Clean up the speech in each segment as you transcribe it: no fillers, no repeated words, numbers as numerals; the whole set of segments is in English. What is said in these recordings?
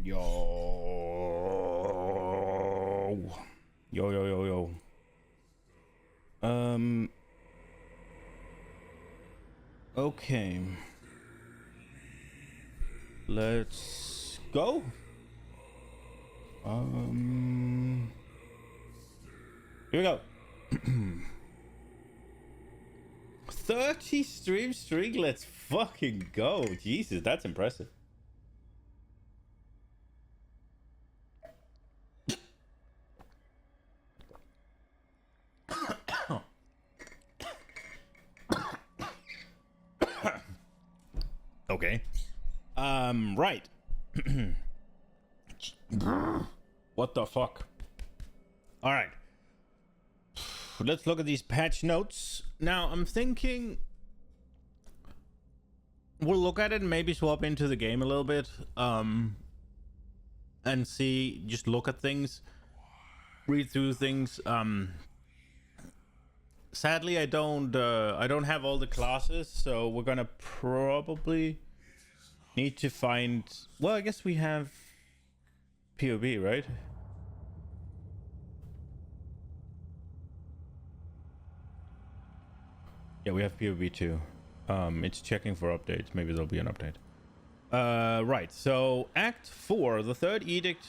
Yo. Yo, yo, yo, yo. Okay. Let's go. Here we go. 30 stream streak. Let's fucking go. Jesus, that's impressive. Okay. Right. What the fuck? All right. Let's look at these patch notes. Now, I'm thinking we'll look at it and maybe swap into the game a little bit. And see, just look at things, read through things. Sadly, I don't have all the classes, so we're gonna probably need to find. Well, I guess we have POB, right? Yeah, we have POB too. It's checking for updates. Maybe there'll be an update. Right. So Act 4, the Third Edict.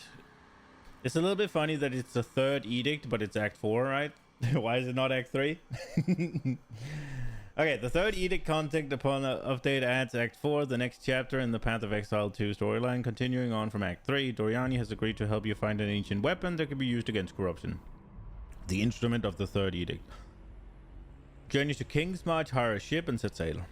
It's a little bit funny that it's the Third Edict, but it's Act 4, right? Why is it not Act 3? Okay, the Third Edict content upon update adds Act 4, the next chapter in the Path of Exile 2 storyline, continuing on from Act 3. Doriani has agreed to help you find an ancient weapon that can be used against corruption. The instrument of the Third Edict. Journey to King's March, hire a ship, and set sail.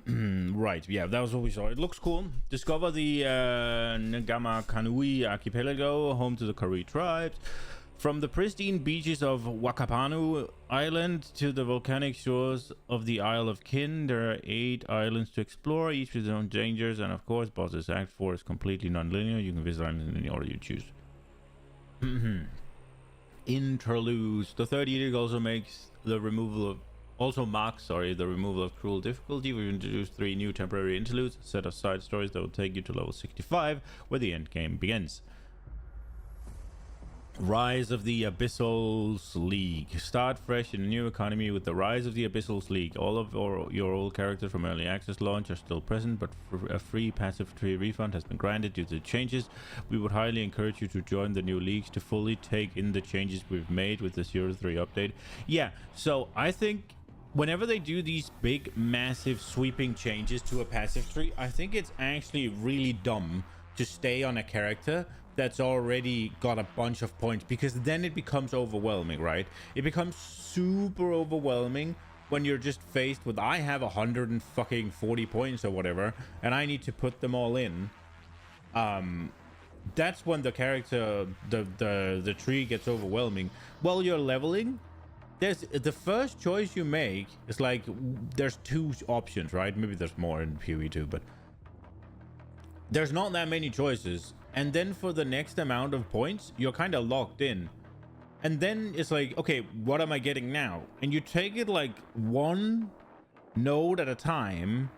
Right, yeah, that was what we saw. It looks cool. Discover the Ngama Kanui archipelago, home to the Kari tribes. From the pristine beaches of Wakapanu Island to the volcanic shores of the Isle of Kin, there are 8 islands to explore, each with its own dangers, and of course, bosses. Act 4 is completely non-linear. You can visit islands in any order you choose. Interludes. The Third Edict also marks the removal of cruel difficulty. We've introduced 3 new temporary interludes, a set of side stories that will take you to level 65, where the end game begins. Rise of the Abyssals League. Start fresh in a new economy with the Rise of the Abyssals League. All of your old characters from early access launch are still present, but a free passive tree refund has been granted due to the changes. We would highly encourage you to join the new leagues to fully take in the changes we've made with the 0.3 update. Yeah, so I think whenever they do these big, massive, sweeping changes to a passive tree, I think it's actually really dumb to stay on a character that's already got a bunch of points, because then it becomes overwhelming, right? It becomes super overwhelming when you're just faced with, I have 140 points or whatever, and I need to put them all in. That's when the character, the tree gets overwhelming. While you're leveling, there's the first choice you make is like, there's 2 options, right? Maybe there's more in PoE 2, but there's not that many choices. And then for the next amount of points, you're kind of locked in. And then it's like, okay, what am I getting now? And you take it like one node at a time.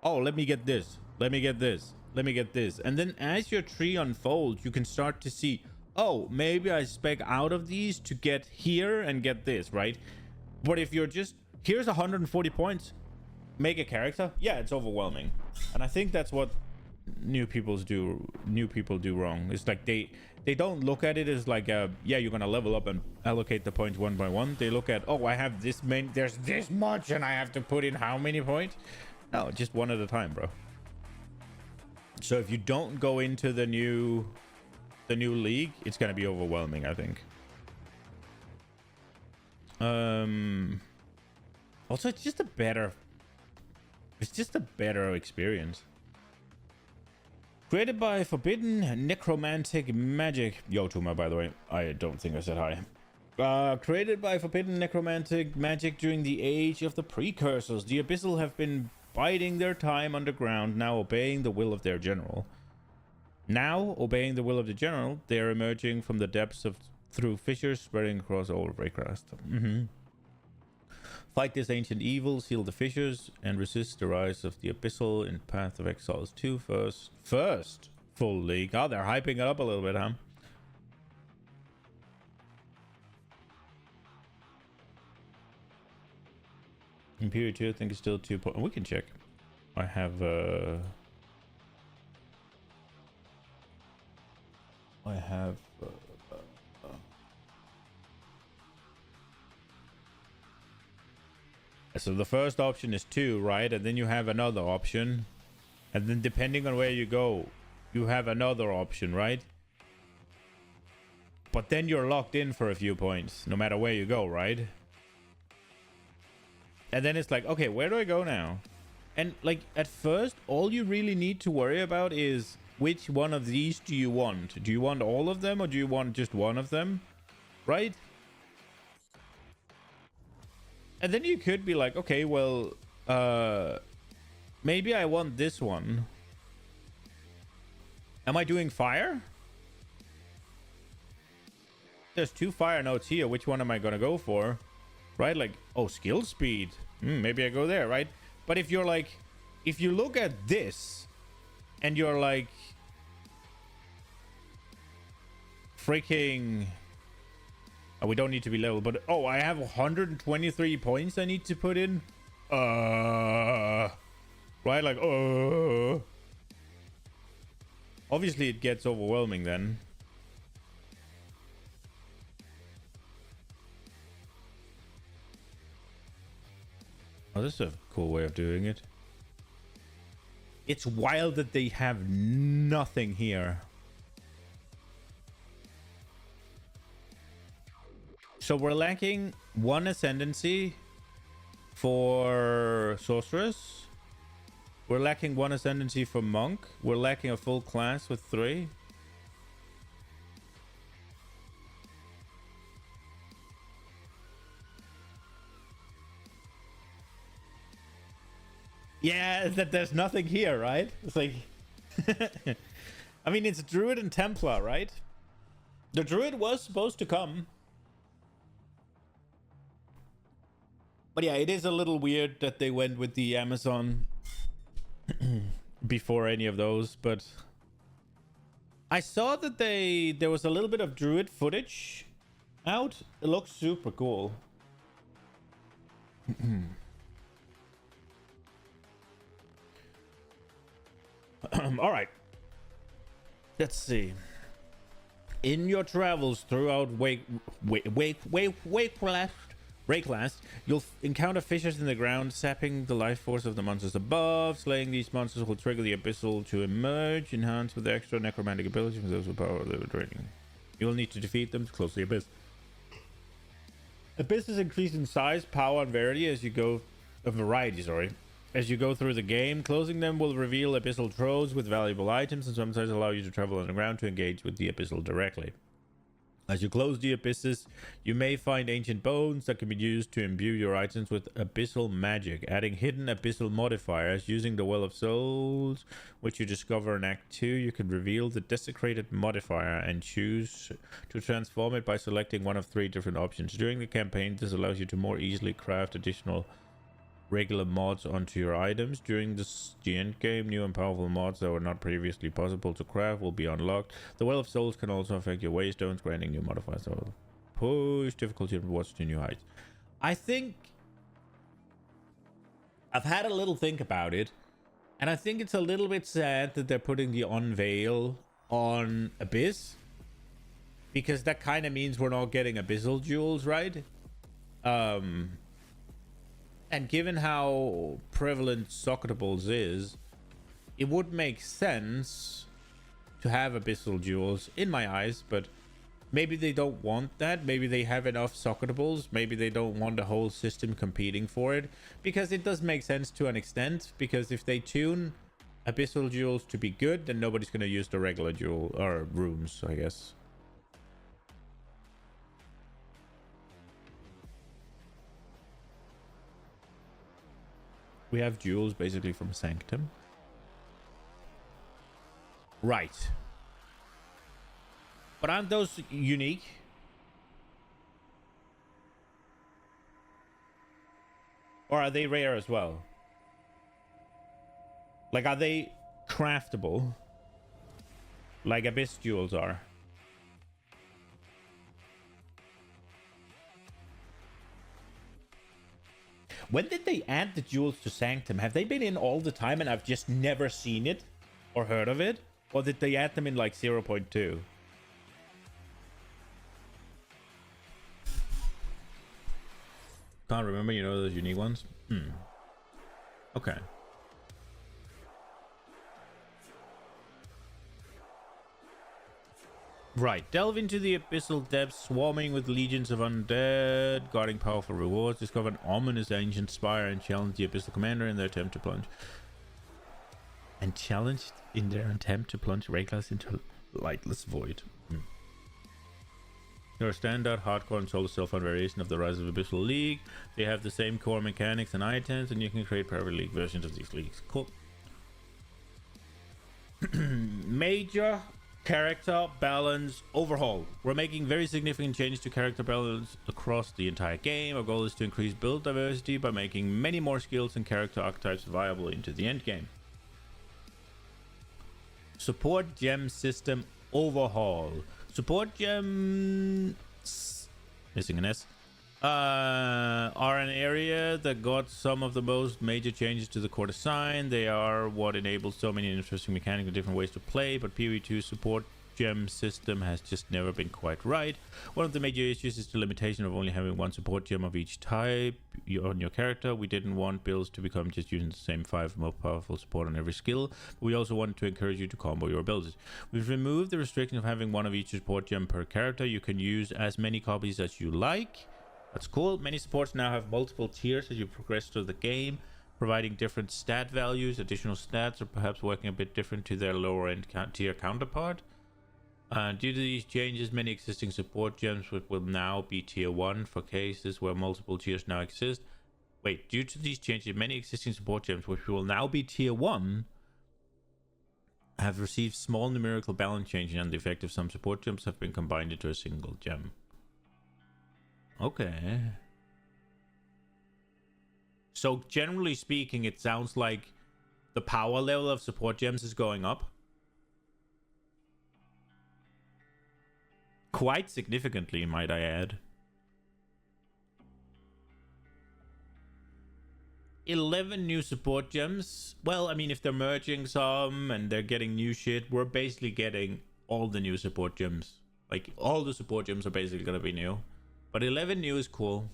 Oh, let me get this. Let me get this. Let me get this. And then as your tree unfolds, you can start to see, oh, maybe I spec out of these to get here and get this, right? But if you're just, here's 140 points, make a character. Yeah, it's overwhelming. And I think that's what new people do wrong. It's like they don't look at it as like yeah, you're gonna level up and allocate the points one by one. They look at, oh, I have this many, there's this much, and I have to put in how many points. No, just one at a time, bro. So if you don't go into the new league, it's gonna be overwhelming, I think. Also, it's just a better experience. Created by Forbidden Necromantic Magic. Yo, Tuma, by the way. I don't think I said hi. Created by Forbidden Necromantic Magic during the age of the Precursors, the Abyssal have been biding their time underground, now obeying the will of their general. Now, obeying the will of the general, they are emerging from the depths through fissures spreading across all of Raycrest. Fight this ancient evil, seal the fissures, and resist the rise of the abyssal in Path of Exiles 2 first. First full league. Oh, they're hyping it up a little bit, huh? Imperial 2, I think it's still 2 points. We can check. I have so the first option is 2, right? And then you have another option. And then depending on where you go, you have another option, right? But then you're locked in for a few points, no matter where you go, right? And then it's like, okay, where do I go now? And like at first, all you really need to worry about is which one of these do you want? Do you want all of them or do you want just one of them? Right? And then you could be like, okay, well, maybe I want this one. Am I doing fire? There's 2 fire notes here. Which one am I going to go for? Right? Like, oh, skill speed. Maybe I go there, right? But if you're like, if you look at this and you're like, freaking, oh, we don't need to be level, but oh, I have 123 points I need to put in. Right? Like, obviously it gets overwhelming then. Oh, this is a cool way of doing it. It's wild that they have nothing here. So we're lacking 1 ascendancy for sorceress. We're lacking 1 ascendancy for monk. We're lacking a full class with 3. Yeah, that there's nothing here, right? It's like, I mean, it's Druid and Templar, right? The Druid was supposed to come. But yeah, it is a little weird that they went with the Amazon before any of those, but I saw that there was a little bit of Druid footage out. It looks super cool. All right. Let's see. In your travels throughout Rayclast, you'll encounter fissures in the ground, sapping the life force of the monsters above. Slaying these monsters will trigger the abyssal to emerge, enhanced with extra necromantic abilities from those with power they were draining. You will need to defeat them to close the abyss. Abysses increase in size, power, and variety as you go. As you go through the game. Closing them will reveal abyssal troves with valuable items and sometimes allow you to travel underground to engage with the abyssal directly. As you close the abysses, you may find ancient bones that can be used to imbue your items with abyssal magic, adding hidden abyssal modifiers. Using the Well of Souls, which you discover in Act 2, you can reveal the desecrated modifier and choose to transform it by selecting one of 3 different options. During the campaign, this allows you to more easily craft additional regular mods onto your items. During the end game, new and powerful mods that were not previously possible to craft will be unlocked. The Well of Souls can also affect your waystones, granting new modifiers that will push difficulty and rewards to new heights. I think I've had a little think about it, and I think it's a little bit sad that they're putting the Unveil on Abyss, because that kind of means we're not getting abyssal jewels, right? And given how prevalent Socratables is, it would make sense to have abyssal jewels in my eyes, but maybe they don't want that. Maybe they have enough Socratables. Maybe they don't want the whole system competing for it, because it does make sense to an extent, because if they tune abyssal jewels to be good, then nobody's going to use the regular jewel or rooms, I guess. We have jewels basically from Sanctum. Right. But aren't those unique? Or are they rare as well? Like, are they craftable? Like Abyss Jewels are? When did they add the jewels to Sanctum? Have they been in all the time and I've just never seen it or heard of it? Or did they add them in like 0.2? Can't remember, you know, those unique ones? Okay. Right, delve into the abyssal depths, swarming with legions of undead, guarding powerful rewards. Discover an ominous ancient spire and challenge the abyssal commander in their attempt to plunge. And challenged in their attempt to plunge Rayclass into lightless void. They're a standard, hardcore, and solo self-found variation of the Rise of Abyssal League. They have the same core mechanics and items, and you can create private league versions of these leagues. Cool. Major character balance overhaul. We're making very significant changes to character balance across the entire game. Our goal is to increase build diversity by making many more skills and character archetypes viable into the end game. Support gem system overhaul. Support gems, missing an S, are an area that got some of the most major changes to the core design. They are what enables so many interesting mechanics and different ways to play, but PvE2 support gem system has just never been quite right. One of the major issues is the limitation of only having one support gem of each type on your character. We didn't want builds to become just using the same 5 most powerful support on every skill, but we also wanted to encourage you to combo your builds. We've removed the restriction of having one of each support gem per character. You can use as many copies as you like. That's cool. Many supports now have multiple tiers as you progress through the game, providing different stat values, additional stats, or perhaps working a bit different to their lower end tier counterpart. Due to these changes, many existing support gems will now be tier 1 for cases where multiple tiers now exist. Wait, due to these changes, many existing support gems, which will now be tier 1, have received small numerical balance changes, and the effect of some support gems have been combined into a single gem. Okay. So generally speaking, it sounds like the power level of support gems is going up. Quite significantly, might I add. 11 new support gems. Well, I mean, if they're merging some and they're getting new shit, we're basically getting all the new support gems. Like, all the support gems are basically going to be new. But 11 new is cool.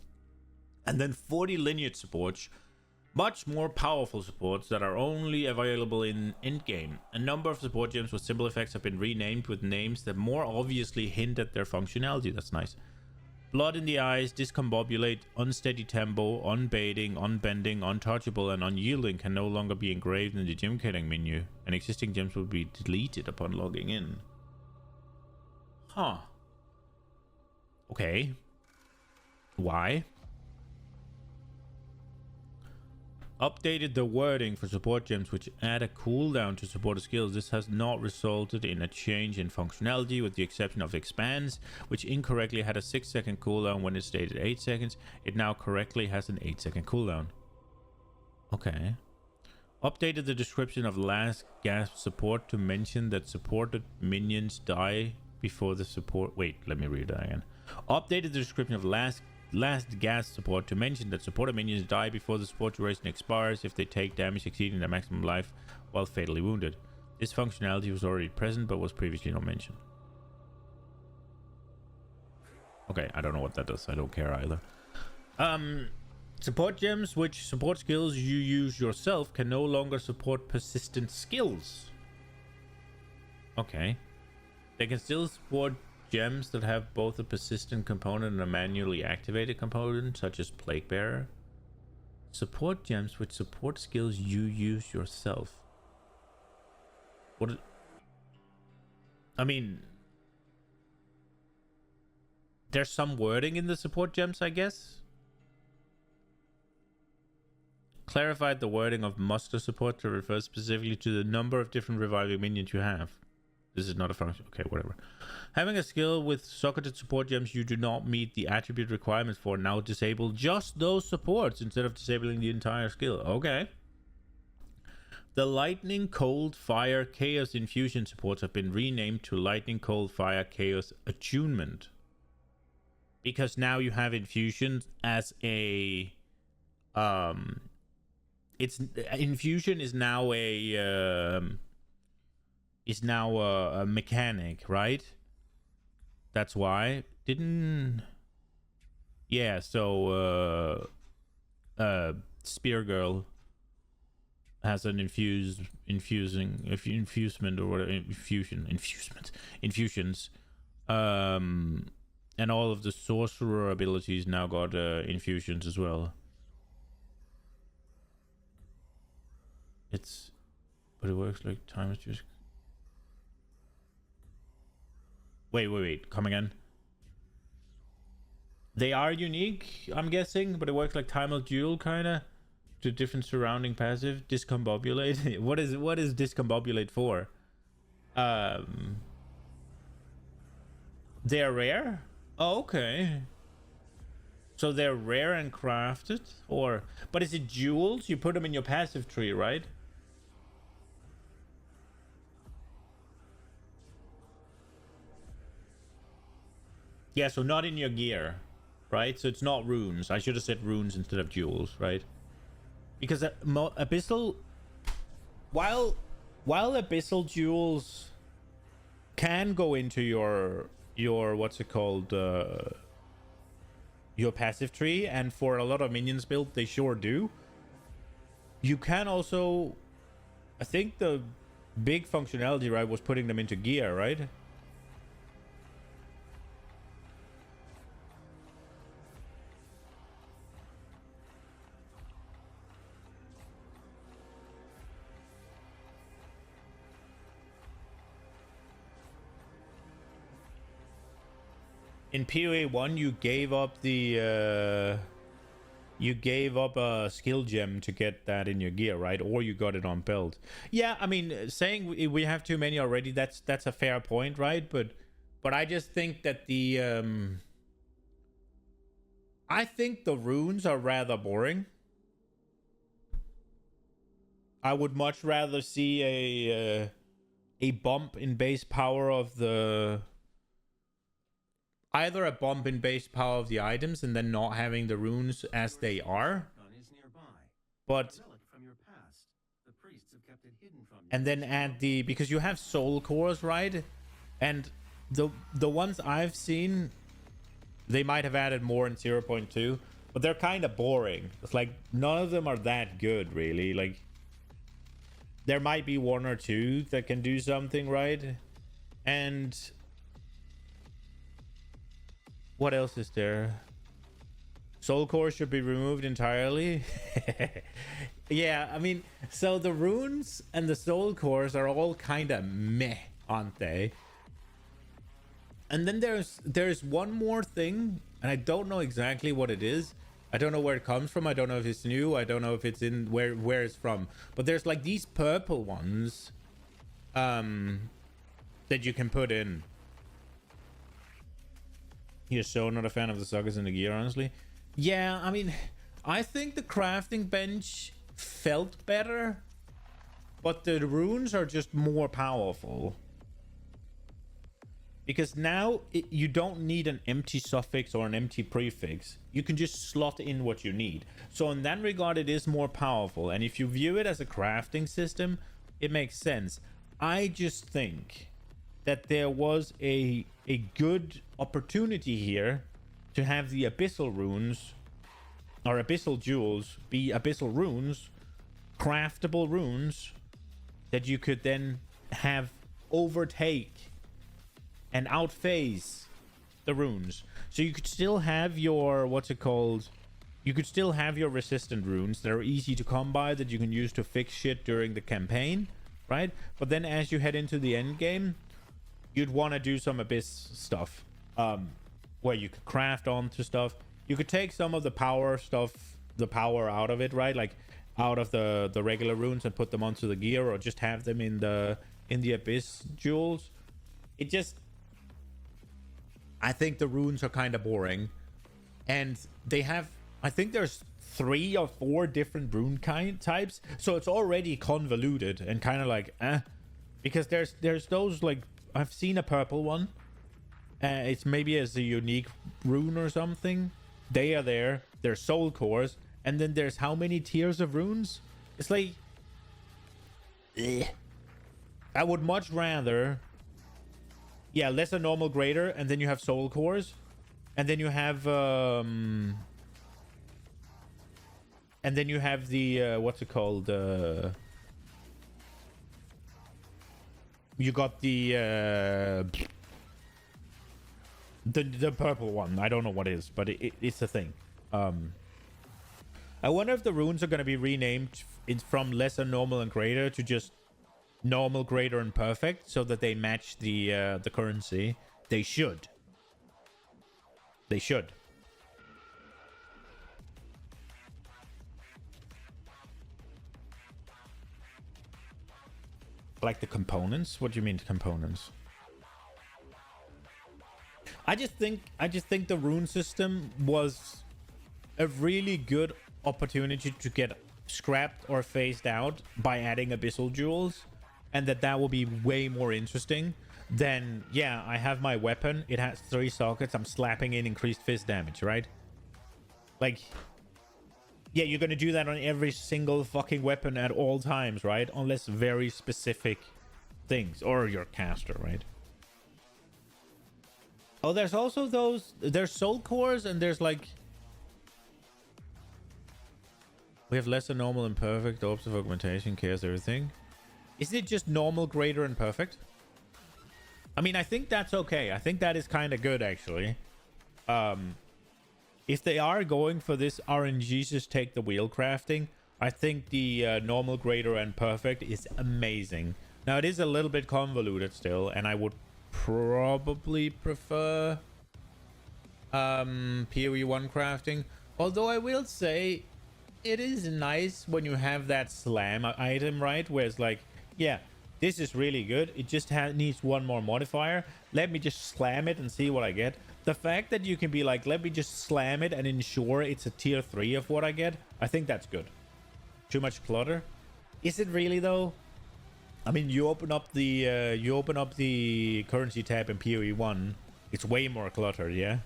And then 40 lineage supports. Much more powerful supports that are only available in endgame. A number of support gems with symbol effects have been renamed with names that more obviously hint at their functionality. That's nice. Blood in the eyes, discombobulate, unsteady tempo, unbaiting, unbending, untouchable, and unyielding can no longer be engraved in the gem killing menu, and existing gems will be deleted upon logging in. Huh. Okay. Why? Updated the wording for support gems which add a cooldown to supported skills. This has not resulted in a change in functionality with the exception of Expanse, which incorrectly had a 6-second cooldown when it stated 8 seconds. It now correctly has an 8-second cooldown. Okay. Updated the description of last gasp support to mention that supported minions die before the support... Wait, let me read that again. Updated the description of last gas support to mention that supported minions die before the support duration expires if they take damage exceeding their maximum life while fatally wounded. This functionality was already present but was previously not mentioned. Okay, I don't know what that does. I don't care either. Support gems which support skills you use yourself can no longer support persistent skills. Okay. They can still support gems that have both a persistent component and a manually activated component, such as Plague Bearer. Support gems which support skills you use yourself. What? I mean, there's some wording in the support gems, I guess. Clarified the wording of muster support to refer specifically to the number of different reviving minions you have. This is not a function. Okay, whatever. Having a skill with socketed support gems you do not meet the attribute requirements for, now disable just those supports instead of disabling the entire skill. Okay. The lightning, cold, fire, chaos infusion supports have been renamed to lightning, cold, fire, chaos attunement. Because now you have infusions as a it's infusion is now a mechanic, right? That's why so Spear Girl has an infusement or whatever, infusions, and all of the sorcerer abilities now got infusions as well. But it works like time is just. Wait, come again. They are unique, I'm guessing, but it works like Time of Duel, kinda, to different surrounding passive. Discombobulate. what is discombobulate for? They're rare. Oh, okay. So they're rare and crafted, but is it jewels? You put them in your passive tree, right? Yeah, so not in your gear, right? So it's not runes. I should have said runes instead of jewels, right? Because abyssal, while abyssal jewels can go into your what's it called, your passive tree, and for a lot of minions build they sure do. You can also, I think the big functionality, right, was putting them into gear, right? In PoE 1 you gave up a skill gem to get that in your gear, right? Or you got it on build. Yeah, I mean, saying we have too many already, that's a fair point, right? But I just think that I think the runes are rather boring. I would much rather see a bump in base power of the, either a bump in base power of the items and then not having the runes as they are, but and then add because you have soul cores, right? And the ones I've seen, they might have added more in 0.2, but they're kind of boring. It's like none of them are that good, really. Like there might be one or two that can do something, right? And what else is there? Soul core should be removed entirely. Yeah, I mean, so the runes and the soul cores are all kind of meh, aren't they? And then there's one more thing, and I don't know exactly what it is. I don't know where it comes from. I don't know if it's new. I don't know if it's in where it's from. But there's like these purple ones that you can put in. You're so not a fan of the sockets in the gear, honestly. Yeah, I mean, I think the crafting bench felt better, but the runes are just more powerful. Because now you don't need an empty suffix or an empty prefix. You can just slot in what you need. So in that regard, it is more powerful. And if you view it as a crafting system, it makes sense. I just think that there was a good opportunity here to have the abyssal runes or abyssal jewels be abyssal runes, craftable runes that you could then have overtake and outphase the runes. So you could still have your, what's it called? You could still have your resistant runes that are easy to come by that you can use to fix shit during the campaign, right? But then as you head into the end game, you'd want to do some abyss stuff, where you could craft onto stuff. You could take some of the power stuff, the power out of it, right? Like out of the regular runes and put them onto the gear, or just have them in the abyss jewels. it just, I think the runes are kind of boring, and they have, I think there's 3 or 4 different rune types, so it's already convoluted and kind of like because there's those, like, I've seen a purple one, it's maybe as a unique rune or something. They are there. There's soul cores, and then there's how many tiers of runes? It's like, I would much rather, yeah, lesser, normal, greater, and then you have soul cores, and then you have the what's it called? You got the purple one. I don't know what it is, but it's a thing. I wonder if the runes are going to be renamed from lesser, normal, and greater to just normal, greater, and perfect, so that they match the currency. They should. They should. Like the components? What do you mean components? I just think the rune system was a really good opportunity to get scrapped or phased out by adding abyssal jewels, and that will be way more interesting than, yeah, I have my weapon, it has 3 sockets, I'm slapping in increased fist damage, right? Like, yeah, you're gonna do that on every single fucking weapon at all times, right? Unless very specific things, or your caster, right? Oh, there's also those, there's soul cores, and there's like, we have lesser, normal, and perfect, orbs of augmentation, chaos, everything. Isn't it just normal, greater, and perfect? I mean, I think that's okay. I think that is kind of good, actually. If they are going for this RNG, just take the wheel crafting, I think the normal, greater, and perfect is amazing. Now, it is a little bit convoluted still, and I would probably prefer PoE 1 crafting. Although I will say, it is nice when you have that slam item, right? Where it's like, yeah, this is really good. It just needs one more modifier. Let me just slam it and see what I get. The fact that you can be like, let me just slam it and ensure it's a tier 3 of what I get, I think that's good. Too much clutter? Is it really though? I mean, you open up the currency tab in PoE 1, it's way more cluttered, yeah?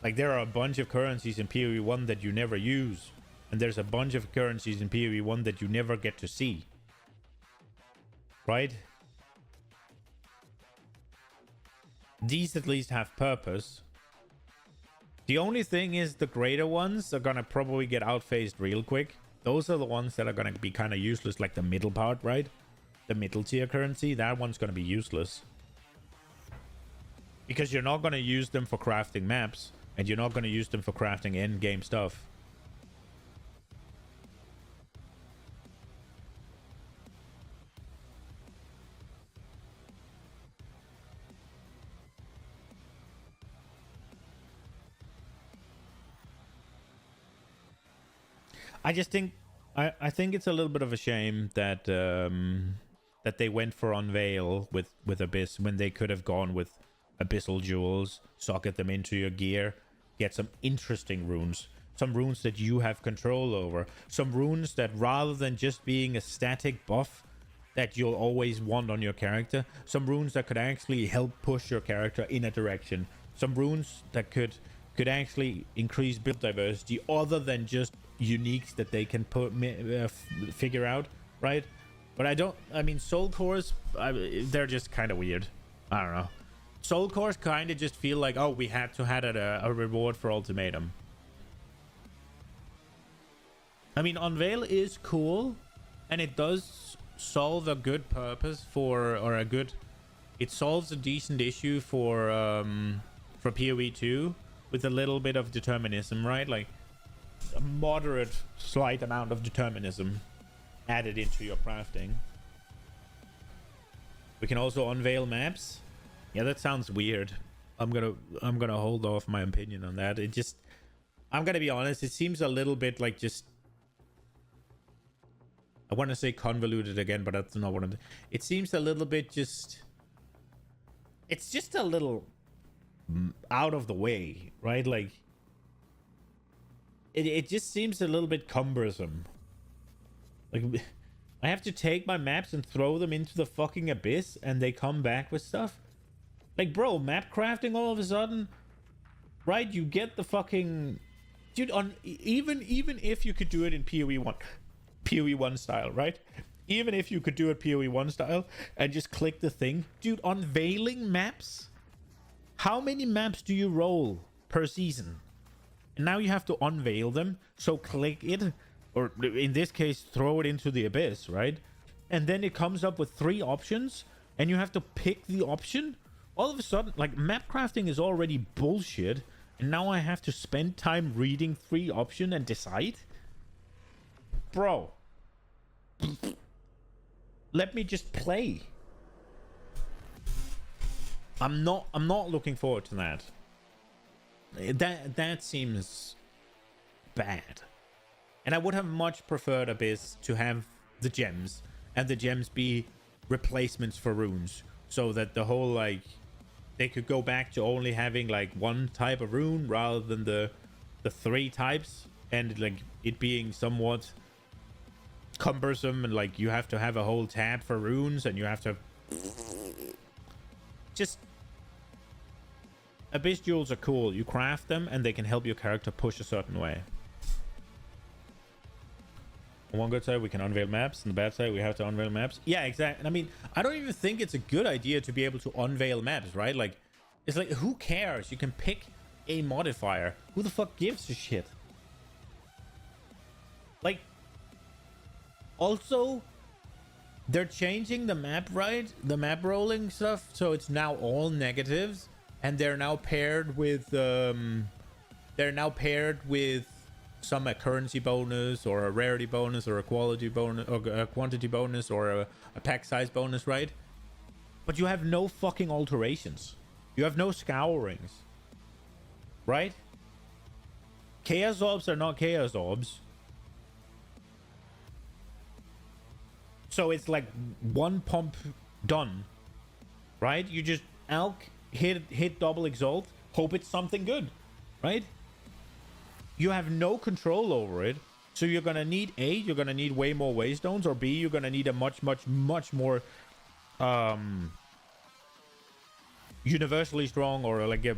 Like, there are a bunch of currencies in PoE 1 that you never use, and there's a bunch of currencies in PoE 1 that you never get to see. Right? These at least have purpose. The only thing is the greater ones are gonna probably get outphased real quick. Those are the ones that are gonna be kind of useless, like the middle part, right? The middle tier currency, that one's gonna be useless. Because you're not gonna use them for crafting maps, and you're not gonna use them for crafting end-game stuff. I just think I think it's a little bit of a shame that that they went for Unveil with Abyss when they could have gone with Abyssal Jewels, socket them into your gear, get some interesting runes, some runes that you have control over, some runes that rather than just being a static buff that you'll always want on your character, some runes that could actually help push your character in a direction, some runes that could actually increase build diversity other than just uniques that they can figure out, right? But I mean, soul cores, they're just kind of weird. I don't know. Soul cores kind of just feel like, oh, we had to have a reward for ultimatum. I mean, Unveil is cool, and it does solve a good purpose for, or a good, it solves a decent issue for PoE 2 with a little bit of determinism, right? Like a moderate, slight amount of determinism added into your crafting. We can also unveil maps. Yeah, that sounds weird. I'm gonna hold off my opinion on that. It just, I'm gonna be honest, it seems a little bit like just I want to say convoluted again, but that's not what I'm... It seems a little bit just... It's just a little out of the way, right? Like, it just seems a little bit cumbersome. Like, I have to take my maps and throw them into the fucking abyss and they come back with stuff? Like, bro, map crafting all of a sudden, right? You get the fucking... Dude, on even if you could do it in PoE1 style, right? Even if you could do it PoE1 style and just click the thing, dude, unveiling maps. How many maps do you roll per season? And now you have to unveil them. So click it, or in this case, throw it into the abyss, right? And then it comes up with 3 options, and you have to pick the option. All of a sudden, like, map crafting is already bullshit. And now I have to spend time reading 3 options and decide? Bro. Let me just play. I'm not looking forward to that. That seems bad. And I would have much preferred Abyss to have the gems, and the gems be replacements for runes, so that the whole, like, they could go back to only having like 1 type of rune rather than the 3 types, and like it being somewhat cumbersome, and like you have to have a whole tab for runes, and you have to just... Abyss jewels are cool. You craft them and they can help your character push a certain way. On one good side, we can unveil maps. On the bad side, we have to unveil maps. Yeah, exactly. I mean, I don't even think it's a good idea to be able to unveil maps, right? Like, it's like, who cares? You can pick a modifier. Who the fuck gives a shit? Like, also, they're changing the map, right? The map rolling stuff, so it's now all negatives, and they're now paired with some a currency bonus, or a rarity bonus, or a quality bonus, or a quantity bonus, or a pack size bonus, right? But you have no fucking alterations. You have no scourings, right? Chaos orbs are not chaos orbs. So it's like 1 pump done, right? You just alk, hit double exalt, hope it's something good, right? You have no control over it. So you're gonna need A, you're gonna need way more waystones, or B, you're gonna need a much more universally strong, or like a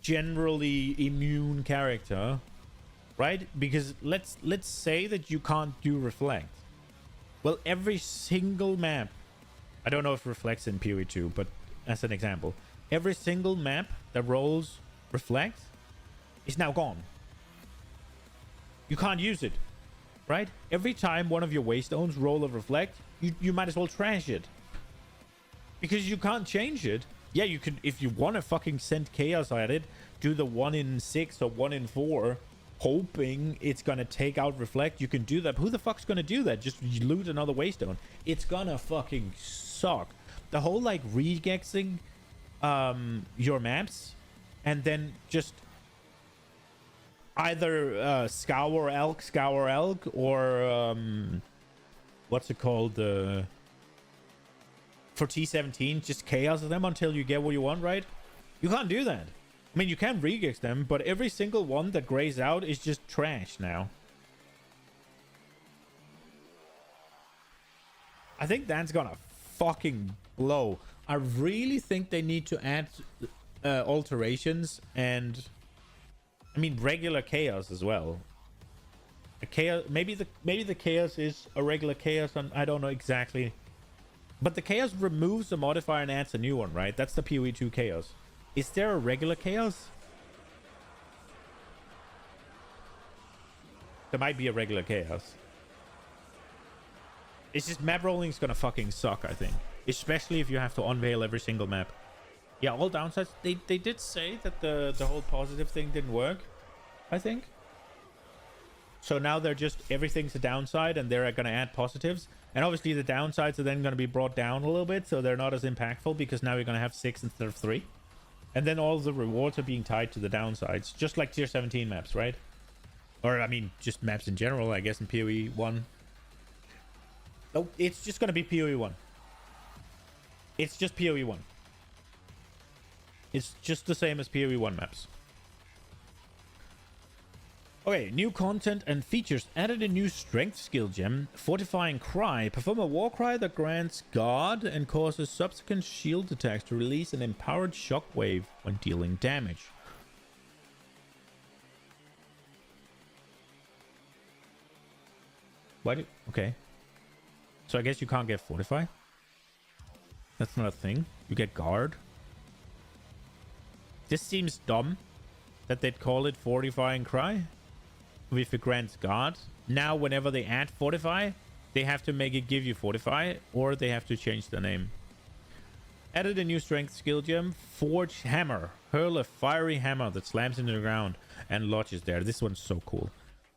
generally immune character, right? Because let's say that you can't do reflect. Well, every single map, I don't know if reflects in PoE 2, but as an example, every single map that rolls reflect is now gone. You can't use it, right? Every time one of your waystones roll a reflect, you might as well trash it, because you can't change it. Yeah, you could, if you want to fucking send chaos at it, do the 1 in 6 or 1 in 4, hoping it's gonna take out reflect. You can do that. Who the fuck's gonna do that? Just loot another waystone. It's gonna fucking suck. The whole like regexing your maps, and then just either scour elk, or what's it called, for T17, just chaos them until you get what you want, right? You can't do that. I mean, you can regex them, but every single one that grays out is just trash now. I think that's gonna fucking blow. I really think they need to add alterations, and I mean regular chaos as well. A chaos, maybe the chaos is a regular chaos, and I don't know exactly. But the chaos removes the modifier and adds a new one, right? That's the PoE 2 chaos. Is there a regular chaos? There might be a regular chaos. It's just map rolling is gonna fucking suck, I think. Especially if you have to unveil every single map. Yeah, all downsides. They did say that the whole positive thing didn't work, I think. So now they're just, everything's a downside, and they're gonna add positives. And obviously the downsides are then gonna be brought down a little bit, so they're not as impactful, because now you're gonna have 6 instead of 3. And then all the rewards are being tied to the downsides, just like tier 17 maps, right? Or, I mean, just maps in general, I guess, in PoE 1. Nope, it's just gonna be PoE 1. It's just PoE 1. It's just the same as PoE 1 maps. Okay, new content and features. Added a new strength skill gem, Fortifying Cry. Perform a war cry that grants guard and causes subsequent shield attacks to release an empowered shockwave when dealing damage. Why okay. So I guess you can't get Fortify? That's not a thing. You get guard. This seems dumb that they'd call it Fortifying Cry. If it grants guard. Now whenever they add Fortify, they have to make it give you Fortify, or they have to change the name. Added a new strength skill gem, Forge Hammer. Hurl a fiery hammer that slams into the ground and lodges there. This one's so cool.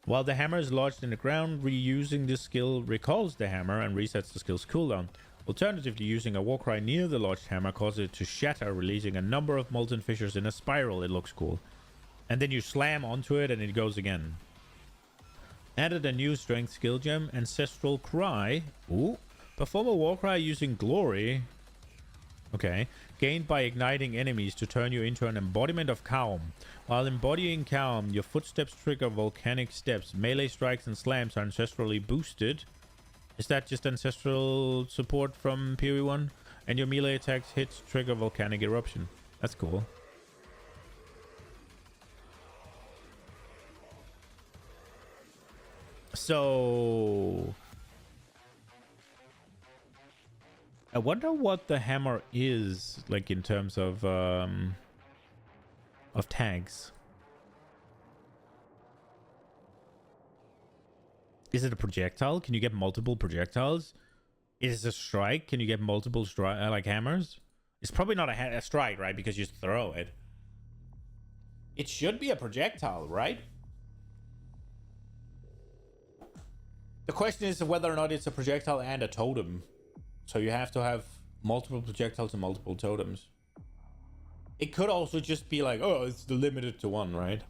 While the hammer is lodged in the ground, reusing this skill recalls the hammer and resets the skill's cooldown. Alternatively, using a warcry near the lodged hammer causes it to shatter, releasing a number of molten fissures in a spiral. It looks cool. And then you slam onto it and it goes again. Added a new strength skill gem, Ancestral Cry. Ooh. Perform a warcry using glory. Okay. Gained by igniting enemies to turn you into an embodiment of calm. While embodying calm, your footsteps trigger volcanic steps. Melee strikes and slams are ancestrally boosted. Is that just ancestral support from PoE 1? And your melee attacks hits trigger volcanic eruption. That's cool. So I wonder what the hammer is like in terms of tags. Is it a projectile? Can you get multiple projectiles? Is it a strike? Can you get multiple like hammers? It's probably not a strike, right? Because you just throw it. It should be a projectile, right? The question is whether or not it's a projectile and a totem. So you have to have multiple projectiles and multiple totems. It could also just be like, oh, it's limited to one, right?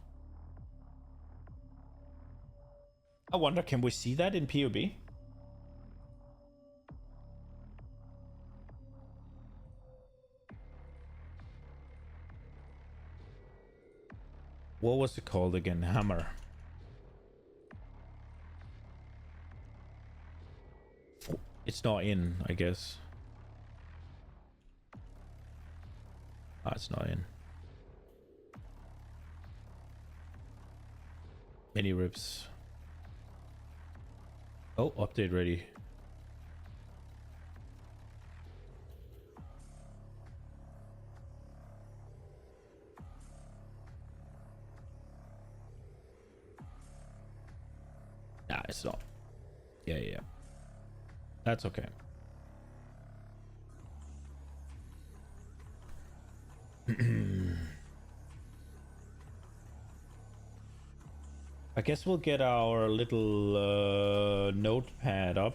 I wonder, can we see that in PoB? What was it called again? Hammer. It's not in, I guess. Ah, it's not in. Mini rips. Oh, update ready. Nah, it's not. Yeah. That's okay. I guess we'll get our little notepad up.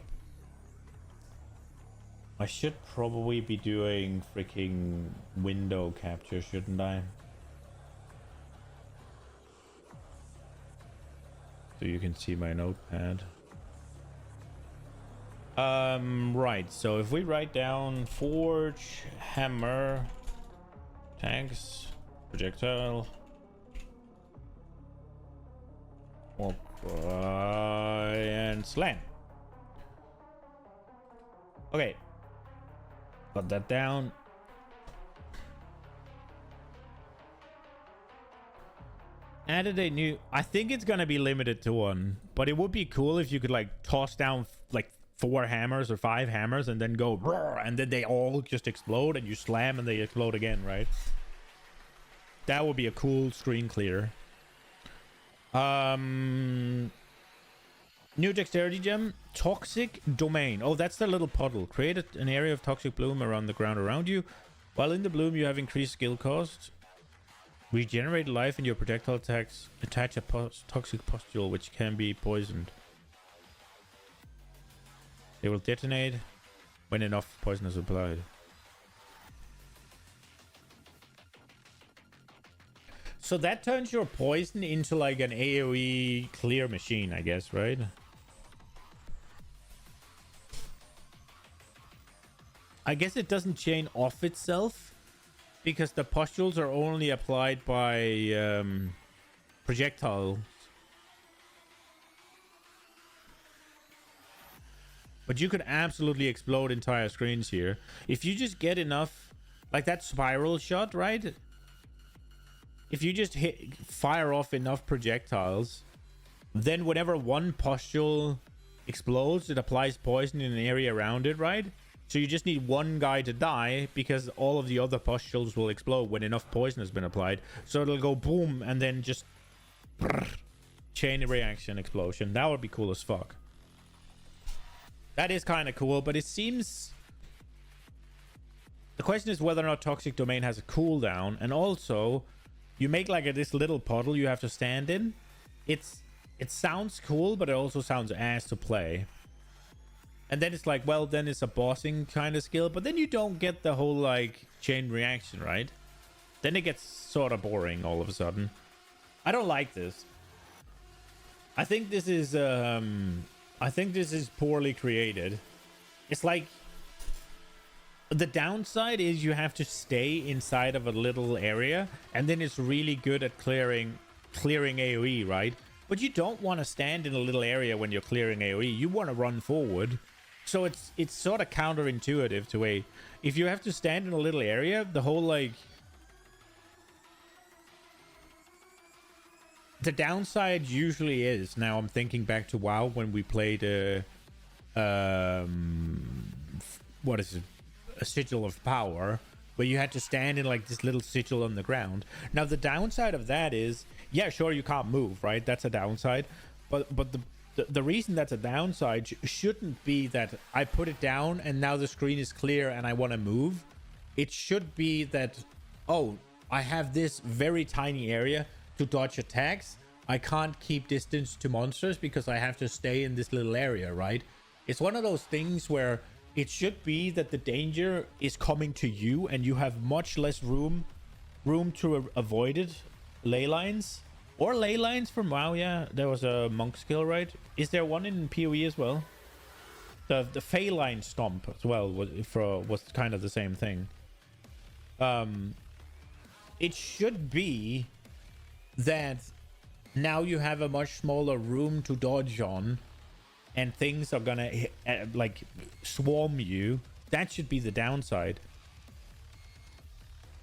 I should probably be doing freaking window capture, shouldn't I? So you can see my notepad. Right, so if we write down Forge, Hammer, Tanks, Projectile, and Slam. Okay. Got that down. Added a new... I think it's gonna be limited to one, but it would be cool if you could like toss down like 4 hammers or 5 hammers and then go roar, and then they all just explode and you slam and they explode again, right? That would be a cool screen clear. New dexterity gem, Toxic Domain. Oh, that's the little puddle. Create an area of toxic bloom around the ground around you. While in the bloom, you have increased skill cost. Regenerate life in your projectile attacks. Attach a toxic pustule which can be poisoned. They will detonate when enough poison is applied. So that turns your poison into like an AoE clear machine, I guess, right? I guess it doesn't chain off itself because the pustules are only applied by projectiles. But you could absolutely explode entire screens here. If you just get enough, like that spiral shot, right? If you just fire off enough projectiles, then whenever one pustule explodes, it applies poison in an area around it, right? So you just need one guy to die because all of the other pustules will explode when enough poison has been applied. So it'll go boom and then just chain reaction explosion. That would be cool as fuck. That is kind of cool, but it seems... The question is whether or not Toxic Domain has a cooldown, and also you make like this little puddle you have to stand in. It sounds cool, but it also sounds ass to play. And then it's like, well, then it's a bossing kind of skill, but then you don't get the whole like chain reaction, right? Then it gets sort of boring all of a sudden. I don't like this. I think this is poorly created. It's like the downside is you have to stay inside of a little area, and then it's really good at clearing AoE, right? But you don't want to stand in a little area when you're clearing AoE. You want to run forward. So it's sort of counterintuitive to a... If you have to stand in a little area, the whole like... The downside usually is, now I'm thinking back to WoW when we played what is it? A sigil of power, where you had to stand in like this little sigil on the ground. Now the downside of that is, yeah, sure, you can't move, right? That's a downside. But the reason that's a downside shouldn't be that I put it down and now the screen is clear and I want to move. It should be that, oh, I have this very tiny area to dodge attacks. I can't keep distance to monsters because I have to stay in this little area, right? It's one of those things where it should be that the danger is coming to you and you have much less room to avoid it. Ley lines or ley lines from WoW. Yeah, there was a monk skill, right? Is there one in PoE as well? The Fey line stomp as well was kind of the same thing. It should be that now you have a much smaller room to dodge on, and things are gonna like swarm you. That should be the downside,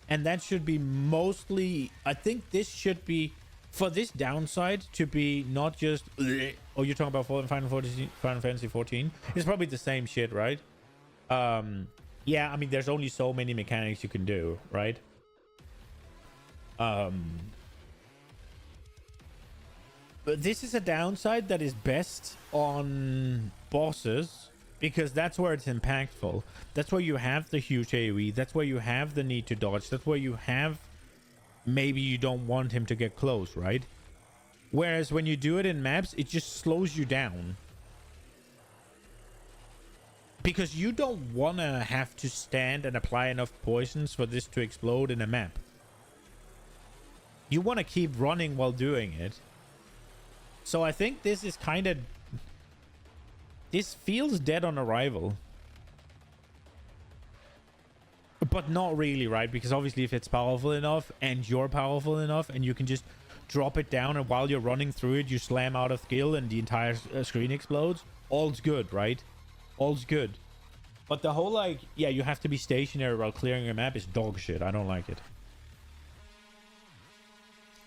and that should be mostly... I think this should be, for this downside to be not just... Oh, you're talking about Final Fantasy 14? It's probably the same shit, right? Yeah, I mean, there's only so many mechanics you can do, right? But this is a downside that is best on bosses, because that's where it's impactful. That's where you have the huge AoE. That's where you have the need to dodge. That's where you have... Maybe you don't want him to get close, right? Whereas when you do it in maps, it just slows you down. Because you don't want to have to stand and apply enough poisons for this to explode in a map. You want to keep running while doing it. So I think this is kind of... This feels dead on arrival. But not really, right? Because obviously if it's powerful enough and you're powerful enough and you can just drop it down and while you're running through it, you slam out of skill and the entire screen explodes, all's good, right? All's good. But the whole like, yeah, you have to be stationary while clearing a map is dog shit. I don't like it.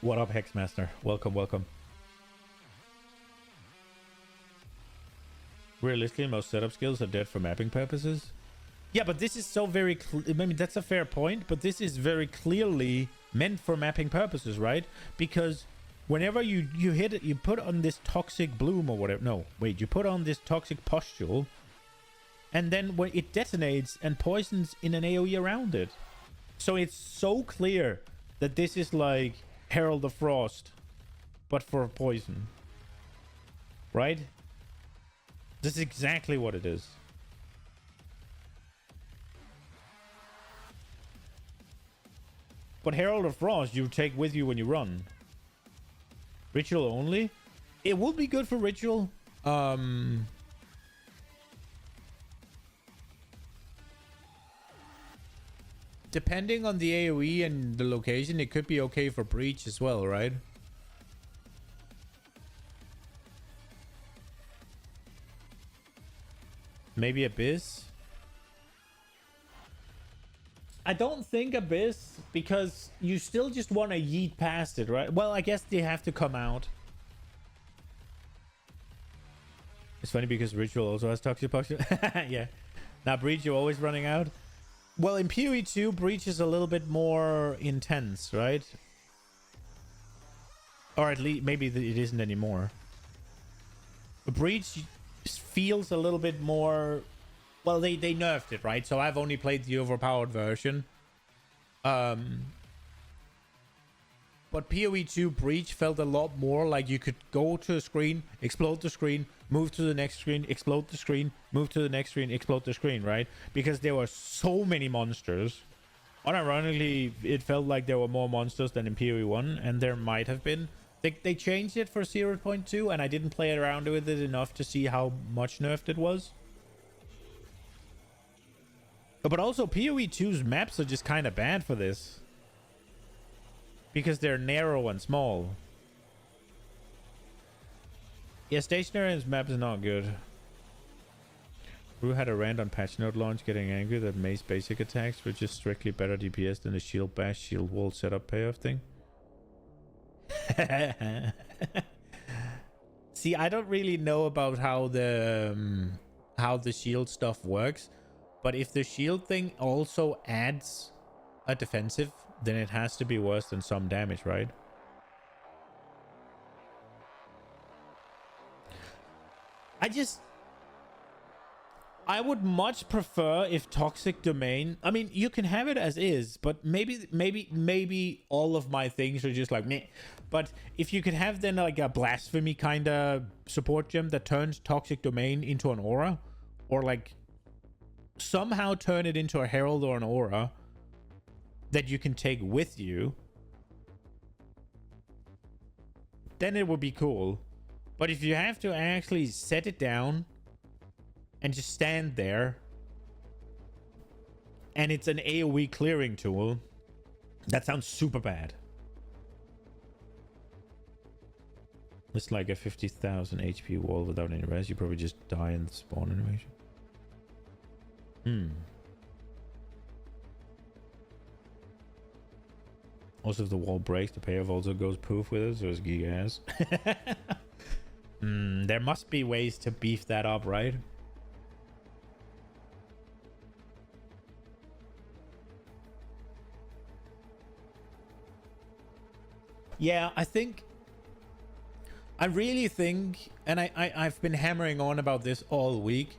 What up, Hexmaster? Welcome, welcome. Realistically, most setup skills are dead for mapping purposes. Yeah, but this is so very... I mean, that's a fair point, but this is very clearly meant for mapping purposes, right? Because whenever you hit it, you put on this toxic bloom or whatever. No, wait, you put on this toxic pustule, and then when it detonates and poisons in an AoE around it. So it's so clear that this is like Herald of Frost, but for poison. Right? This is exactly what it is. But Herald of Frost you take with you when you run. Ritual only? It will be good for ritual. depending on the AoE and the location, it could be okay for Breach as well, right? Maybe Abyss. I don't think Abyss, because you still just want to yeet past it, right? Well, I guess they have to come out. It's funny because Ritual also has Toxic Potion. Yeah. Now, Breach, you're always running out. Well, in PoE 2, Breach is a little bit more intense, right? Or at least, maybe it isn't anymore. Breach feels a little bit more... Well, they nerfed it, right? So I've only played the overpowered version. But PoE 2 Breach felt a lot more like you could go to a screen, explode the screen, move to the next screen, explode the screen, move to the next screen, explode the screen, right? Because there were so many monsters. Unironically, it felt like there were more monsters than in PoE 1, and there might have been. They changed it for 0.2, and I didn't play around with it enough to see how much nerfed it was. But also, PoE 2's maps are just kind of bad for this. Because they're narrow and small. Yeah, Stationary's map is not good. Rue had a rant on patch note launch, getting angry that May's basic attacks were just strictly better DPS than the shield bash, shield wall setup payoff thing. See, I don't really know about how the shield stuff works, but if the shield thing also adds a defensive, then it has to be worse than some damage, right? I would much prefer if Toxic Domain... I mean, you can have it as is, but maybe all of my things are just like meh. But if you could have then like a Blasphemy kind of support gem that turns Toxic Domain into an aura, or like somehow turn it into a Herald or an aura that you can take with you, then it would be cool. But if you have to actually set it down and just stand there, and it's an AoE clearing tool, that sounds super bad. It's like a 50,000 HP wall without any res. You probably just die in the spawn animation. Also, if the wall breaks, the payoff also goes poof with it, so it's giga ass. There must be ways to beef that up, right? Yeah, I really think, and I've been hammering on about this all week,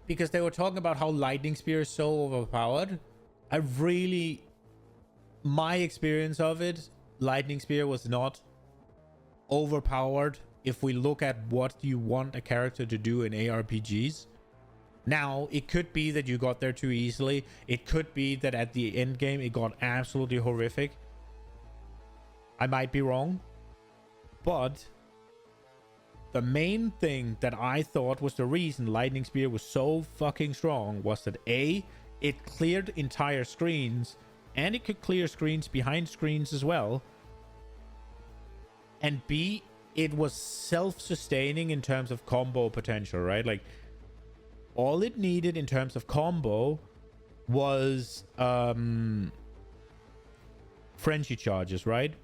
because they were talking about how Lightning Spear is so overpowered. My experience of it, Lightning Spear was not overpowered if we look at what you want a character to do in ARPGs. Now, it could be that you got there too easily. It could be that at the end game it got absolutely horrific. I might be wrong. But the main thing that I thought was the reason Lightning Spear was so fucking strong was that A, it cleared entire screens, and it could clear screens behind screens as well. And B, it was self-sustaining in terms of combo potential, right? Like, all it needed in terms of combo was frenzy charges, right?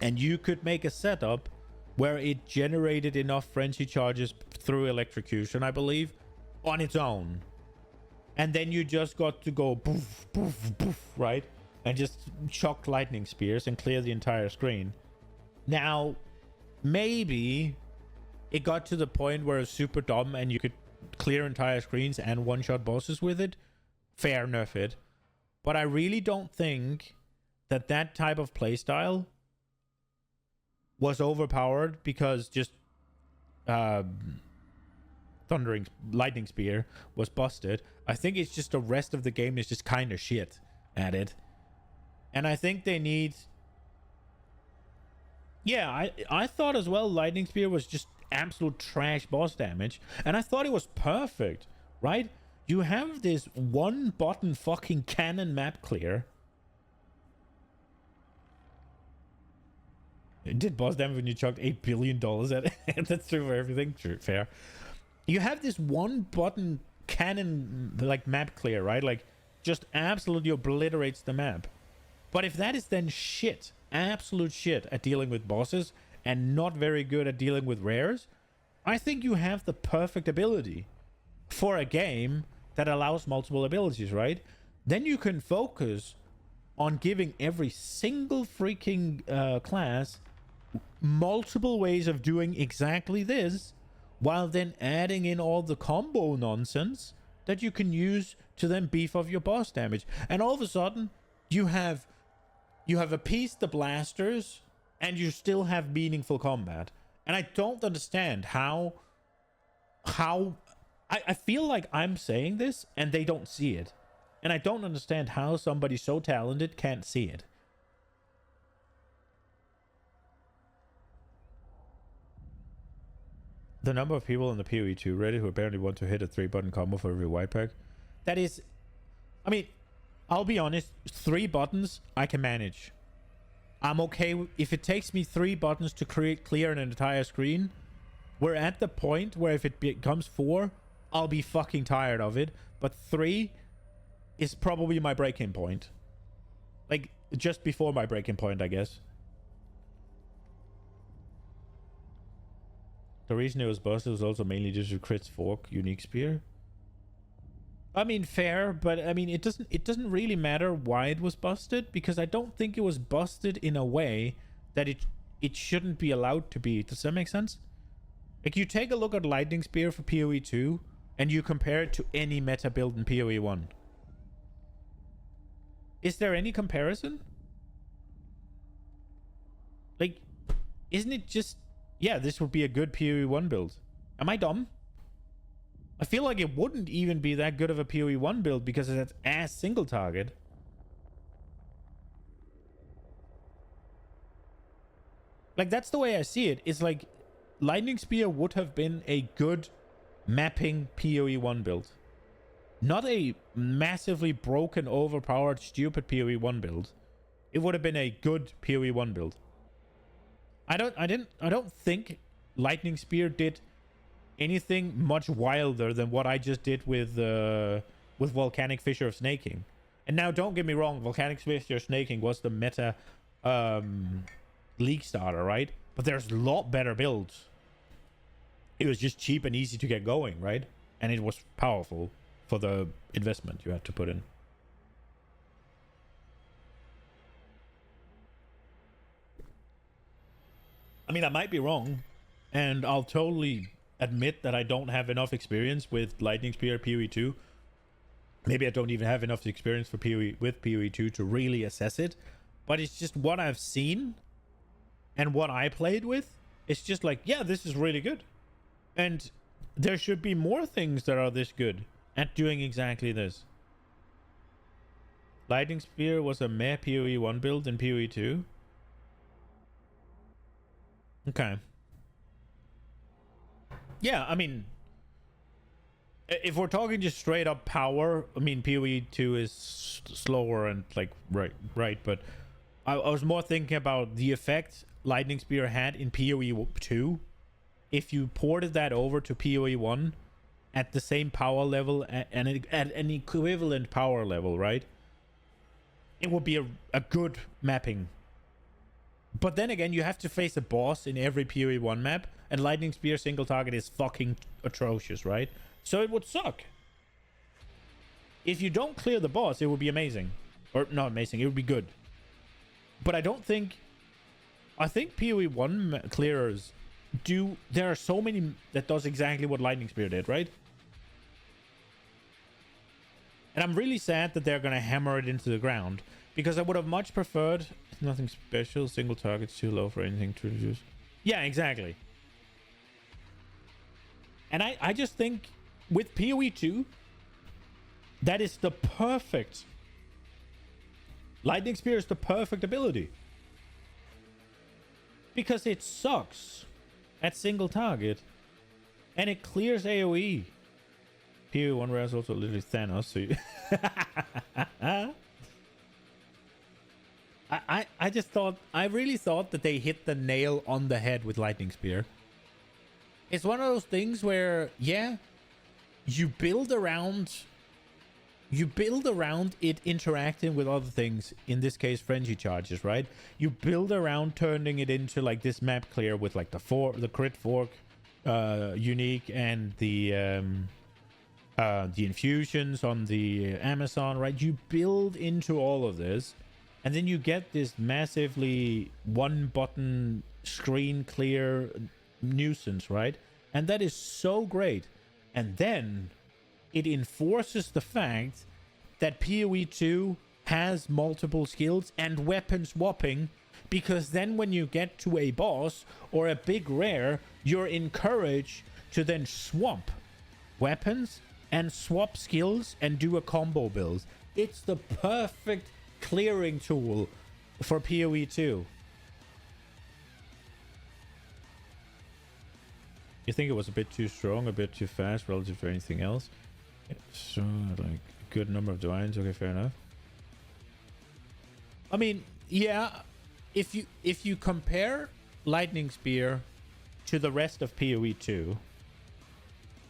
And you could make a setup where it generated enough frenzy charges through electrocution, I believe, on its own. And then you just got to go poof, poof, poof, right? And just chuck lightning spears and clear the entire screen. Now, maybe it got to the point where it's super dumb and you could clear entire screens and one-shot bosses with it. Fair enough it. But I really don't think that that type of playstyle was overpowered because just Thundering Lightning Spear was busted. I think it's just the rest of the game is just kind of shit at it. And I think they need... Yeah, I thought as well Lightning Spear was just absolute trash boss damage. And I thought it was perfect, right? You have this one button fucking cannon map clear. It did boss damage when you chucked $8 billion at it. That's true for everything. True, fair. You have this one button cannon like map clear, right? Like just absolutely obliterates the map. But if that is then shit, absolute shit at dealing with bosses and not very good at dealing with rares, I think you have the perfect ability for a game that allows multiple abilities, right? Then you can focus on giving every single freaking class multiple ways of doing exactly this, while then adding in all the combo nonsense that you can use to then beef up your boss damage. And all of a sudden, you have appeased the blasters and you still have meaningful combat. And I don't understand how I feel like I'm saying this and they don't see it. And I don't understand how somebody so talented can't see it. The number of people in the PoE2 Reddit who apparently want to hit a 3-button combo for every white pack. That is... I mean, I'll be honest. 3 buttons, I can manage. I'm okay if it takes me 3 buttons to clear an entire screen. We're at the point where if it becomes 4, I'll be fucking tired of it. But 3 is probably my breaking point. Like, just before my breaking point, I guess. The reason it was busted was also mainly due to Crit's Fork unique spear. I mean, fair, but I mean, it doesn't really matter why it was busted, because I don't think it was busted in a way that it shouldn't be allowed to be. Does that make sense? Like, you take a look at Lightning Spear for PoE 2 and you compare it to any meta build in PoE 1. Is there any comparison? Like, isn't it just... Yeah, this would be a good PoE 1 build. Am I dumb? I feel like it wouldn't even be that good of a PoE 1 build because it's ass single target. Like, that's the way I see it. It's like Lightning Spear would have been a good mapping PoE 1 build. Not a massively broken, overpowered, stupid PoE 1 build. It would have been a good PoE 1 build. I don't think Lightning Spear did anything much wilder than what I just did with Volcanic Fissure of Snaking. And now, don't get me wrong, Volcanic Fissure of Snaking was the meta league starter, right? But there's a lot better builds. It was just cheap and easy to get going, right? And it was powerful for the investment you had to put in. I mean, I might be wrong, and I'll totally admit that I don't have enough experience with Lightning Spear PoE 2. Maybe I don't even have enough experience for PoE 2 to really assess it, but it's just what I've seen and what I played with. It's just like, yeah, this is really good. And there should be more things that are this good at doing exactly this. Lightning Spear was a meh PoE 1 build in PoE 2. Okay. Yeah, I mean, if we're talking just straight up power, I mean, PoE 2 is slower and like, right, but I was more thinking about the effect Lightning Spear had in PoE 2. If you ported that over to PoE 1 at the same power level and at an equivalent power level, right? It would be a good mapping. But then again, you have to face a boss in every PoE 1 map, and Lightning Spear single target is fucking atrocious, right? So it would suck. If you don't clear the boss, it would be amazing. Or not amazing, it would be good. But I don't think... I think PoE 1 clearers do... There are so many that does exactly what Lightning Spear did, right? And I'm really sad that they're going to hammer it into the ground, because I would have much preferred... Nothing special. Single target's too low for anything to reduce. Yeah, exactly. And I just think with PoE 2, that is the perfect... Lightning Spear is the perfect ability. Because it sucks at single target. And it clears AoE. PoE1 rare is also literally Thanos, so you I just thought, I really thought that they hit the nail on the head with Lightning Spear. It's one of those things where, yeah, you build around it interacting with other things, in this case frenzy charges, right? You build around turning it into like this map clear with like the crit fork unique and the infusions on the Amazon, right? You build into all of this, and then you get this massively one button screen clear nuisance, right? And that is so great. And then it enforces the fact that PoE2 has multiple skills and weapon swapping, because then when you get to a boss or a big rare, you're encouraged to then swap weapons and swap skills and do a combo build. It's the perfect clearing tool for PoE2. You think it was a bit too strong, a bit too fast relative to anything else? So, like, a good number of divines. Okay, fair enough. I mean, yeah, if you compare Lightning Spear to the rest of PoE2,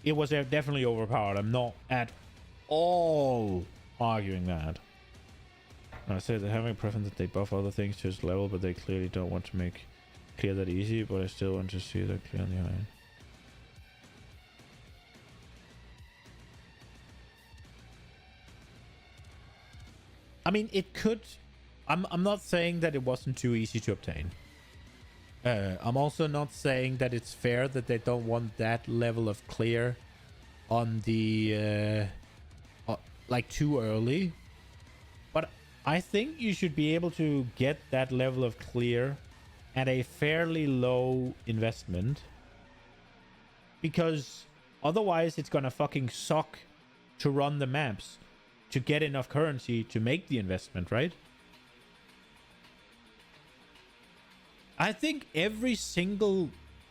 it was definitely overpowered. I'm not at all arguing that. I said that having a preference that they buff other things to its level, but they clearly don't want to make clear that easy, but I still want to see that clear on the eye. I mean, it could... I'm not saying that it wasn't too easy to obtain. I'm also not saying that it's fair that they don't want that level of clear on the... like, too early. But I think you should be able to get that level of clear at a fairly low investment. Because otherwise it's gonna fucking suck to run the maps to get enough currency to make the investment, right? I think every single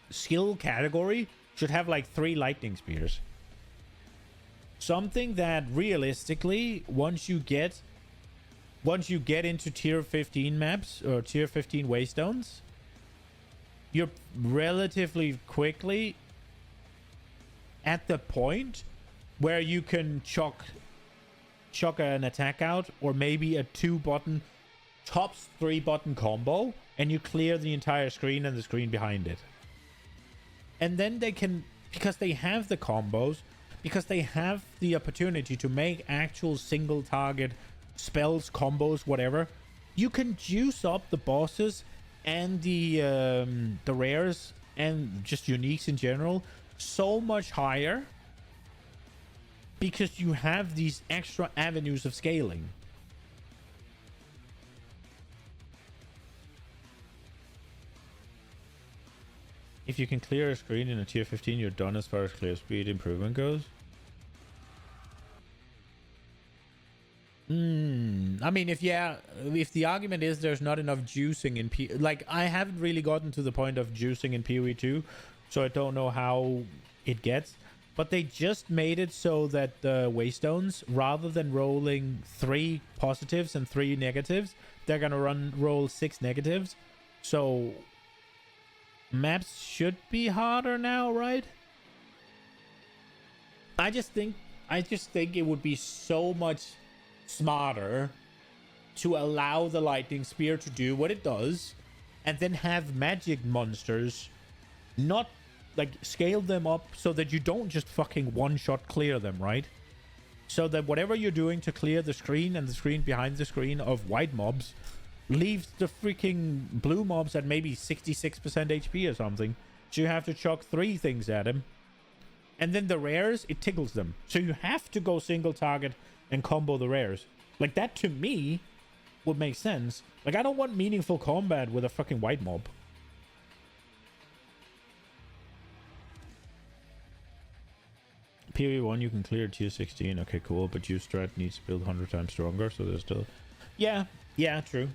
skill category should have like 3 lightning spears. Something that realistically, once you get into tier 15 maps or tier 15 waystones, you're relatively quickly at the point where you can chuck an attack out, or maybe a 2-button tops 3-button combo, and you clear the entire screen and the screen behind it. And then they can, because they have the combos, because they have the opportunity to make actual single target spells, combos, whatever, you can juice up the bosses and the rares and just uniques in general so much higher, because you have these extra avenues of scaling. If you can clear a screen in a tier 15, you're done as far as clear speed improvement goes. I mean, if the argument is there's not enough juicing in like, I haven't really gotten to the point of juicing in PoE2, so I don't know how it gets. But they just made it so that the waystones, rather than rolling 3 positives and 3 negatives, they're gonna roll 6 negatives. So maps should be harder now, right? I just think it would be so much smarter to allow the lightning spear to do what it does, and then have magic monsters, not like scale them up so that you don't just fucking one-shot clear them, right? So that whatever you're doing to clear the screen and the screen behind the screen of white mobs leaves the freaking blue mobs at maybe 66% HP or something. So you have to chuck 3 things at them. And then the rares, it tickles them. So you have to go single target and combo the rares. Like, that to me would make sense. Like, I don't want meaningful combat with a fucking white mob. PoE1 you can clear tier 16. Okay, cool. But your strat needs to build 100 times stronger, so there's still... Yeah, true.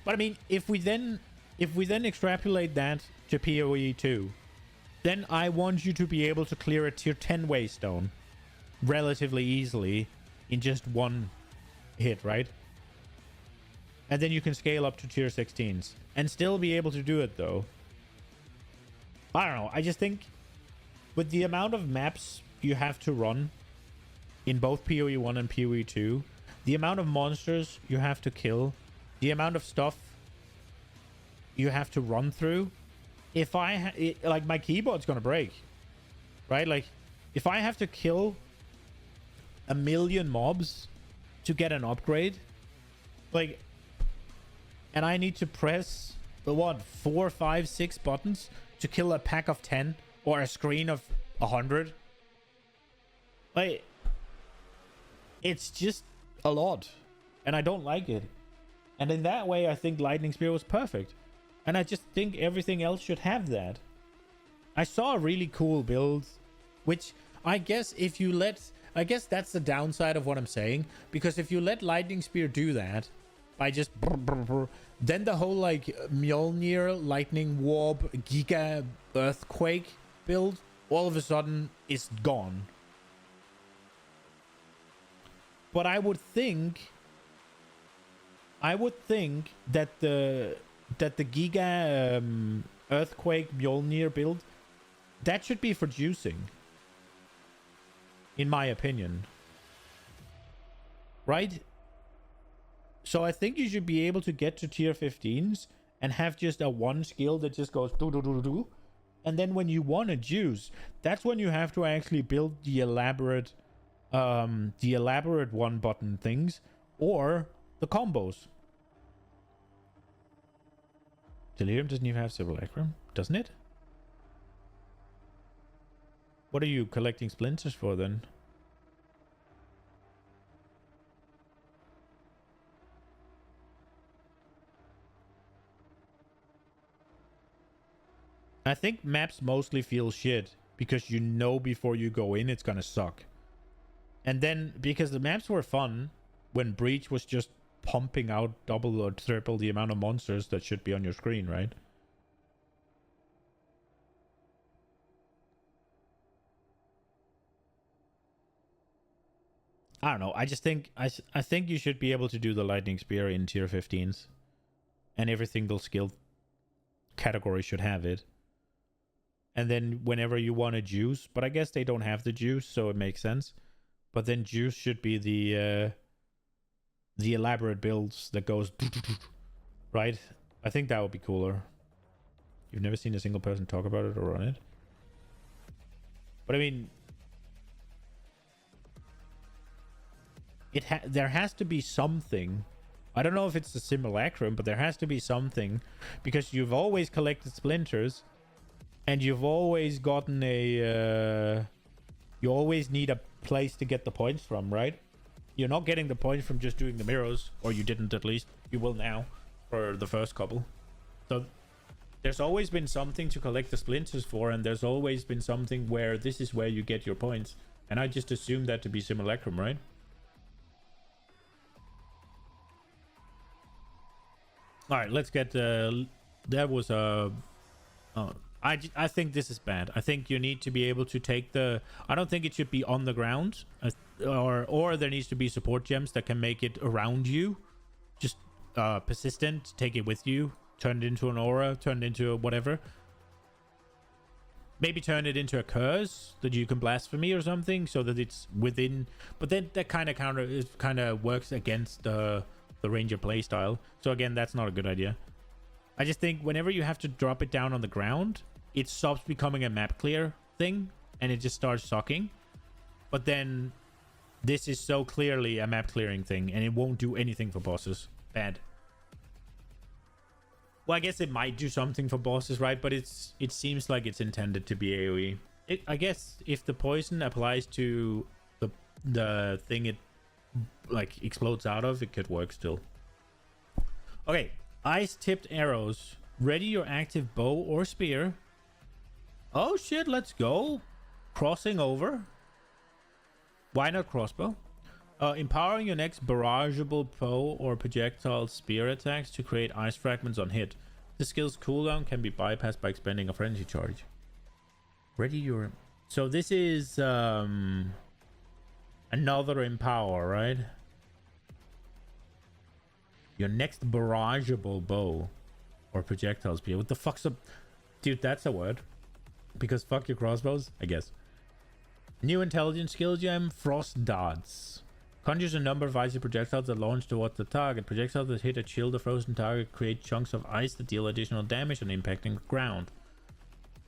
But I mean, if we then extrapolate that to PoE2, then I want you to be able to clear a tier 10 waystone relatively easily in just one hit, right? And then you can scale up to tier 16s and still be able to do it, though. I don't know. I just think with the amount of maps you have to run in both PoE 1 and PoE 2, the amount of monsters you have to kill, the amount of stuff you have to run through, if like, my keyboard's gonna break, right? Like, if I have to kill 1 million mobs to get an upgrade, like, and I need to press the what, 4, 5, 6 buttons to kill a pack of 10 or a screen of 100, like, it's just a lot, and I don't like it. And in that way, I think Lightning Spear was perfect, and I just think everything else should have that. I saw a really cool build, which I guess if you let, I guess that's the downside of what I'm saying, because if you let Lightning Spear do that by just then the whole like Mjolnir, Lightning Warp, Giga Earthquake build all of a sudden is gone. But I would think that the Giga Earthquake Mjolnir build, that should be for juicing, in my opinion, right? So I think you should be able to get to tier 15s and have just a one skill that just goes do do do do do, and then when you want to juice, that's when you have to actually build the elaborate one button things or the combos. Delirium doesn't even have Simulacrum, doesn't it? What are you collecting splinters for then? I think maps mostly feel shit because you know before you go in it's gonna suck. And then because the maps were fun when Breach was just pumping out double or triple the amount of monsters that should be on your screen, right? I don't know. I just think I think you should be able to do the Lightning Spear in tier 15s, and every single skill category should have it. And then whenever you want to juice, but I guess they don't have the juice, so it makes sense. But then juice should be the elaborate builds that goes right. I think that would be cooler. You've never seen a single person talk about it or run it, but I mean, there has to be something. I don't know if it's the Simulacrum, but there has to be something, because you've always collected splinters, and you've always gotten a. You always need a place to get the points from, right? You're not getting the points from just doing the mirrors, or you didn't at least. You will now for the first couple. So there's always been something to collect the splinters for, and there's always been something where this is where you get your points. And I just assumed that to be Simulacrum, right? All right, let's get. That was a. I think this is bad. I think you need to be able to take the. I don't think it should be on the ground, or there needs to be support gems that can make it around you, just persistent. Take it with you. Turn it into an aura. Turn it into whatever. Maybe turn it into a curse that you can blasphemy or something, so that it's within. But then that kind of works against the ranger playstyle. So again, that's not a good idea. I just think whenever you have to drop it down on the ground, it stops becoming a map clear thing, and it just starts sucking. But then this is so clearly a map clearing thing, and it won't do anything for bosses. Bad. Well, I guess it might do something for bosses, right? But it seems like it's intended to be AoE. I guess if the poison applies to the thing it like explodes out of, it could work still. Okay. Ice tipped arrows. Ready your active bow or spear. Oh shit, let's go. Crossing over. Why not crossbow? Empowering your next barrageable bow or projectile spear attacks to create ice fragments on hit. The skill's cooldown can be bypassed by expending a frenzy charge. Ready your... So this is another empower, right? Your next barrageable bow or projectile speed. What the fuck's up? Dude, that's a word. Because fuck your crossbows, I guess. New intelligence skill gem, Frost Darts. Conjures a number of icy projectiles that launch towards the target. Projectiles that hit a chill the frozen target create chunks of ice that deal additional damage on impacting the ground.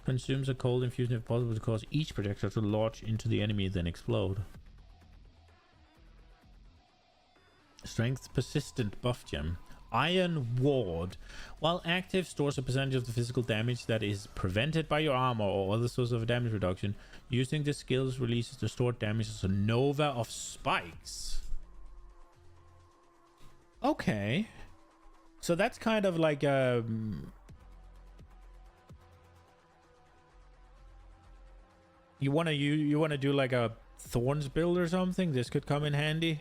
Consumes a cold infusion if possible to cause each projectile to launch into the enemy then explode. Strength persistent buff gem. Iron Ward. While active, stores a percentage of the physical damage that is prevented by your armor or other source of damage reduction. Using the skills releases the stored damage as a nova of spikes. Okay. So that's kind of like you want to do like a Thorns build or something? This could come in handy.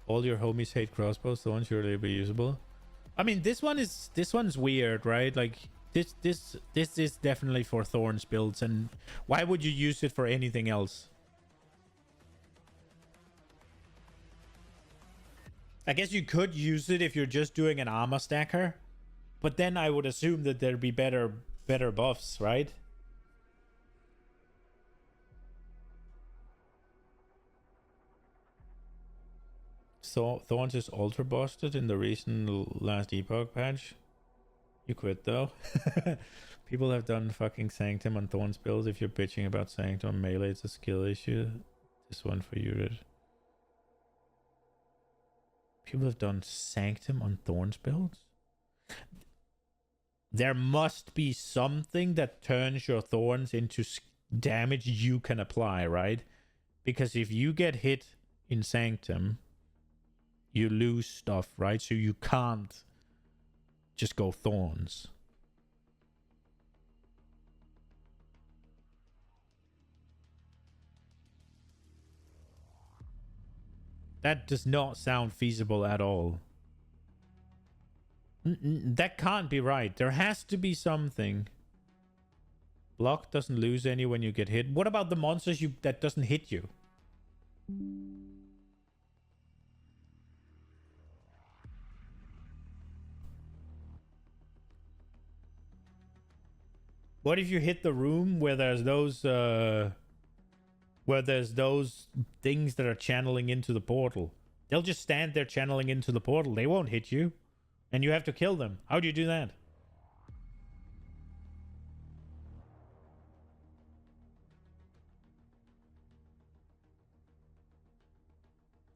All your homies hate crossbows, so surely will be usable. I mean, this one's weird, right? Like this is definitely for Thorns builds, and why would you use it for anything else? I guess you could use it if you're just doing an armor stacker, but then I would assume that there'd be better buffs, right? So Thorns is ultra busted in the recent last epoch patch. You quit though. People have done fucking Sanctum on Thorns builds. If you're bitching about Sanctum melee, it's a skill issue. This one for you, Red. People have done Sanctum on Thorns builds? There must be something that turns your Thorns into damage you can apply, right? Because if you get hit in Sanctum, you lose stuff, right? So you can't just go Thorns. That does not sound feasible at all. That can't be right. There has to be something. Block doesn't lose any when you get hit. What about the monsters that doesn't hit you? What if you hit the room where there's those things that are channeling into the portal? They'll just stand there channeling into the portal. They won't hit you. And you have to kill them. How do you do that?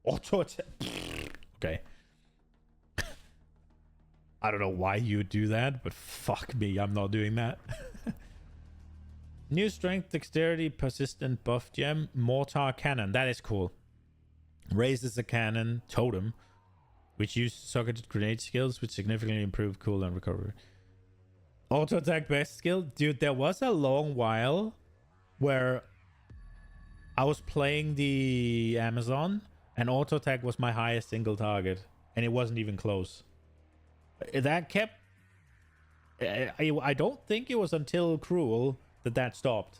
Auto attack. Okay. I don't know why you would do that, but fuck me, I'm not doing that. New strength, dexterity, persistent buff gem, mortar cannon. That is cool. Raises a cannon totem, which uses socketed grenade skills, which significantly improve cooldown recovery. Auto attack best skill, dude. There was a long while where I was playing the Amazon, and auto attack was my highest single target, and it wasn't even close. That kept. I don't think it was until Cruel that stopped.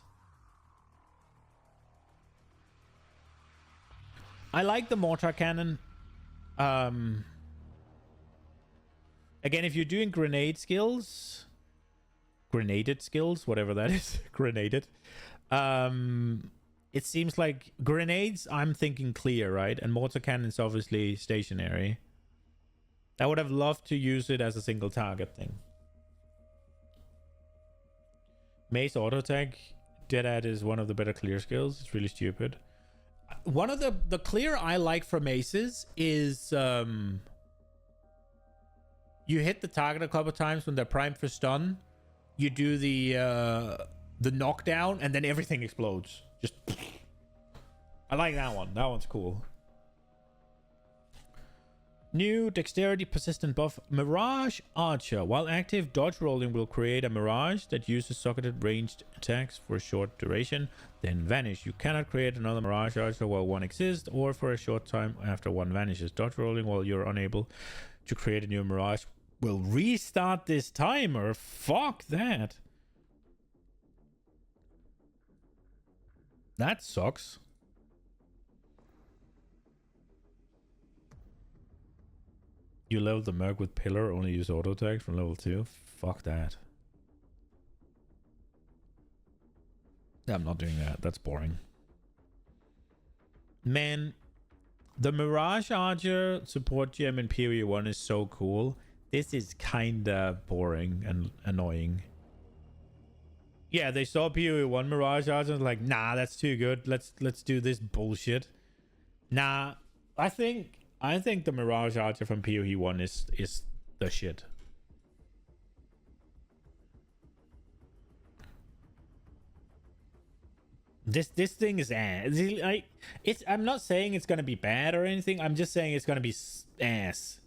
I like the mortar cannon. Again, if you're doing grenaded skills, whatever that is, grenaded. It seems like grenades, I'm thinking clear, right? And mortar cannon's obviously stationary. I would have loved to use it as a single target thing. Mace auto attack, Deadad is one of the better clear skills. It's really stupid. One of the clear I like for maces is you hit the target a couple times when they're primed for stun. You do the knockdown and then everything explodes. Just I like that one. That one's cool. New dexterity persistent buff, Mirage Archer. While active, dodge rolling will create a mirage that uses socketed ranged attacks for a short duration, then vanish. You cannot create another Mirage Archer while one exists or for a short time after one vanishes. Dodge rolling while you're unable to create a new mirage We'll restart this timer. Fuck that. That sucks. You level the Merc with Pillar, only use auto attack from level 2. Fuck that. I'm not doing that. That's boring. Man, the Mirage Archer support gem in Period 1 is so cool. This is kinda boring and annoying. Yeah, they saw Period 1 Mirage Archer and was like, nah, that's too good. Let's do this bullshit. Nah, I think the Mirage Archer from PoE 1 is the shit. This thing is ass. I'm not saying it's gonna be bad or anything. I'm just saying it's gonna be ass.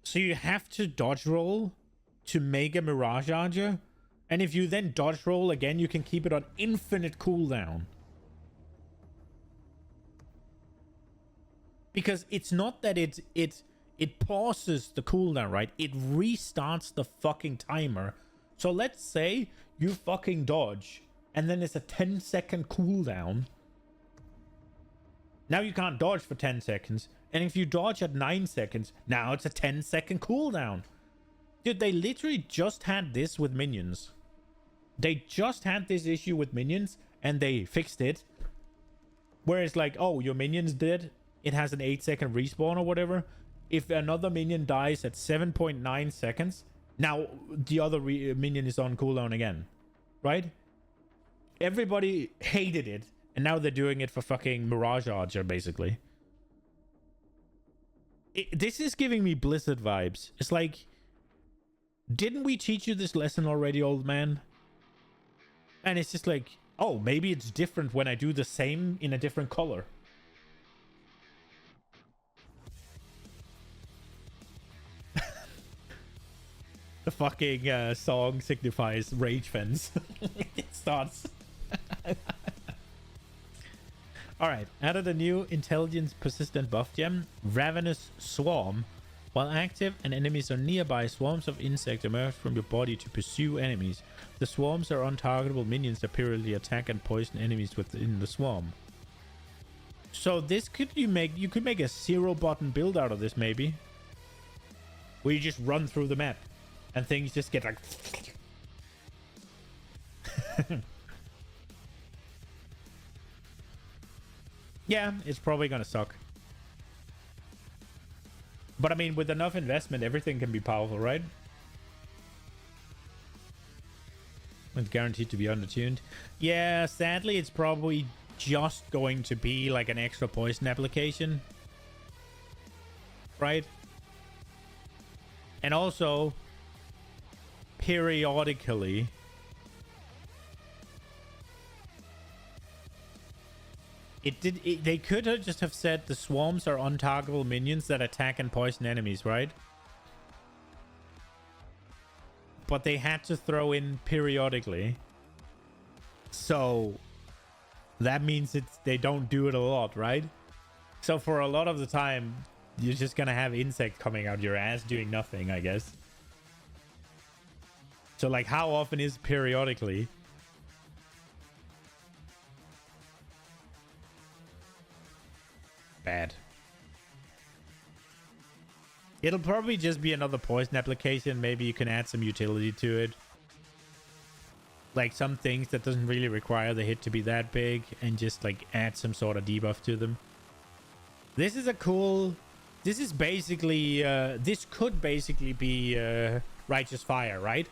So you have to dodge roll to make a Mirage Archer, and if you then dodge roll again, you can keep it on infinite cooldown. Because it's not that it pauses the cooldown, right? It restarts the fucking timer. So let's say you fucking dodge, and then it's a 10-second cooldown. Now you can't dodge for 10 seconds. And if you dodge at 9 seconds, now it's a 10-second cooldown. Dude, they literally just had this with minions. They just had this issue with minions, and they fixed it. Where it's like, oh, your minion's dead. It has an 8-second respawn or whatever. If another minion dies at 7.9 seconds, now the other minion is on cooldown again. Right? Everybody hated it. And now they're doing it for fucking Mirage Archer, basically. This is giving me Blizzard vibes. It's like, didn't we teach you this lesson already, old man? And it's just like, oh, maybe it's different when I do the same in a different color. The fucking song signifies rage fence. It starts. Alright, added a new intelligence persistent buff gem, Ravenous Swarm. While active and enemies are nearby, swarms of insects emerge from your body to pursue enemies. The swarms are untargetable minions that periodically attack and poison enemies within the swarm. So this could you could make a 0-button build out of this, maybe. Where you just run through the map and things just get like yeah, it's probably gonna suck. But I mean, with enough investment, everything can be powerful, right? It's guaranteed to be undertuned. Yeah, sadly, it's probably just going to be like an extra poison application. Right? And also, periodically, they could have just have said the swarms are untargetable minions that attack and poison enemies, right? But they had to throw in periodically. So that means they don't do it a lot, right? So for a lot of the time, you're just gonna have insects coming out your ass doing nothing, I guess. So like, how often is periodically? Bad. It'll probably just be another poison application. Maybe you can add some utility to it. Like some things that doesn't really require the hit to be that big, and just like add some sort of debuff to them. This is a cool... This is basically... this could basically be Righteous Fire, right?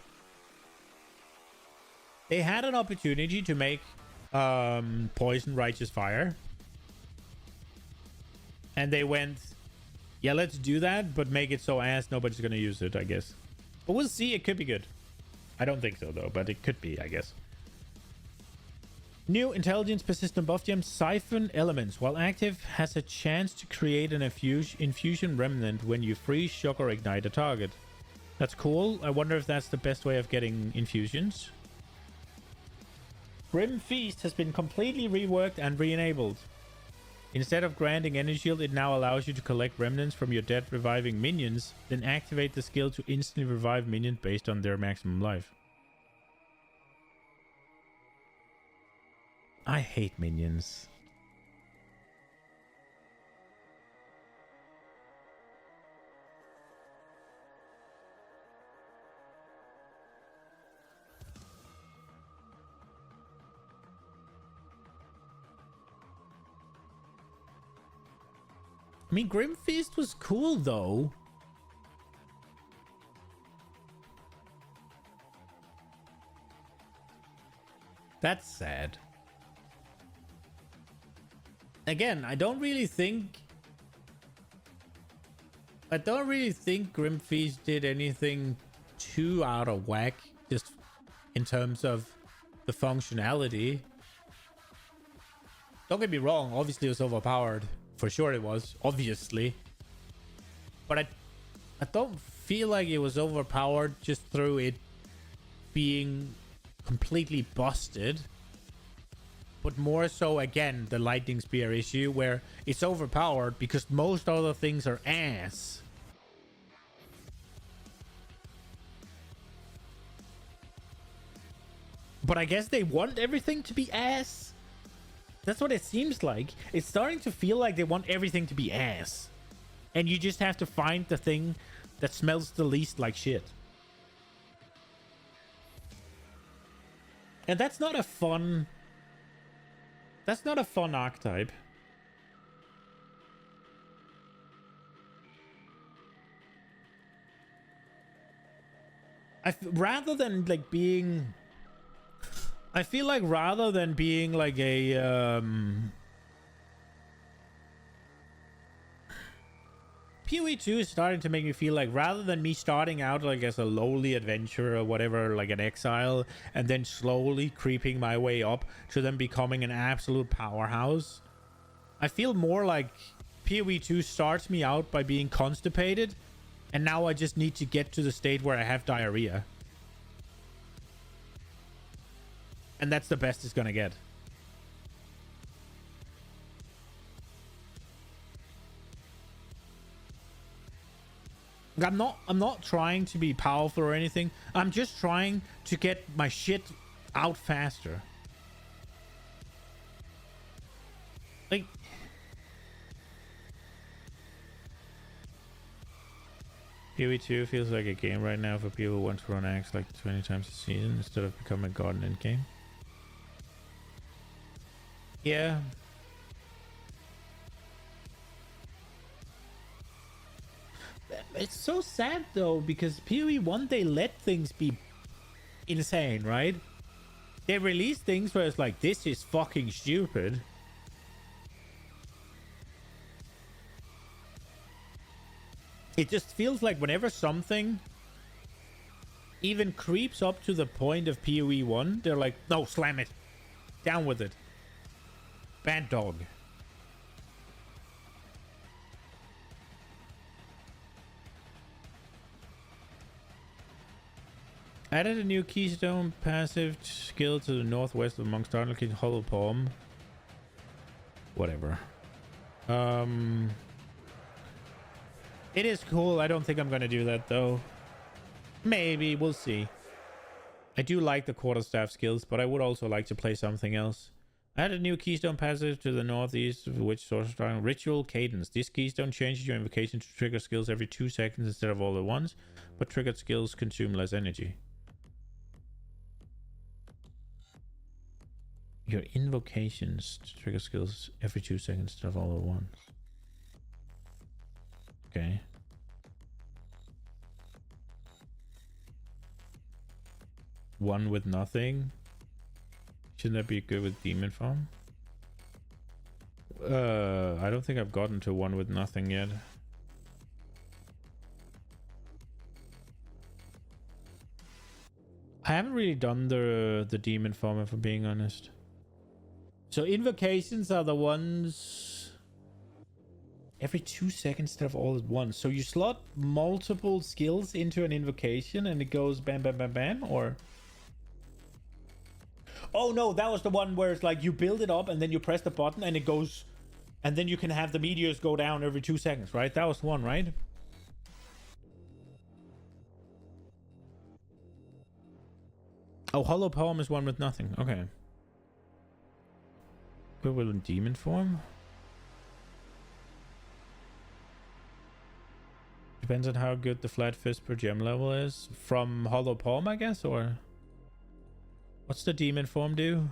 They had an opportunity to make poison Righteous Fire. And they went, yeah, let's do that, but make it so ass nobody's gonna use it, I guess. But we'll see. It could be good. I don't think so, though, but it could be, I guess. New intelligence persistent buff gem, Siphon Elements. While active, has a chance to create an infusion remnant when you freeze, shock, or ignite a target. That's cool. I wonder if that's the best way of getting infusions. Grim Feast has been completely reworked and re-enabled. Instead of granting energy shield, it now allows you to collect remnants from your dead reviving minions, then activate the skill to instantly revive minions based on their maximum life. I hate minions. I mean, Grim Feast was cool, though. That's sad. Again, I don't really think Grim Feast did anything too out of whack, just in terms of the functionality. Don't get me wrong, obviously it was overpowered. For sure it was, obviously. But I don't feel like it was overpowered just through it being completely busted. But more so, again, the lightning spear issue where it's overpowered because most other things are ass. But I guess they want everything to be ass. That's what it seems like. It's starting to feel like they want everything to be ass. And you just have to find the thing that smells the least like shit. And that's not a fun... That's not a fun archetype. Rather than like being... I feel like rather than being like a PoE 2 is starting to make me feel like rather than me starting out like as a lowly adventurer or whatever, like an exile, and then slowly creeping my way up to them becoming an absolute powerhouse, I feel more like PoE 2 starts me out by being constipated, and now I just need to get to the state where I have diarrhea. And that's the best it's gonna get. I'm not trying to be powerful or anything. I'm just trying to get my shit out faster. Like, PoE 2 feels like a game right now for people who want to run Axe like 20 times a season instead of becoming a god in endgame. Yeah. It's so sad though, because PoE 1, they let things be insane, right? They release things where it's like, this is fucking stupid. It just feels like whenever something even creeps up to the point of PoE 1, they're like, no, slam it. Down with it. Bad dog. Added a new keystone passive skill to the northwest of Monk's Startle King Hollow Palm. Whatever. It is cool. I don't think I'm gonna do that though. Maybe, we'll see. I do like the quarterstaff skills, but I would also like to play something else. Add a new keystone passive to the northeast of which source of starting ritual cadence. This keystone changes your invocation to trigger skills every 2 seconds instead of all at once, but triggered skills consume less energy. Your invocations to trigger skills every 2 seconds instead of all at once. Okay. One with nothing. Shouldn't that be good with demon farm? I don't think I've gotten to one with nothing yet. I haven't really done the demon farm, if I'm being honest. So invocations are the ones every 2 seconds instead of all at once. So you slot multiple skills into an invocation and it goes bam, bam, bam, bam, or... Oh no, that was the one where it's like you build it up and then you press the button and it goes And then you can have the meteors go down every 2 seconds, right? That was one, right? Oh, Hollow Poem is one with nothing. Okay. Equivalent demon form? Depends on how good the flat fist per gem level is. From Hollow Poem, I guess, or... What's the demon form do?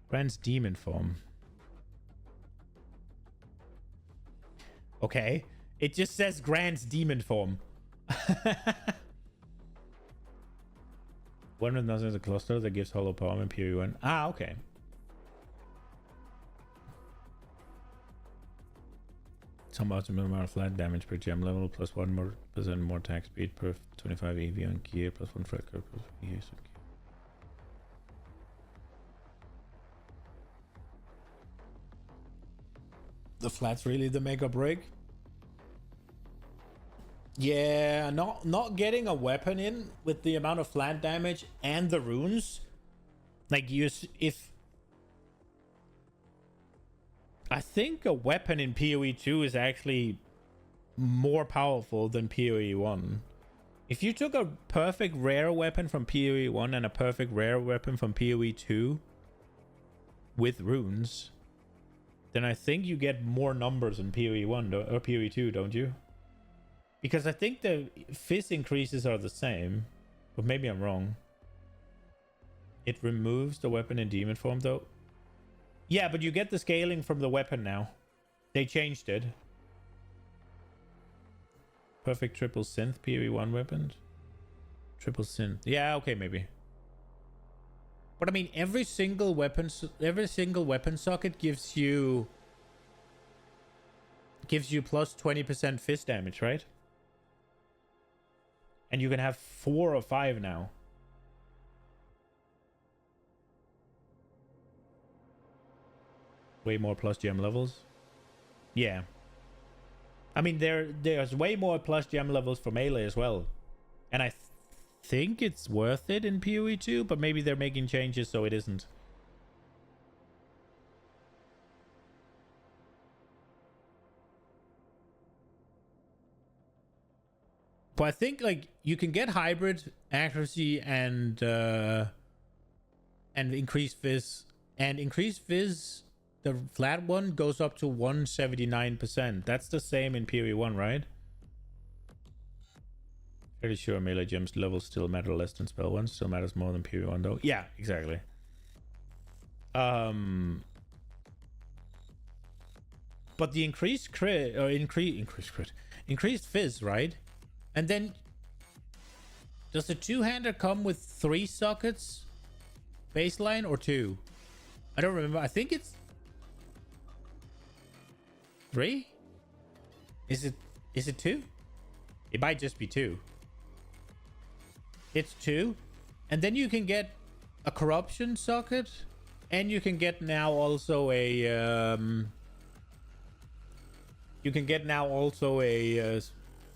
Grant's demon form. Okay. It just says Grant's demon form. One with nothing is a cluster that gives Hollow Poem and Pure 1. Ah, okay. Some optimal amount of flat damage per gem level, plus 1% more attack speed per 25 EV on gear, plus 1 frag plus EV on gear. The flat's really the make or break. Yeah, not getting a weapon in with the amount of flat damage and the runes. Like if I think a weapon in PoE 2 is actually more powerful than PoE 1. If you took a perfect rare weapon from PoE 1 and a perfect rare weapon from PoE 2 with runes, then I think you get more numbers in PoE 1 or PoE 2, don't you? Because I think the fizz increases are the same, but maybe I'm wrong. It removes the weapon in demon form, though. Yeah, but you get the scaling from the weapon now. They changed it. Perfect triple synth PoE 1 weapons. Triple synth. Yeah, okay, maybe. But I mean, every single weapon socket gives you plus 20% fizz damage, right? And you can have 4 or 5 now. Way more plus gem levels. Yeah. I mean, there's way more plus gem levels for melee as well. And I think it's worth it in PoE 2, but maybe they're making changes so it isn't. But I think like you can get hybrid accuracy and increased fizz. And increased fizz, the flat one goes up to 179%. That's the same in PoE 1, right? Pretty sure melee gems levels still matter less than spell ones. Still matters more than PoE 1 though. Yeah, exactly. But the increased crit or increased fizz, right? And then does the two-hander come with 3 sockets baseline or 2? I don't remember. I think it's 3. Is it 2? It might just be 2. It's 2, and then you can get a corruption socket, and you can get now also a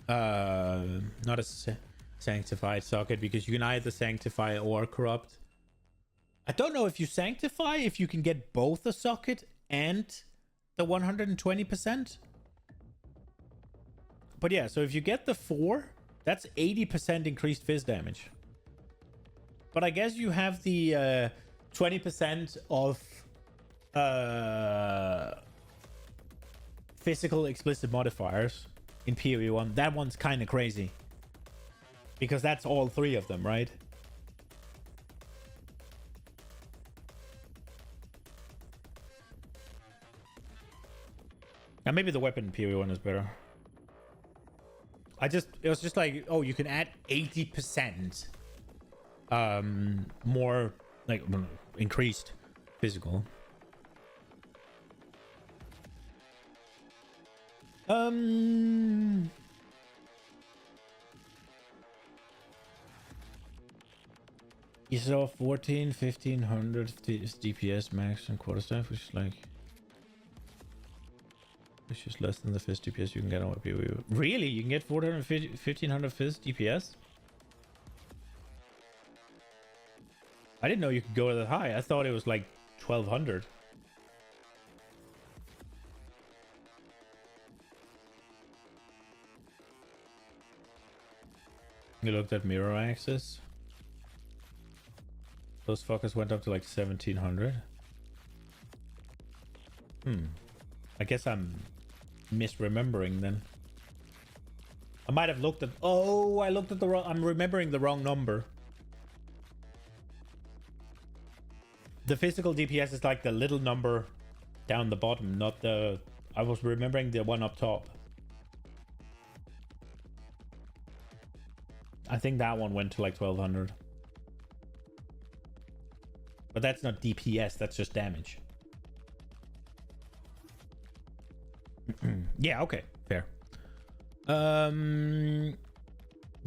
not a sanctified socket, because you can either sanctify or corrupt. I don't know if you sanctify if you can get both a socket and the 120%. But yeah, so if you get the 4, that's 80% increased fizz damage. But I guess you have the 20% of physical explicit modifiers in PoE 1. That one's kind of crazy, because that's all 3 of them, right? And maybe the weapon in PoE 1 is better. It was just like, oh, you can add 80% more, like, increased physical. You saw 14, 1500 DPS max and quarterstaff, which is like... Which is less than the fizz DPS you can get on a PoE. Really? You can get 450, 1500 fizz DPS? I didn't know you could go that high. I thought it was like 1200. You looked at mirror access. Those fuckers went up to like 1700. I guess I'm misremembering then. I might have looked at... Oh, I looked at the wrong... I'm remembering the wrong number. The physical DPS is like the little number down the bottom, not the... I was remembering the one up top. I think that one went to like 1200. But that's not DPS, that's just damage. Yeah, okay, fair.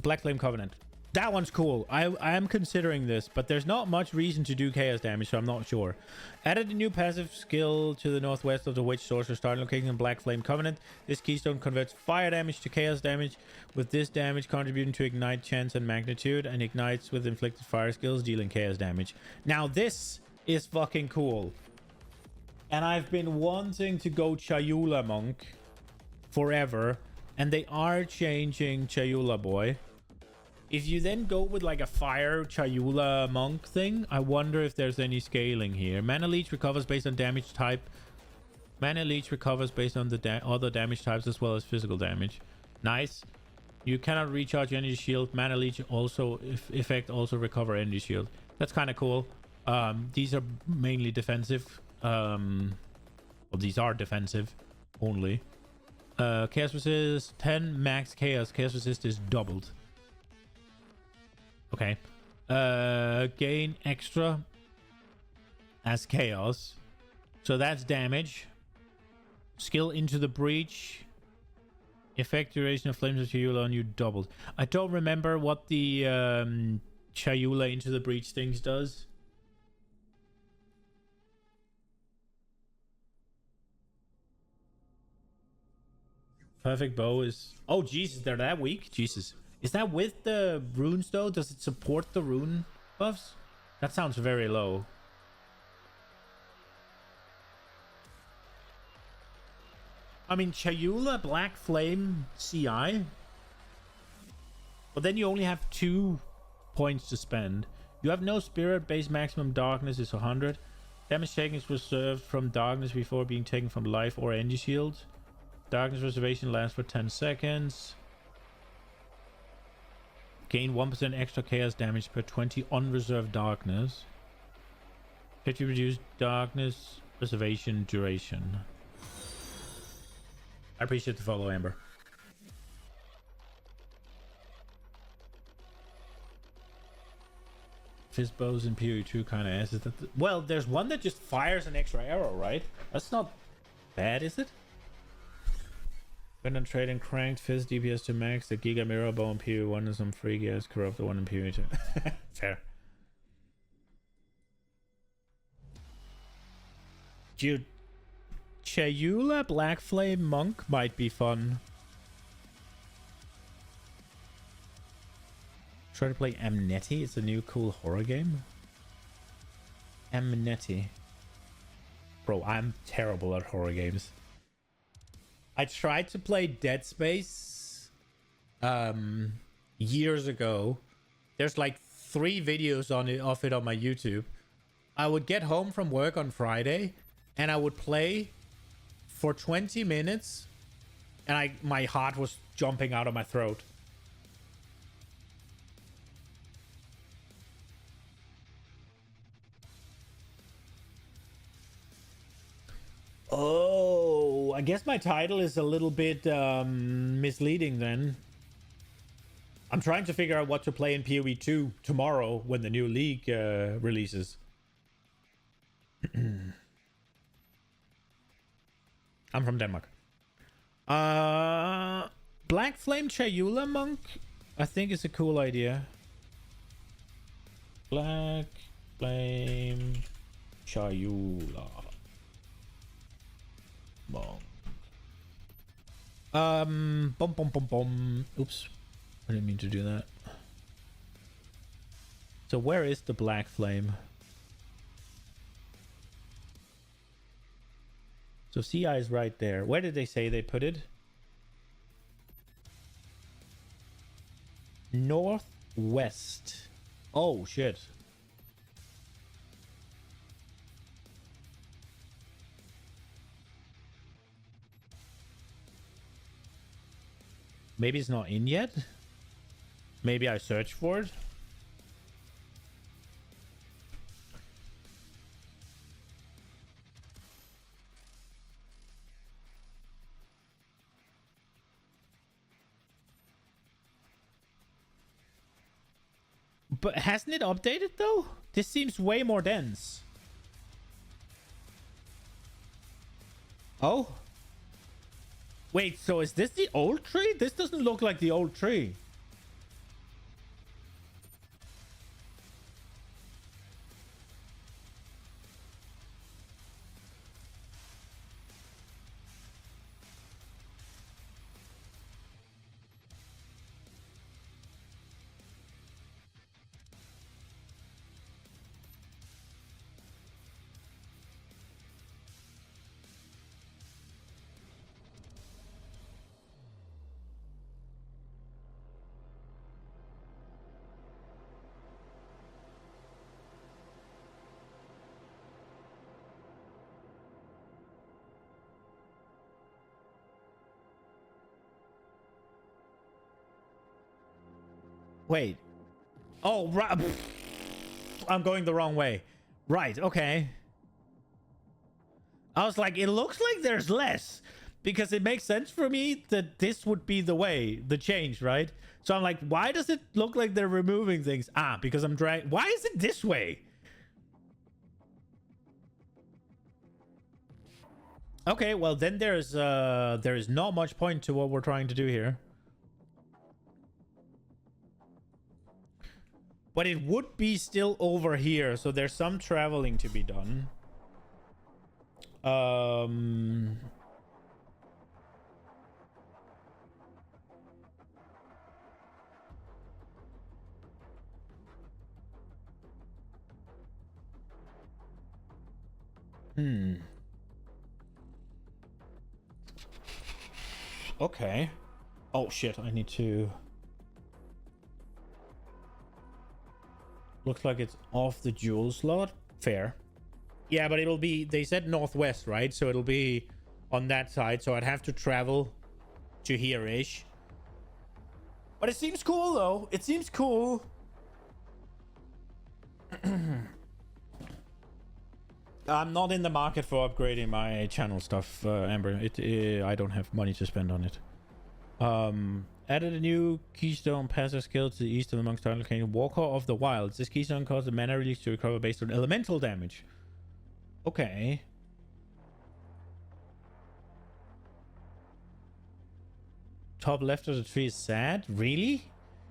Black Flame Covenant. That one's cool. I am considering this, but there's not much reason to do chaos damage, so I'm not sure. Added a new passive skill to the northwest of the Witch Sorcerer starting location in Black Flame Covenant. This keystone converts fire damage to chaos damage, with this damage contributing to ignite chance and magnitude, and ignites with inflicted fire skills, dealing chaos damage. Now this is fucking cool. And I've been wanting to go Chayula Monk forever, and they are changing Chayula Boy. If you then go with like a fire Chayula Monk thing, I wonder if there's any scaling here. Mana Leech recovers based on damage type. Mana Leech recovers based on the other damage types as well as physical damage. Nice. You cannot recharge energy shield. Mana Leech also effect also recover energy shield. That's kind of cool. These are mainly defensive. Well, these are defensive only. Chaos resist 10 max chaos. Chaos resist is doubled. Okay. Gain extra as chaos. So that's damage. Skill into the breach. Effect duration of flames of Chayula on you doubled. I don't remember what the Chayula into the breach things does. Perfect bow is... Oh, Jesus, they're that weak? Jesus. Is that with the runes, though? Does it support the rune buffs? That sounds very low. I mean, Chayula, Black Flame, CI. But then you only have 2 points to spend. You have no spirit. Base maximum darkness is 100. Damage taken is reserved from darkness before being taken from life or energy shield. Darkness reservation lasts for 10 seconds. Gain 1% extra chaos damage per 20 unreserved darkness. 50 reduced darkness reservation duration. I appreciate the follow, Amber. Fizz bows in PoE 2 kind of asses. Well, there's one that just fires an extra arrow, right? That's not bad, is it? When on trading cranked Fizz DPS to max, the Giga Mirror Bow in PoE 1 and some free gas corrupt the one in PoE 2. Fair. Dude, Chayula Black Flame Monk might be fun. Try to play Amnetti. It's a new cool horror game. Amnetti. Bro, I'm terrible at horror games. I tried to play Dead Space years ago. There's like 3 videos of it on my YouTube. I would get home from work on Friday and I would play for 20 minutes and my heart was jumping out of my throat. Oh, I guess my title is a little bit misleading then. I'm trying to figure out what to play in PoE 2 tomorrow when the new league releases. I'm from Denmark. Black Flame Chayula Monk, I think is a cool idea. Black flame Chayula. Bom. Bum bum bum bum. Oops. I didn't mean to do that. So where is the black flame? So CI is right there. Where did they say they put it? Northwest. Oh shit. Maybe it's not in yet. Maybe I search for it. But hasn't it updated though? This seems way more dense. Oh. Wait, so is this the old tree? This doesn't look like the old tree. Wait. Oh, right. I'm going the wrong way. Right, okay. I was like, it looks like there's less. Because it makes sense for me that this would be the way, the change, right? So I'm like, why does it look like they're removing things? Ah, because I'm dragging. Why is it this way? Okay, well then there is not much point to what we're trying to do here. But it would be still over here, so there's some traveling to be done. Okay. Oh shit, I need to... Looks like it's off the jewel slot. Fair. Yeah, but it'll be... They said northwest, right? So it'll be on that side. So I'd have to travel to here-ish. But it seems cool, though. It seems cool. I'm not in the market for upgrading my channel stuff, Amber. I don't have money to spend on it. Added a new keystone passive skill to the east of the Monk's Title Canyon. Walker of the Wilds. This keystone causes a mana release to recover based on elemental damage. Okay. Top left of the tree is sad? Really?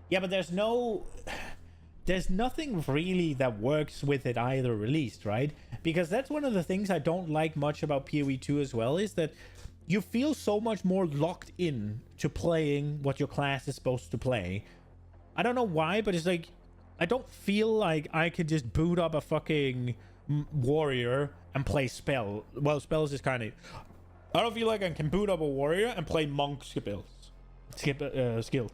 Yeah, but there's no... There's nothing really that works with it either released, right? Because that's one of the things I don't like much about PoE 2 as well, is that you feel so much more locked in to playing what your class is supposed to play. I don't know why, but it's like, I don't feel like I could just boot up a fucking warrior and play spell. Well, spells is kind of... I don't feel like I can boot up a warrior and play monk skills. Skills.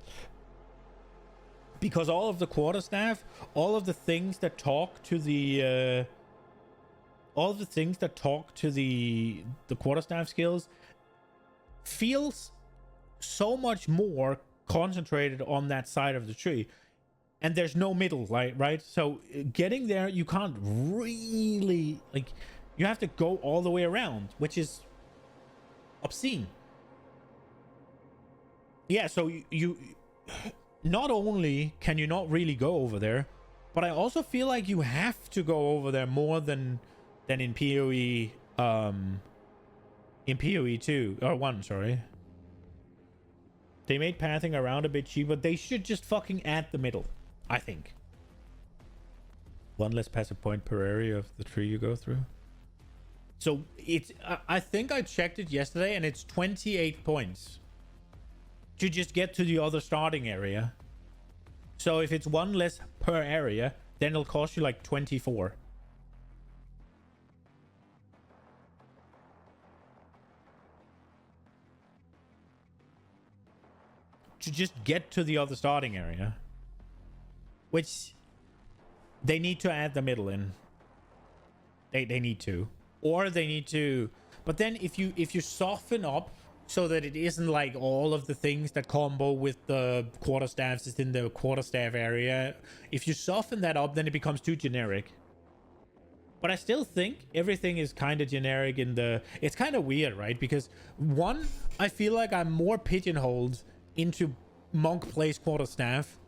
Because all of the quarterstaff, all of the things that talk to the... all of the things that talk to the quarterstaff skills feels so much more concentrated on that side of the tree, and there's no middle, right? So getting there, you can't really, like, you have to go all the way around, which is obscene. Yeah, so you not only can you not really go over there, but I also feel like you have to go over there more than in PoE in PoE 2 or 1, sorry. They made pathing around a bit cheaper. They should just fucking add the middle, I think. One less passive point per area of the tree you go through. So it's, I think I checked it yesterday, and it's 28 points to just get to the other starting area. So if it's one less per area, then it'll cost you like 24. To just get to the other starting area. Which they need to add the middle in. They need to. Or they need to, but then if you soften up so that it isn't like all of the things that combo with the quarterstaffs is in the quarterstaff area, if you soften that up, then it becomes too generic. But I still think everything is kind of generic in the, it's kind of weird, right? Because one, I feel like I'm more pigeonholed into monk plays quarterstaff,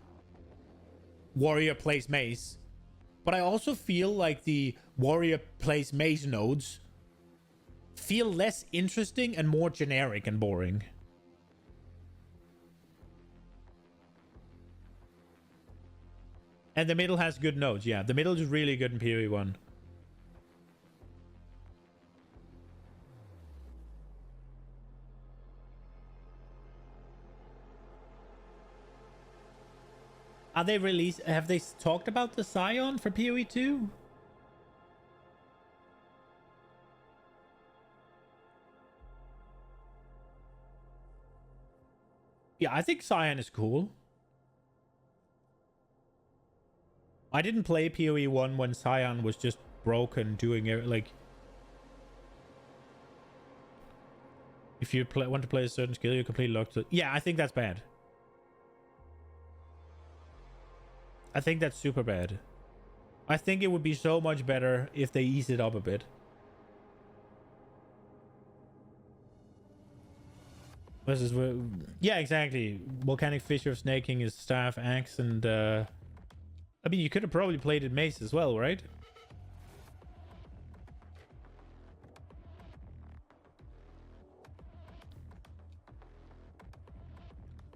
warrior plays mace. But I also feel like the warrior plays mace nodes feel less interesting and more generic and boring. And the middle has good nodes. Yeah, the middle is really good in PoE 1. Are they released? Have they talked about the Scion for PoE 2? Yeah, I think Scion is cool. I didn't play PoE 1 when Scion was just broken doing it. Like, if you want to play a certain skill, you're completely locked to... Yeah, I think that's bad. I think that's super bad. I think it would be so much better if they ease it up a bit. This is where, yeah, exactly. Volcanic Fissure of Snaking is staff, axe, and I mean, you could have probably played it mace as well, right?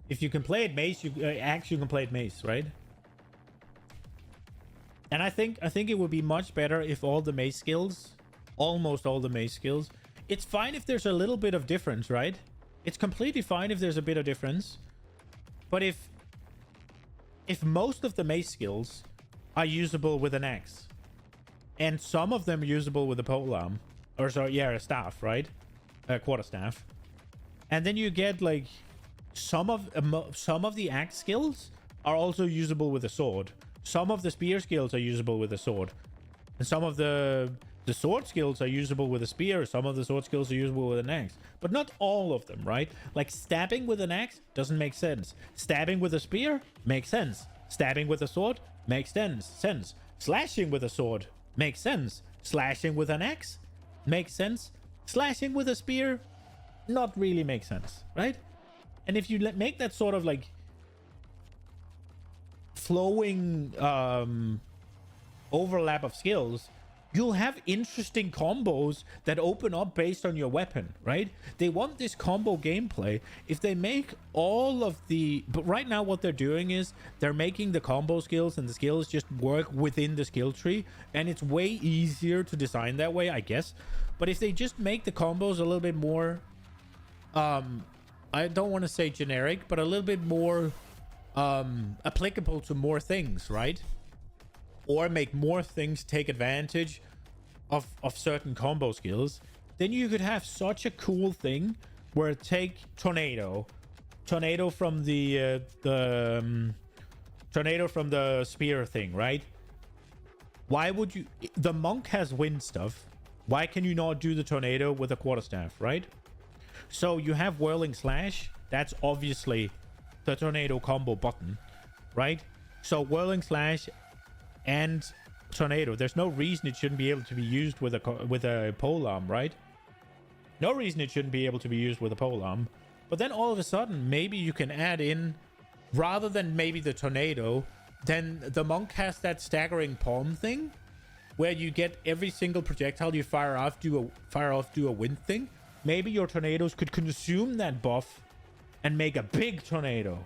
If you can play it mace, you axe, you can play it mace, right? And I think it would be much better if all the mace skills, almost all the mace skills, it's fine if there's a little bit of difference, right? It's completely fine if there's a bit of difference. But if most of the mace skills are usable with an axe, and some of them usable with a polearm, or sorry, yeah, a staff, right? A quarterstaff. And then you get like some of the axe skills are also usable with a sword. Some of the spear skills are usable with a sword. And some of the sword skills are usable with a spear. Some of the sword skills are usable with an axe. But not all of them, right? Like stabbing with an axe doesn't make sense. Stabbing with a spear makes sense. Stabbing with a sword makes sense. Slashing with a sword makes sense. Slashing with an axe makes sense. Slashing with a spear not really makes sense, right? And if you make that sort of like flowing overlap of skills, you'll have interesting combos that open up based on your weapon, right? They want this combo gameplay. If they make all of the... But right now what they're doing is they're making the combo skills and the skills just work within the skill tree, and it's way easier to design that way, I guess. But if they just make the combos a little bit more... I don't want to say generic, but a little bit more... applicable to more things, right? Or make more things take advantage of certain combo skills, then you could have such a cool thing where take tornado from the tornado from the spear thing, right? Why would you... The monk has wind stuff. Why can you not do the tornado with a quarterstaff, right? So you have whirling slash. That's obviously the tornado combo button, right? So whirling slash and tornado, there's no reason it shouldn't be able to be used with a polearm, right? No reason it shouldn't be able to be used with a polearm. But then all of a sudden, maybe you can add in, rather than maybe the tornado, then the monk has that staggering palm thing, where you get every single projectile you fire off do a wind thing. Maybe your tornadoes could consume that buff and make a big tornado,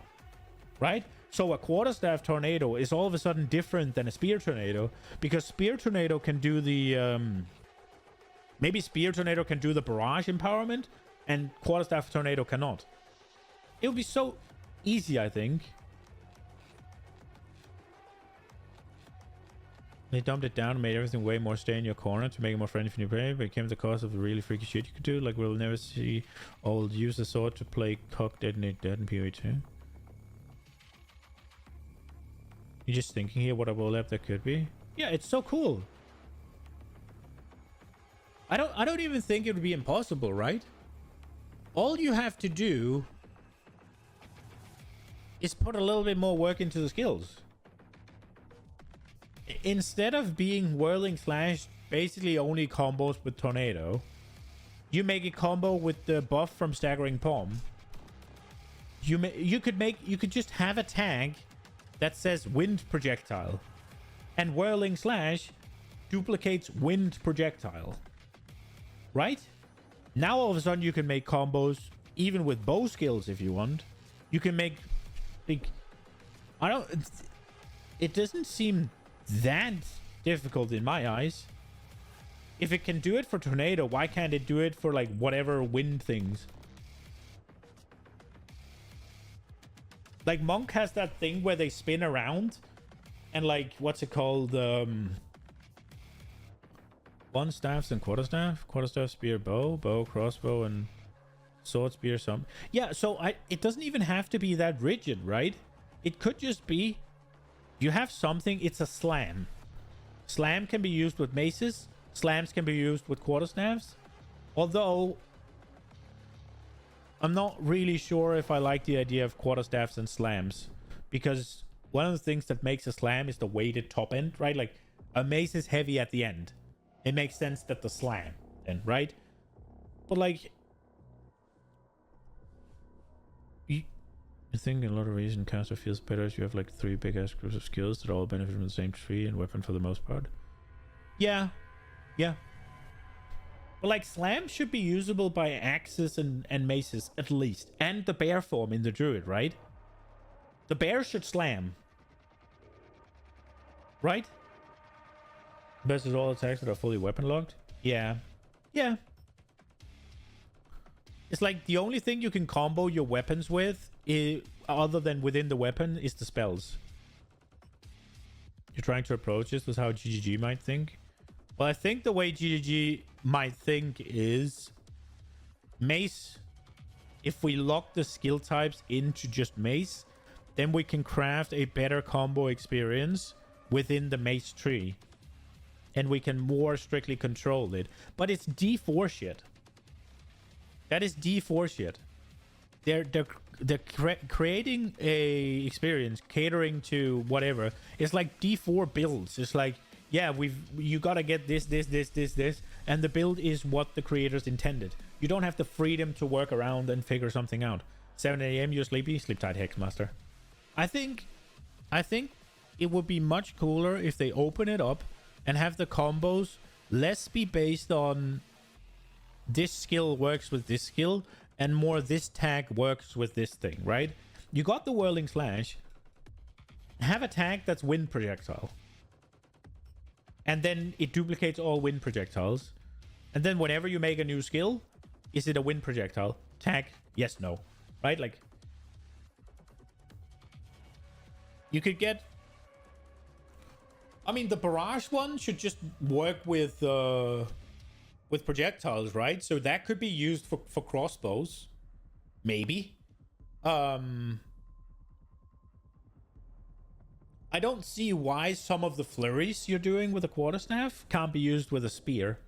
right? So a quarterstaff tornado is all of a sudden different than a spear tornado, because spear tornado can do the maybe spear tornado can do the barrage empowerment, and quarterstaff tornado cannot. It would be so easy, I think. They dumped it down and made everything way more stay in your corner to make it more friendly for new player, but it came at the cost of the really freaky shit you could do. Like, we'll never see old use the sword to play cock detonate dead in PoE 2. You're just thinking here what a roll-up that could be. Yeah, it's so cool. I don't even think it would be impossible, right? All you have to do is put a little bit more work into the skills. Instead of being whirling slash basically only combos with tornado, you make a combo with the buff from staggering palm. You could just have a tag that says wind projectile, and whirling slash duplicates wind projectile, right? Now all of a sudden you can make combos even with bow skills if you want. You can make like, it doesn't seem that difficult in my eyes. If it can do it for tornado, why can't it do it for like whatever wind things? Like Monk has that thing where they spin around and like, what's it called? One staffs and quarterstaff, spear, bow, crossbow, and sword, spear, some. Yeah, so it doesn't even have to be that rigid, right? It could just be you have something, it's a slam. Slam can be used with maces. Slams can be used with quarterstaffs. Although, I'm not really sure if I like the idea of quarterstaffs and slams. Because one of the things that makes a slam is the weighted top end, right? Like, a mace is heavy at the end. It makes sense that the slam, then, right? But, like, I think a lot of reason caster feels better is you have like 3 big ass groups of skills that all benefit from the same tree and weapon for the most part. Yeah. But like slam should be usable by axes and maces at least. And the bear form in the druid, right? The bear should slam. Right? Versus all attacks that are fully weapon locked. Yeah. It's like the only thing you can combo your weapons with, other than within the weapon, is the spells. You're trying to approach this with how GGG might think. Well, I think the way GGG might think is mace. If we lock the skill types into just mace, then we can craft a better combo experience within the mace tree. And we can more strictly control it. But it's D4 shit. That is D4 shit. They're creating a experience catering to whatever. It's like D4 builds. It's like, yeah, you gotta get this, and the build is what the creators intended. You don't have the freedom to work around and figure something out. 7 a.m. you're sleepy? Sleep tight, Hexmaster. I think it would be much cooler if they open it up and have the combos less be based on this skill works with this skill, and more this tag works with this thing, right? You got the whirling slash. Have a tag that's wind projectile. And then it duplicates all wind projectiles. And then whenever you make a new skill, is it a wind projectile? Tag, yes, no. Right? Like, you could get... I mean, the barrage one should just work with projectiles, right? So that could be used for crossbows. Maybe. I don't see why some of the flurries you're doing with a quarterstaff can't be used with a spear.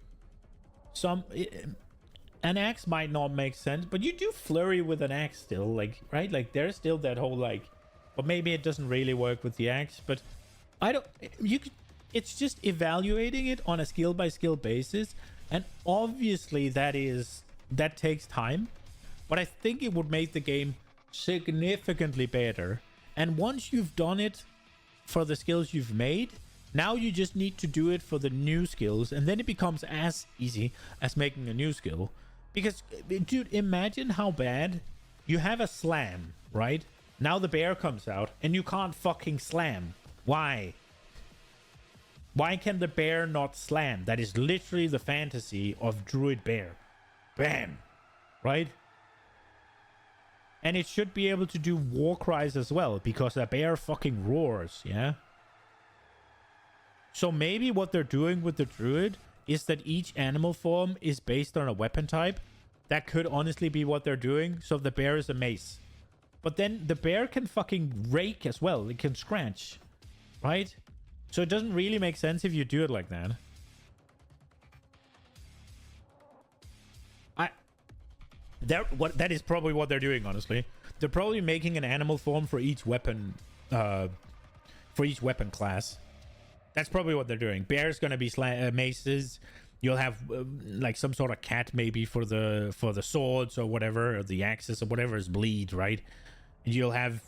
An axe might not make sense, but you do flurry with an axe still, like, right? Like, there's still that whole, like, but maybe it doesn't really work with the axe, but it's just evaluating it on a skill by skill basis. And obviously that takes time, but I think it would make the game significantly better. And once you've done it for the skills you've made, now you just need to do it for the new skills, and then it becomes as easy as making a new skill. Because, dude, imagine how bad you have a slam, right? Now the bear comes out and you can't fucking slam. Why? Why can the bear not slam? That is literally the fantasy of Druid Bear. Bam! Right? And it should be able to do war cries as well, because a bear fucking roars, yeah? So maybe what they're doing with the Druid is that each animal form is based on a weapon type. That could honestly be what they're doing. So the bear is a mace. But then the bear can fucking rake as well. It can scratch. Right? So it doesn't really make sense if you do it like that. That is probably what they're doing, honestly. They're probably making an animal form for each weapon class. That's probably what they're doing. Bear's gonna be maces. You'll have like some sort of cat maybe for the swords or whatever, or the axes or whatever is bleed, right? And you'll have,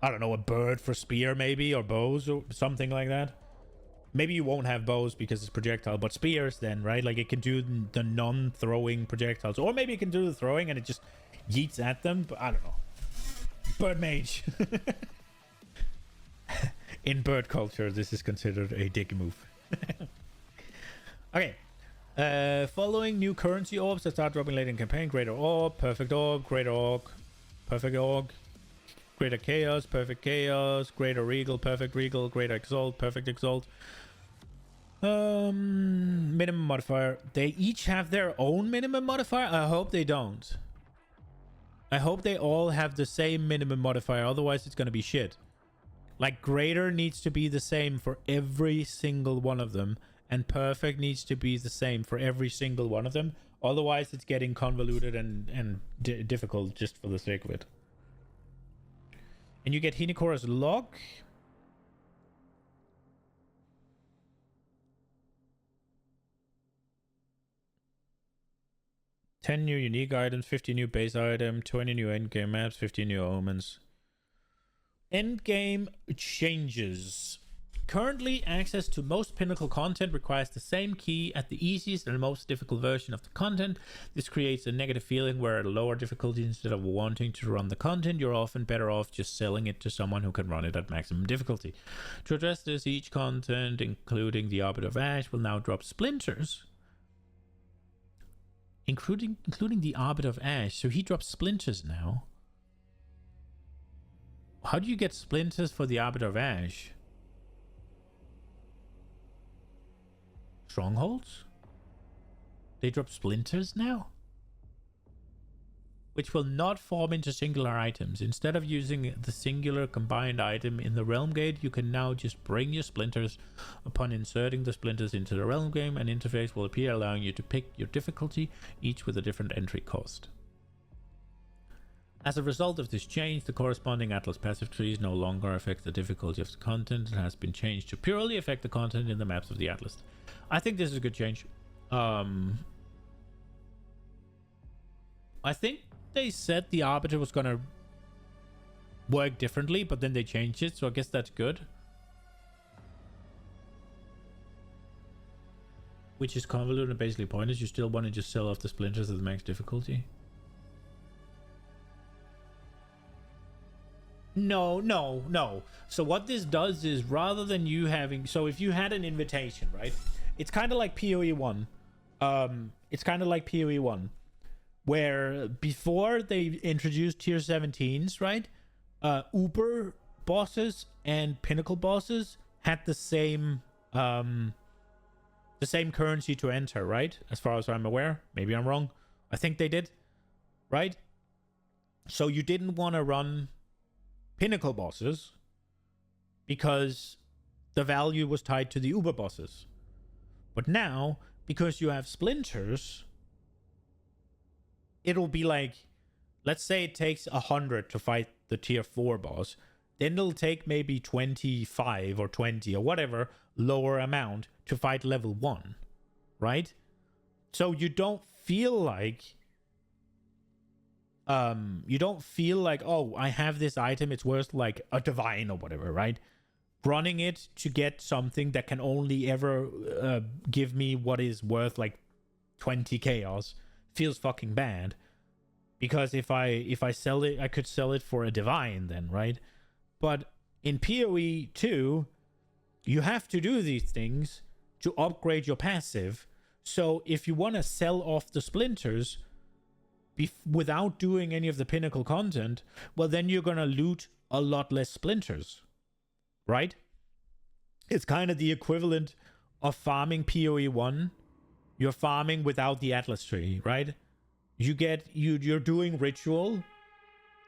I don't know, a bird for spear maybe, or bows or something like that. Maybe you won't have bows because it's projectile, but spears then, right? Like it can do the non-throwing projectiles, or maybe it can do the throwing and it just yeets at them. But I don't know. Bird mage. In bird culture, this is considered a dick move. Okay. Following new currency orbs that start dropping later in campaign: Greater Orb, Perfect Orb, Greater Orb, Perfect Orb, Greater Chaos, Perfect Chaos, Greater Regal, Perfect Regal, Greater Exalt, Perfect Exalt. Minimum modifier. They each have their own minimum modifier? I hope they don't. I hope they all have the same minimum modifier, otherwise it's gonna be shit. Like, Greater needs to be the same for every single one of them, and Perfect needs to be the same for every single one of them. Otherwise, it's getting convoluted and difficult just for the sake of it. And you get Hinokora's Lock. $10 new unique items, 50 new base item, 20 new endgame maps, 50 new omens. Endgame changes. Currently, access to most pinnacle content requires the same key at the easiest and most difficult version of the content. This creates a negative feeling where at a lower difficulty, instead of wanting to run the content, you're often better off just selling it to someone who can run it at maximum difficulty. To address this, each content, including the Arbiter of Ash, will now drop splinters. Including the Arbiter of Ash. So he drops splinters now. How do you get splinters for the Arbiter of Ash? Strongholds? They drop splinters now? Which will not form into singular items. Instead of using the singular combined item in the Realm Gate, you can now just bring your splinters. Upon inserting the splinters into the Realm Game, an interface will appear allowing you to pick your difficulty, each with a different entry cost. As a result of this change, the corresponding Atlas passive trees no longer affect the difficulty of the content. It has been changed to purely affect the content in the maps of the Atlas. I think this is a good change. I think they said the Arbiter was gonna work differently, but then they changed it, so I guess that's good. Which is convoluted and basically pointless. You still want to just sell off the splinters at the max difficulty. No. So what this does is, rather than you having... So if you had an invitation, right? It's kind of like PoE 1. It's kind of like PoE 1. Where before they introduced tier 17s, right? Uber bosses and Pinnacle bosses had the same currency to enter, right? As far as I'm aware. Maybe I'm wrong. I think they did. Right? So you didn't want to run Pinnacle bosses because the value was tied to the Uber bosses. But now, because you have splinters, it'll be like, let's say it takes 100 to fight the tier 4 boss, then it'll take maybe 25 or 20 or whatever lower amount to fight level 1, right? So you don't feel like oh, I have this item, it's worth like a divine or whatever, right? Running it to get something that can only ever give me what is worth like 20 chaos feels fucking bad. because if I sell it, I could sell it for a divine then, right? But in PoE 2, you have to do these things to upgrade your passive. So if you want to sell off the splinters without doing any of the pinnacle content, well, then you're going to loot a lot less splinters, right? It's kind of the equivalent of farming PoE 1. You're farming without the Atlas tree, right? You're doing ritual,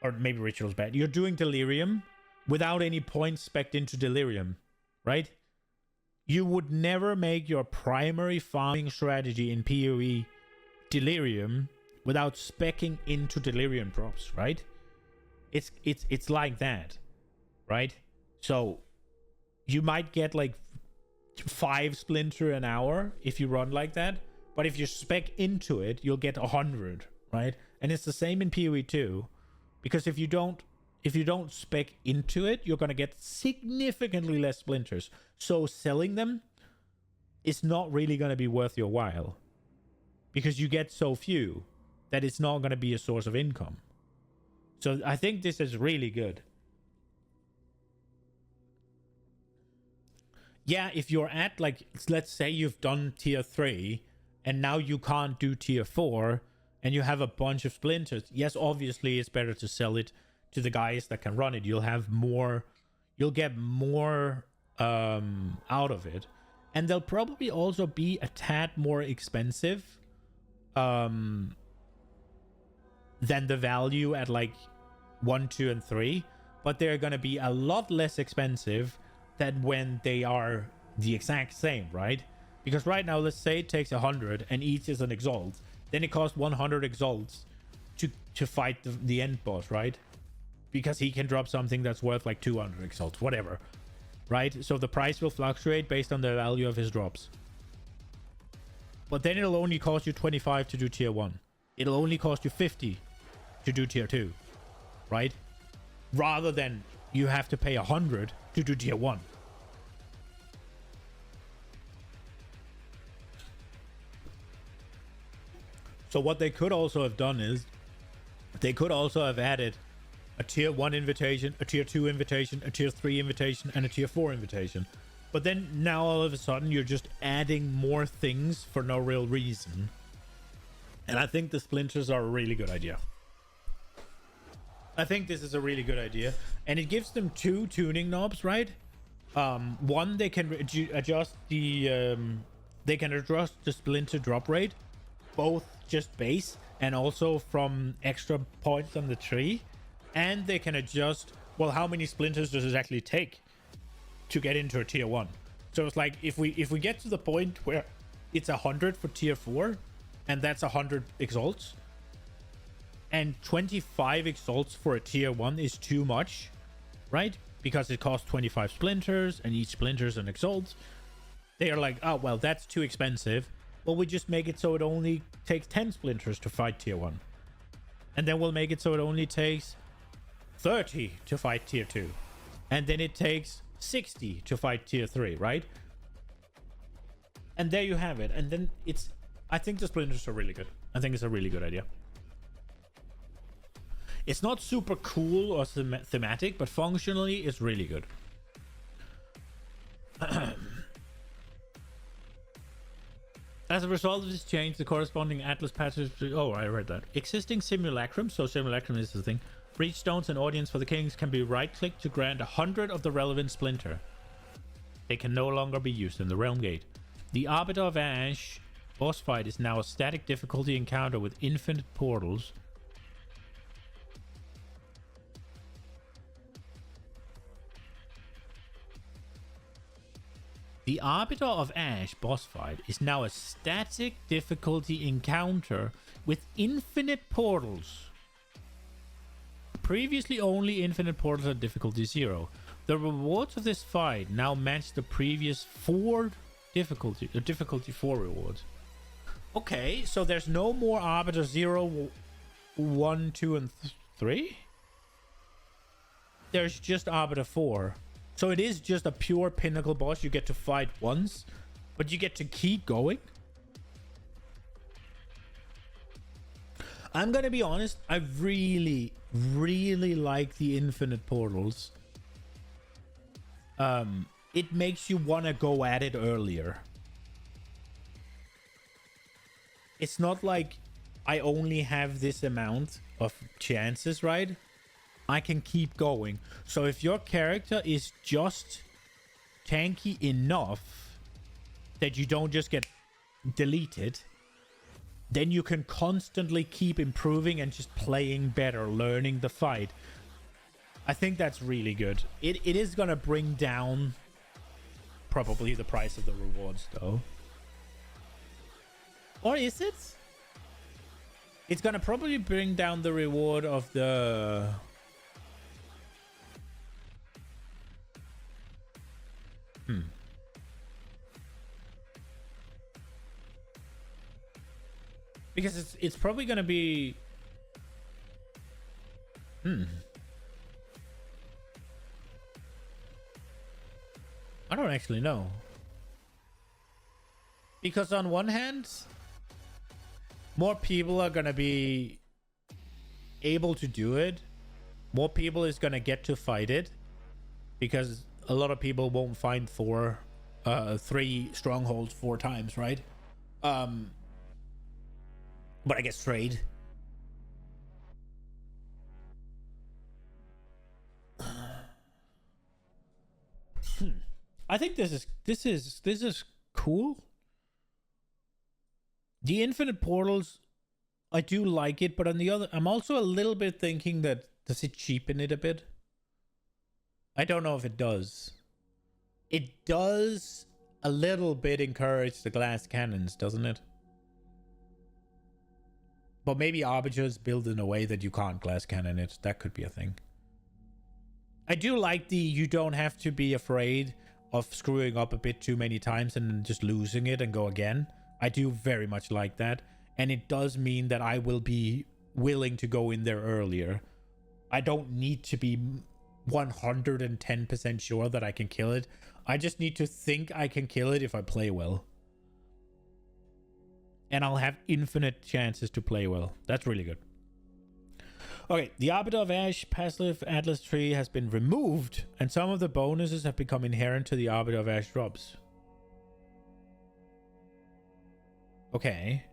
or maybe ritual's bad. You're doing delirium without any points spec'd into delirium, right? You would never make your primary farming strategy in PoE delirium without speccing into delirium drops, right? It's like that, right? So you might get like 5 splinter an hour if you run like that, but if you spec into it, you'll get 100, right? And it's the same in PoE 2, because if you don't spec into it, you're gonna get significantly less splinters. So selling them is not really gonna be worth your while, because you get so few that it's not gonna be a source of income. So I think this is really good. Yeah, if you're at, like, let's say you've done tier 3 and now you can't do tier 4 and you have a bunch of splinters, yes, obviously it's better to sell it to the guys that can run it. You'll get more out of it, and they'll probably also be a tad more expensive than the value at like 1, 2, and 3, but they're gonna be a lot less expensive than when they are the exact same, right? Because right now, let's say it takes 100 and each is an exalt, then it costs 100 exalts to fight the end boss, right? Because he can drop something that's worth like 200 exalts, whatever, right? So the price will fluctuate based on the value of his drops. But then it'll only cost you 25 to do tier 1. It'll only cost you 50 to do tier 2, right? Rather than you have to pay 100 to do tier 1. So what they could also have done is they could also have added a tier 1 invitation, a tier 2 invitation, a tier 3 invitation, and a tier 4 invitation. But then now all of a sudden you're just adding more things for no real reason. And I think the splinters are a really good idea. I think this is a really good idea. And it gives them 2 tuning knobs, right? One, they can adjust the splinter drop rate, both just base and also from extra points on the tree. And they can adjust, well, how many splinters does it actually take to get into a tier 1? So it's like if we get to the point where it's 100 for tier 4 and that's 100 exalts, and 25 exalts for a tier 1 is too much, right? Because it costs 25 splinters and each splinter is an exalt. They are like, oh, well, that's too expensive. Well, we just make it so it only takes 10 splinters to fight tier 1. And then we'll make it so it only takes 30 to fight tier 2. And then it takes 60 to fight tier 3, right? And there you have it. And then I think the splinters are really good. I think it's a really good idea. It's not super cool or thematic, but functionally it's really good. As a result of this change, the corresponding Atlas patches... Oh, I read that. Existing simulacrum, so simulacrum is the thing. Breach stones and audience for the kings can be right-clicked to grant 100 of the relevant splinter. They can no longer be used in the Realm Gate. The Arbiter of Ash boss fight is now a static difficulty encounter with infinite portals. The Arbiter of Ash boss fight is now a static difficulty encounter with infinite portals. Previously only infinite portals at difficulty 0. The rewards of this fight now match the previous 4 difficulty 4 rewards. Okay, so there's no more Arbiter 0, 1, 2, and 3? There's just Arbiter 4. So it is just a pure pinnacle boss you get to fight once, but you get to keep going? I'm gonna be honest, I really, really like the infinite portals. It makes you want to go at it earlier. It's not like I only have this amount of chances, right? I can keep going. So if your character is just tanky enough that you don't just get deleted, then you can constantly keep improving and just playing better, learning the fight. I think that's really good. It is gonna bring down probably the price of the rewards, though. Or is it? It's gonna probably bring down the reward of the... Because it's probably gonna be... I don't actually know. Because on one hand, more people are gonna be able to do it. More people is gonna get to fight it. Because a lot of people won't find 3 strongholds 4 times, right? But I guess trade. I think this is cool. The infinite portals, I do like it, but on the other, I'm also a little bit thinking that does it cheapen it a bit? I don't know if it does. It does a little bit encourage the glass cannons, doesn't it? But maybe Arbiter is built in a way that you can't glass cannon it. That could be a thing. I do like the you don't have to be afraid of screwing up a bit too many times and just losing it and go again. I do very much like that. And it does mean that I will be willing to go in there earlier. I don't need to be 110% sure that I can kill it. I just need to think I can kill it if I play well. And I'll have infinite chances to play well. That's really good. Okay, the Arbiter of Ash passive Atlas tree has been removed, and some of the bonuses have become inherent to the Arbiter of Ash drops. Okay.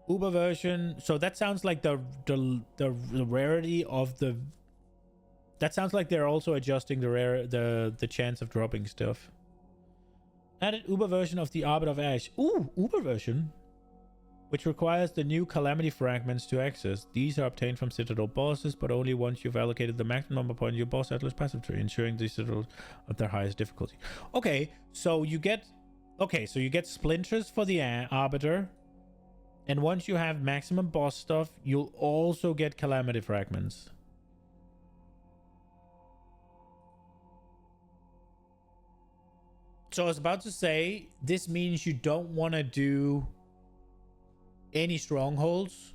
Uber version. So that sounds like the rarity of the... That sounds like they're also adjusting the chance of dropping stuff. Added Uber version of the Arbiter of Ash. Ooh, Uber version. Which requires the new Calamity fragments to access. These are obtained from Citadel bosses, but only once you've allocated the maximum number of points in your boss Atlas passive tree, ensuring the Citadels at their highest difficulty. Okay, so you get... Okay, so you get splinters for the Arbiter. And once you have maximum boss stuff, you'll also get Calamity fragments. So I was about to say, this means you don't want to do any strongholds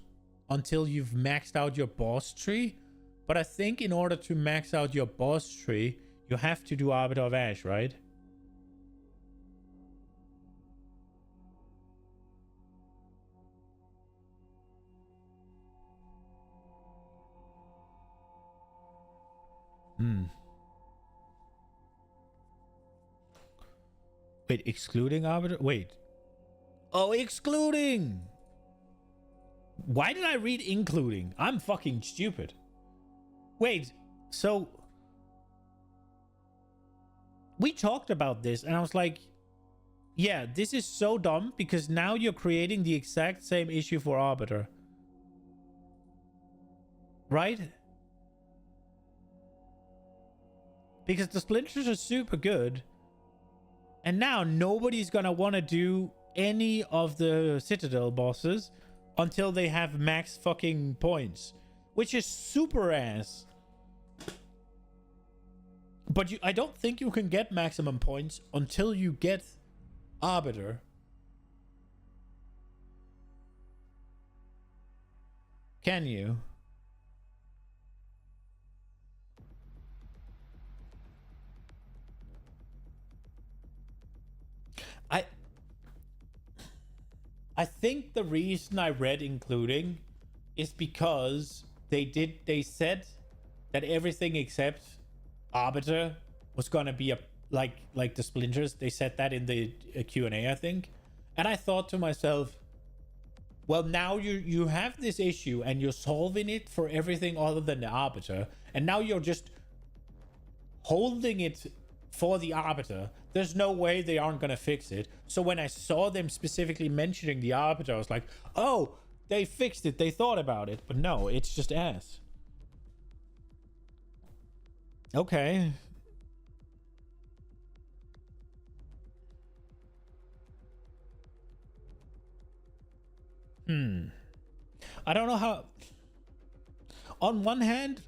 until you've maxed out your boss tree. But I think in order to max out your boss tree, you have to do Arbiter of Ash, right? Wait, excluding Arbiter? Wait. Oh, excluding! Why did I read including? I'm fucking stupid. Wait, so... We talked about this, and I was like... Yeah, this is so dumb, because now you're creating the exact same issue for Arbiter. Right? Because the splinters are super good. And now nobody's gonna want to do any of the Citadel bosses until they have max fucking points, which is super ass. But I don't think you can get maximum points until you get Arbiter. Can you? I think the reason I read including is because they said that everything except Arbiter was gonna be a like the splinters. They said that in the Q&A, I think. And I thought to myself, well, now you have this issue and you're solving it for everything other than the Arbiter, and now you're just holding it for the Arbiter. There's no way they aren't gonna fix it. So when I saw them specifically mentioning the Arbiter, I was like, oh, they fixed it, they thought about it. But no, it's just ass. Okay. I don't know how. On one hand,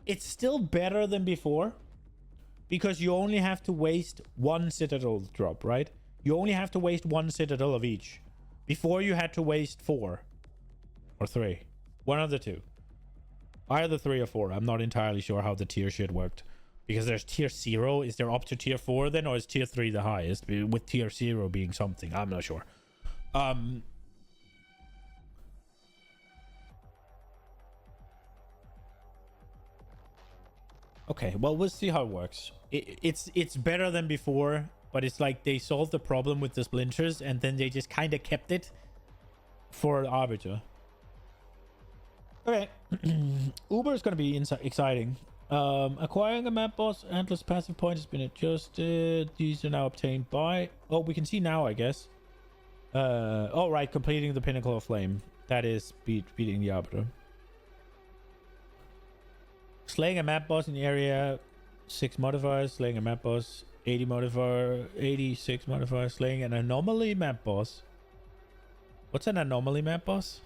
it's still better than before because you only have to waste one Citadel drop, right? You only have to waste one Citadel of each. Before you had to waste 4 or 3. One of the two. Either 3 or 4. I'm not entirely sure how the tier shit worked. Because there's tier 0. Is there up to tier 4 then? Or is tier 3 the highest? With tier 0 being something. I'm not sure. Okay, well, we'll see how it works. It's better than before, but it's like they solved the problem with the splinters and then they just kind of kept it for Arbiter. Okay. Uber is going to be exciting. Acquiring a map boss, Atlas passive point has been adjusted. These are now obtained by... Oh, we can see now, I guess. Oh, right, completing the Pinnacle of Flame. That is beating the Arbiter. Slaying a map boss in the area, 6 modifiers. Slaying a map boss, 80 modifier, 86 modifiers. Slaying an anomaly map boss. What's an anomaly map boss?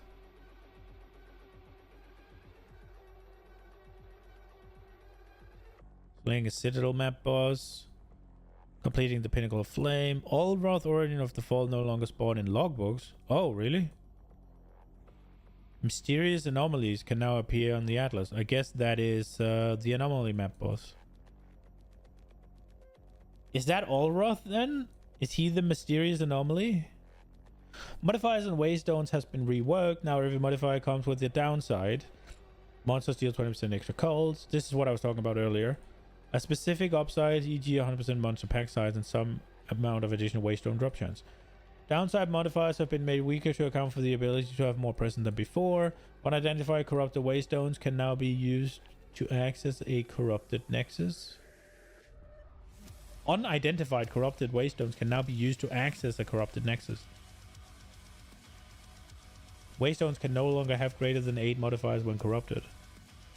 Slaying a Citadel map boss. Completing the Pinnacle of Flame. All Wrath Origin of the Fall no longer spawn in logbooks. Oh, really? Mysterious anomalies can now appear on the Atlas. I guess that is the anomaly map boss. Is that Allroth then? Is he the mysterious anomaly? Modifiers and waystones has been reworked. Now every modifier comes with a downside. Monsters deal 20% extra colds. This is what I was talking about earlier. A specific upside, e.g. 100% monster pack size and some amount of additional waystone drop chance. Downside modifiers have been made weaker to account for the ability to have more presence than before. Unidentified corrupted waystones can now be used to access a corrupted nexus. Unidentified corrupted waystones can now be used to access a corrupted nexus. Waystones can no longer have greater than 8 modifiers when corrupted.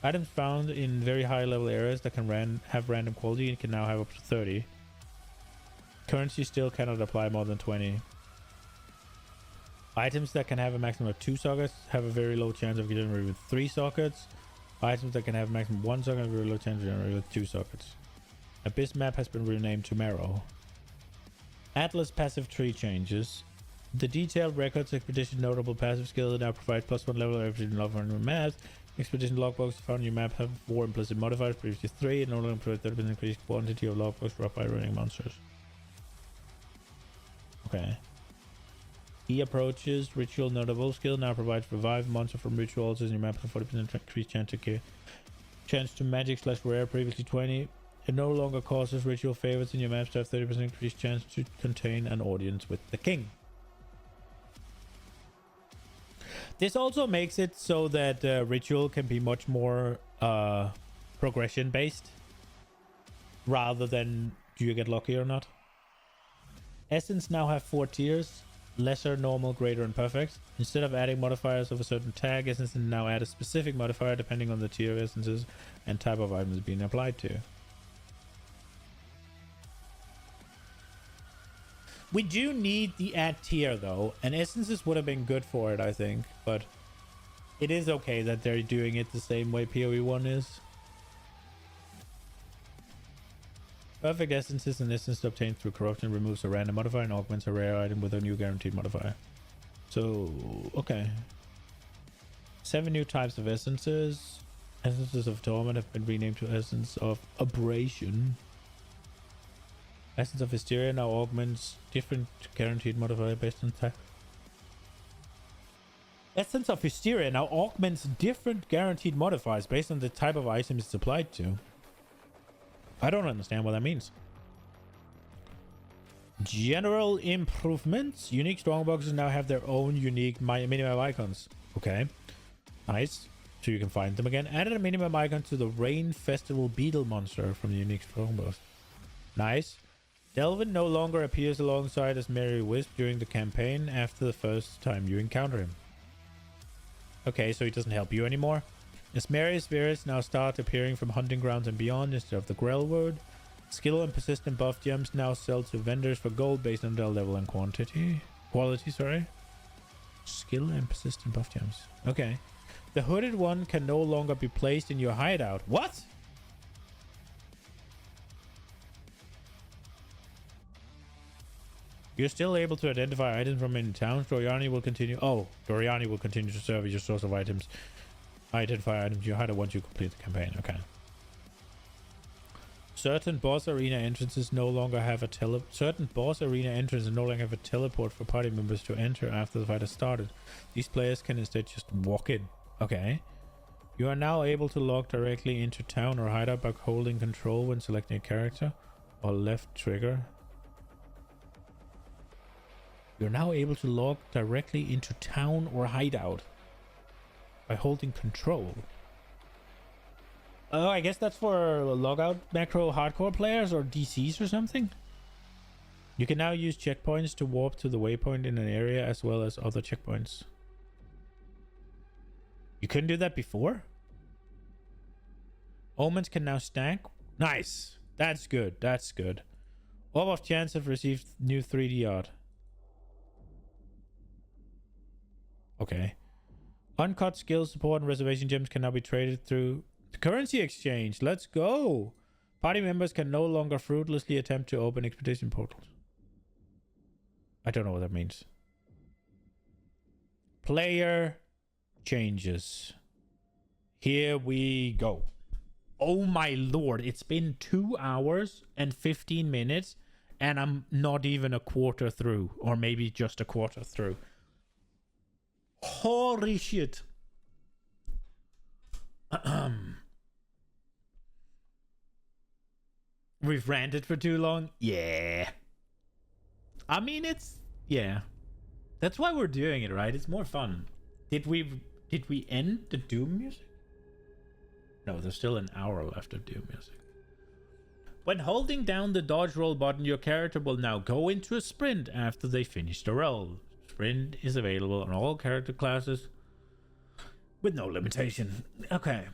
Items found in very high level areas that can have random quality and can now have up to 30. Currency still cannot apply more than 20. Items that can have a maximum of 2 sockets have a very low chance of generating with 3 sockets. Items that can have a maximum of 1 socket have a very low chance of generating with 2 sockets. Abyss map has been renamed to Marrow. Atlas passive tree changes. The detailed records expedition notable passive skill now provides +1 level of expedition log on maps. Expedition logbooks found in your map have 4 implicit modifiers, previously 3, and no longer provide 30% increased quantity of logbooks dropped by running monsters. Okay. He approaches ritual notable skill now provides revive monster from ritual altars in your map for 40% increased chance to magic / rare, previously 20. It no longer causes ritual favorites in your maps to have 30% increased chance to contain an audience with the king. This also makes it so that ritual can be much more progression based rather than do you get lucky or not. Essence now have 4 tiers: lesser, normal, greater, and perfect. Instead of adding modifiers of a certain tag, Essence can now add a specific modifier depending on the tier of essences and type of items being applied to. We do need the add tier though, and essences would have been good for it, I think, but it is okay that they're doing it the same way PoE 1 is. Perfect essences and essence obtained through corruption removes a random modifier and augments a rare item with a new guaranteed modifier. So, okay. 7 new types of essences. Essences of Torment have been renamed to Essence of Abrasion. Essence of Hysteria now augments different guaranteed modifier based on Essence of Hysteria now augments different guaranteed modifiers based on the type of item it's applied to. I don't understand what that means. General improvements. Unique strongboxes now have their own unique minimap icons. Okay. Nice. So you can find them again. Added a minimap icon to the Rain Festival Beetle monster from the unique strongbox. Nice. Delvin no longer appears alongside as Merry Wisp during the campaign after the first time you encounter him. Okay, so he doesn't help you anymore. As Merry spirits now start appearing from hunting grounds and beyond instead of the Grellwood. Skill and persistent buff gems now sell to vendors for gold based on their level and quality, sorry. Skill and persistent buff gems. Okay. The hooded one can no longer be placed in your hideout. What? You're still able to identify items from in towns. Doriani will continue. Oh, Doriani will continue to serve as your source of items. Identify items you hideout once you complete the campaign. Okay. Certain boss arena entrances no longer have a teleport for party members to enter after the fight has started. These players can instead just walk in. Okay. You are now able to log directly into town or hideout by holding control when selecting a character or left trigger. You're now able to log directly into town or hideout by holding control. Oh, I guess that's for logout macro hardcore players or DCs or something. You can now use checkpoints to warp to the waypoint in an area as well as other checkpoints. You couldn't do that before? Omens can now stack. Nice. That's good. That's good. Orb of Chance have received new 3D art. Okay. Uncut skill support and reservation gems can now be traded through the currency exchange. Let's go. Party members can no longer fruitlessly attempt to open expedition portals. I don't know what that means. Player changes. Here we go. Oh my lord. It's been 2 hours and 15 minutes and I'm not even a quarter through, or maybe just a quarter through. Holy shit. We've ranted for too long? Yeah. I mean, yeah. That's why we're doing it, right? It's more fun. Did we end the Doom music? No, there's still an hour left of Doom music. When holding down the dodge roll button, your character will now go into a sprint after they finish the roll. Sprint is available on all character classes with no limitation. Okay.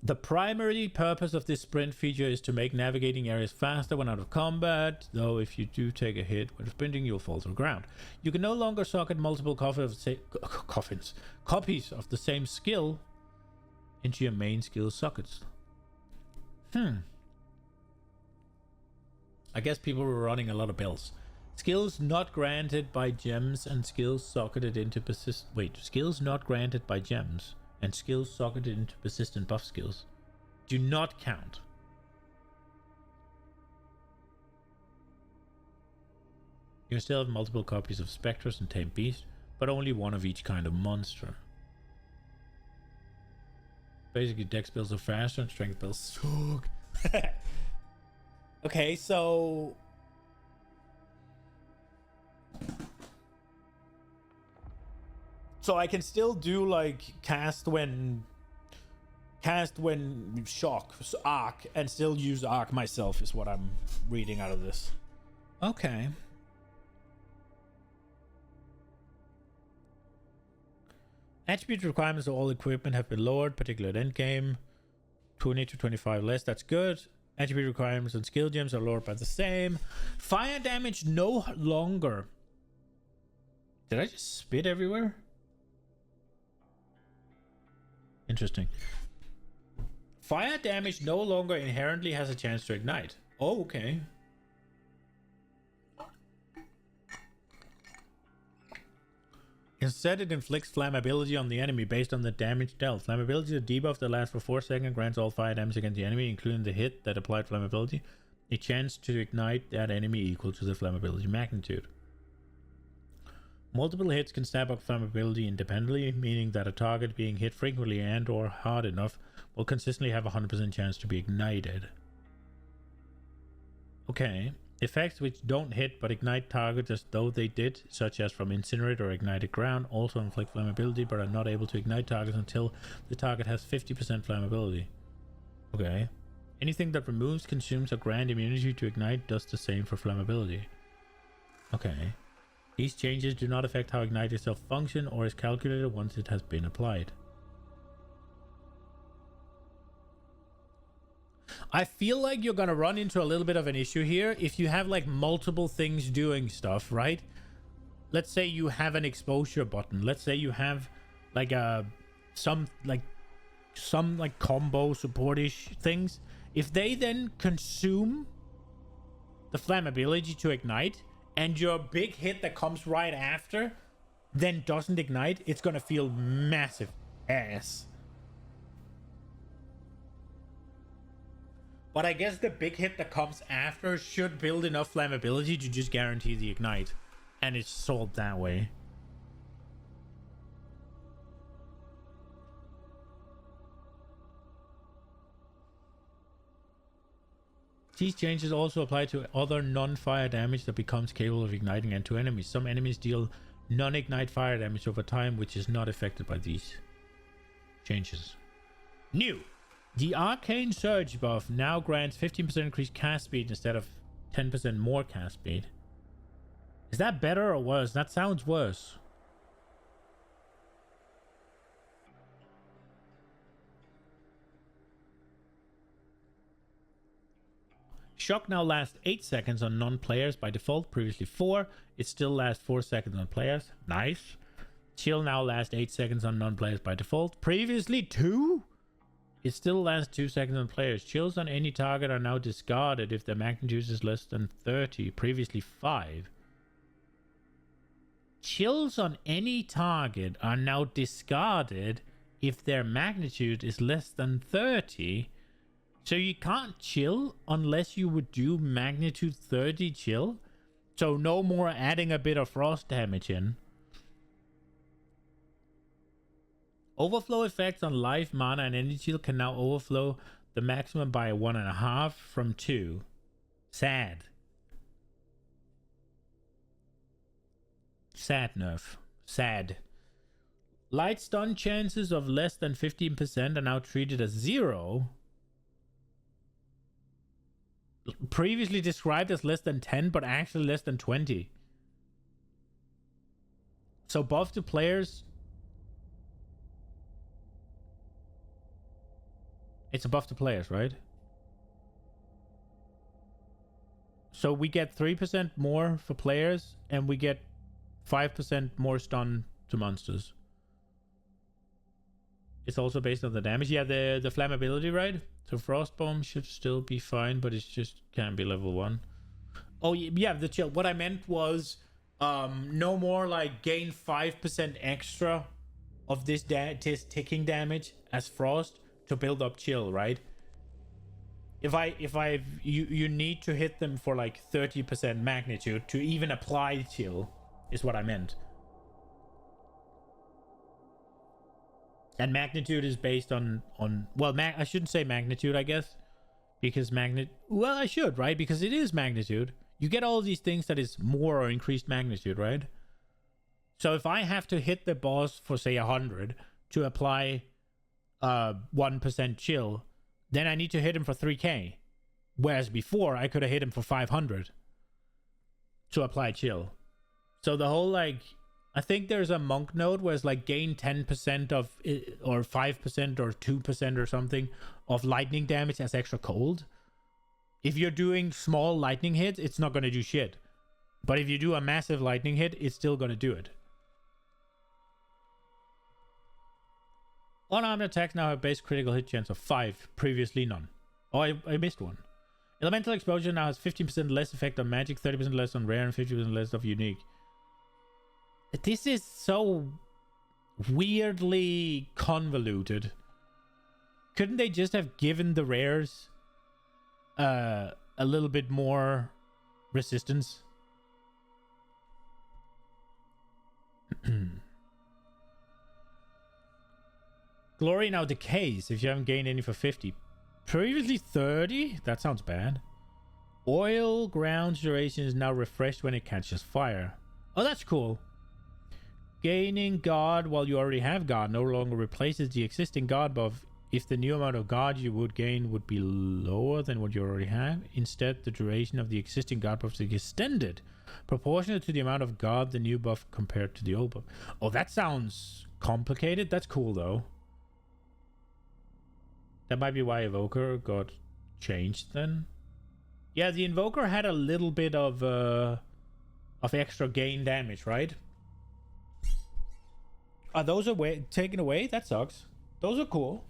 The primary purpose of this sprint feature is to make navigating areas faster when out of combat, though if you do take a hit when sprinting, you'll fall to the ground. You can no longer socket multiple copies of the same skill into your main skill sockets. I guess people were running a lot of bells. Skills not granted by gems and skills socketed into skills not granted by gems and skills socketed into persistent buff skills do not count. You can still have multiple copies of Spectres and Tame Beast, but only one of each kind of monster. Basically, dex builds are faster and strength builds suck. Okay, so I can still do like cast when shock, so arc, and still use arc myself is what I'm reading out of this. Okay. Attribute requirements of all equipment have been lowered, particularly at endgame. 20 to 25 less, that's good. Attribute requirements and skill gems are lowered by the same. Fire damage no longer. Did I just spit everywhere? Interesting. Fire damage no longer inherently has a chance to ignite. Oh, okay. Instead, it inflicts flammability on the enemy based on the damage dealt. Flammability is a debuff that lasts for 4 seconds, grants all fire damage against the enemy, including the hit that applied flammability, a chance to ignite that enemy equal to the flammability magnitude. Multiple hits can snap up flammability independently, meaning that a target being hit frequently and or hard enough will consistently have a 100% chance to be ignited. Okay. Effects which don't hit but ignite targets as though they did, such as from incinerate or ignited ground, also inflict flammability but are not able to ignite targets until the target has 50% flammability. Okay. Anything that removes, consumes, or grants immunity to ignite does the same for flammability. Okay. These changes do not affect how ignite itself functions or is calculated once it has been applied. I feel like you're gonna run into a little bit of an issue here if you have like multiple things doing stuff, right? Let's say you have an exposure button. Let's say you have like some combo supportish things. If they then consume the flammability to ignite, and your big hit that comes right after then doesn't ignite, it's gonna feel massive ass. But I guess the big hit that comes after should build enough flammability to just guarantee the ignite. And it's sold that way. These changes also apply to other non-fire damage that becomes capable of igniting and to enemies. Some enemies deal non-ignite fire damage over time, which is not affected by these changes. New! The Arcane Surge buff now grants 15% increased cast speed instead of 10% more cast speed. Is that better or worse? That sounds worse. Shock now lasts 8 seconds on non-players by default, previously 4. It still lasts 4 seconds on players. Nice. Chill now lasts 8 seconds on non-players by default, previously 2. It still lasts 2 seconds on players. Chills on any target are now discarded if their magnitude is less than 30, previously 5. Chills on any target are now discarded if their magnitude is less than 30. So you can't chill unless you would do magnitude 30 chill. So no more adding a bit of frost damage in. Overflow effects on life, mana, and energy shield can now overflow the maximum by 1.5 from 2. Sad. Sad nerf. Sad. Light stun chances of less than 15% are now treated as 0. Previously described as less than 10, but actually less than 20. So buff to players. It's a buff to players, right? So we get 3% more for players, and we get 5% more stun to monsters. It's also based on the damage. Yeah, the flammability, right? So Frostbomb should still be fine, but it just can't be level 1. Oh, yeah, the chill. What I meant was no more like gain 5% extra of this ticking damage as Frost to build up chill, right? You need to hit them for like 30% magnitude to even apply chill, is what I meant. And magnitude is based on well, I shouldn't say magnitude, I guess, because well, I should, right? Because it is magnitude. You get all these things that is more or increased magnitude, right? So if I have to hit the boss for say 100 to apply 1% chill, then I need to hit him for 3k, whereas before I could have hit him for 500 to apply chill. So the whole like, I think there's a monk node where it's like gain 10% of it, or 5% or 2% or something of lightning damage as extra cold. If you're doing small lightning hits, it's not going to do shit. But if you do a massive lightning hit, it's still going to do it. Unarmed attacks now have base critical hit chance of 5, previously none. Oh, I missed one. Elemental Explosion now has 15% less effect on magic, 30% less on rare, and 50% less of unique. This is so weirdly convoluted. Couldn't they just have given the rares a little bit more resistance? Glory now decays if you haven't gained any for 50. Previously 30? That sounds bad. Oil ground's duration is now refreshed when it catches fire. Oh, that's cool. Gaining guard while you already have guard no longer replaces the existing guard buff if the new amount of guard you would gain would be lower than what you already have. Instead, the duration of the existing guard buff is extended, proportionate to the amount of guard the new buff compared to the old buff. Oh, that sounds complicated. That's cool, though. That might be why Evoker got changed then. Yeah, the Invoker had a little bit of extra gain damage, right? Are those taken away? That sucks. Those are cool.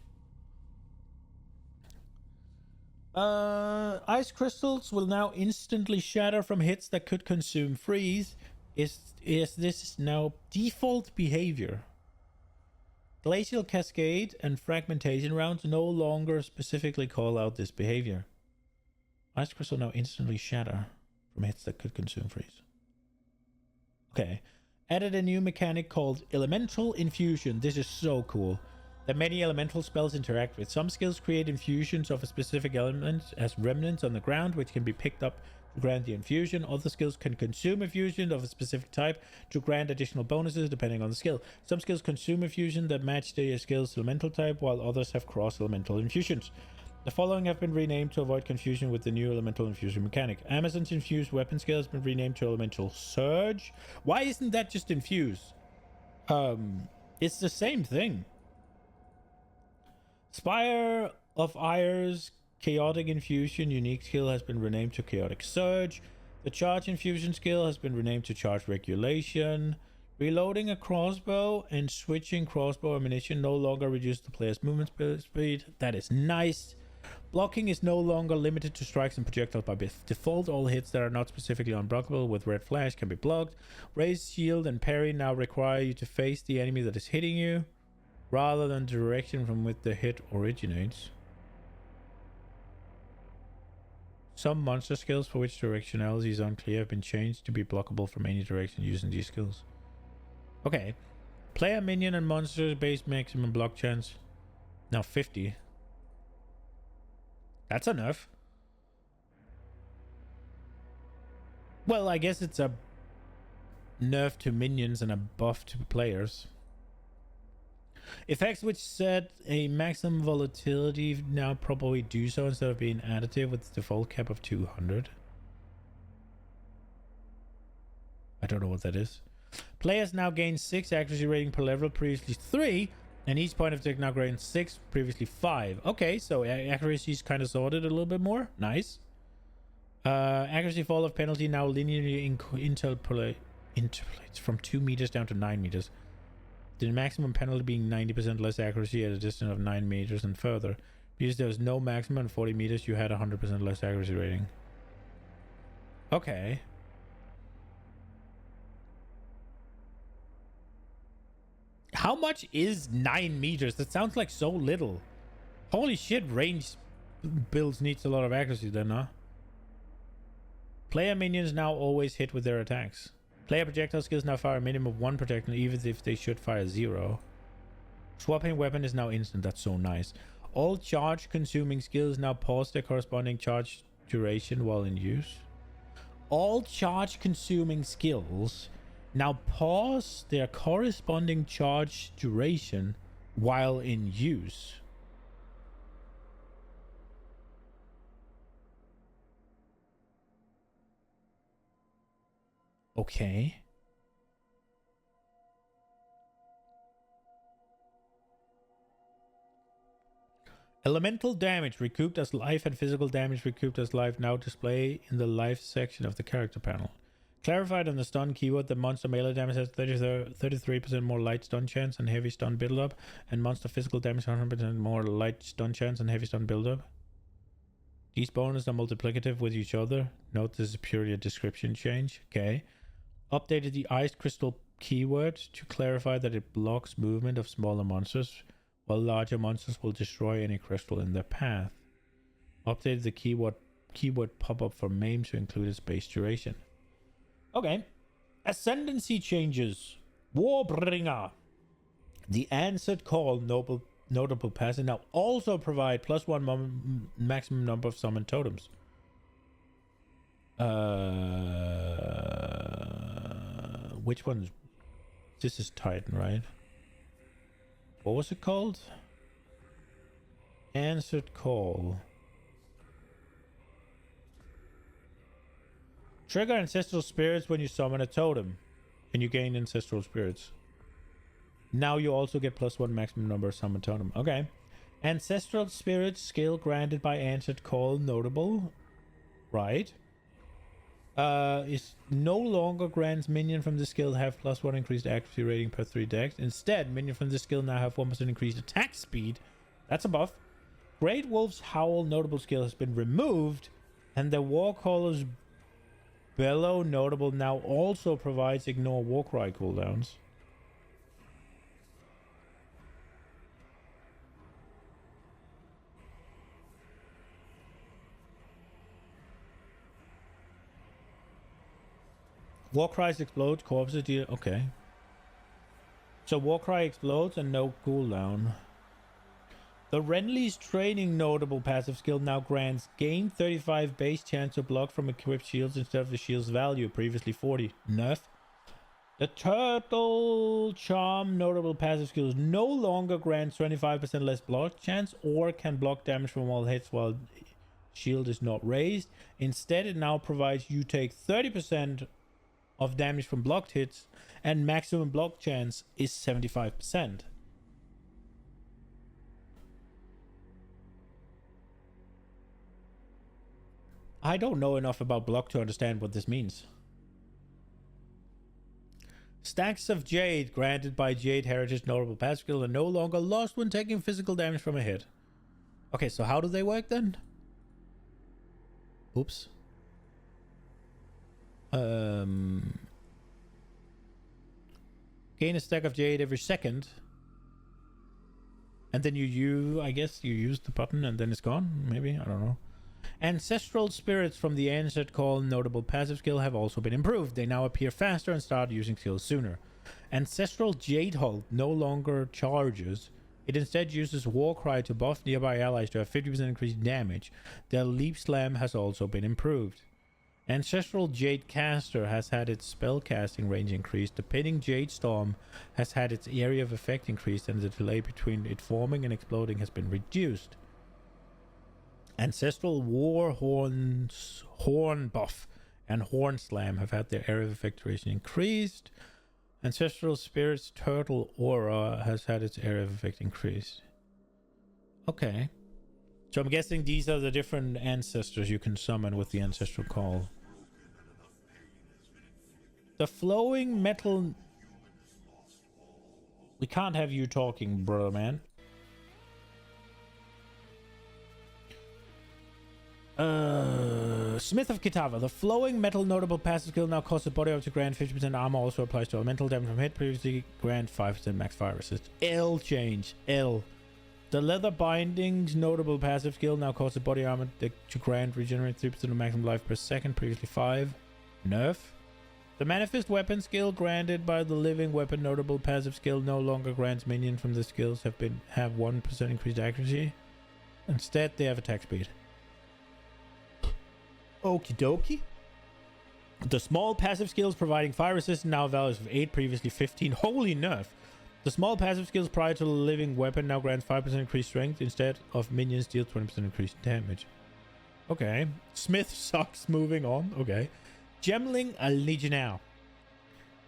Ice crystals will now instantly shatter from hits that could consume freeze. Is this now default behavior? Glacial Cascade and Fragmentation rounds no longer specifically call out this behavior. Ice crystal now instantly shatter from hits that could consume freeze. Okay. Added a new mechanic called Elemental Infusion. This is so cool. That many elemental spells interact with. Some skills create infusions of a specific element as remnants on the ground, which can be picked up to grant the infusion. Other skills can consume infusion of a specific type to grant additional bonuses depending on the skill. Some skills consume infusion that match their skill's elemental type, while others have cross-elemental infusions. The following have been renamed to avoid confusion with the new elemental infusion mechanic. Amazon's infused weapon skill has been renamed to Elemental Surge. Why isn't that just infuse? It's the same thing. Spire of Ire's Chaotic Infusion unique skill has been renamed to Chaotic Surge. The Charge Infusion skill has been renamed to Charge Regulation. Reloading a crossbow and switching crossbow ammunition no longer reduce the player's movement speed. That is nice. Blocking is no longer limited to strikes and projectiles by default. All hits that are not specifically unblockable with red flash can be blocked. Raise shield and parry now require you to face the enemy that is hitting you, rather than the direction from which the hit originates. Some monster skills for which directionality is unclear have been changed to be blockable from any direction using these skills. Okay. Player, minion, and monster base maximum block chance. Now 50. That's enough. Well, I guess it's a nerf to minions and a buff to players. Effects which set a maximum volatility now probably do so instead of being additive with the default cap of 200. I don't know what that is. Players now gain 6 accuracy rating per level, previously 3, and each point of attack now gains 6, previously 5. Okay, so accuracy is kind of sorted a little bit more. Nice. Accuracy fall of penalty now linearly interpolates from 2 meters down to 9 meters. The maximum penalty being 90% less accuracy at a distance of 9 meters and further. Because there was no maximum at 40 meters, you had 100% less accuracy rating. Okay. How much is 9 meters? That sounds like so little. Holy shit, range builds needs a lot of accuracy then, huh? Player minions now always hit with their attacks. Player projectile skills now fire a minimum of 1 projectile even if they should fire 0. Swapping weapon is now instant. That's so nice. All charge consuming skills now pause their corresponding charge duration while in use. All charge consuming skills now pause their corresponding charge duration while in use. Okay. Elemental damage recouped as life and physical damage recouped as life now display in the life section of the character panel. Clarified on the stun keyword, the monster melee damage has 33% more light stun chance and heavy stun build-up, and monster physical damage 100% more light stun chance and heavy stun build-up. These bonuses are multiplicative with each other. Note this is purely a description change. Okay. Updated the ice crystal keyword to clarify that it blocks movement of smaller monsters, while larger monsters will destroy any crystal in their path. Updated the keyword pop-up for MAME to include its base duration. Okay. Ascendancy changes. Warbringer. The answered call notable passive now also provide +1 maximum number of summoned totems. Which one? This is Titan, right? What was it called? Answered call. Trigger ancestral spirits when you summon a totem, and you gain ancestral spirits. Now you also get +1 maximum number of summoned totem. Okay. Ancestral spirits skill granted by answered call notable. Right. Is no longer grants minion from the skill have +1 increased accuracy rating per 3 dex. Instead, minion from the skill now have 1% increased attack speed. That's a buff. Great Wolf's Howl notable skill has been removed, and the Warcaller's Bellow notable now also provides ignore Warcry cooldowns. Warcries explode, corpses deal. Okay. So Warcry explodes and no cooldown. The Renly's training notable passive skill now grants gain 35 base chance to block from equipped shields instead of the shield's value, previously 40. Nerf. The Turtle Charm notable passive skill no longer grants 25% less block chance or can block damage from all hits while shield is not raised. Instead, it now provides you take 30% of damage from blocked hits and maximum block chance is 75%. I don't know enough about block to understand what this means. Stacks of Jade granted by Jade Heritage notable passive skill are no longer lost when taking physical damage from a hit. Okay, so how do they work then? Oops. Gain a stack of Jade every second. And then I guess you use the button and then it's gone. Maybe, I don't know. Ancestral spirits from the answered call notable passive skill have also been improved. They now appear faster and start using skills sooner. Ancestral Jade Halt no longer charges. It instead uses Warcry to buff nearby allies to have 50% increased damage. Their Leap Slam has also been improved. Ancestral Jade Caster has had its spell casting range increased. The Pinning Jade Storm has had its area of effect increased, and the delay between it forming and exploding has been reduced. Ancestral War Horns, Horn Buff and Horn Slam have had their area of effect duration increased. Ancestral Spirit's Turtle Aura has had its area of effect increased. Okay. So I'm guessing these are the different ancestors you can summon with the Ancestral Call. The Flowing Metal... We can't have you talking, brother man. Smith of Kitava. The Flowing Metal notable passive skill now costs a body up to grant 50% armor, also applies to elemental damage from hit, previously grant 5% max fire resist. L change. L. The Leather Bindings notable passive skill now costs a body armor to grant regenerate 3% of maximum life per second, previously 5. Nerf. The Manifest Weapon skill granted by the Living Weapon notable passive skill no longer grants minion from the skills have 1% increased accuracy. Instead, they have attack speed. Okie dokie. The small passive skills providing fire resistance now values of 8, previously 15. Holy nerf. The small passive skills prior to the living weapon now grants 5% increased strength instead of minions deal 20% increased damage. Okay. Smith sucks. Moving on. Okay. Gemling a Legionnaire.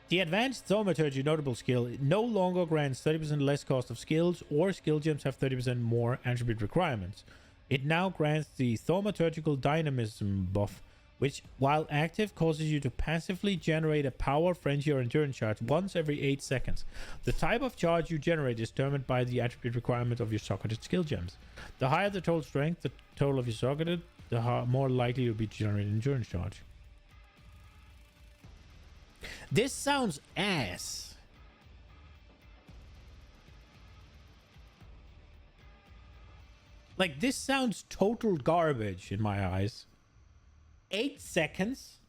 The advanced thaumaturgy notable skill no longer grants 30% less cost of skills or skill gems have 30% more attribute requirements. It now grants the Thaumaturgical Dynamism buff, which, while active, causes you to passively generate a power, frenzy, or endurance charge once every 8 seconds. The type of charge you generate is determined by the attribute requirement of your socketed skill gems. The higher the total strength, the total of your socketed, the more likely you'll be to generate an endurance charge. This sounds ass. Like, this sounds total garbage in my eyes. 8 seconds?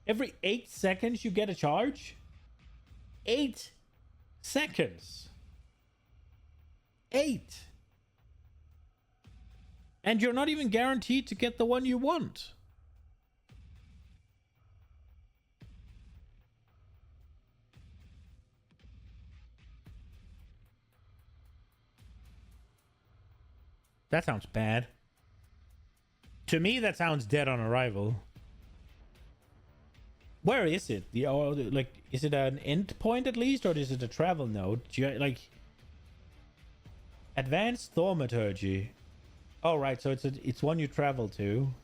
Every 8 seconds you get a charge? 8 seconds. 8. And you're not even guaranteed to get the one you want. That sounds bad. To me, that sounds dead on arrival. Where is it? Like, is it an end point at least, or is it a travel node? Like, advanced thaumaturgy. Oh, right. So it's one you travel to.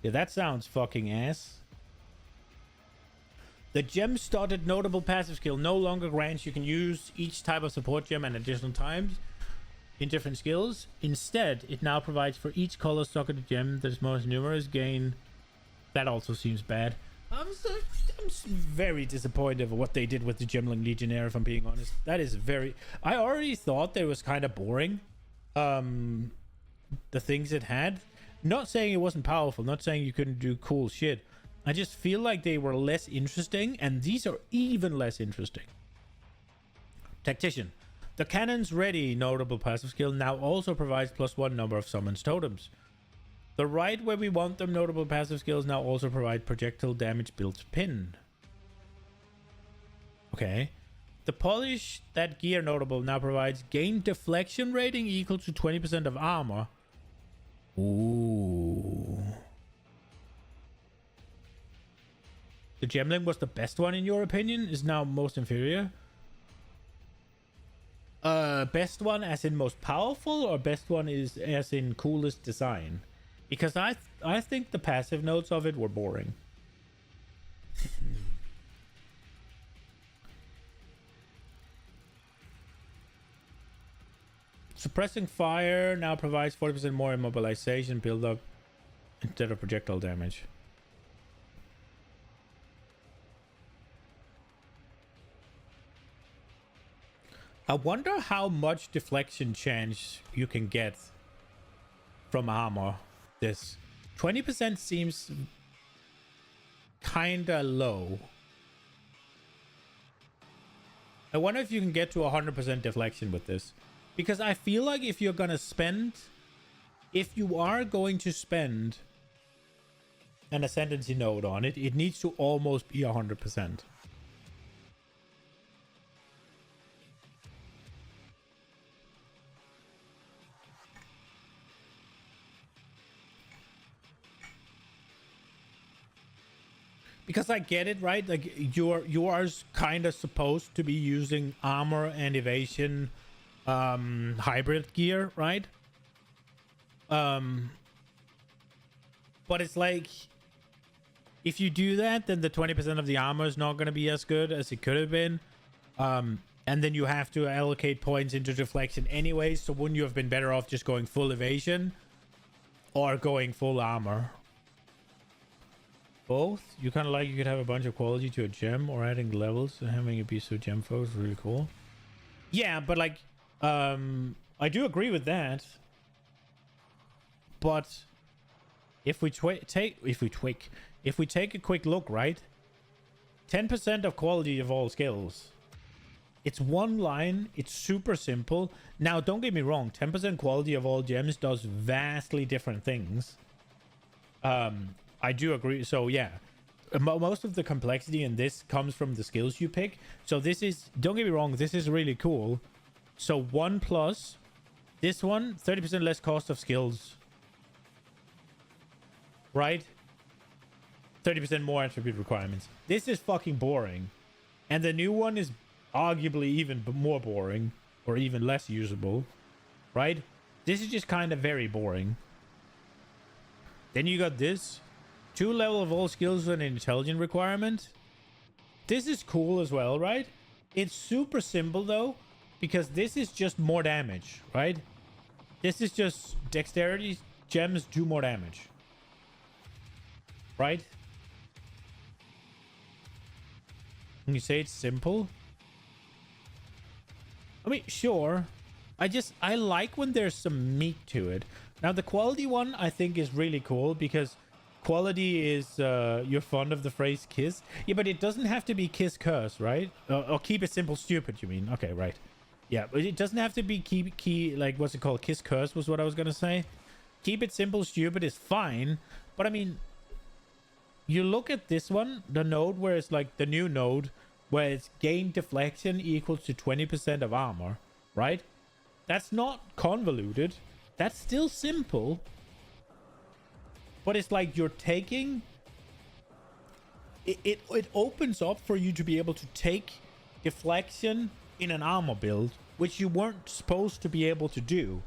Yeah, that sounds fucking ass. The gem-started notable passive skill no longer grants you can use each type of support gem at additional times in different skills. Instead, it now provides for each color socketed gem that is most numerous gain. That also seems bad. I'm very disappointed of what they did with the Gemling Legionnaire, if I'm being honest. That is very... I already thought that it was kind of boring. The things it had. Not saying it wasn't powerful, not saying you couldn't do cool shit. I just feel like they were less interesting, and these are even less interesting. Tactician. The Cannon's Ready notable passive skill now also provides +1 number of summons totems. The right where we want them notable passive skills now also provide projectile damage built pin. Okay. The Polish That Gear notable now provides gain deflection rating equal to 20% of armor. Ooh. The Gemling was the best one in your opinion, is now most inferior. Best one as in most powerful, or best one is as in coolest design? Because I think the passive notes of it were boring. Suppressing fire now provides 40% more immobilization build up instead of projectile damage. I wonder how much deflection chance you can get from armor. This 20% seems kinda low. I wonder if you can get to 100% deflection with this, because I feel like if you are going to spend an ascendancy node on it, it needs to almost be 100%. Because I get it, right? Like you are kind of supposed to be using armor and evasion hybrid gear, right? But it's like if you do that, then the 20% of the armor is not going to be as good as it could have been. And then you have to allocate points into deflection anyway, so wouldn't you have been better off just going full evasion or going full armor? Both. You kind of like you could have a bunch of quality to a gem, or adding levels and having it be so gem focused is really cool. Yeah, but like I do agree with that. But if we take a quick look, right? 10% of quality of all skills. It's one line. It's super simple. Now, don't get me wrong. 10% quality of all gems does vastly different things. I do agree. So yeah, most of the complexity in this comes from the skills you pick. So this is, don't get me wrong, this is really cool. So 1 plus this one, 30% less cost of skills, right? 30% more attribute requirements. This is fucking boring. And the new one is arguably even more boring, or even less usable, right? This is just kind of very boring. Then you got this. 2 level of all skills with an intelligent requirement. This is cool as well, right? It's super simple though, because this is just more damage, right? This is just dexterity gems do more damage, right? When you say it's simple, I mean, sure. I like when there's some meat to it. Now the quality one I think is really cool because Quality is you're fond of the phrase kiss. Yeah, but it doesn't have to be kiss curse, right? Or keep it simple stupid, you mean? Okay, right. Yeah, but it doesn't have to be key like what's it called? Kiss curse was what I was gonna say. Keep it simple stupid is fine, but I mean, you look at this one, the node where it's like the new node where it's gain deflection equals to 20% of armor, right? That's not convoluted. That's still simple. But it's like you're taking... It opens up for you to be able to take deflection in an armor build, which you weren't supposed to be able to do.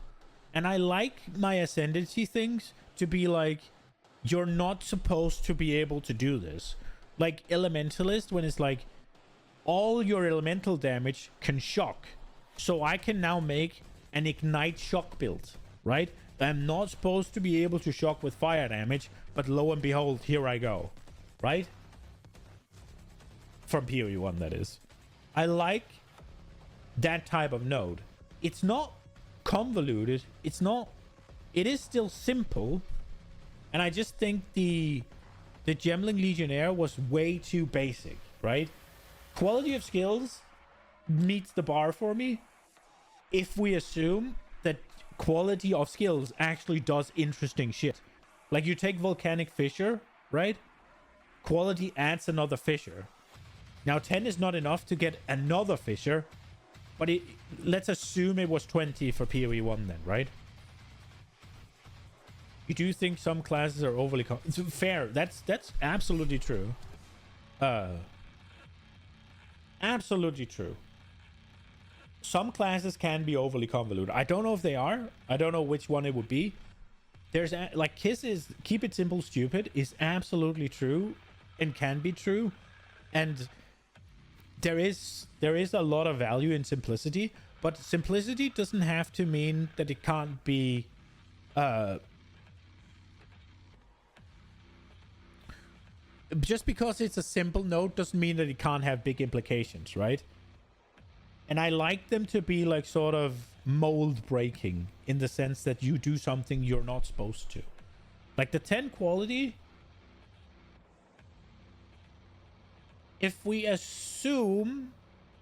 And I like my ascendancy things to be like, you're not supposed to be able to do this. Like Elementalist, when it's like, all your elemental damage can shock. So I can now make an Ignite shock build, right? I'm not supposed to be able to shock with fire damage, but lo and behold, here I go, right? From PoE 1, that is. I like that type of node. It's not convoluted. It's not... It is still simple. And I just think the Gemling Legionnaire was way too basic, right? Quality of skills meets the bar for me if we assume that quality of skills actually does interesting shit. Like you take Volcanic Fissure, right? Quality adds another fissure. Now 10 is not enough to get another fissure, but let's assume it was 20 for PoE 1 then, right? You do think some classes are overly fair. That's absolutely true. Absolutely true. Some classes can be overly convoluted. I don't know if they are. I don't know which one it would be. There's like Kiss is keep it simple stupid is absolutely true and can be true. And there is a lot of value in simplicity, but simplicity doesn't have to mean that it can't be just because it's a simple node doesn't mean that it can't have big implications, right? And I like them to be like sort of mold breaking in the sense that you do something you're not supposed to. Like the 10 quality, if we assume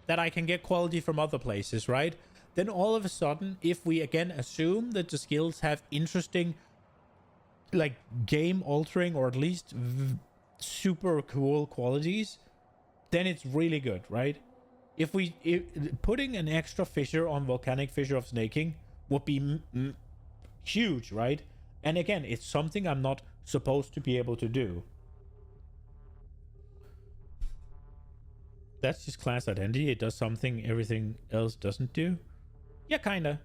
that I can get quality from other places, right? Then all of a sudden, if we again assume that the skills have interesting, like game altering or at least super cool qualities, then it's really good, right? If putting an extra fissure on Volcanic Fissure of Snaking would be huge, right? And again, it's something I'm not supposed to be able to do. That's just class identity. It does something everything else doesn't do. Yeah, kinda.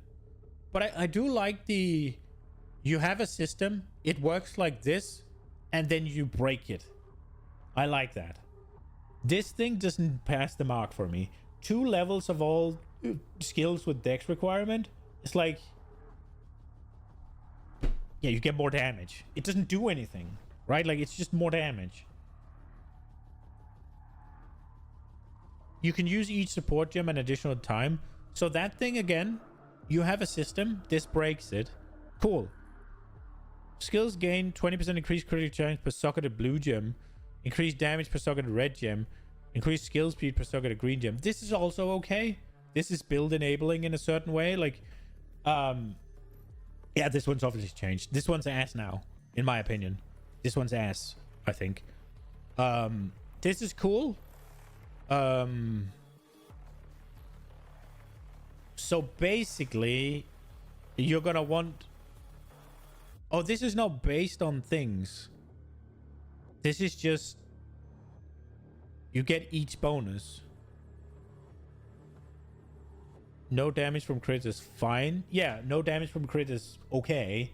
But I do like you have a system, it works like this, and then you break it. I like that. This thing doesn't pass the mark for me. 2 levels of all skills with dex requirement. It's like, yeah, you get more damage. It doesn't do anything, right? Like it's just more damage. You can use each support gem an additional time. So that thing again, you have a system. This breaks it. Cool. Skills gain 20% increased critical chance per socketed blue gem. Increased damage per socketed red gem. Increased skill speed per socketed green gem. This is also okay. This is build enabling in a certain way. Like, yeah, this one's obviously changed. This one's ass now, in my opinion. This one's ass, I think. This is cool. So basically, you're gonna want... Oh, this is not based on things. This is just... You get each bonus. No damage from crit is fine. Yeah, no damage from crit is okay.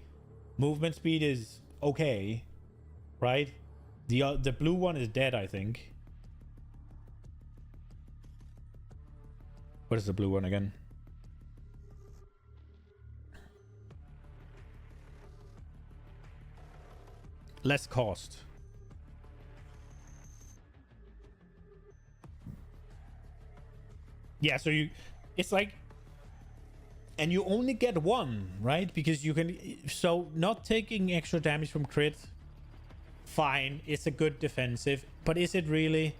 Movement speed is okay. Right? The blue one is dead, I think. What is the blue one again? Less cost. Yeah, so it's like, and you only get one, right? Because you can, so not taking extra damage from crit fine, it's a good defensive, but is it really?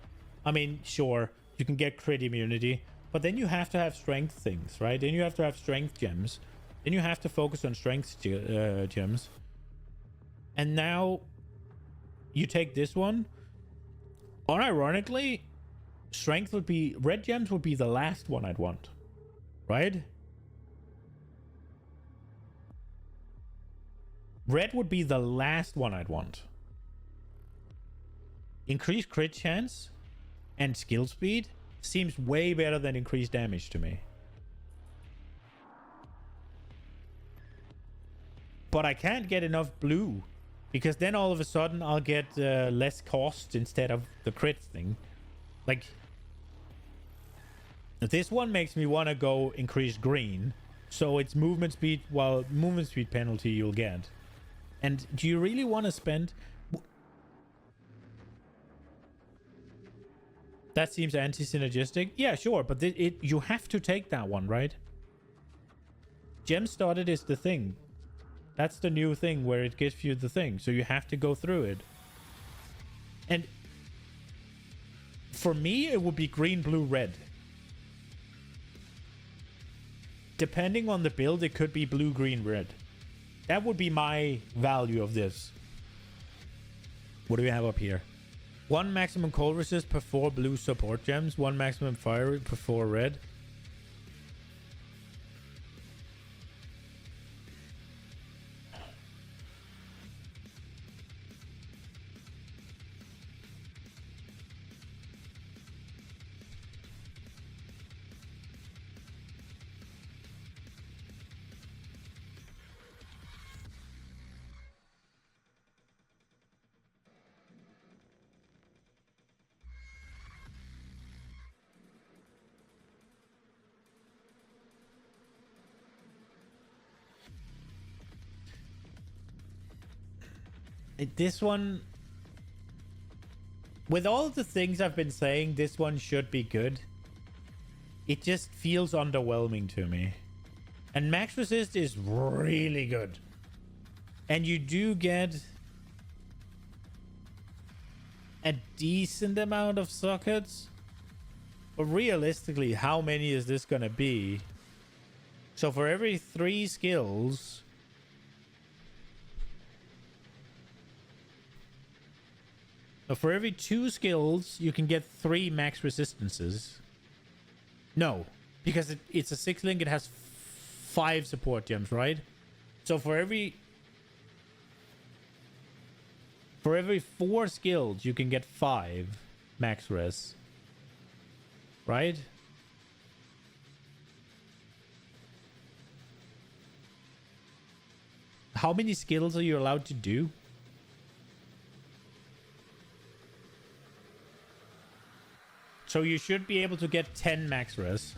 I mean, sure, you can get crit immunity, but then you have to have strength things, right? Then you have to have strength gems. Then you have to focus on strength gems. And now you take this one. Unironically, strength would be... red gems would be the last one I'd want, right? Red would be the last one I'd want. Increased crit chance and skill speed seems way better than increased damage to me. But I can't get enough blue, because then all of a sudden I'll get less cost instead of the crit thing. Like, this one makes me want to go increase green, so it's movement speed, well, movement speed penalty you'll get. And do you really want to spend... That seems anti-synergistic. Yeah, sure, but you have to take that one, right? Gem started is the thing. That's the new thing where it gives you the thing. So you have to go through it. And for me, it would be green, blue, red. Depending on the build, it could be blue, green, red. That would be my value of this. What do we have up here? 1 maximum cold resist per 4 blue support gems. 1 maximum fire per 4 red. This one, with all the things I've been saying, this one should be good. It just feels underwhelming to me. And max resist is really good. And you do get a decent amount of sockets. But realistically, how many is this gonna be? So for every 3 skills... for every 2 skills, you can get 3 max resistances. No, because it's a 6 link, it has 5 support gems, right? So for every 4 skills, you can get 5 max res. Right? How many skills are you allowed to do? So you should be able to get 10 max res.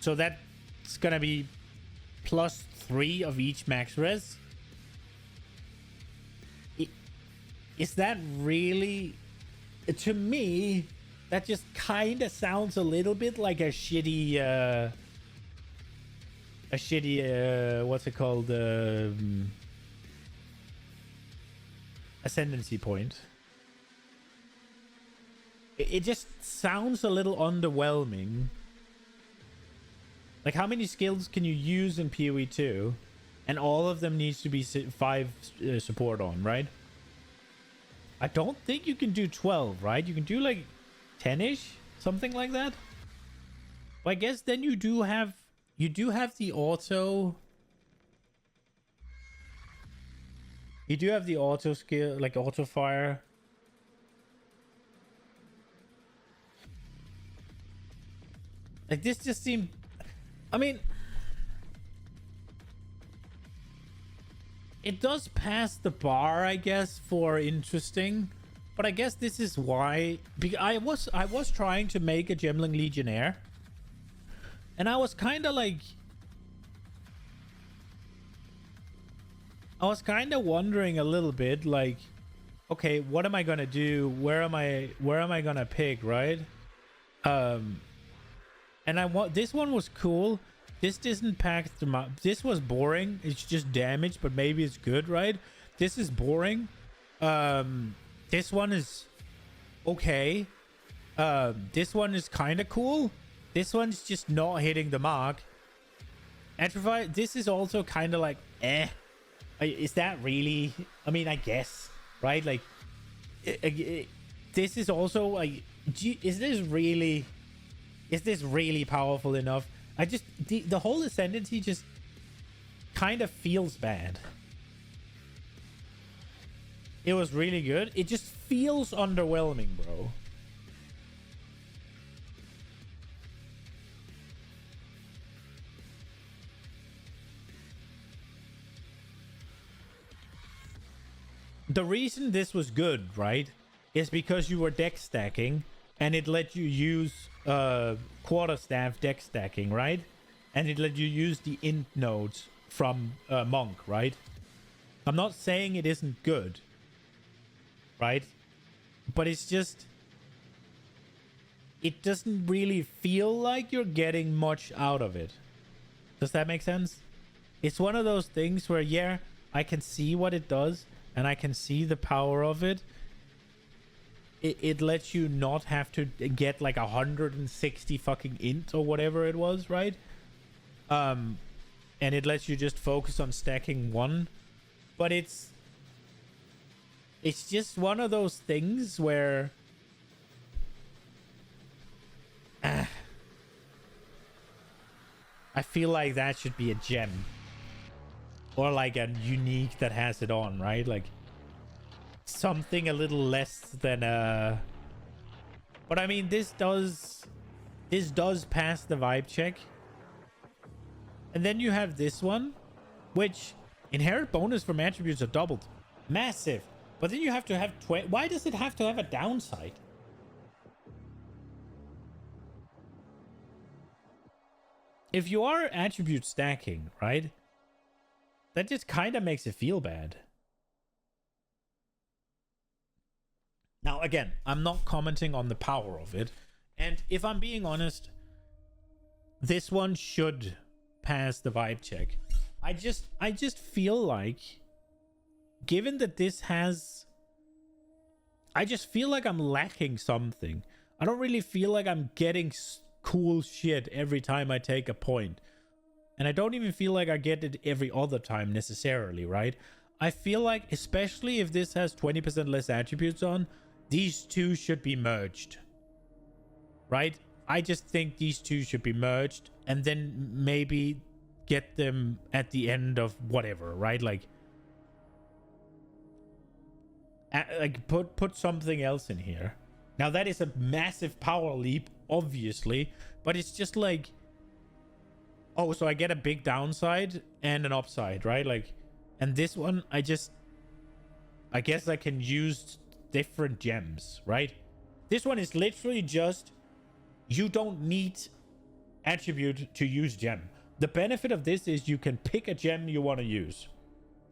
So that's gonna be plus 3 of each max res. Is that really... To me, that just kind of sounds a little bit like a shitty... what's it called? Ascendancy point. It just sounds a little underwhelming. Like, how many skills can you use in PoE 2? And all of them needs to be 5 support on, right? I don't think you can do 12, right? You can do like 10-ish, something like that. But I guess then you do have the auto. You do have the auto skill, like auto fire. Like, this just seemed... I mean... It does pass the bar, I guess, for interesting. But I guess this is why... I was trying to make a Gemling Legionnaire. And I was kind of like... I was kind of wondering a little bit, like... Okay, what am I gonna do? Where am I gonna pick, right? And this one was cool, this didn't pack the this was boring. It's just damage, but maybe it's good, right? This is boring. This one is okay. This one is kind of cool. This one's just not hitting the mark. Atrophy, this is also kind of like, is that really? I mean, I guess, right? Like, this is also like, is this really powerful enough? I just, the whole ascendancy just kind of feels bad. It was really good. It just feels underwhelming, bro. The reason this was good, right, is because you were deck stacking and it let you use quarterstaff deck stacking, right? And it let you use the int nodes from Monk, right? I'm not saying it isn't good, right? But it's just, it doesn't really feel like you're getting much out of it. Does that make sense? It's one of those things where, yeah, I can see what it does and I can see the power of it. It lets you not have to get like 160 fucking int or whatever it was, right? And it lets you just focus on stacking one. But it's just one of those things where I feel like that should be a gem. Or like a unique that has it on, right? Like something a little less than but I mean, this does pass the vibe check. And then you have this one, which inherent bonus from attributes are doubled. Massive. But then you have to have why does it have to have a downside? If you are attribute stacking, right? That just kind of makes it feel bad. Now, again, I'm not commenting on the power of it. And if I'm being honest, this one should pass the vibe check. I just feel like, given that this has, I just feel like I'm lacking something. I don't really feel like I'm getting cool shit every time I take a point. And I don't even feel like I get it every other time necessarily, right? I feel like, especially if this has 20% less attributes on, these two should be merged. Right? I just think these two should be merged and then maybe get them at the end of whatever, right? Like put something else in here. Now that is a massive power leap, obviously, but it's just like, oh, so I get a big downside and an upside, right? Like, and this one, I guess I can use different gems, right? This one is literally just, you don't need attribute to use gem. The benefit of this is you can pick a gem you want to use.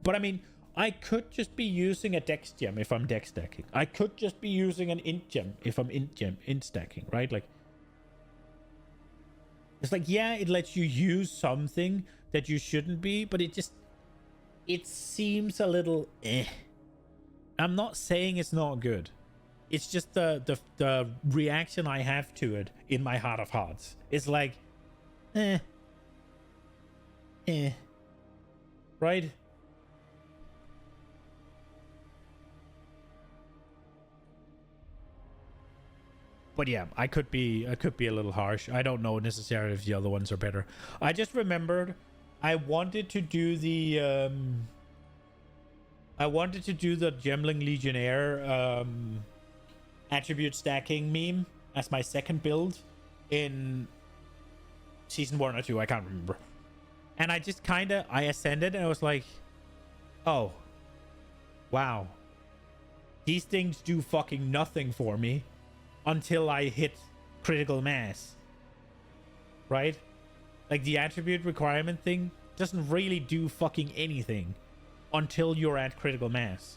But I mean, I could just be using a dex gem if I'm dex stacking. I could just be using an int gem if I'm int stacking, right? Like, it's like, yeah, it lets you use something that you shouldn't be, but it seems a little eh. I'm not saying it's not good. It's just the reaction I have to it in my heart of hearts. It's like, right? But yeah, I could be a little harsh. I don't know necessarily if the other ones are better. I just remembered I wanted to do the Gemling Legionnaire attribute stacking meme as my second build in season 1 or 2, I can't remember. And I just I ascended and I was like, oh, wow. These things do fucking nothing for me until I hit critical mass. Right? Like, the attribute requirement thing doesn't really do fucking anything until you're at critical mass.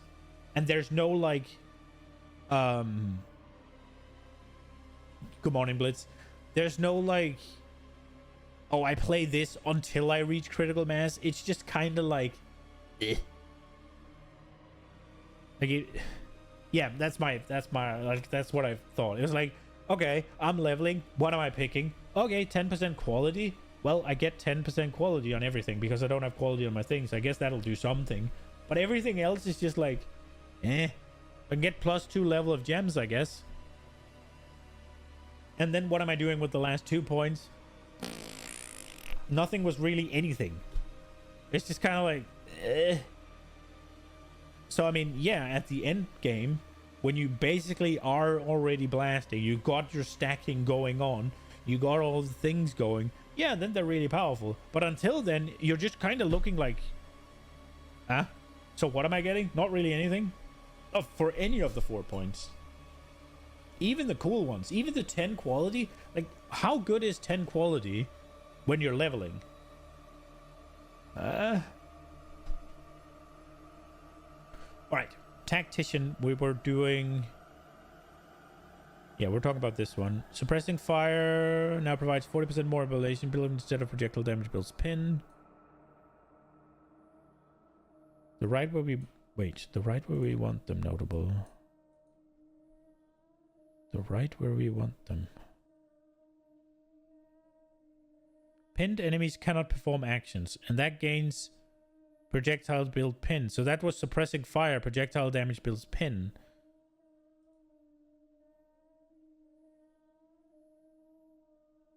And there's no, like, good morning, Blitz. There's no, like, oh, I play this until I reach critical mass. It's just kind of like, eh. Like it, yeah, that's what I thought. It was like, okay, I'm leveling. What am I picking? Okay, 10% quality. Well, I get 10% quality on everything because I don't have quality on my things. I guess that'll do something. But everything else is just like, I can get +2 level of gems, I guess. And then what am I doing with the last 2 points? Nothing was really anything. It's just kind of like, So, I mean, yeah, at the end game, when you basically are already blasting, you got your stacking going on, you got all the things going, yeah, then they're really powerful. But until then, you're just kind of looking like, huh? So what am I getting? Not really anything. Oh, for any of the 4 points. Even the cool ones, even the 10 quality, like, how good is 10 quality when you're leveling? All right, tactician, we were doing... Yeah, we're talking about this one. Suppressing fire now provides 40% more ablation build instead of projectile damage builds pin. The right where we... Wait, the right where we want them notable. The right where we want them. Pinned enemies cannot perform actions, and that gains projectiles build pin. So that was suppressing fire, projectile damage builds pin.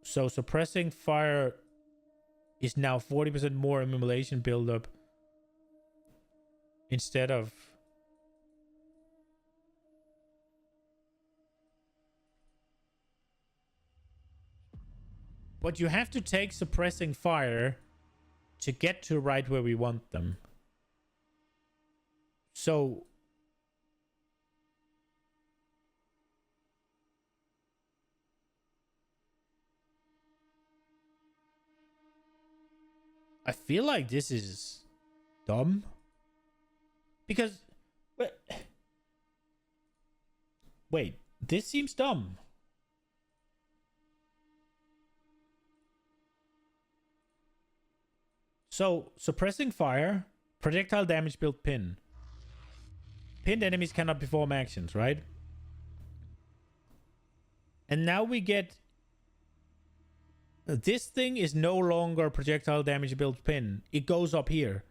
So suppressing fire is now 40% more immolation buildup instead of... But you have to take suppressing fire to get to right where we want them. So... I feel like this is dumb. Because... Wait, this seems dumb. So, suppressing fire, projectile damage build pin. Pinned enemies cannot perform actions, right? And now we get... This thing is no longer projectile damage build pin. It goes up here.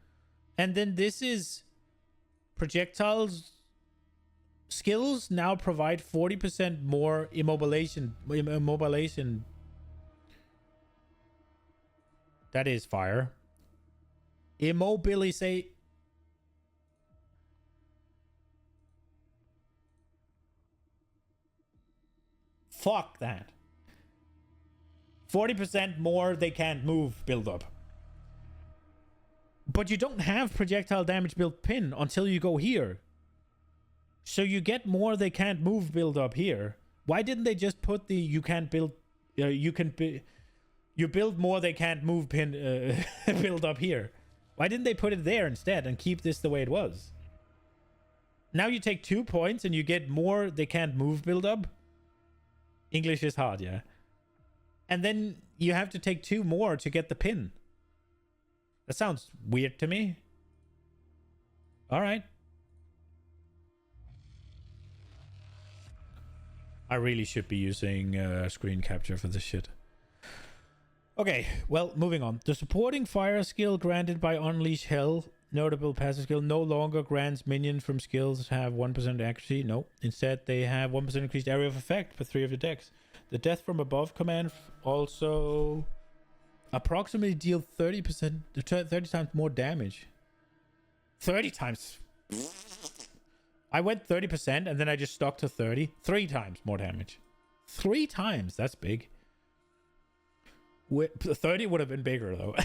And then this is... Projectiles... Skills now provide 40% more immobilation. That is fire. Immobilize. Fuck that. 40% more they can't move build up. But you don't have projectile damage build pin until you go here. So you get more they can't move build up here. Why didn't they just put the you can't build you build more they can't move pin build up here? Why didn't they put it there instead and keep this the way it was? Now you take 2 points and you get more they can't move build up. English is hard, yeah. And then you have to take 2 more to get the pin. That sounds weird to me. All right. I really should be using screen capture for this shit. Okay, well, moving on. The supporting fire skill granted by Unleash Hell, notable passive skill, no longer grants minions from skills have 1% accuracy. No, instead they have 1% increased area of effect for 3 of the decks. The Death from Above command also approximately deal 30%, 30 times more damage. 30 times. I went 30% and then I just stuck to 30. 3 times more damage. 3 times. That's big. 30 would have been bigger though.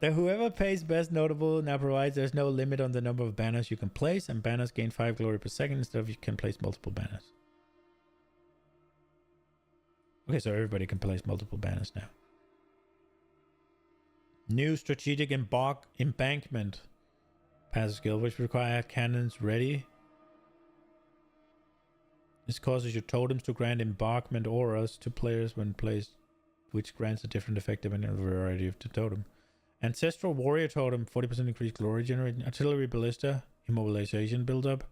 The whoever pays best notable now provides there's no limit on the number of banners you can place, and banners gain 5 glory per second instead of you can place multiple banners. Okay, so everybody can place multiple banners now. New strategic embankment passive skill, which require cannons ready. This causes your totems to grant embarkment auras to players when placed. which grants a different effect depending on the variety of the totem. Ancestral Warrior Totem, 40% increased glory generating. Artillery Ballista, immobilization build-up.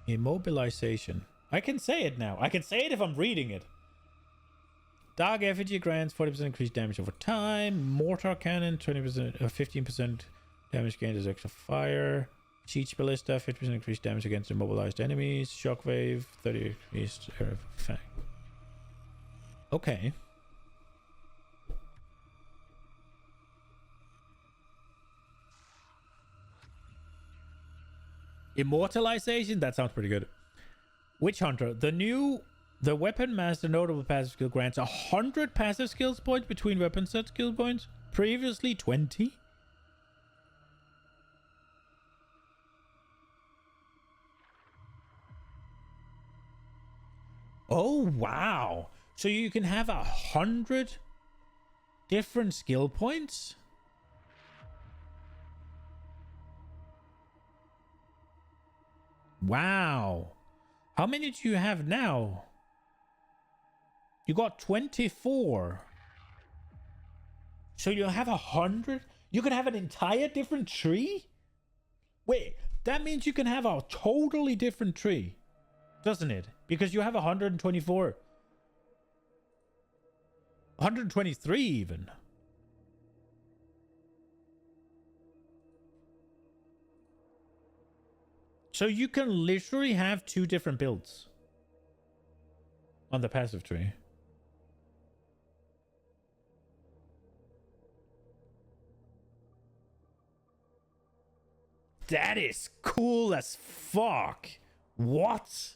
Immobilization. I can say it now. I can say it if I'm reading it. Dark Effigy grants 40% increased damage over time. Mortar Cannon, 20%, 15% damage gained as extra fire. Siege Ballista, 50% increased damage against immobilized enemies. Shockwave, 30 increased area of effect. Okay. Immortalization? That sounds pretty good. Witch Hunter. The Weapon Master notable passive skill grants 100 passive skills points between weapon set skill points. Previously 20. Oh, wow. So you can have 100 different skill points? Wow. How many do you have now? You got 24. So you have 100? You can have an entire different tree? Wait, that means you can have a totally different tree, doesn't it? Because you have 124. 123 even. So you can literally have 2 different builds on the passive tree. That is cool as fuck. What?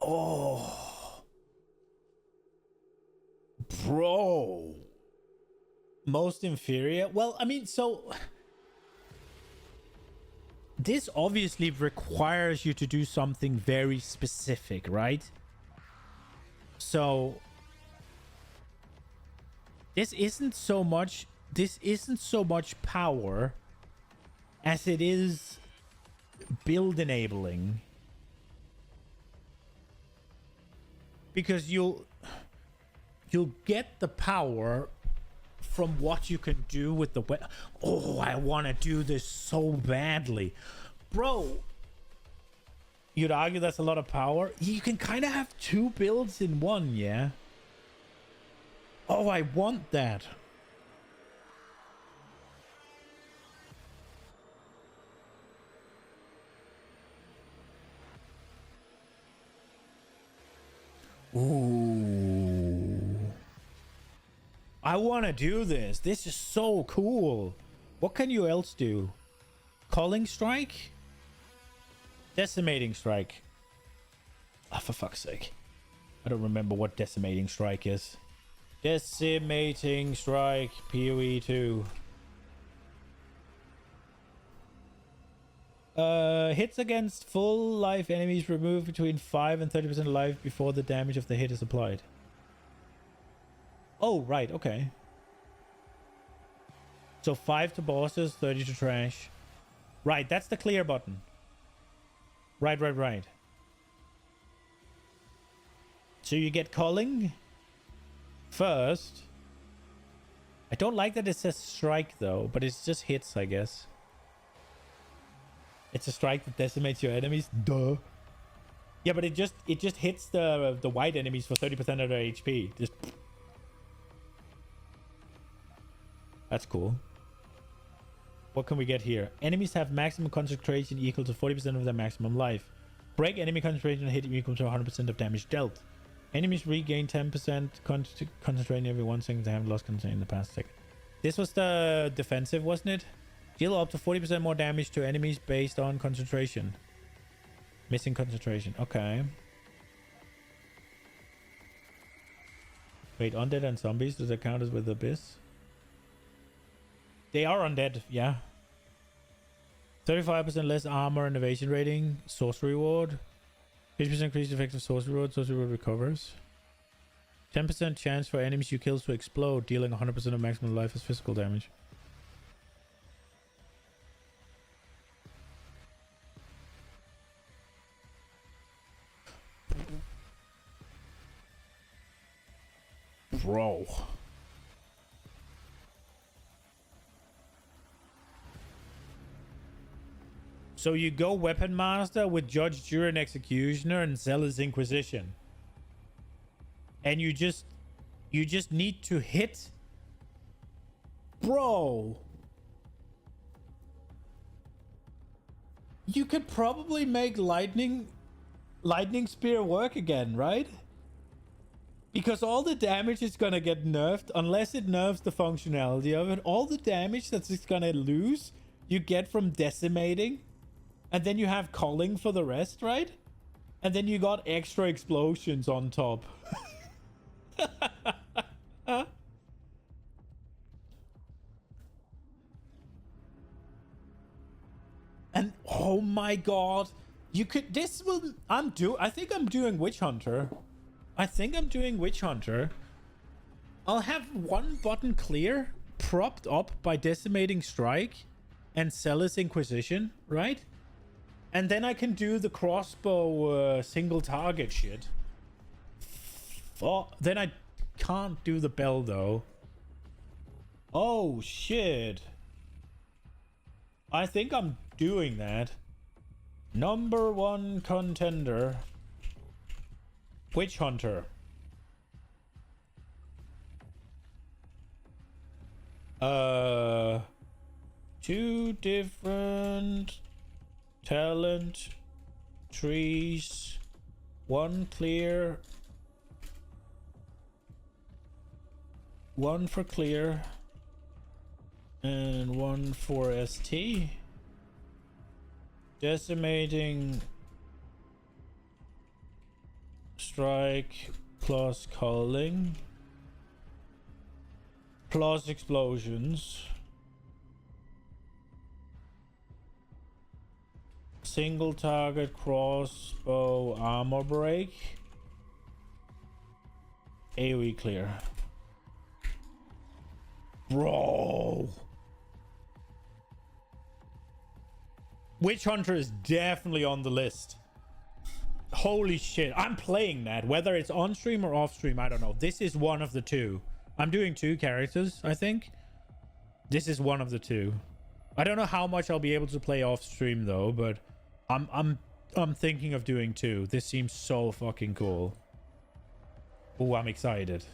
Oh. Bro. Most inferior? Well, I mean, so this obviously requires you to do something very specific, right? So this isn't so much power as it is build enabling. Because you'll get the power from what you can do with the weapon. Oh, I want to do this so badly. Bro, you'd argue that's a lot of power. You can kind of have 2 builds in one, yeah? Oh, I want that. Ooh. I want to do this. This is so cool. What can you else do? Calling Strike? Decimating Strike. Oh, for fuck's sake. I don't remember what Decimating Strike is. Decimating Strike, PoE 2. Hits against full life enemies remove between 5 and 30% life before the damage of the hit is applied. Oh, right, okay. So 5 to bosses, 30 to trash. Right, that's the clear button. Right. So you get calling first. I don't like that it says strike though, but it's just hits, I guess. It's a strike that decimates your enemies. Duh. Yeah, but it just hits the white enemies for 30% of their HP. Just. That's cool. What can we get here? Enemies have maximum concentration equal to 40% of their maximum life. Break enemy concentration and hit equal to 100% of damage dealt. Enemies regain 10% concentration every 1 second they haven't lost concentration in the past second. This was the defensive, wasn't it? Deal up to 40% more damage to enemies based on concentration. Missing concentration. Okay. Wait, undead and zombies, does that count as with Abyss? They are undead, yeah. 35% less armor and evasion rating. Sorcery ward. 50% increased effective sorcery ward. Sorcery ward recovers. 10% chance for enemies you kill to explode, dealing 100% of maximum life as physical damage. So you go Weapon Master with Judge, Jury, and Executioner and Zealous Inquisition. And you just need to hit. Bro. You could probably make Lightning Spear work again, right? Because all the damage is gonna get nerfed unless it nerfs the functionality of it. All the damage that's just gonna lose, you get from decimating. And then you have culling for the rest, right? And then you got extra explosions on top. And oh my god, you could I think I'm doing Witch Hunter. I'll have one button clear propped up by Decimating Strike and Zealous Inquisition, right? And then I can do the crossbow single target shit. Oh, then I can't do the bell though. Oh shit. I think I'm doing that. Number 1 contender. Witch Hunter. Two different talent trees. One clear. One for clear. And one for ST. Decimating strike plus culling plus explosions. Single target crossbow armor break. AoE clear. Bro. Witch Hunter is definitely on the list. Holy shit. I'm playing that. Whether it's on stream or off stream, I don't know. This is one of the two. I'm doing 2 characters, I think. This is one of the 2. I don't know how much I'll be able to play off stream though, but I'm thinking of doing 2. This seems so fucking cool. Oh, I'm excited.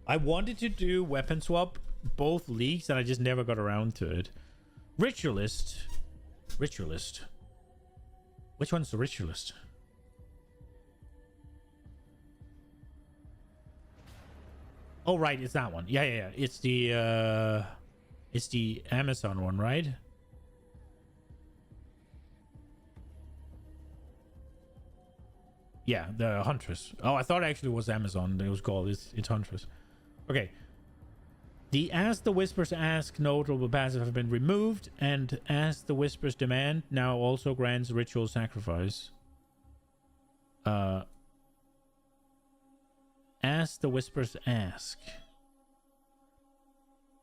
I wanted to do weapon swap both leagues and I just never got around to it. Ritualist. Which one's the Ritualist? Oh, right, it's that one. Yeah. It's the Amazon one, right? Yeah, the Huntress. Oh, I thought actually it was Amazon. It was called. It's Huntress. Okay. The As the Whispers Ask notable passive have been removed, and As the Whispers Demand now also grants Ritual Sacrifice. As the Whispers Ask.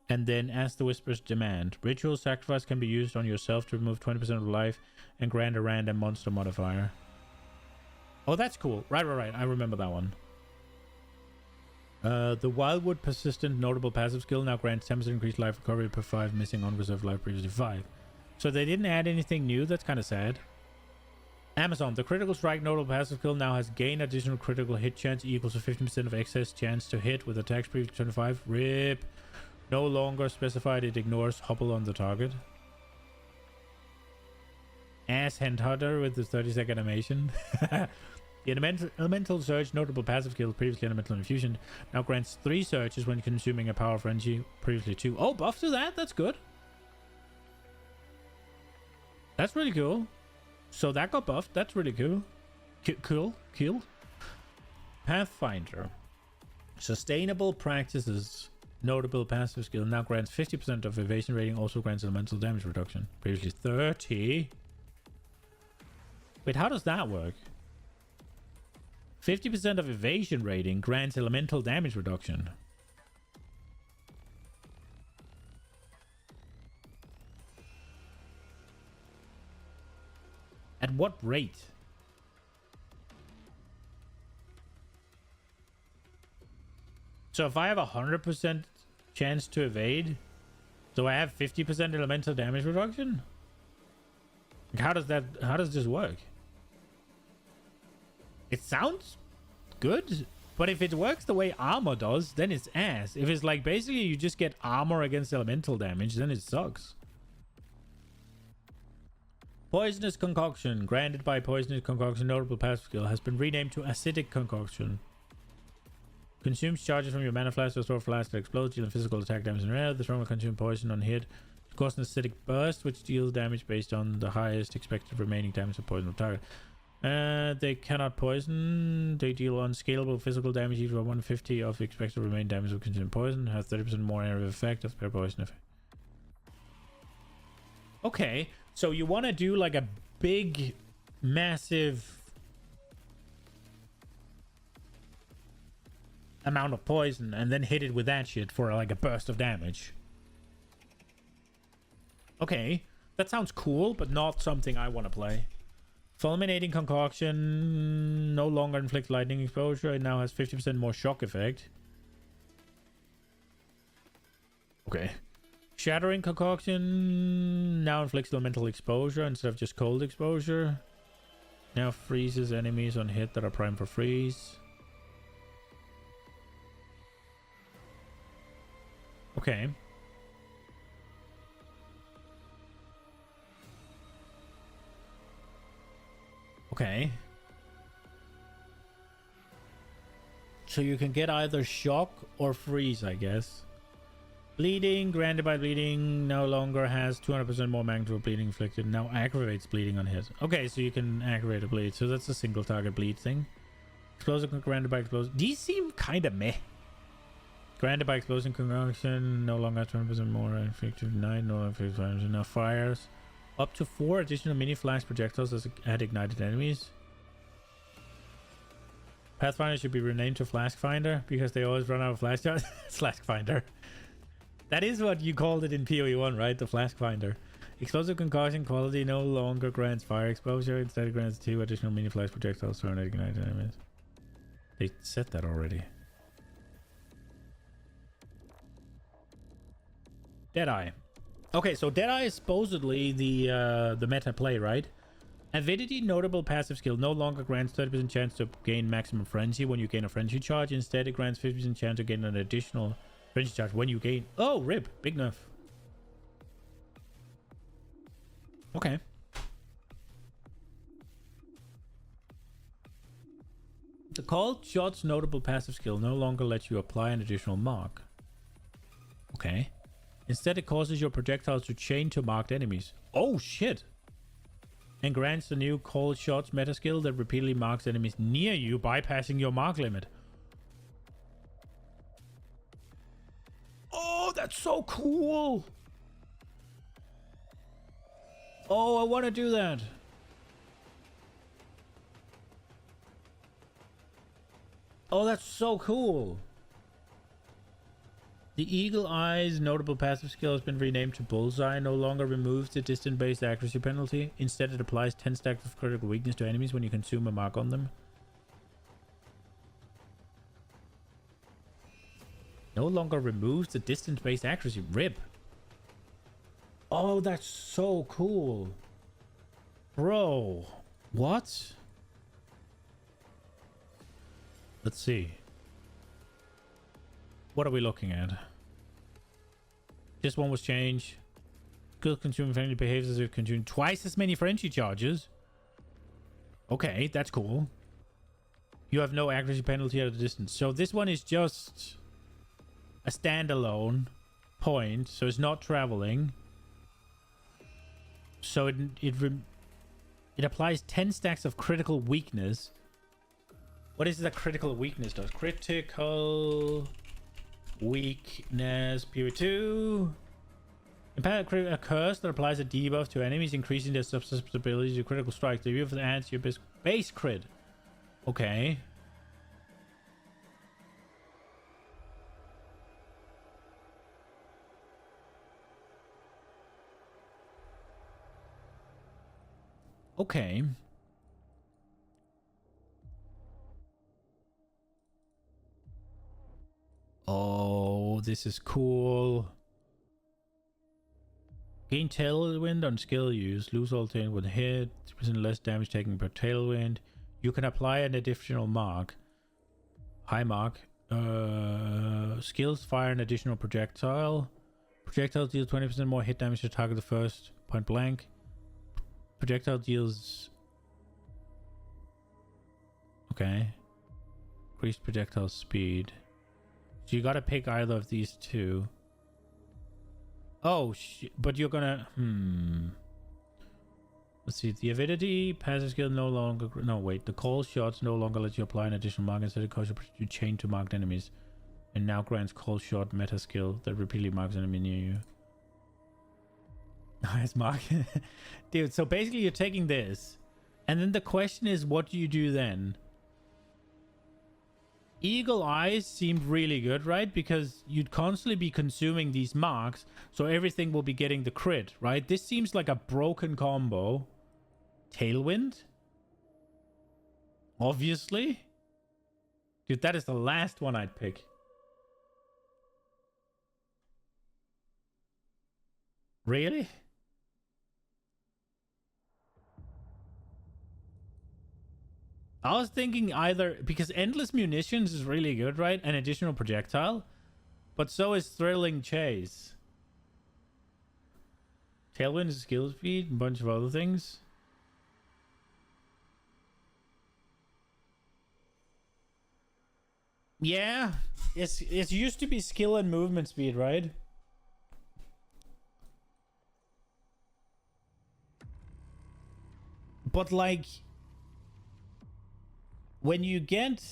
And then As the Whispers Demand. Ritual Sacrifice can be used on yourself to remove 20% of life and grant a random monster modifier. Oh, that's cool. Right. I remember that one. The Wildwood Persistent notable passive skill now grants 10% increased life recovery per 5 missing unreserved life, previously 5. So they didn't add anything new. That's kind of sad. Amazon. The Critical Strike notable passive skill now has gain additional critical hit chance equals to 15% of excess chance to hit with attacks previously 25. RIP. No longer specified. It ignores hobble on the target. Ass Hand Hunter with the 30-second animation. The Elemental Surge notable passive skill, previously Elemental Infusion, now grants 3 searches when consuming a Power Frenzy, previously 2. Oh, buff to that? That's good. That's really cool. So that got buffed. That's really cool. Cool. Pathfinder. Sustainable Practices notable passive skill now grants 50% of evasion rating, also grants elemental damage reduction, previously 30. Wait, how does that work? 50% of evasion rating grants elemental damage reduction. At what rate? So if I have 100% chance to evade, So I have 50% elemental damage reduction? Like, how does this work? It sounds good, but if it works the way armor does, then it's ass. If it's like basically you just get armor against elemental damage, then it sucks. Poisonous Concoction. Granted by Poisonous Concoction, notable passive skill has been renamed to Acidic Concoction. Consumes charges from your mana flask or store flask that explodes, dealing physical attack damage in rare. This one will consume poison on hit. Cause an acidic burst, which deals damage based on the highest expected remaining damage of poison of target. They cannot poison. They deal unscalable physical damage equal to 150 of the expected remaining damage of consumed poison. Has 30% more area of effect as per poison effect. Okay, so you want to do like a big, massive amount of poison and then hit it with that shit for like a burst of damage. Okay, that sounds cool, but not something I want to play. Fulminating Concoction no longer inflicts lightning exposure. It now has 50% more shock effect. Okay. Shattering Concoction now inflicts elemental exposure instead of just cold exposure. Now freezes enemies on hit that are primed for freeze. Okay. Okay. So you can get either shock or freeze, I guess. Bleeding, granted by bleeding, no longer has 200% more magnitude of bleeding inflicted. Now aggravates bleeding on hit. Okay, so you can aggravate a bleed. So that's a single target bleed thing. Explosive, granted by explosive. These seem kind of meh. Granted by explosion concoction, no longer 20% more inflicted. 9, no longer 55%. Now fires up to 4 additional mini flash projectiles as at ignited enemies. Pathfinder should be renamed to Flask Finder because they always run out of flash charge. Flask Finder. That is what you called it in PoE 1, right? The Flask Finder. Explosive concoction quality no longer grants fire exposure. Instead, it grants 2 additional mini flash projectiles to ignited enemies. They said that already. Deadeye. Okay, so Deadeye is supposedly the meta play, right? Avidity notable passive skill no longer grants 30% chance to gain maximum frenzy when you gain a frenzy charge. Instead, it grants 50% chance to gain an additional frenzy charge when you gain. Oh, rip, big nerf. Okay. The called shot's notable passive skill no longer lets you apply an additional mark. Okay. Instead, it causes your projectiles to chain to marked enemies. Oh, shit. And grants the new cold shots meta skill that repeatedly marks enemies near you, bypassing your mark limit. Oh, that's so cool. Oh, I want to do that. Oh, that's so cool. The Eagle Eye's notable passive skill has been renamed to Bullseye. No longer removes the distance-based accuracy penalty. Instead, it applies 10 stacks of critical weakness to enemies when you consume a mark on them. No longer removes the distance-based accuracy. Rip. Oh, that's so cool. Bro. What? Let's see. What are we looking at? This one was changed. Skill consuming friendly behaves as if consumed twice as many frenzy charges. Okay, that's cool. You have no accuracy penalty at a distance. So this one is just a standalone point. So it's not traveling. So it applies 10 stacks of critical weakness. What is it that critical weakness does? Critical weakness period 2. Impact a curse that applies a debuff to enemies, increasing their susceptibility to critical strikes. The debuff adds your base crit. Okay. Okay. Oh, this is cool. Gain tailwind on skill use. Lose all tailwind with hit. 3% less damage taken per tailwind. You can apply an additional mark. High mark. Skills fire an additional projectile. Projectile deals 20% more hit damage to target the first point blank. Projectile deals... Okay. Increased projectile speed. So you gotta pick either of these two. Oh, but you're gonna... Let's see. The avidity, passive skill no longer... No, wait. The call shots no longer let you apply an additional mark. Instead, it causes you to chain to marked enemies. And now grants call shot meta skill that repeatedly marks an enemy near you. Nice mark. Dude, so basically you're taking this. And then the question is, what do you do then? Eagle Eyes seemed really good, right? Because you'd constantly be consuming these marks, so everything will be getting the crit, right? This seems like a broken combo. Tailwind? Obviously. Dude, that is the last one I'd pick. Really? I was thinking either, because Endless Munitions is really good, right? An additional projectile. But so is Thrilling Chase. Tailwind is skill speed, a bunch of other things. Yeah, it's used to be skill and movement speed, right? But like, when you get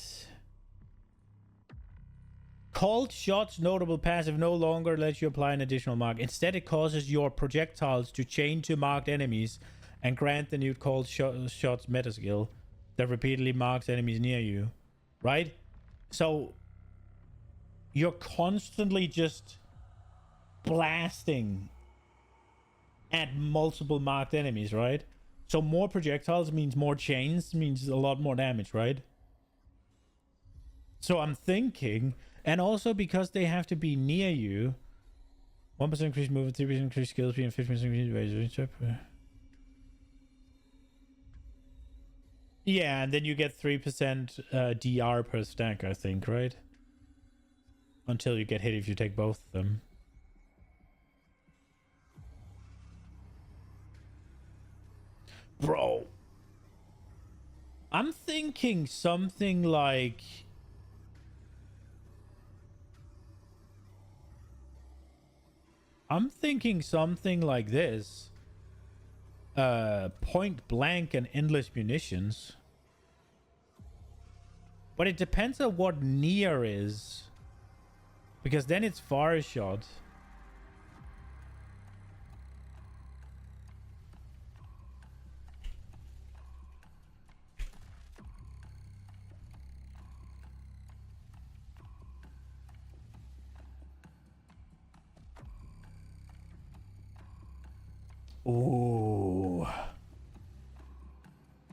called shots, notable passive no longer lets you apply an additional mark. Instead, it causes your projectiles to chain to marked enemies and grant the new called shots meta skill that repeatedly marks enemies near you, right? So you're constantly just blasting at multiple marked enemies, right? So more projectiles means more chains, means a lot more damage, right? So I'm thinking, and also because they have to be near you, 1% increased movement, 3% increased skill speed, and 50% increased range. Yeah, and then you get 3% DR per stack, I think, right? Until you get hit if you take both of them. Bro, I'm thinking something like... this. Point blank and endless munitions. But it depends on what near is. Because then it's far shot. Ooh.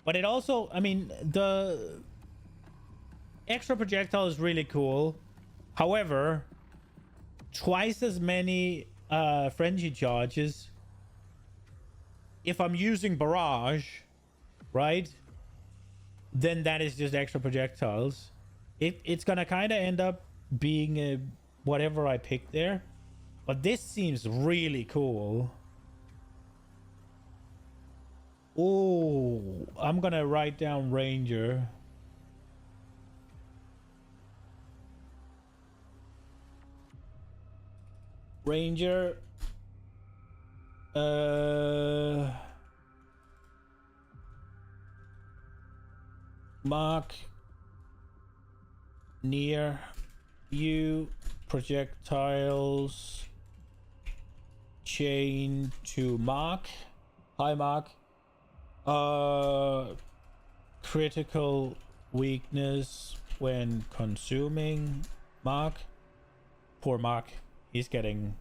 But it also, I mean, the extra projectile is really cool. However, twice as many frenzy charges if I'm using barrage, right? Then that is just extra projectiles. It's gonna kind of end up being whatever I pick there. But this seems really cool. Oh, I'm gonna write down Ranger. Ranger. Mark near you, projectiles chain to mark. Hi, Mark. Critical weakness when consuming mark. Poor Mark. He's getting...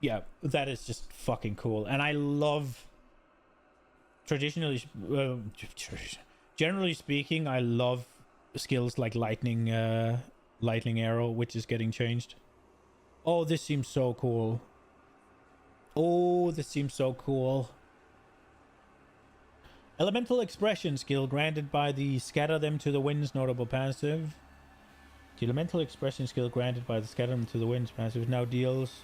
Yeah, that is just fucking cool. And I love... Generally speaking, I love skills like lightning arrow, which is getting changed. Oh, this seems so cool. Oh, this seems so cool. Elemental expression skill granted by the scatter them to the winds notable passive. The elemental expression skill granted by the scatter them to the winds passive now deals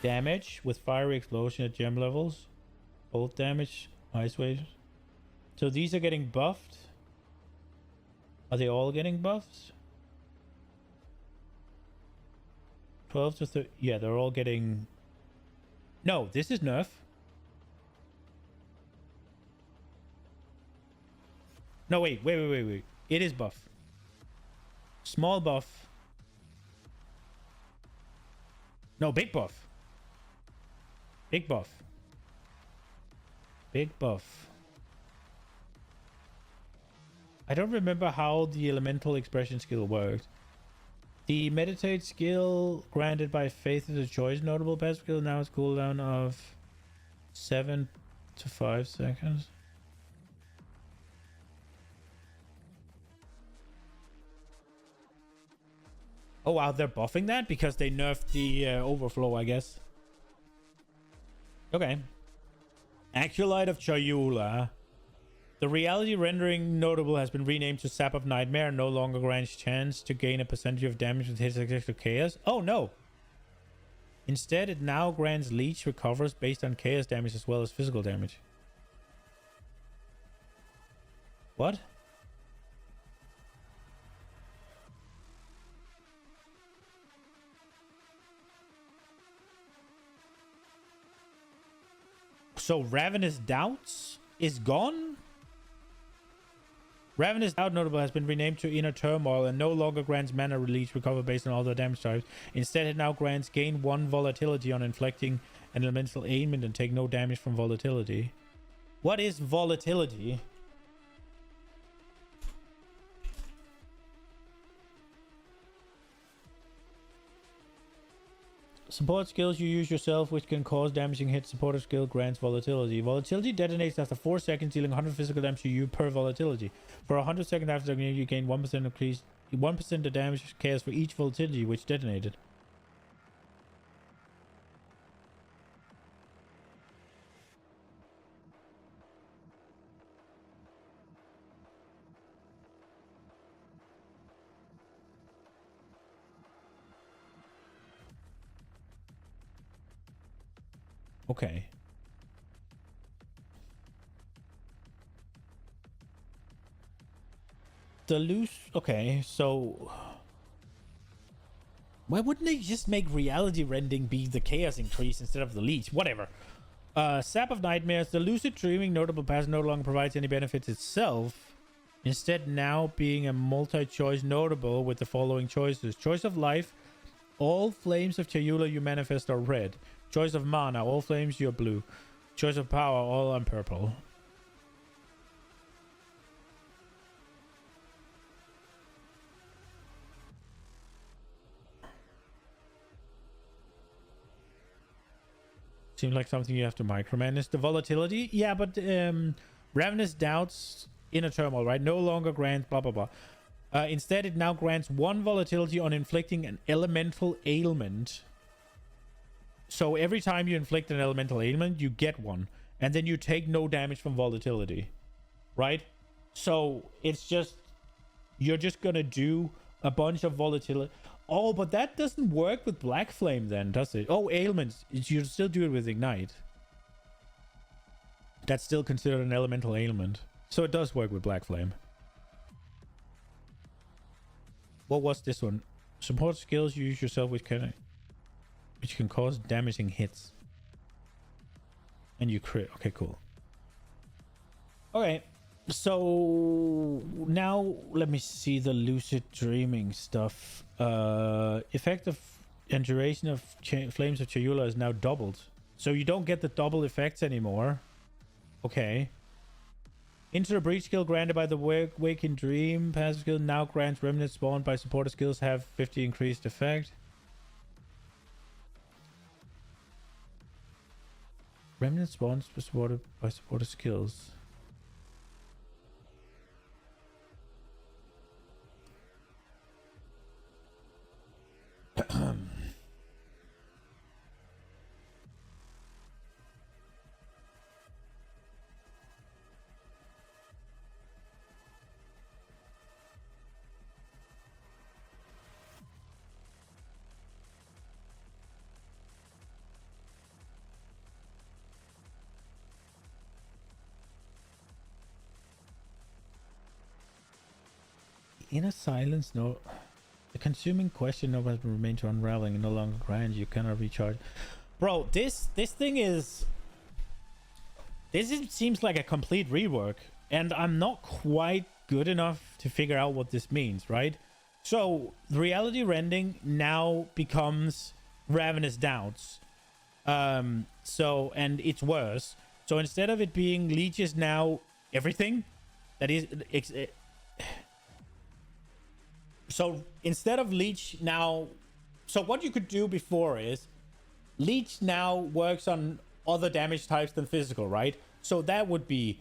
damage with fiery explosion at gem levels. Bolt damage, ice waves. So these are getting buffed. Are they all getting buffs? 12 to 30. Yeah, they're all getting... No, this is nerf. No, wait. It is buff. Small buff. No, big buff. Big buff. Big buff. I don't remember how the elemental expression skill worked. The meditate skill granted by faith is a choice notable passive skill. Now it's cooldown of 7 to 5 seconds. Oh wow, they're buffing that because they nerfed the overflow, I guess. Okay. Acolyte of Chayula. The reality rendering notable has been renamed to Sap of Nightmare and no longer grants chance to gain a percentage of damage with hits against chaos. Oh no! Instead, it now grants leech recovers based on chaos damage as well as physical damage. What? So Ravenous Doubts is gone? Ravenous Doubt notable has been renamed to Inner Turmoil and no longer grants mana release recover based on all the damage types. Instead, it now grants gain 1 volatility on inflicting an elemental ailment and take no damage from volatility. What is volatility? Support skills you use yourself, which can cause damaging hits. Supporter skill grants volatility. Volatility detonates after 4 seconds, dealing 100 physical damage to you per volatility. For 100 seconds after the you gain 1% increase, 1% of damage chaos for each volatility which detonated. Okay. The loose... Okay, so... Why wouldn't they just make reality rending be the chaos increase instead of the leech? Whatever. Sap of Nightmares. The lucid dreaming notable pass no longer provides any benefits itself. Instead, now being a multi-choice notable with the following choices. Choice of life. All flames of Chayula you manifest are red. Choice of mana. All flames you are blue. Choice of power. All are purple. Seems like something you have to micromanage. The volatility? Yeah, but Ravenous Doubts, Inner Turmoil, right? No longer grants blah blah blah. Instead, it now grants 1 volatility on inflicting an elemental ailment. So every time you inflict an elemental ailment, you get 1. And then you take no damage from volatility. Right? So it's just... You're just gonna do a bunch of volatility. Oh, but that doesn't work with Black Flame then, does it? Oh, ailments. You still do it with Ignite. That's still considered an elemental ailment. So it does work with Black Flame. What was this one? Support skills you use yourself which can cause damaging hits. And you crit. Okay, cool. Okay. So now let me see the lucid dreaming stuff. Effective and duration of Flames of Chayula is now doubled. So you don't get the double effects anymore. Okay. Into the Breach skill granted by the Waking Dream passive skill now grants remnants spawned by supporter skills have 50 increased effect. Remnant spawns supported by supporter skills. inner silence, no. The consuming question no has remained to unraveling and no longer grand. You cannot recharge. Bro, this thing is... seems like a complete rework. And I'm not quite good enough to figure out what this means, right? So, the reality rending now becomes Ravenous Doubts. And it's worse. So instead of it being Leech is now everything, that is... So instead of Leech now... So what you could do before is... Leech now works on other damage types than physical, right? So that would be...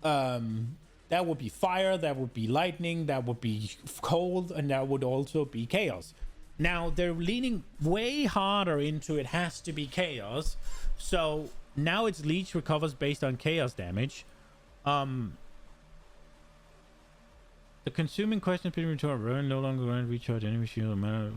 that would be fire, that would be lightning, that would be cold, and that would also be chaos. Now, they're leaning way harder into it has to be chaos. So now its Leech recovers based on chaos damage. The consuming question between return burn no longer going to recharge enemy shield matter.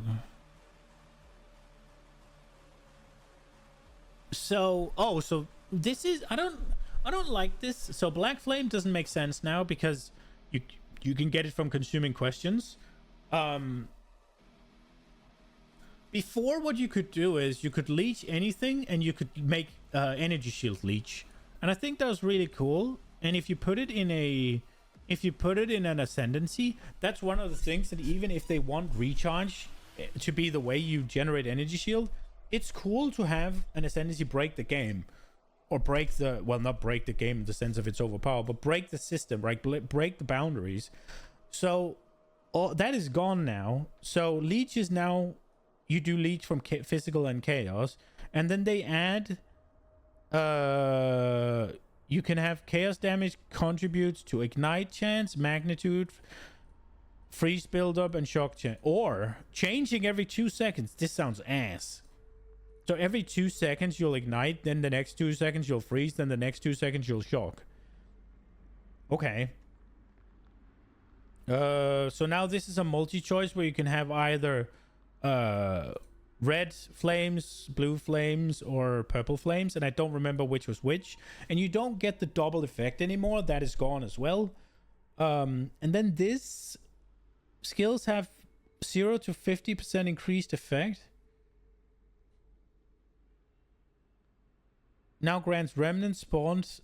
So so this is I don't like this. So Black Flame doesn't make sense now because you can get it from consuming questions. Before, what you could do is you could leech anything and you could make energy shield leech, and I think that was really cool. And if you put it in an ascendancy, that's one of the things that even if they want recharge to be the way you generate energy shield, it's cool to have an ascendancy break the game, or break the, well, not break the game in the sense of it's overpowered, but break the system, right? Break the boundaries. So that is gone now. So leech is now, you do leech from physical and chaos, and then they add you can have chaos damage contributes to ignite chance, magnitude, freeze buildup, and shock chance, or changing every 2 seconds. This sounds ass. So every 2 seconds you'll ignite, then the next 2 seconds you'll freeze, then the next 2 seconds you'll shock. Okay. So now this is a multi-choice where you can have either red flames, blue flames, or purple flames, and I don't remember which was which. And you don't get the double effect anymore. That is gone as well. And then this skills have 0 to 50% increased effect. Now grants remnant spawns.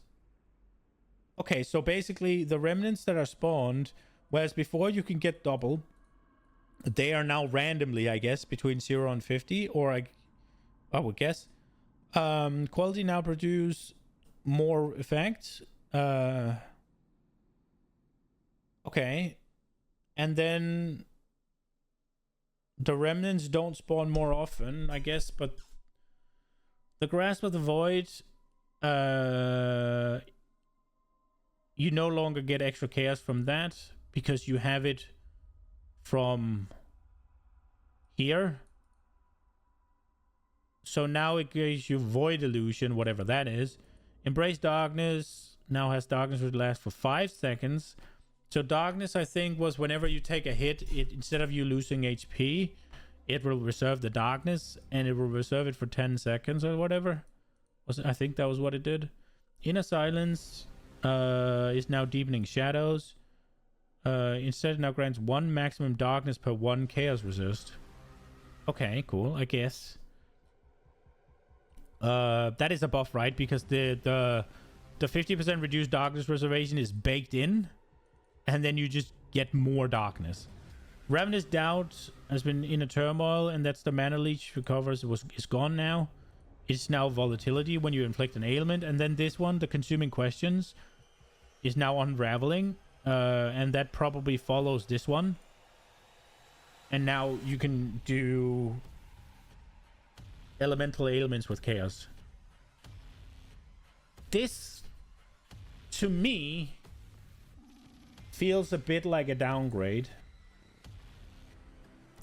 Okay, so basically the remnants that are spawned, whereas before you can get double, they are now randomly, I guess, between 0 and 50, or I would guess. Quality now produce more effects. Okay. And then the remnants don't spawn more often, I guess, but the Grasp of the Void, you no longer get extra chaos from that because you have it from here. So now it gives you Void Illusion, whatever that is. Embrace Darkness now has darkness which lasts for 5 seconds. So darkness, I think, was whenever you take a hit, it, instead of you losing HP, it will reserve the darkness, and it will reserve it for 10 seconds or whatever. I think that was what it did. Inner Silence is now Deepening Shadows. Instead, it now grants 1 maximum darkness per 1 chaos resist. Okay, cool, I guess. That is a buff, right? Because the 50% reduced darkness reservation is baked in, and then you just get more darkness. Ravenous Doubt has been in a turmoil, and that's the mana leech recovers. Is gone now. It's now volatility when you inflict an ailment, and then this one, the consuming questions, is now unraveling, and that probably follows this one. And now you can do elemental ailments with chaos. This, to me, feels a bit like a downgrade.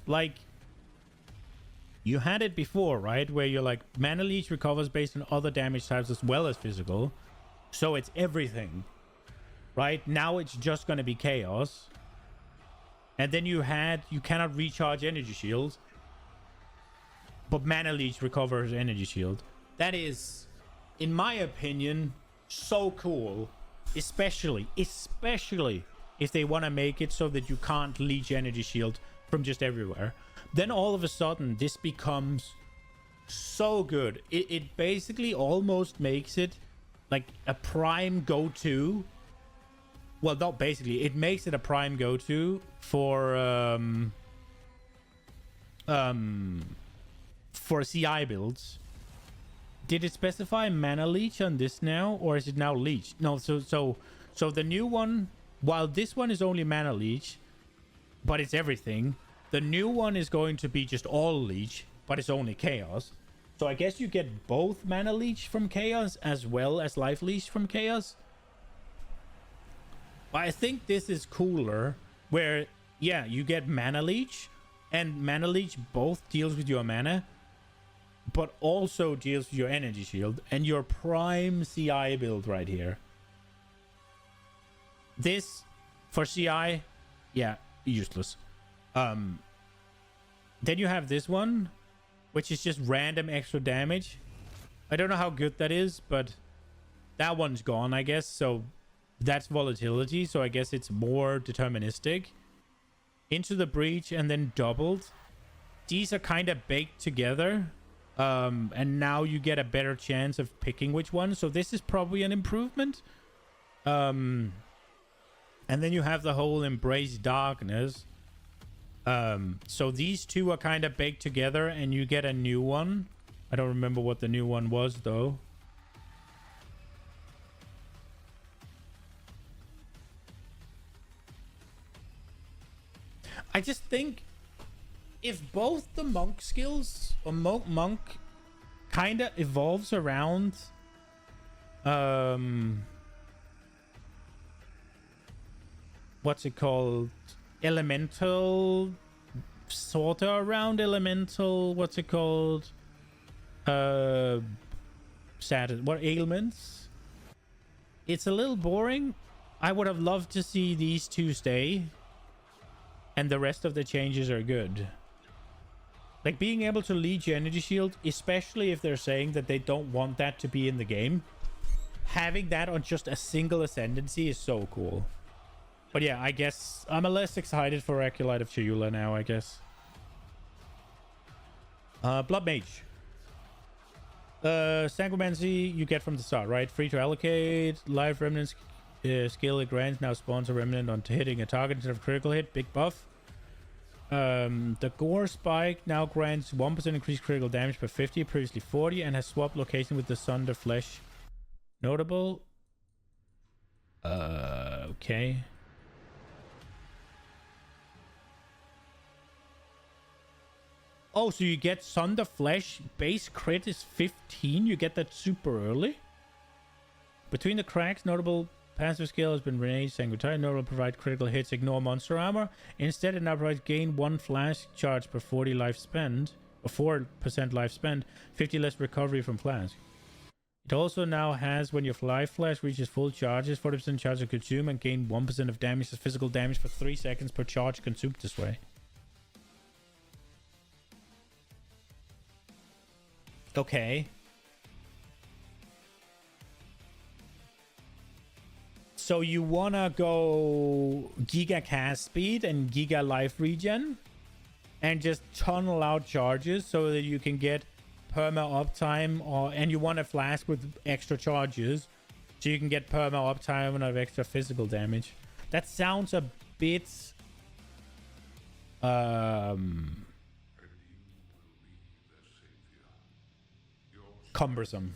Like, you had it before, right? Where you're like, mana leech recovers based on other damage types as well as physical. So it's everything. Right? Now it's just going to be chaos. And then you cannot recharge energy shields. But mana leech recovers energy shield. That is, in my opinion, so cool. Especially if they want to make it so that you can't leech energy shield from just everywhere. Then all of a sudden, this becomes so good. It basically almost makes it like a prime go-to. Well, not basically. It makes it a prime go-to for CI builds. Did it specify mana leech on this now, or is it now leech? No, so the new one, while this one is only mana leech, but it's everything, the new one is going to be just all leech, but it's only chaos. So I guess you get both mana leech from chaos as well as life leech from chaos. But I think this is cooler, where yeah, you get mana leech, and mana leech both deals with your mana, but also deals with your energy shield and your prime CI build right here. This for CI, yeah, useless. Then you have this one, which is just random extra damage. I don't know how good that is, but that one's gone, I guess. So that's volatility. So I guess it's more deterministic. Into the breach and then doubled. These are kind of baked together. And now you get a better chance of picking which one. So this is probably an improvement. And then you have the whole embrace darkness. So these two are kind of baked together and you get a new one. I don't remember what the new one was though. I just think if both the monk skills or monk kind of evolves around what's it called, elemental, sort of around elemental, what's it called, what ailments, it's a little boring. I would have loved to see these two stay and the rest of the changes are good. Like being able to leech energy shield, especially if they're saying that they don't want that to be in the game, having that on just a single ascendancy is so cool. But yeah, I guess I'm less excited for Acolyte of Chayula now, I guess. Blood Mage. Sanguimancy you get from the start, right? Free to allocate. Life Remnants skill it grants now spawns a remnant on hitting a target instead of critical hit. Big buff. The Gore Spike now grants 1% increased critical damage per 50, previously 40, and has swapped location with the Sunder Flesh. Notable. Okay. Oh, so you get Sunder Flesh. Base crit is 15. You get that super early. Between the cracks, notable passive skill has been renamed. Sanguitari notable provide critical hits, ignore monster armor. Instead, it now provides gain 1 flash charge per 40 life spent, or 4% life spent, 50 less recovery from flash. It also now has, when your life flash reaches full charges, 40% charge to consume and gain 1% of damage as physical damage for 3 seconds per charge consumed this way. Okay. So you wanna go Giga cast speed and Giga life regen and just tunnel out charges so that you can get perma uptime, and you want a flask with extra charges so you can get perma uptime and have extra physical damage. That sounds a bit cumbersome.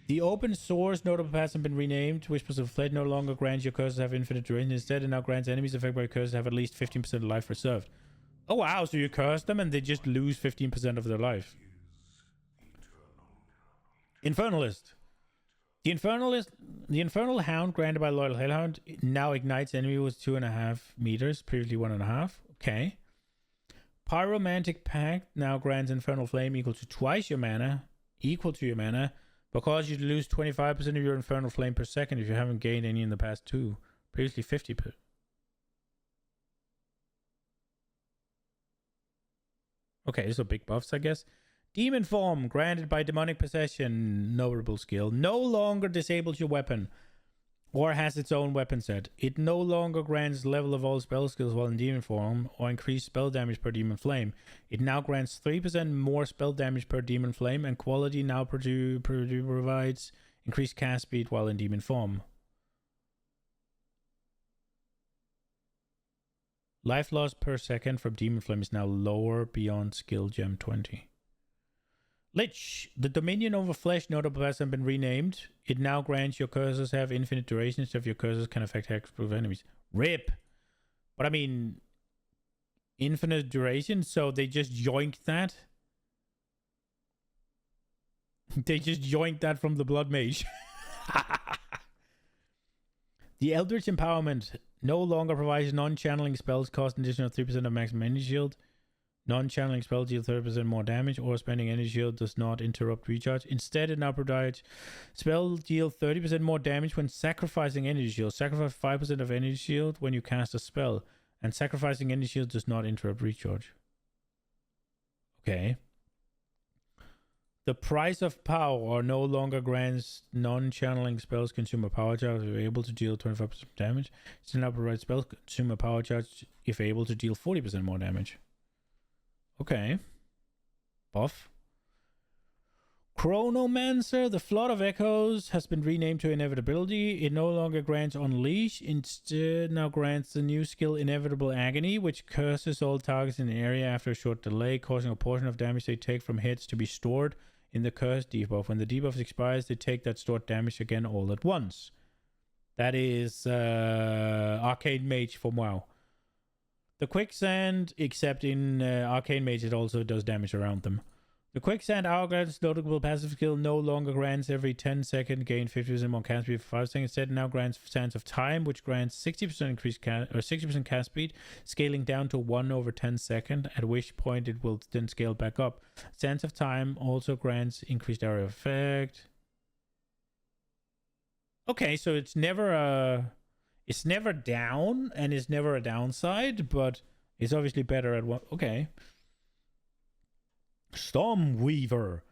The open source notable paths have been renamed. Whispers of Fled no longer grants your curses have infinite duration. Instead, it now grants enemies affected by curses have at least 15% of life reserved. Oh wow, so you curse them and they just lose 15% of their life. Infernalist. The Infernal Hound granted by Loyal Hellhound now ignites enemy with 2.5 meters, previously 1.5. Okay. Pyromantic Pact now grants Infernal Flame equal to twice your mana, because you lose 25% of your Infernal Flame per second if you haven't gained any in the past 2. Previously 50%. Okay, so big buffs, I guess. Demon Form, granted by Demonic Possession, notable skill. No longer disables your weapon. or has its own weapon set. It no longer grants level of all spell skills while in demon form or increased spell damage per demon flame. It now grants 3% more spell damage per demon flame, and quality now provides increased cast speed while in demon form. Life loss per second from demon flame is now lower beyond skill gem 20. Lich. The dominion over flesh notable has been renamed. It now grants your cursors have infinite duration instead of your cursors can affect hexproof enemies. RIP. But I mean, infinite duration, so they just yoinked that. They just yoinked that from the Blood Mage. The Eldritch Empowerment no longer provides non-channeling spells cost an additional 3% of maximum energy shield. Non-channeling spells deal 30% more damage, or spending energy shield does not interrupt recharge. Instead, it now provides spell deal 30% more damage when sacrificing energy shield. Sacrifice 5% of energy shield when you cast a spell, and sacrificing energy shield does not interrupt recharge. Okay. The price of power no longer grants non-channeling spells consume a power charge if able to deal 25% damage. It now provides spells consume a power charge if able to deal 40% more damage. Okay. Buff. Chronomancer, the Flood of Echoes, has been renamed to Inevitability. It no longer grants Unleash. Instead, now grants the new skill Inevitable Agony, which curses all targets in the area after a short delay, causing a portion of damage they take from hits to be stored in the curse debuff. When the debuff expires, they take that stored damage again all at once. That is Arcane Mage from WoW. The Quicksand, except in Arcane Mage, it also does damage around them. The Quicksand Hourglass notable passive skill no longer grants every 10 second gain 50% more cast speed for 5 seconds. Instead, now grants Sands of Time, which grants 60% increased cast or 60% cast speed, scaling down to 1 over 10 second, at which point it will then scale back up. Sands of Time also grants increased area of effect. Okay, so it's never down and it's never a downside, but it's obviously better at what. Okay. Stormweaver.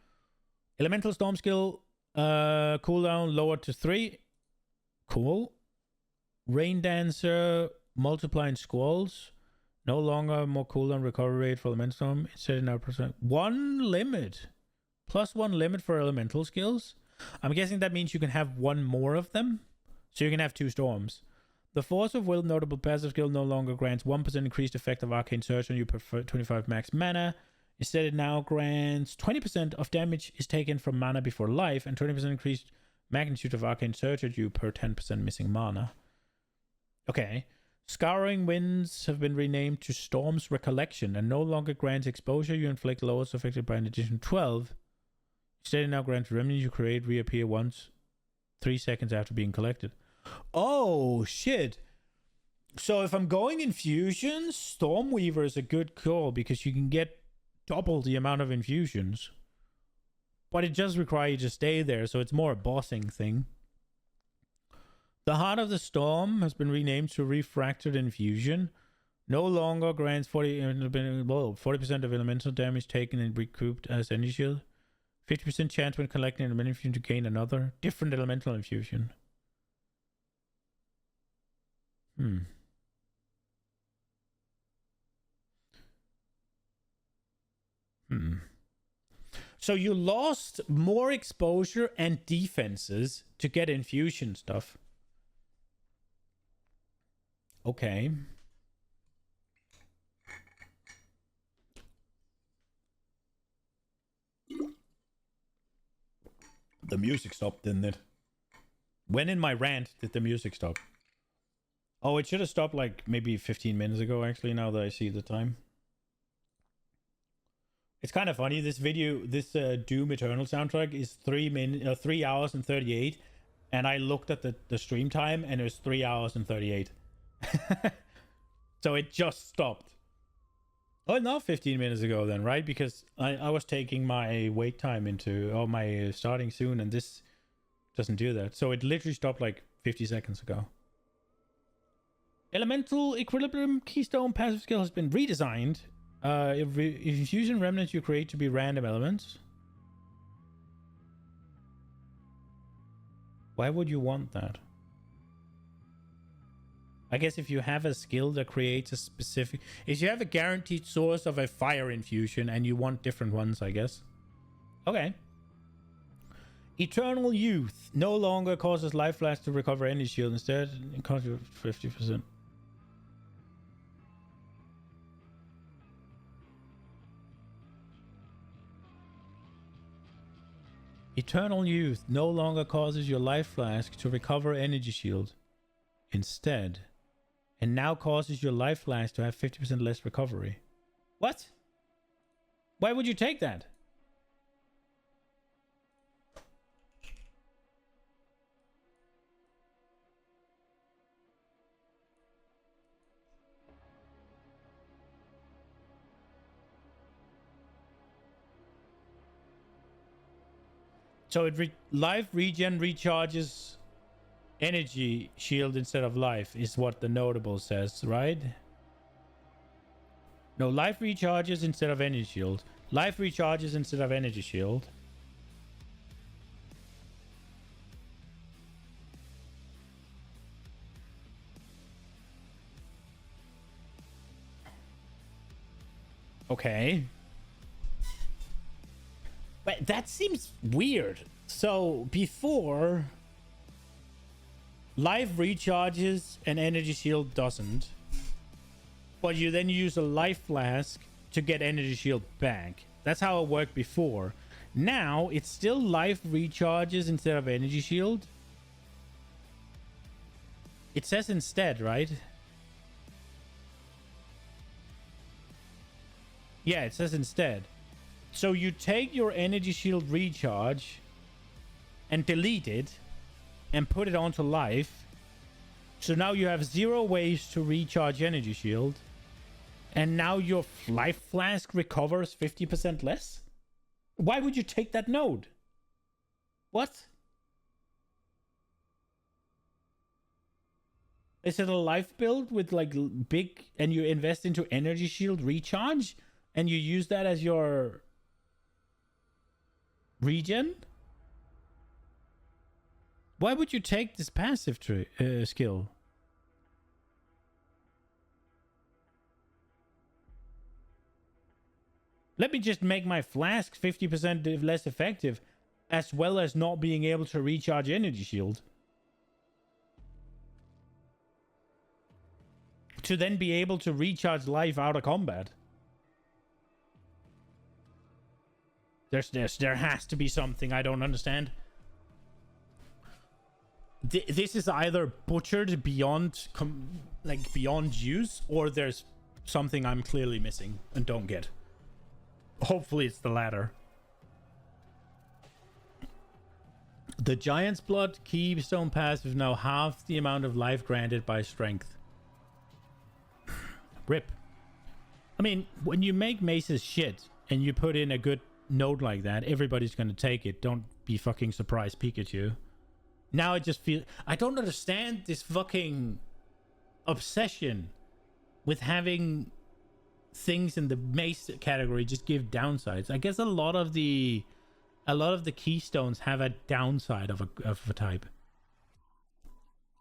Elemental Storm skill cooldown lowered to 3. Cool. Rain Dancer multiplying squalls. No longer more cooldown recovery rate for Elemental Storm. Instead now percent. 1 limit. Plus 1 limit for elemental skills. I'm guessing that means you can have 1 more of them. So you can have 2 storms. The Force of Will notable passive skill no longer grants 1% increased effect of Arcane Surge on you per 25 max mana. Instead, it now grants 20% of damage is taken from mana before life and 20% increased magnitude of Arcane Surge at you per 10% missing mana. Okay. Scouring Winds have been renamed to Storm's Recollection and no longer grants exposure you inflict lowers affected by an additional 12. Instead, it now grants remnants you create reappear once 3 seconds after being collected. Oh, shit. So if I'm going infusions, Stormweaver is a good call because you can get double the amount of infusions. But it just requires you to stay there, so it's more a bossing thing. The Heart of the Storm has been renamed to Refracted Infusion. No longer grants 40% of elemental damage taken and recouped as energy shield. 50% chance when collecting an elemental infusion to gain another different elemental infusion. So you lost more exposure and defenses to get infusion stuff. Okay. The music stopped, didn't it? When in my rant did the music stop? Oh, it should have stopped like maybe 15 minutes ago, actually, now that I see the time. It's kind of funny. This video, this Doom Eternal soundtrack is 3 hours and 38. And I looked at the stream time and it was 3 hours and 38. So it just stopped. Oh, not 15 minutes ago then, right? Because I was taking my wait time into, my starting soon, and this doesn't do that. So it literally stopped like 50 seconds ago. Elemental Equilibrium Keystone passive skill has been redesigned. If infusion remnants you create to be random elements. Why would you want that? I guess if you have a skill that creates a specific... If you have a guaranteed source of a fire infusion and you want different ones, I guess. Okay. Eternal Youth no longer causes life flash to recover energy shield. Instead, it costs you 50%. Eternal Youth no longer causes your life flask to recover energy shield. Instead, and now causes your life flask to have 50% less recovery. What? Why would you take that? So life regen recharges energy shield instead of life is what the notable says, right? No, life recharges instead of energy shield. Life recharges instead of energy shield. Okay. But that seems weird. So before, life recharges and energy shield doesn't. But you then use a life flask to get energy shield back. That's how it worked before. Now it's still life recharges instead of energy shield. It says instead, right? Yeah, it says instead. So you take your energy shield recharge and delete it and put it onto life. So now you have 0 ways to recharge energy shield. And now your life flask recovers 50% less? Why would you take that node? What? Is it a life build with like big, and you invest into energy shield recharge and you use that as your regen? Why would you take this passive skill? Let me just make my flask 50% less effective, as well as not being able to recharge energy shield. To then be able to recharge life out of combat. There has to be something I don't understand. This is either butchered beyond beyond use, or there's something I'm clearly missing and don't get. Hopefully it's the latter. The Giant's Blood Keystone passive now half the amount of life granted by strength. Rip. I mean, when you make maces shit and you put in a good node like that, everybody's gonna take it. Don't be fucking surprised, Pikachu. Now I just feel... I don't understand this fucking obsession with having things in the mace category just give downsides. I guess a lot of the keystones have a downside of a type.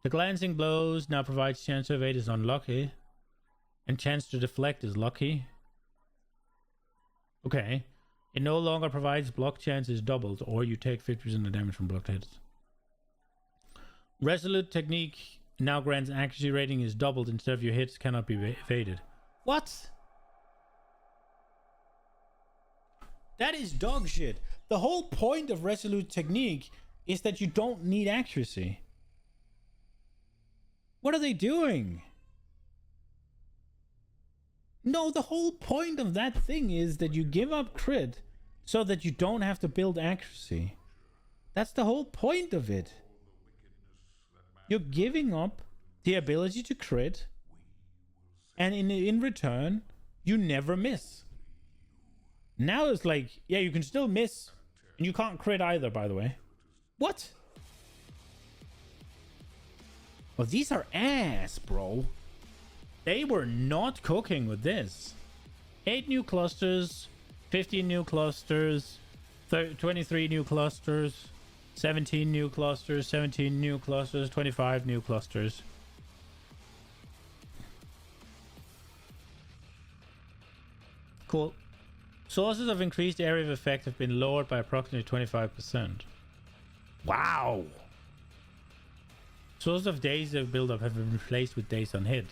The glancing blows now provides chance to evade is unlucky, and chance to deflect is lucky. Okay. It no longer provides block chance is doubled, or you take 50% of damage from blocked hits. Resolute technique now grants accuracy rating is doubled instead of your hits cannot be evaded. What? That is dog shit. The whole point of Resolute technique is that you don't need accuracy. What are they doing? No, the whole point of that thing is that you give up crit so that you don't have to build accuracy. That's the whole point of it. You're giving up the ability to crit, and in return, you never miss. Now it's like, yeah, you can still miss, and you can't crit either, by the way. What? Well, these are ass, bro. They were not cooking with this. 8 new clusters, 15 new clusters, 23 new clusters, 17 new clusters, 17 new clusters, 25 new clusters. Cool. Sources of increased area of effect have been lowered by approximately 25%. Wow. Sources of days of build-up have been replaced with days on hit.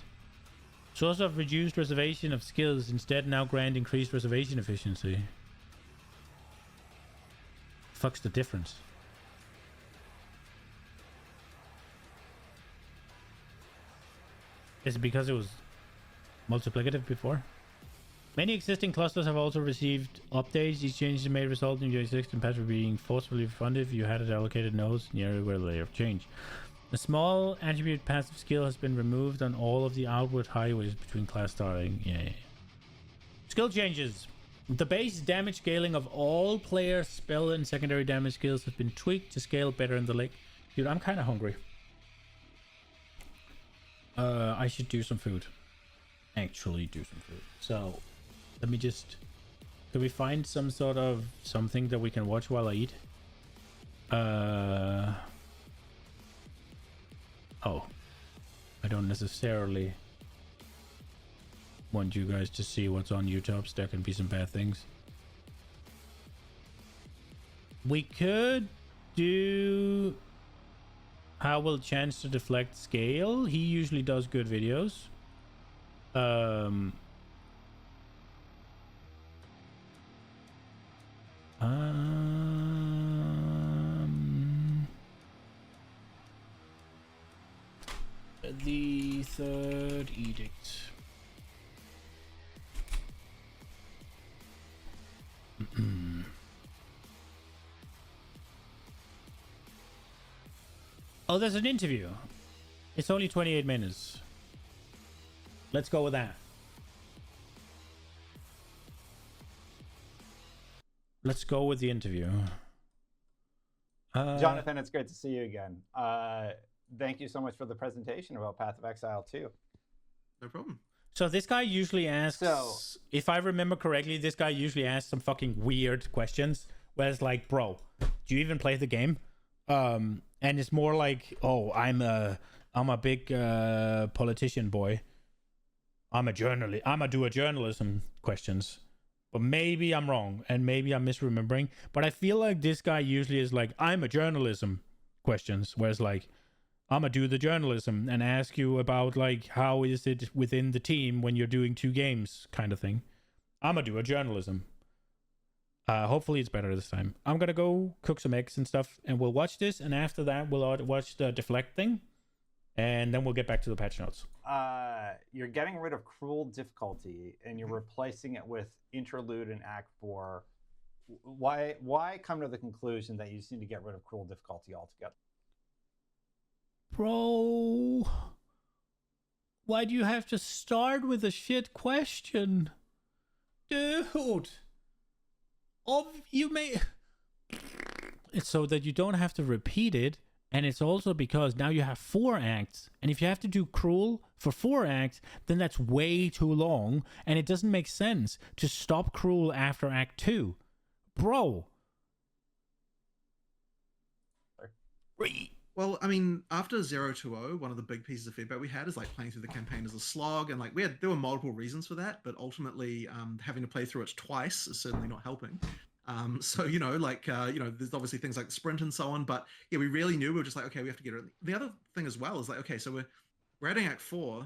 Source of reduced reservation of skills instead now grant increased reservation efficiency. Fuck's the difference? Is it because it was multiplicative before? Many existing clusters have also received updates. These changes may result in your existing patch being forcefully funded if you had allocated nodes in the area where the layer of change. A small attribute passive skill has been removed on all of the outward highways between class starting. Yeah. Skill changes. The base damage scaling of all player spell and secondary damage skills has been tweaked to scale better in the lake. Dude, I'm kind of hungry. I should do some food. Actually do some food. So, let me just... Can we find some sort of something that we can watch while I eat? Oh. I don't necessarily want you guys to see what's on YouTube. There can be some bad things. We could do... How will chance to deflect scale? He usually does good videos. The Third Edict. Oh, there's an interview. It's only 28 minutes. Let's go with that. Let's go with the interview. Jonathan, it's great to see you again. Thank you so much for the presentation about Path of Exile 2. No problem. So this guy usually asks, if I remember correctly, this guy usually asks some fucking weird questions where it's like, bro, do you even play the game? And it's more like, oh, I'm a big politician boy. I'm a journalist. I'm a do a journalism questions. But maybe I'm wrong and maybe I'm misremembering. But I feel like this guy usually is like, I'm a journalism questions. Whereas like, I'm a do the journalism and ask you about like, how is it within the team when you're doing two games kind of thing. I'm a do a journalism. Hopefully it's better this time. I'm gonna go cook some eggs and stuff and we'll watch this. And after that, we'll watch the deflect thing. And then we'll get back to the patch notes. You're getting rid of cruel difficulty and you're replacing it with interlude in Act 4. Why come to the conclusion that you just need to get rid of cruel difficulty altogether? Bro, why do you have to start with a shit question? Dude, you may... It's so that you don't have to repeat it. And it's also because now you have 4 acts. And if you have to do cruel for 4 acts, then that's way too long. And it doesn't make sense to stop cruel after Act 2. Bro. Well, I mean, after 020, one of the big pieces of feedback we had is like playing through the campaign as a slog. And like there were multiple reasons for that. But ultimately, having to play through it twice is certainly not helping. So, there's obviously things like sprint and so on, but yeah, we really knew. We were just like, okay, we have to get it. The other thing as well is like, okay, so we're adding Act 4.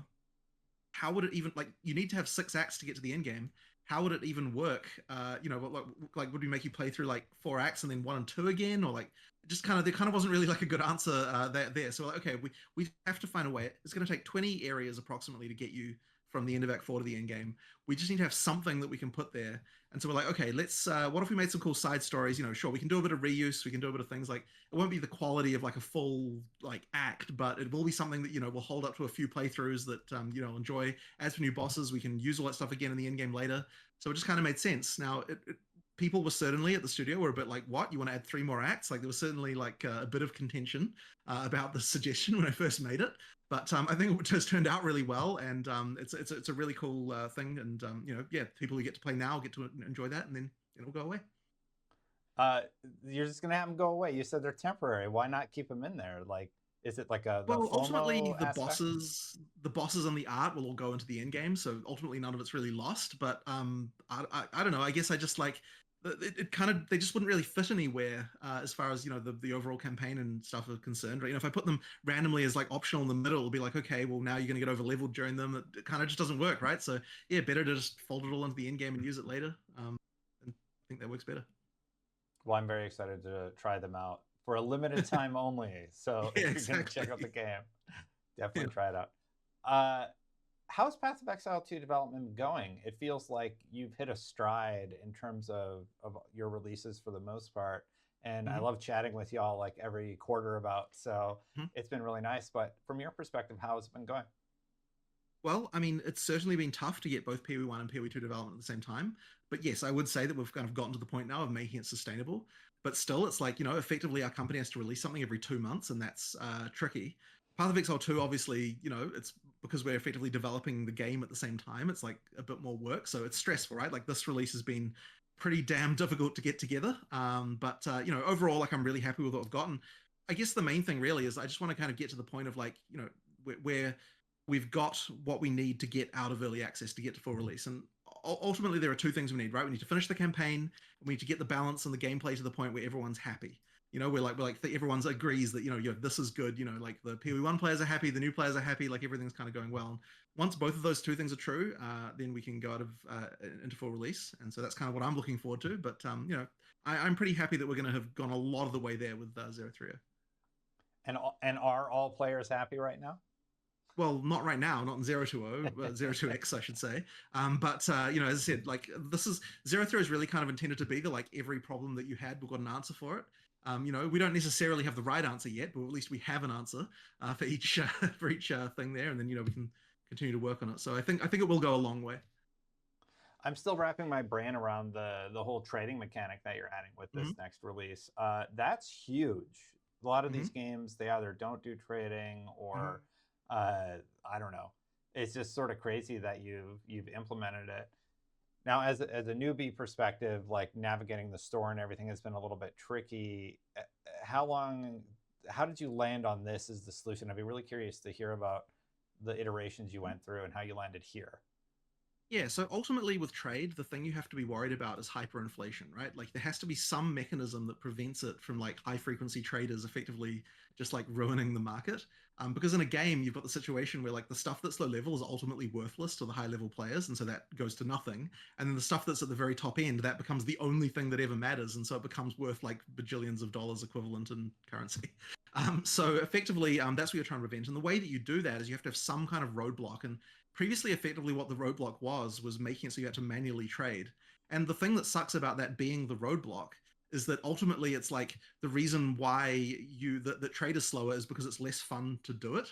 How would it even, like, you need to have 6 acts to get to the end game. How would it even work? Like, would we make you play through like 4 acts and then 1 and 2 again? Or like, just kind of, there kind of wasn't really like a good answer there. So like, okay, we have to find a way. It's going to take 20 areas approximately to get you from the end of Act 4 to the end game. We just need to have something that we can put there. And so we're like, okay, let's, what if we made some cool side stories? Sure, we can do a bit of reuse. We can do a bit of things like, it won't be the quality of like a full like act, but it will be something that, will hold up to a few playthroughs that, enjoy. As for new bosses, we can use all that stuff again in the end game later. So it just kind of made sense. Now, people were certainly at the studio were a bit like, what? You want to add 3 more acts? Like there was certainly like a bit of contention about the suggestion when I first made it. But I think it just turned out really well, and it's a really cool thing. And people who get to play now get to enjoy that, and then it'll go away. You're just gonna have them go away. You said they're temporary. Why not keep them in there? Like Is it like the Well, ultimately, FOMO aspect? the bosses and the art will all go into the end game, so ultimately none of it's really lost. But I don't know. I guess I just like it kind of they just wouldn't really fit anywhere as far as the overall campaign and stuff are concerned. Right? If I put them randomly as like optional in the middle, it'll be like, okay, well now you're going to get over leveled during them. It kind of just doesn't work, right? So yeah, better to just fold it all into the end game and use it later. And I think that works better. Well, I'm very excited to try them out for a limited time only. So Yeah, if you're going to check out exactly. the game, definitely Yeah. try it out. Uh, how's Path of Exile 2 development going? It feels like you've hit a stride in terms of your releases for the most part. And I Mhm. love chatting with y'all like every quarter about. So Mhm. it's been really nice. But from your perspective, how has it been going? Well, I mean, it's certainly been tough to get both PoE1 and PoE2 development at the same time. But yes, I would say that we've kind of gotten to the point now of making it sustainable. But still, it's like, effectively our company has to release something every 2 months, and that's tricky. Path of Exile 2, obviously, it's because we're effectively developing the game at the same time. It's like a bit more work. So it's stressful, right? Like this release has been pretty damn difficult to get together. But overall, like I'm really happy with what we've gotten. I guess the main thing really is I just want to kind of get to the point of like, where we've got what we need to get out of early access to get to full release. And ultimately, there are two things we need, right? We need to finish the campaign, and we need to get the balance and the gameplay to the point where everyone's happy. We're like everyone agrees that this is good. Like the PoE1 players are happy, the new players are happy, like everything's kind of going well. And once both of those two things are true, then we can go out of into full release. And so that's kind of what I'm looking forward to. But I'm pretty happy that we're going to have gone a lot of the way there with 030. And are all players happy right now? Well, not right now, not in 020, 02X, I should say. As I said, like this is 03 is really kind of intended to be the like every problem that you had, we've got an answer for it. We don't necessarily have the right answer yet, but at least we have an answer for each thing there, and then we can continue to work on it. So I think it will go a long way. I'm still wrapping my brain around the whole trading mechanic that you're adding with this Mm-hmm. next release. That's huge. A lot of Mm-hmm. these games, they either don't do trading or I don't know. It's just sort of crazy that you've implemented it. Now, as a newbie perspective, like navigating the store and everything has been a little bit tricky. How did you land on this as the solution? I'd be really curious to hear about the iterations you went through and how you landed here. Yeah, so ultimately with trade, the thing you have to be worried about is hyperinflation, right? Like there has to be some mechanism that prevents it from like high frequency traders effectively just like ruining the market. Because in a game, you've got the situation where like the stuff that's low level is ultimately worthless to the high level players, and so that goes to nothing. And then the stuff that's at the very top end, that becomes the only thing that ever matters, and so it becomes worth like bajillions of dollars equivalent in currency. So effectively, that's what you're trying to prevent. And the way that you do that is you have to have some kind of roadblock. And previously, effectively, what the roadblock was making it so you had to manually trade. And the thing that sucks about that being the roadblock is that ultimately it's like the reason why that trade is slower is because it's less fun to do it.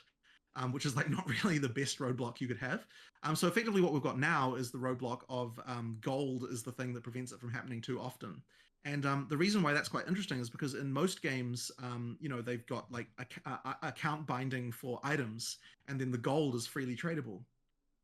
Which is like not really the best roadblock you could have. So effectively, what we've got now is the roadblock of gold is the thing that prevents it from happening too often. And the reason why that's quite interesting is because in most games, they've got like account binding for items, and then the gold is freely tradable.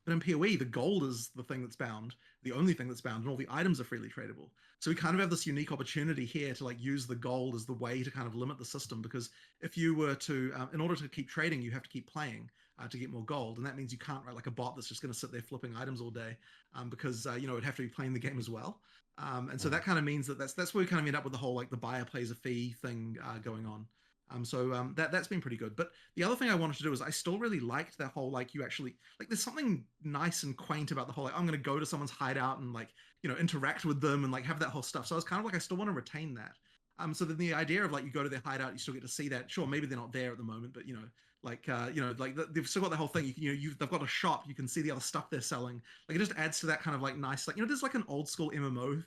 But in PoE, the gold is the thing that's bound, the only thing that's bound, and all the items are freely tradable. So we kind of have this unique opportunity here to like use the gold as the way to kind of limit the system. Because if you were to, in order to keep trading, you have to keep playing to get more gold, and that means you can't write like a bot that's just going to sit there flipping items all day, because it'd have to be playing the game as well. And so that kind of means that's where we kind of end up with the whole like the buyer pays a fee thing going on. That's been pretty good. But the other thing I wanted to do is I still really liked that whole like you actually like there's something nice and quaint about the whole like I'm going to go to someone's hideout and like interact with them and like have that whole stuff. So I was kind of like I still want to retain that. So then the idea of like you go to their hideout, you still get to see that. Sure, maybe they're not there at the moment, but they've still got the whole thing. They've got a shop. You can see the other stuff they're selling. Like it just adds to that kind of like nice like there's like an old school MMO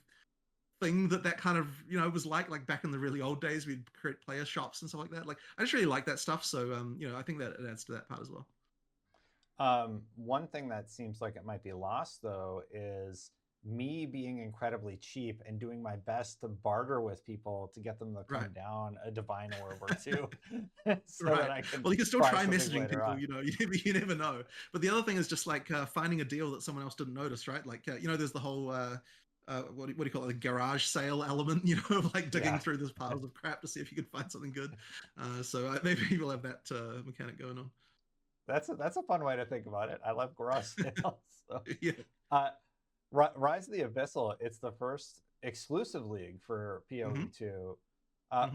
thing that kind of was like back in the really old days we'd create player shops and stuff like that. Like I just really like that stuff. So I think that it adds to that part as well. One thing that seems like it might be lost though is me being incredibly cheap and doing my best to barter with people to get them to come down a divine orb or two so that I can well you can still buy try something messaging later people on. you never know. But the other thing is just like finding a deal that someone else didn't notice, right? Like there's the whole what do you call it, a garage sale element, you know, of like digging Yeah. through this piles of crap to see if you could find something good. So maybe we'll have that mechanic going on. That's a fun way to think about it. I love garage sales. So. Yeah. Rise of the Abyssal, it's the first exclusive league for PoE 2.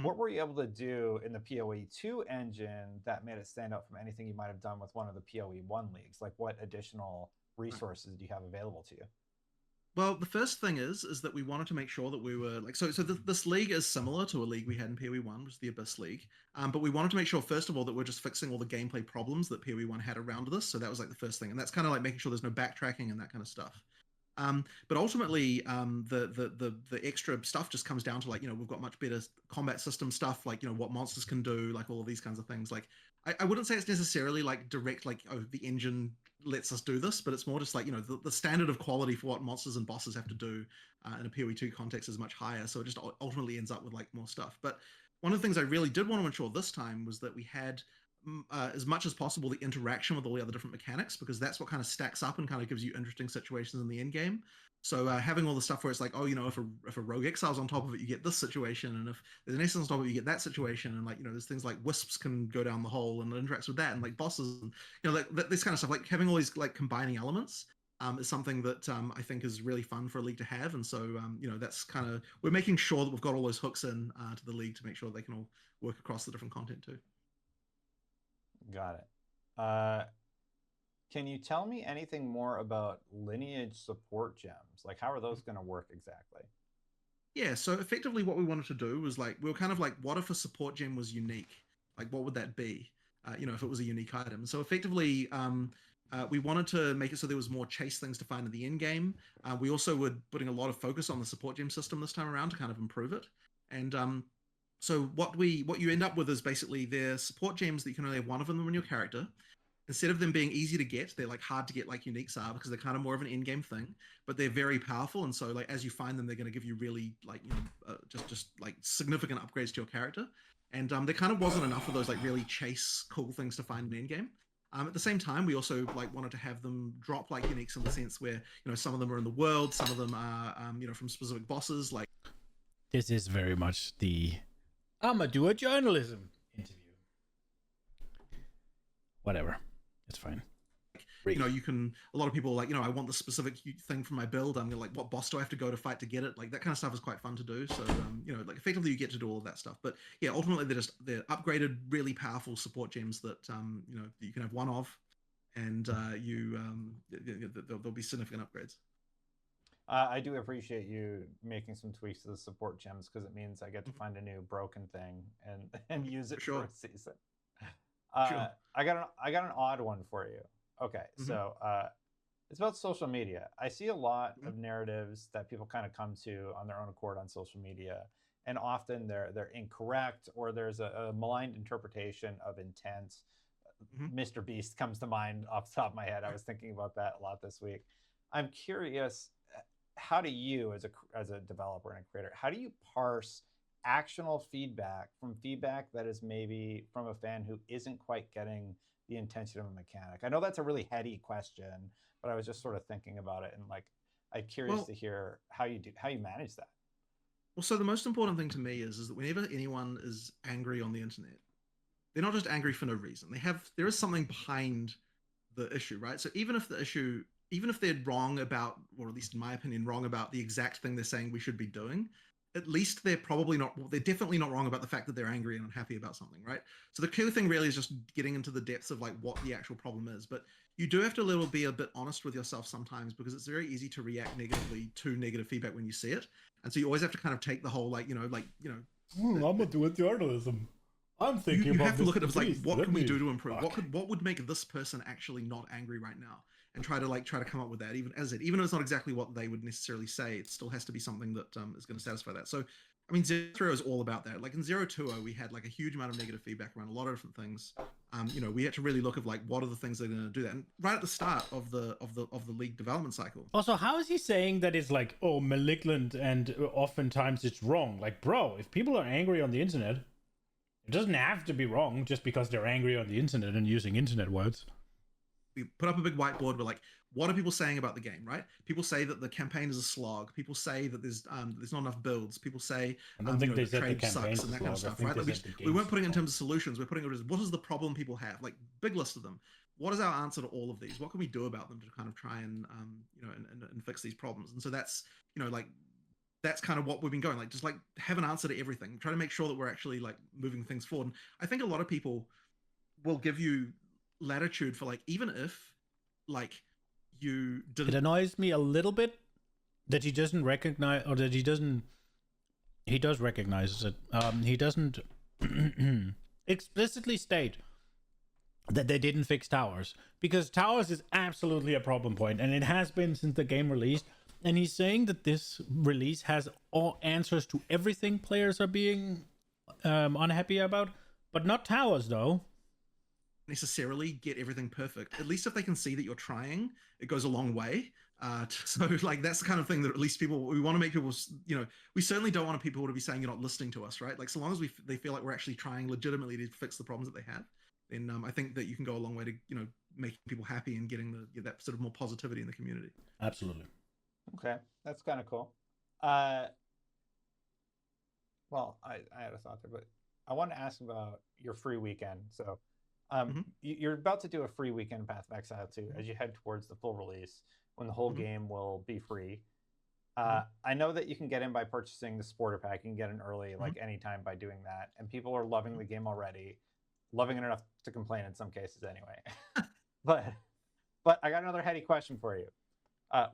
What were you able to do in the PoE 2 engine that made it stand out from anything you might have done with one of the PoE 1 leagues? Like, what additional resources do you have available to you? Well, the first thing is that we wanted to make sure that we were like this league is similar to a league we had in PoE 1, which is the Abyss League. But we wanted to make sure first of all that we're just fixing all the gameplay problems that PoE 1 had around this. So that was like the first thing, and that's kind of like making sure there's no backtracking and that kind of stuff. But ultimately, the extra stuff just comes down to like, you know, we've got much better combat system stuff, like, you know, what monsters can do, like all of these kinds of things. Like, I wouldn't say it's necessarily like direct, like, oh, the engine lets us do this, but it's more just like, you know, the standard of quality for what monsters and bosses have to do in a PoE 2 context is much higher. So it just ultimately ends up with like more stuff. But one of the things I really did want to ensure this time was that we had as much as possible the interaction with all the other different mechanics, because that's what kind of stacks up and kind of gives you interesting situations in the end game. So having all the stuff where it's like, oh, you know, if a rogue exile's on top of it, you get this situation, and if there's an essence on top of it, you get that situation, and like, you know, there's things like wisps can go down the hole and it interacts with that, and like bosses, and, you know, like this kind of stuff, like having all these like combining elements is something that I think is really fun for a league to have. And so you know, that's kind of, we're making sure that we've got all those hooks in to the league to make sure they can all work across the different content too. Got it. Can you tell me anything more about lineage support gems? Like, how are those going to work exactly? Yeah, so effectively what we wanted to do was like, we were kind of like, what if a support gem was unique? Like, what would that be? You know, if it was a unique item. So effectively, we wanted to make it so there was more chase things to find in the end game. We also were putting a lot of focus on the support gem system this time around to kind of improve it. And so what you end up with is basically they're support gems that you can only have one of them in your character. Instead of them being easy to get, they're like hard to get like uniques are, because they're kind of more of an in-game thing, but they're very powerful. And so like as you find them, they're going to give you really like, you know, just like significant upgrades to your character. And there kind of wasn't enough of those like really chase cool things to find in in-game. At the same time, we also like wanted to have them drop like uniques in the sense where, you know, some of them are in the world, some of them are you know, from specific bosses. Like, This is very much the I'ma do a journalism interview. Whatever. It's fine. you know, you can, a lot of people like, you know, I want the specific thing from my build. I'm gonna like, what boss do I have to go to fight to get it? Like that kind of stuff is quite fun to do. So, you know, like effectively you get to do all of that stuff. But yeah, ultimately they're upgraded, really powerful support gems that, you know, you can have one of, and there'll be significant upgrades. I do appreciate you making some tweaks to the support gems, because it means I get to find a new broken thing and use it for a season. Sure. I got an odd one for you. Okay, so it's about social media. I see a lot of narratives that people kind of come to on their own accord on social media, and often they're incorrect, or there's a maligned interpretation of intent. Mr. Beast comes to mind off the top of my head. I was thinking about that a lot this week. I'm curious, how do you, as a developer and a creator, how do you parse actionable feedback from feedback that is maybe from a fan who isn't quite getting the intention of a mechanic? I know that's a really heady question, but I was just sort of thinking about it, and like, I'm curious to hear how you manage that. Well, so the most important thing to me is that whenever anyone is angry on the internet, they're not just angry for no reason. There is something behind the issue, right? So even if they're wrong about, or at least in my opinion, wrong about the exact thing they're saying we should be doing, at least they're definitely not wrong about the fact that they're angry and unhappy about something, right? So the key thing really is just getting into the depths of like what the actual problem is. But you do have to be a bit honest with yourself sometimes, because it's very easy to react negatively to negative feedback when you see it. And so you always have to kind of take the whole, like, I'm gonna do it journalism. I'm thinking you have to look at it as like, what can we do to improve? What would make this person actually not angry right now? And try to come up with that. Even if it's not exactly what they would necessarily say, it still has to be something that is going to satisfy that. So, I mean, 0.3 is all about that. Like in 0.2, we had like a huge amount of negative feedback around a lot of different things. We had to really look at like, what are the things that are going to do that. And right at the start of the league development cycle. Also, how is he saying that it's like, oh, malignant and oftentimes it's wrong? Like, bro, if people are angry on the internet, it doesn't have to be wrong just because they're angry on the internet and using internet words. we put up a big whiteboard. We're like, what are people saying about the game, right? People say that the campaign is a slog. People say that there's not enough builds. People say I don't think they the said the trade campaign's sucks and a that kind of slog. I stuff, think right? they Like said the we weren't game's putting it in slog. terms of solutions. We're putting it as what is the problem people have, like big list of them. What is our answer to all of these? What can we do about them to kind of try and and fix these problems? And so that's like that's kind of what we've been going, like just like have an answer to everything, try to make sure that we're actually like moving things forward. And I think a lot of people will give you latitude for like, even if like you It didn't annoys me a little bit that he doesn't recognize, or that he does recognize it. He doesn't explicitly state that they didn't fix towers, because towers is absolutely a problem point, and it has been since the game released. And he's saying that this release has all answers to everything players are being unhappy about, but not towers though. necessarily get everything perfect. At least if they can see that you're trying, it goes a long way. So like that's the kind of thing that at least we want to make people, we certainly don't want people to be saying you're not listening to us, right? Like so long as they feel like we're actually trying legitimately to fix the problems that they have, then I think that you can go a long way to making people happy and getting that sort of more positivity in the community. Absolutely. Okay, that's kind of cool. Well, I had a thought there, but I want to ask about your free weekend. So you're about to do a free weekend Path of Exile 2 as you head towards the full release, when the whole game will be free. I know that you can get in by purchasing the supporter pack. You can get in early, like anytime, by doing that. And people are loving the game already, loving it enough to complain in some cases anyway. but I got another heady question for you.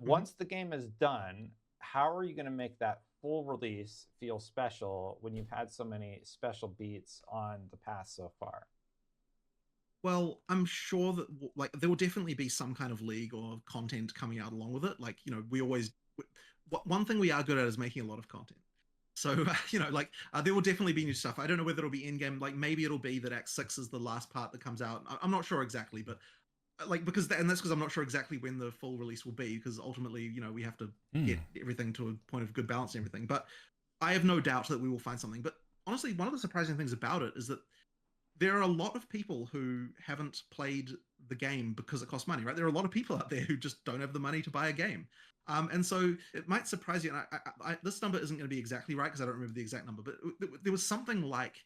Once the game is done, how are you going to make that full release feel special when you've had so many special beats on the path so far? Well, I'm sure that like there will definitely be some kind of league or content coming out along with it. Like, one thing we are good at is making a lot of content. So, there will definitely be new stuff. I don't know whether it'll be in-game. Like, maybe it'll be that Act 6 is the last part that comes out. I'm not sure exactly, but that's because I'm not sure exactly when the full release will be, because ultimately, we have to get everything to a point of good balance and everything. But I have no doubt that we will find something. But honestly, one of the surprising things about it is that there are a lot of people who haven't played the game because it costs money, right? There are a lot of people out there who just don't have the money to buy a game. And so it might surprise you. And this number isn't going to be exactly right because I don't remember the exact number, but there was something like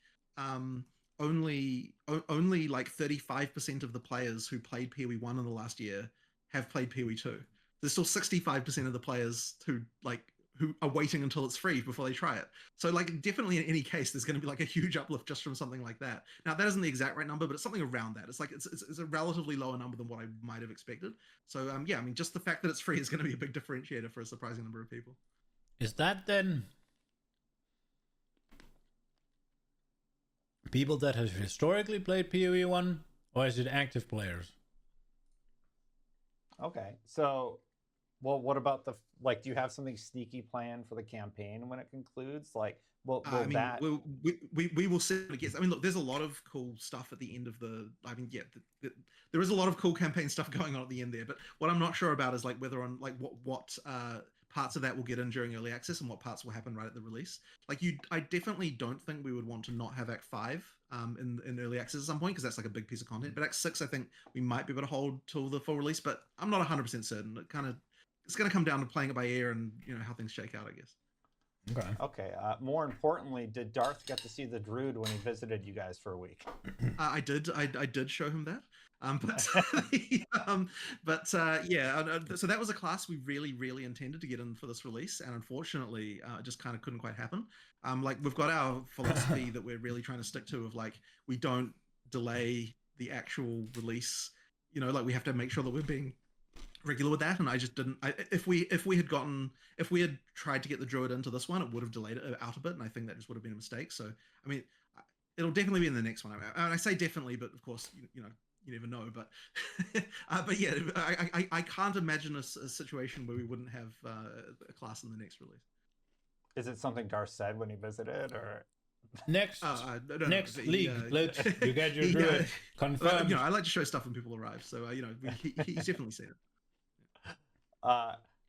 only like 35% of the players who played PoE 1 in the last year have played PoE 2. There's still 65% of the players who are waiting until it's free before they try it. So like definitely in any case, there's going to be like a huge uplift just from something like that. Now that isn't the exact right number, but it's something around that. It's like it's a relatively lower number than what I might have expected. So yeah, I mean, just the fact that it's free is going to be a big differentiator for a surprising number of people. Is that then people that have historically played PoE 1, or is it active players? Okay, so well, what about do you have something sneaky planned for the campaign when it concludes? Like, we will see. I mean, look, there's a lot of cool stuff at the end of the. I mean, yeah, there is a lot of cool campaign stuff going on at the end there. But what I'm not sure about is like whether on like what parts of that will get in during early access and what parts will happen right at the release. Like I definitely don't think we would want to not have Act 5 in early access at some point, because that's like a big piece of content. But Act 6, I think we might be able to hold till the full release, but I'm not 100% certain. It's going to come down to playing it by ear and how things shake out, I guess. Okay. More importantly, did Darth get to see the Druid when he visited you guys for a week? I did show him that. So that was a class we really intended to get in for this release, and unfortunately, it just kind of couldn't quite happen. Like we've got our philosophy that we're really trying to stick to of like we don't delay the actual release. Like we have to make sure that we're being regular with that, and I just didn't. If we had tried to get the Druid into this one, it would have delayed it out a bit, and I think that just would have been a mistake. So I mean, it'll definitely be in the next one. And I say definitely, but of course, you never know. But but yeah, I can't imagine a situation where we wouldn't have a class in the next release. Is it something Darth said when he visited, or next league? You get your Druid confirmed. I like to show stuff when people arrive, so he's definitely seen it.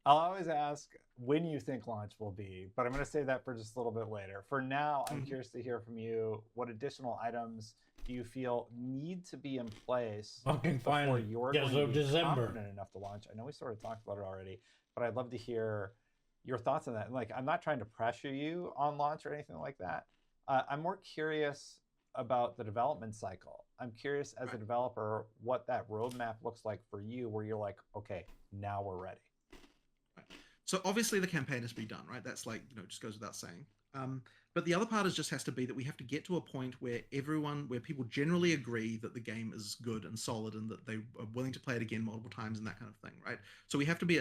I'll always ask when you think launch will be, but I'm going to save that for just a little bit later. For now, I'm curious to hear from you. What additional items do you feel need to be in place Fucking before finally. you're Yes, going to be December. confident enough to launch? I know we sort of talked about it already, but I'd love to hear your thoughts on that. Like, I'm not trying to pressure you on launch or anything like that. I'm more curious about the development cycle. I'm curious as a developer what that roadmap looks like for you, where you're like, okay, now we're ready. So obviously the campaign has to be done, right? That's like, just goes without saying. But the other part is just has to be that we have to get to a point where people generally agree that the game is good and solid and that they are willing to play it again multiple times and that kind of thing, right? So we have to be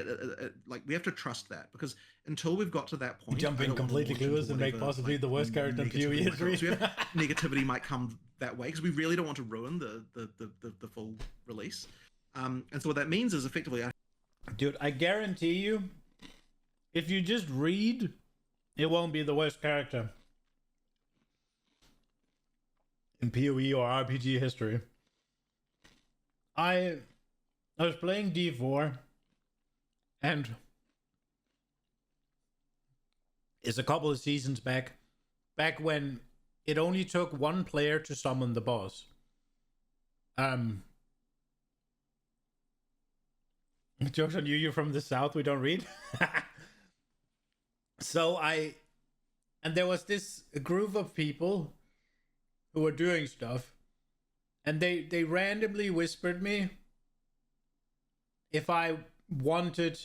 we have to trust that, because until we've got to that point, Jump in completely clueless and make possibly the worst character in PoE history. Negativity might come that way because we really don't want to ruin the full release. And so what that means is effectively, dude, I guarantee you, if you just read, it won't be the worst character in PoE or RPG history. I was playing D4, and it's a couple of seasons back when it only took one player to summon the boss. Jokes on you, you're from the south, we don't read. And there was this group of people who were doing stuff, and they randomly whispered me if I wanted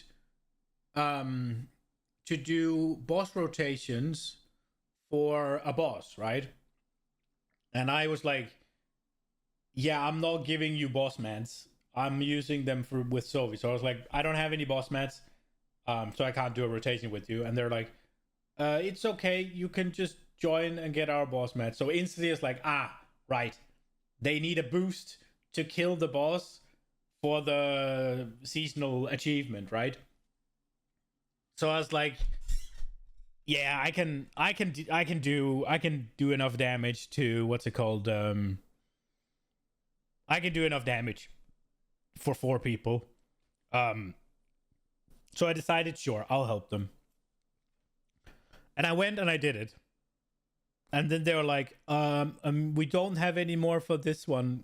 to do boss rotations for a boss, right? And I was like, yeah, I'm not giving you boss mats. I'm using them with Sophie. So I was like, I don't have any boss mats, so I can't do a rotation with you. And they're like, it's okay, you can just join and get our boss mats. So instantly it's like, right, they need a boost to kill the boss for the seasonal achievement, right? So I was like, yeah, I can do enough damage to what's it called? I can do enough damage for 4 people. So I decided, sure, I'll help them. And I went and I did it. And then they were like, we don't have any more for this one,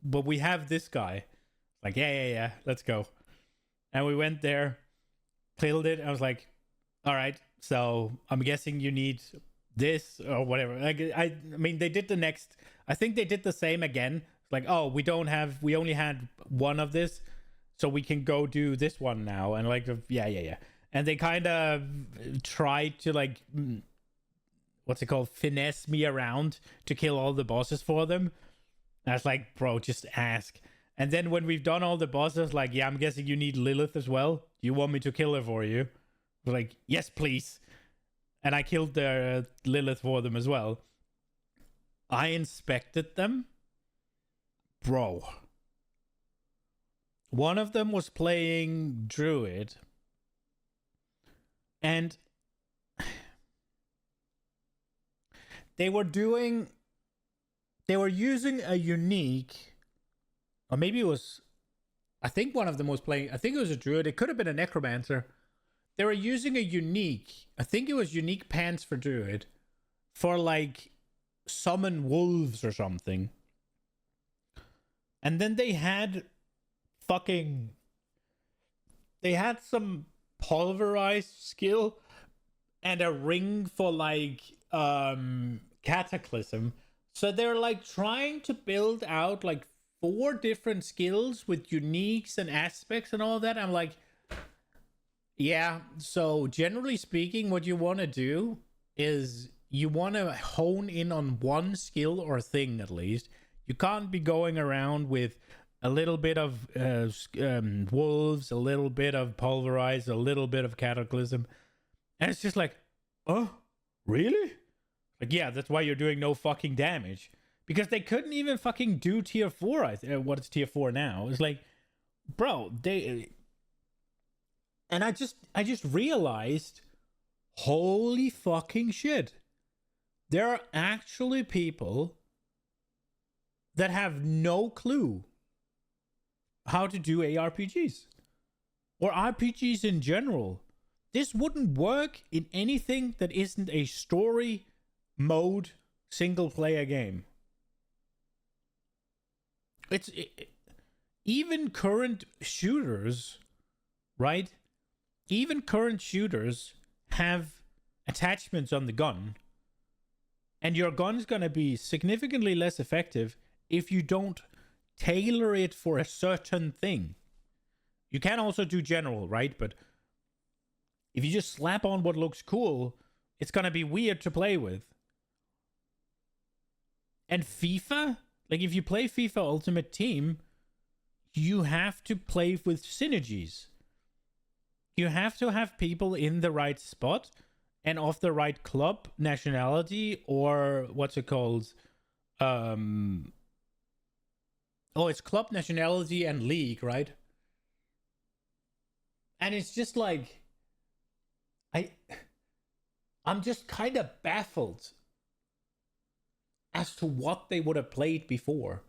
but we have this guy. Like, yeah, let's go. And we went there, killed it. I was like, all right, so I'm guessing you need this or whatever. Like, I mean, they did I think they did the same again. Like, oh, we only had one of this, so we can go do this one now. And like, yeah. And they kind of tried to like, what's it called? Finesse me around to kill all the bosses for them. And I was like, bro, just ask. And then when we've done all the bosses, like, yeah, I'm guessing you need Lilith as well. Do you want me to kill her for you? I was like, yes, please. And I killed the Lilith for them as well. I inspected them. Bro. One of them was playing Druid. And they were using a unique, or maybe it was, I think one of them was playing, I think it was a Druid. It could have been a Necromancer. They were using a unique, I think it was unique pants for Druid, for like summon wolves or something. And then they had some pulverized skill and a ring for like cataclysm. So they're like trying to build out like 4 different skills with uniques and aspects and all that. I'm like, yeah, so generally speaking, what you want to do is you want to hone in on one skill or thing at least. You can't be going around with a little bit of wolves, a little bit of pulverize, a little bit of cataclysm. And it's just like, oh, really? Like, yeah, that's why you're doing no fucking damage. Because they couldn't even fucking do tier 4, what is tier 4 now? It's like, bro, and I just realized, holy fucking shit. There are actually people that have no clue how to do ARPGs. or RPGs in general. This wouldn't work in anything that isn't a story mode single player game. Even current shooters, right? Even current shooters have attachments on the gun, and your gun's gonna be significantly less effective if you don't tailor it for a certain thing. You can also do general, right? But if you just slap on what looks cool, it's gonna be weird to play with. And FIFA, like if you play FIFA Ultimate Team, you have to play with synergies. You have to have people in the right spot and of the right club, nationality, or what's it called? Oh, it's club, nationality, and league, right? And it's just like, I'm just kind of baffled as to what they would have played before.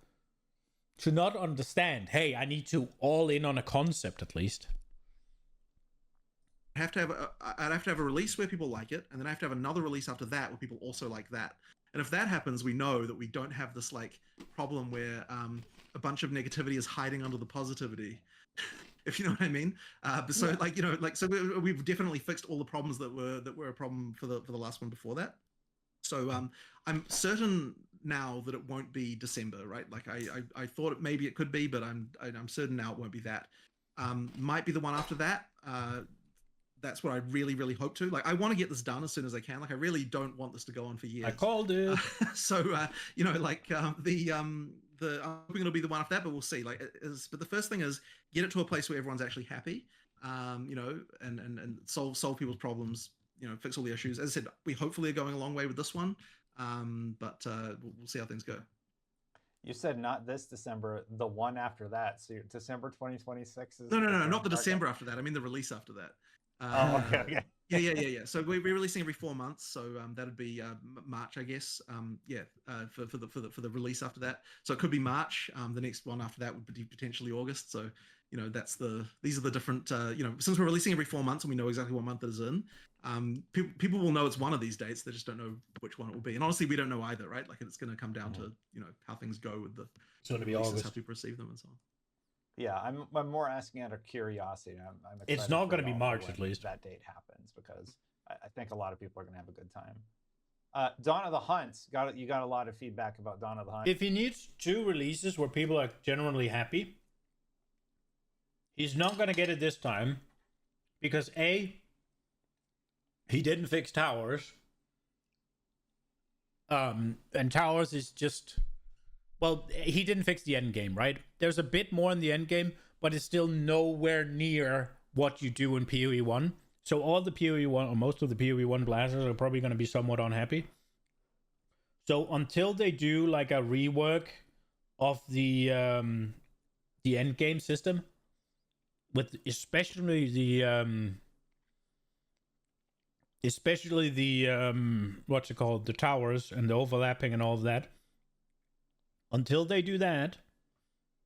To not understand, hey, I need to all in on a concept at least. I'd have to have a release where people like it, and then I have to have another release after that where people also like that. And if that happens, we know that we don't have this like problem where a bunch of negativity is hiding under the positivity. If you know what I mean. So yeah. Like, you know, like, so we've definitely fixed all the problems that were a problem for the last one before that. So I'm certain now that it won't be December, right? Like I thought maybe it could be, but I'm certain now it won't be that. Might be the one after that. That's what I really, really hope to. Like, I want to get this done as soon as I can. Like, I really don't want this to go on for years. I called it. You know, like I'm hoping it'll be the one after that, but we'll see. Like, but the first thing is get it to a place where everyone's actually happy. You know, and solve people's problems. You know, fix all the issues. As I said, we hopefully are going a long way with this one. But we'll see how things go. You said not this December, the one after that. So December 2026 is... No, not the December after that. I mean the release after that. Okay. Yeah. So we're releasing every 4 months. So that'd be March, I guess. For the release after that. So it could be March. The next one after that would be potentially August. So you know these are the different. You know, since we're releasing every 4 months and we know exactly what month it is in, people will know it's one of these dates. They just don't know which one it will be. And honestly, we don't know either, right? Like it's going to come down to how things go with the. It's going to be August. How people receive them and so on. Yeah, I'm more asking out of curiosity. I'm it's not going to be March at least. That date happens because I think a lot of people are going to have a good time. Dawn of the Hunt, you got a lot of feedback about Dawn of the Hunt. If he needs 2 releases where people are generally happy, he's not going to get it this time because A, he didn't fix Towers. And Towers is just... Well, he didn't fix the end game, right? There's a bit more in the end game, but it's still nowhere near what you do in PoE 1. So all the PoE 1, or most of the PoE 1 blasters are probably going to be somewhat unhappy. So until they do like a rework of the end game system, with especially the what's it called, the towers and the overlapping and all of that. Until they do that,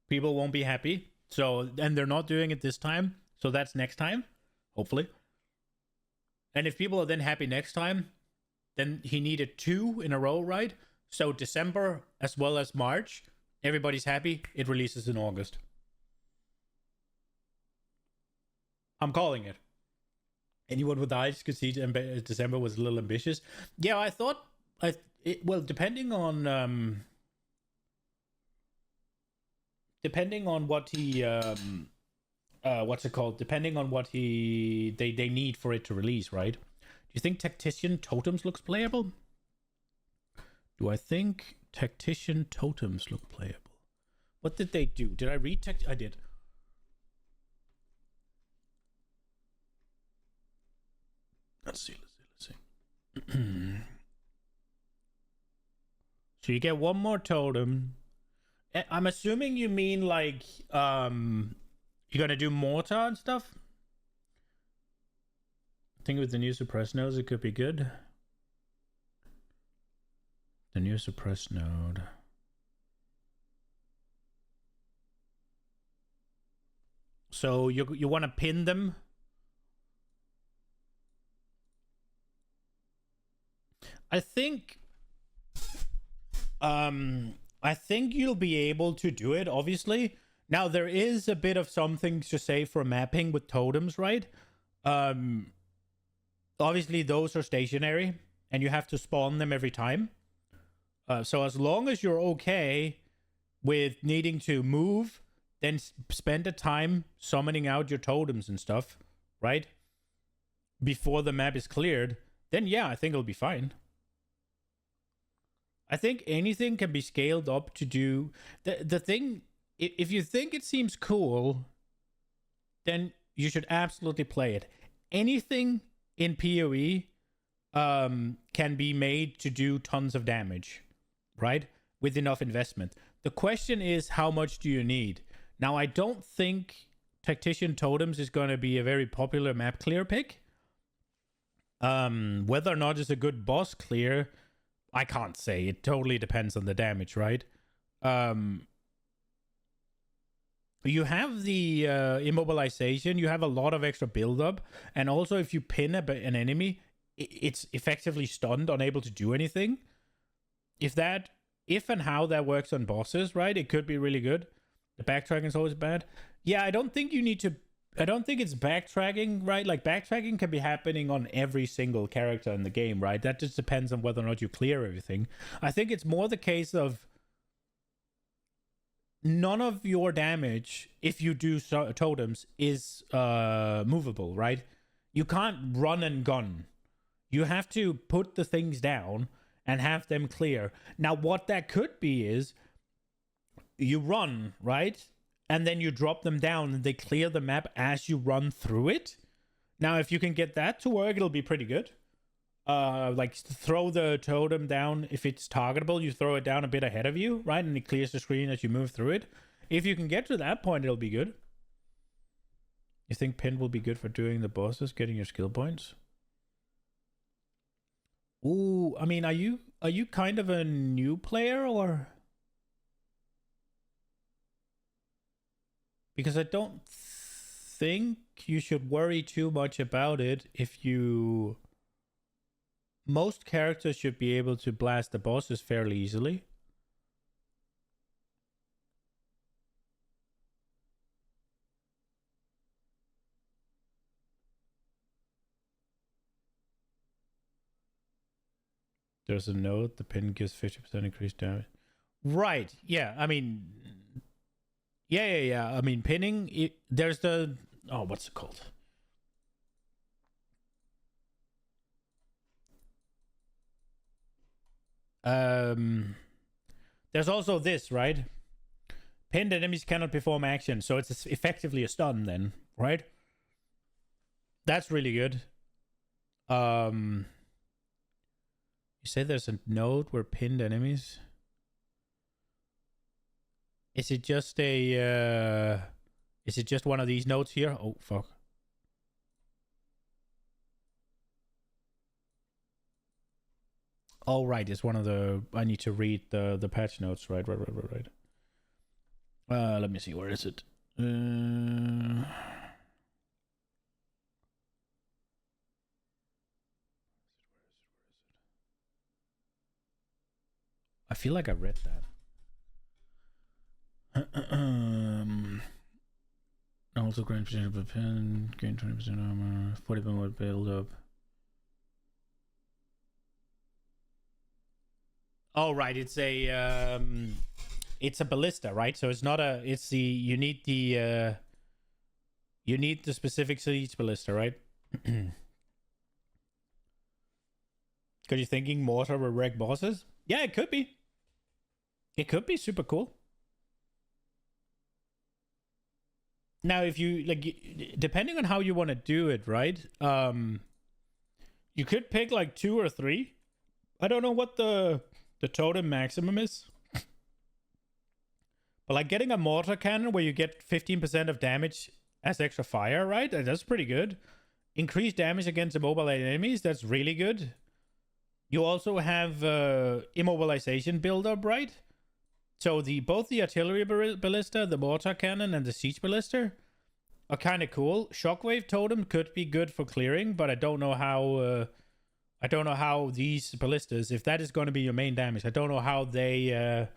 people won't be happy. So, and they're not doing it this time. So that's next time, hopefully. And if people are then happy next time, then he needed 2 in a row, right? So December as well as March, everybody's happy. It releases in August. I'm calling it. Anyone with eyes could see December was a little ambitious. Yeah, I thought, well, depending on what he what's it called, depending on what they need for it to release, right? Do you think Tactician Totems looks playable? Do I think Tactician Totems look playable? What did they do? Did I read I did. Let's see. So you get 1 more totem. I'm assuming you mean like you're gonna do mortar and stuff. I think with the new suppress nodes it could be good. The new suppress node. So you want to pin them. I think you'll be able to do it, obviously. Now there is a bit of something to say for mapping with totems, right? Obviously those are stationary and you have to spawn them every time. So as long as you're okay with needing to move, then spend the time summoning out your totems and stuff, right? Before the map is cleared, then yeah, I think it'll be fine. I think anything can be scaled up to do the thing. If you think it seems cool, then you should absolutely play it. Anything in PoE can be made to do tons of damage, right? With enough investment. The question is, how much do you need? Now, I don't think Tactician Totems is going to be a very popular map clear pick. Whether or not it's a good boss clear, I can't say. It totally depends on the damage, right? You have the immobilization. You have a lot of extra build-up. And also, if you pin an enemy, it's effectively stunned, unable to do anything. If and how that works on bosses, right? It could be really good. The backtracking is always bad. Yeah, I don't think it's backtracking, right? Like, backtracking can be happening on every single character in the game, right? That just depends on whether or not you clear everything. I think it's more the case of none of your damage, if you do totems, is movable, right? You can't run and gun. You have to put the things down and have them clear. Now, what that could be is you run, right? And then you drop them down and they clear the map as you run through it. Now, if you can get that to work, it'll be pretty good. Like, throw the totem down. If it's targetable, you throw it down a bit ahead of you, right? And it clears the screen as you move through it. If you can get to that point, it'll be good. You think pin will be good for doing the bosses, getting your skill points? Ooh, I mean, are you kind of a new player, or? Because I don't think you should worry too much about it if you... Most characters should be able to blast the bosses fairly easily. There's a note, the pin gives 50% increased damage. Right, yeah, I mean... Yeah. I mean, pinning, there's the... Oh, what's it called? There's also this, right? Pinned enemies cannot perform action, so it's effectively a stun then, right? That's really good. You say there's a node where pinned enemies... Is it just a... Is it just one of these nodes here? Oh, fuck. Oh, right. It's one of the... I need to read the patch notes. Right. Let me see. Where is it? I feel like I read that. Also grant percentage of pen, gain 20% armor, 40% more build up. Oh, right, it's a ballista, right? So it's not a, it's the, you need the specific siege ballista, right? Because you're thinking mortar will wreck bosses? Yeah, it could be. It could be super cool. Now, if you, like, depending on how you want to do it, right? You could pick, like, 2 or 3. I don't know what the totem maximum is. But, like, getting a mortar cannon where you get 15% of damage as extra fire, right? That's pretty good. Increased damage against immobile enemies, that's really good. You also have immobilization build-up, right? So both the artillery ballista, the mortar cannon, and the siege ballista are kind of cool. Shockwave Totem could be good for clearing, but I don't know how. I don't know how these ballistas, if that is going to be your main damage, I don't know how they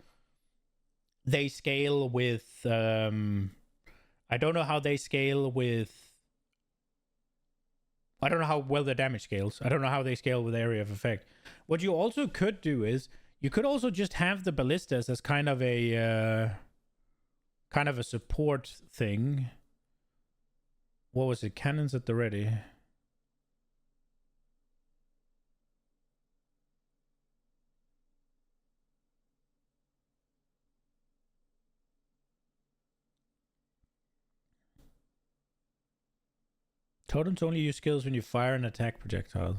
scale with. I don't know how they scale with. I don't know how well the damage scales. I don't know how they scale with area of effect. What you also could do is you could also just have the ballistas as kind of a support thing. What was it? Cannons at the ready. Totems only use skills when you fire an attack projectile.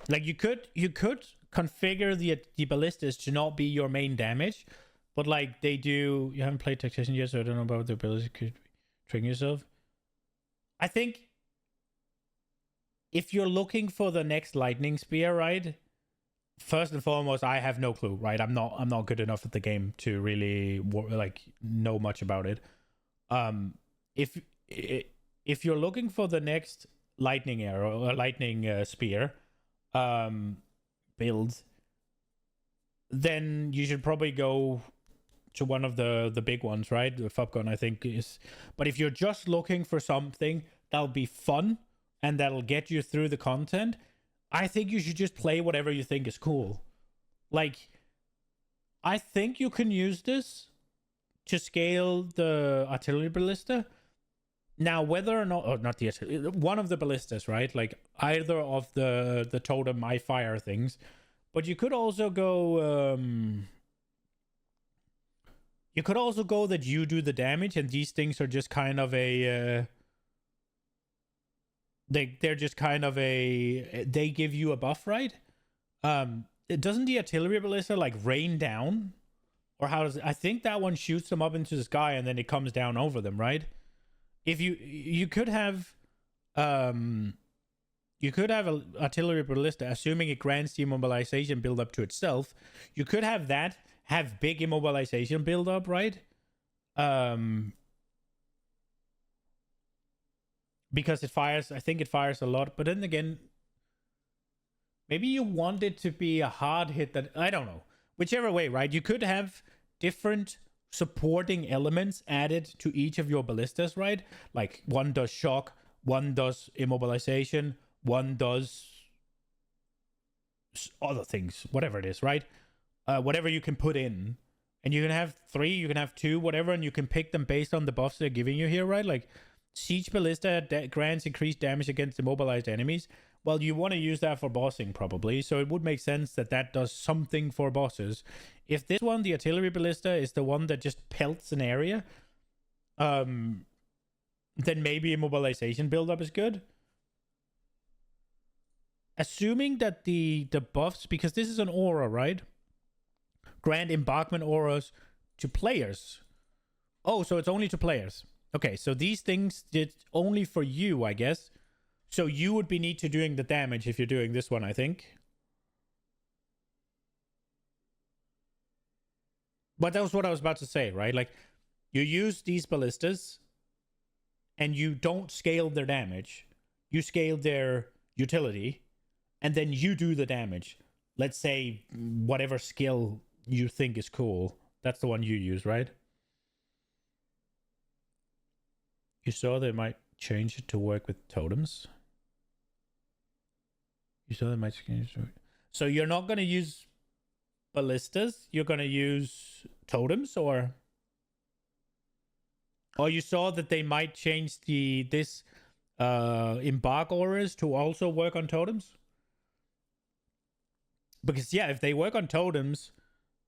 Like you could configure the ballistas to not be your main damage, but like they do. You haven't played Tactician yet, so I don't know about the ability to trigger yourself. I think if you're looking for the next lightning spear, right? First and foremost, I have no clue, right? I'm not good enough at the game to really like know much about it. If you're looking for the next lightning arrow or lightning spear build, then you should probably go to one of the big ones, right? The Fubgun, I think is. But if you're just looking for something that'll be fun and that'll get you through the content, I think you should just play whatever you think is cool. Like, I think you can use this to scale the artillery ballista. Now, whether or not, not the one of the ballistas, right? Like either of the totem I fire things, but you could also go. You could also go that you do the damage, and these things are just kind of a. They're just kind of a. They give you a buff, right? Doesn't the artillery ballista like rain down, or how does it? I think that one shoots them up into the sky and then it comes down over them, right? If you could have an artillery ballista, assuming it grants the immobilization build up to itself, you could have that have big immobilization build up, right? Because it fires, I think it fires a lot, but then again, maybe you want it to be a hard hit that, I don't know. Whichever way, right? You could have different supporting elements added to each of your ballistas, right? Like one does shock, one does immobilization, one does other things, whatever it is, right? Whatever you can put in. And you can have 3, you can have 2, whatever, and you can pick them based on the buffs they're giving you here, right? Like Siege Ballista grants increased damage against immobilized enemies. Well, you want to use that for bossing probably, so it would make sense that that does something for bosses. If this one, the artillery ballista, is the one that just pelts an area, then maybe immobilization buildup is good. Assuming that the buffs, because this is an aura, right? Grant embarkment auras to players. Oh, so it's only to players. Okay, so these things did only for you, I guess. So you would be need to doing the damage if you're doing this one, I think. But that was what I was about to say, right? Like, you use these ballistas and you don't scale their damage. You scale their utility and then you do the damage. Let's say whatever skill you think is cool. That's the one you use, right? You saw they might change it to work with totems. You saw they might change it. So you're not going to use ballistas? You're going to use totems, or you saw that they might change this embark auras to also work on totems? Because yeah, if they work on totems,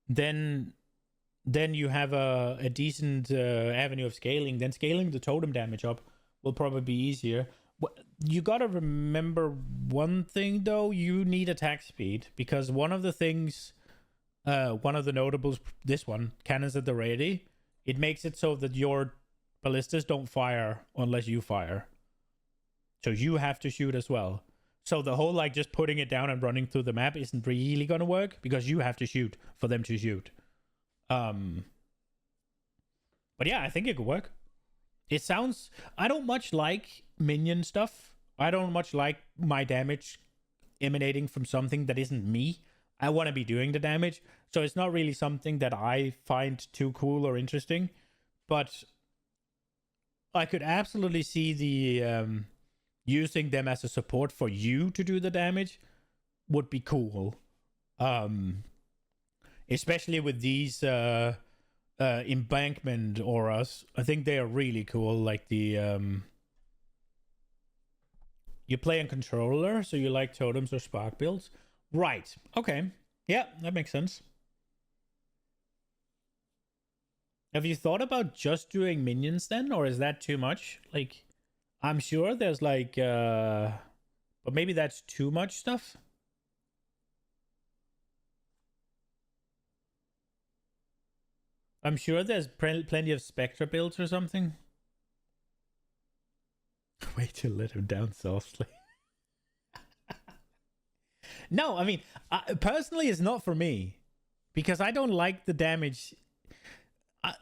then you have a decent avenue of scaling. Then scaling the totem damage up will probably be easier. You gotta remember one thing though. You need attack speed, because one of the things, one of the notables, this one, cannons at the ready, it makes it so that your ballistas don't fire unless you fire. So you have to shoot as well. So the whole like just putting it down and running through the map isn't really gonna work, because you have to shoot for them to shoot. But yeah, I think it could work. It sounds. I don't much like minion stuff. I don't much like my damage emanating from something that isn't me. I want to be doing the damage, so it's not really something that I find too cool or interesting. But I could absolutely see the using them as a support for you to do the damage would be cool. Especially with these embankment auras. I think they are really cool. Like the you play on controller, so you like totems or spark builds. Right. Okay. Yeah, that makes sense. Have you thought about just doing minions then, or is that too much? Like, I'm sure there's like but maybe that's too much stuff. I'm sure there's plenty of Spectra builds or something. Wait to let him down softly. No, I mean, personally, it's not for me. Because I don't like the damage.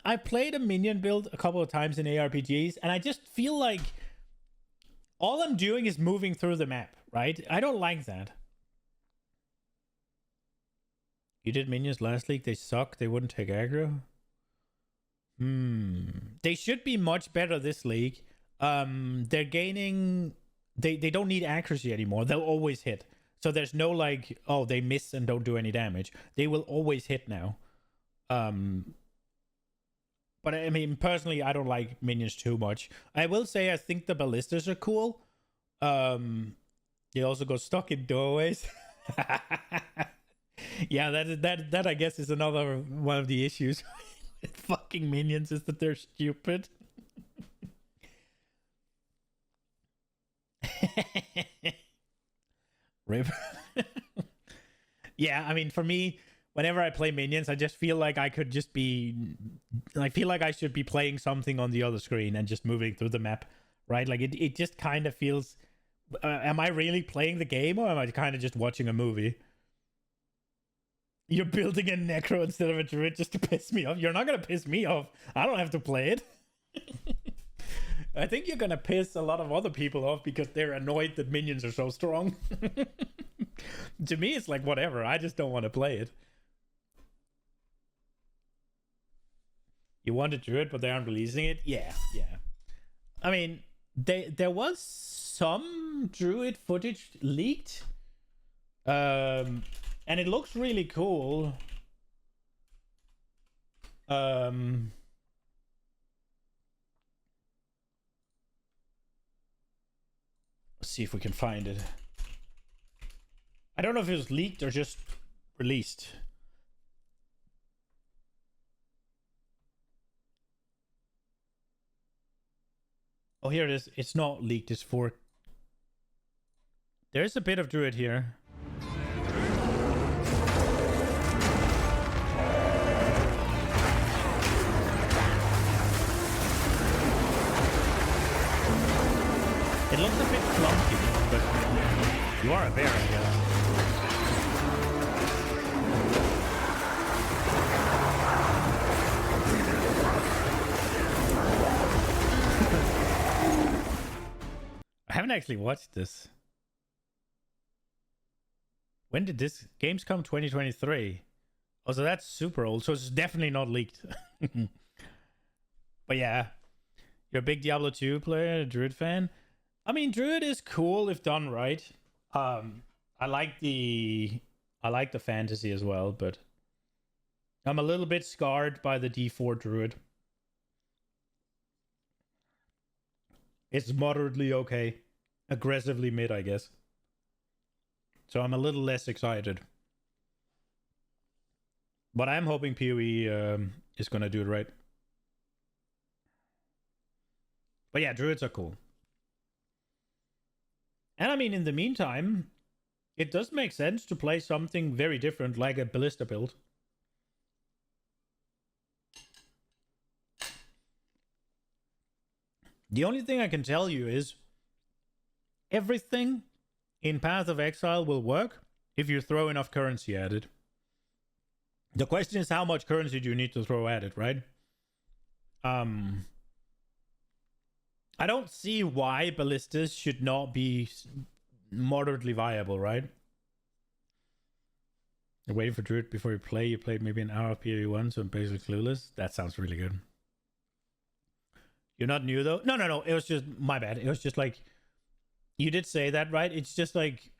I played a minion build a couple of times in ARPGs, and I just feel like all I'm doing is moving through the map, right? I don't like that. You did minions last league, they suck, they wouldn't take aggro. They should be much better this league. They're gaining. They don't need accuracy anymore. They'll always hit. So there's no like, oh, they miss and don't do any damage. They will always hit now. But I mean, personally, I don't like minions too much. I will say I think the ballistas are cool. They also go stuck in doorways. Yeah, that I guess is another one of the issues. Fucking minions is that they're stupid. Rip. Yeah, I mean, for me, whenever I play minions, I just feel like I could just be. I feel like I should be playing something on the other screen and just moving through the map, right? Like it just kind of feels. Am I really playing the game, or am I kind of just watching a movie? You're building a necro instead of a druid just to piss me off. You're not gonna piss me off. I don't have to play it. I think you're gonna piss a lot of other people off because they're annoyed that minions are so strong. To me, it's like whatever. I just don't want to play it. You want a druid, but they aren't releasing it? Yeah. I mean, there was some druid footage leaked. And it looks really cool. Let's see if we can find it. I don't know if it was leaked or just released. Oh, here it is. It's not leaked. It's for... There's a bit of druid here. It looks a bit clunky, but you are a bear, I guess. I haven't actually watched this. When did this... Gamescom 2023. Oh, so that's super old, so it's definitely not leaked. But yeah, you're a big Diablo 2 player, a Druid fan. I mean, Druid is cool if done right. I like the fantasy as well, but I'm a little bit scarred by the D4 Druid. It's moderately okay. Aggressively mid, I guess. So I'm a little less excited. But I'm hoping PoE is going to do it right. But yeah, Druids are cool. And I mean, in the meantime, it does make sense to play something very different, like a Ballista build. The only thing I can tell you is everything in Path of Exile will work if you throw enough currency at it. The question is, how much currency do you need to throw at it, right? I don't see why ballistas should not be moderately viable, right? You're waiting for Druid before you play. You played maybe an hour of PoE1, so I'm basically clueless. That sounds really good. You're not new though? No. It was just my bad. It was just like you did say that, right? It's just like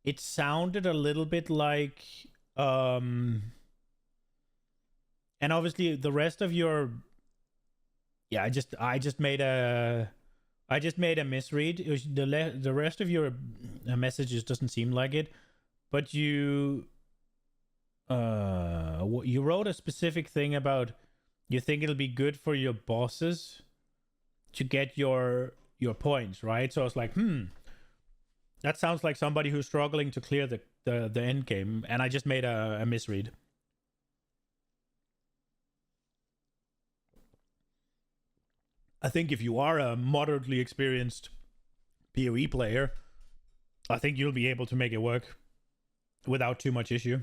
it sounded a little bit like and obviously the rest of your I just made a misread. It was the rest of your messages doesn't seem like it, but you wrote a specific thing about you think it'll be good for your bosses to get your points, right? So I was like, that sounds like somebody who's struggling to clear the end game, and I just made a misread. I think if you are a moderately experienced PoE player, I think you'll be able to make it work without too much issue.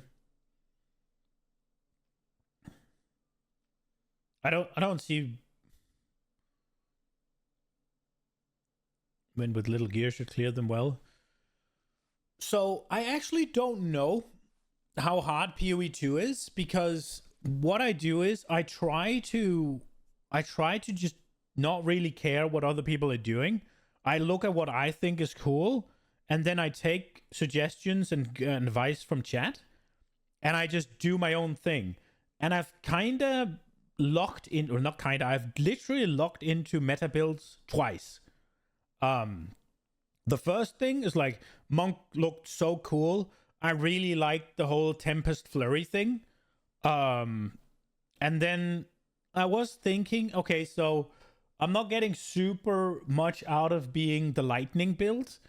I don't see when with little gear should clear them well. So I actually don't know how hard PoE2 is, because what I do is I try to just not really care what other people are doing. I look at what I think is cool, and then I take suggestions and advice from chat, and I just do my own thing. And I've kind of locked in, or not kind of, I've literally locked into meta builds twice. The first thing is like, Monk looked so cool. I really liked the whole Tempest Flurry thing. And then I was thinking, okay, so I'm not getting super much out of being the lightning build,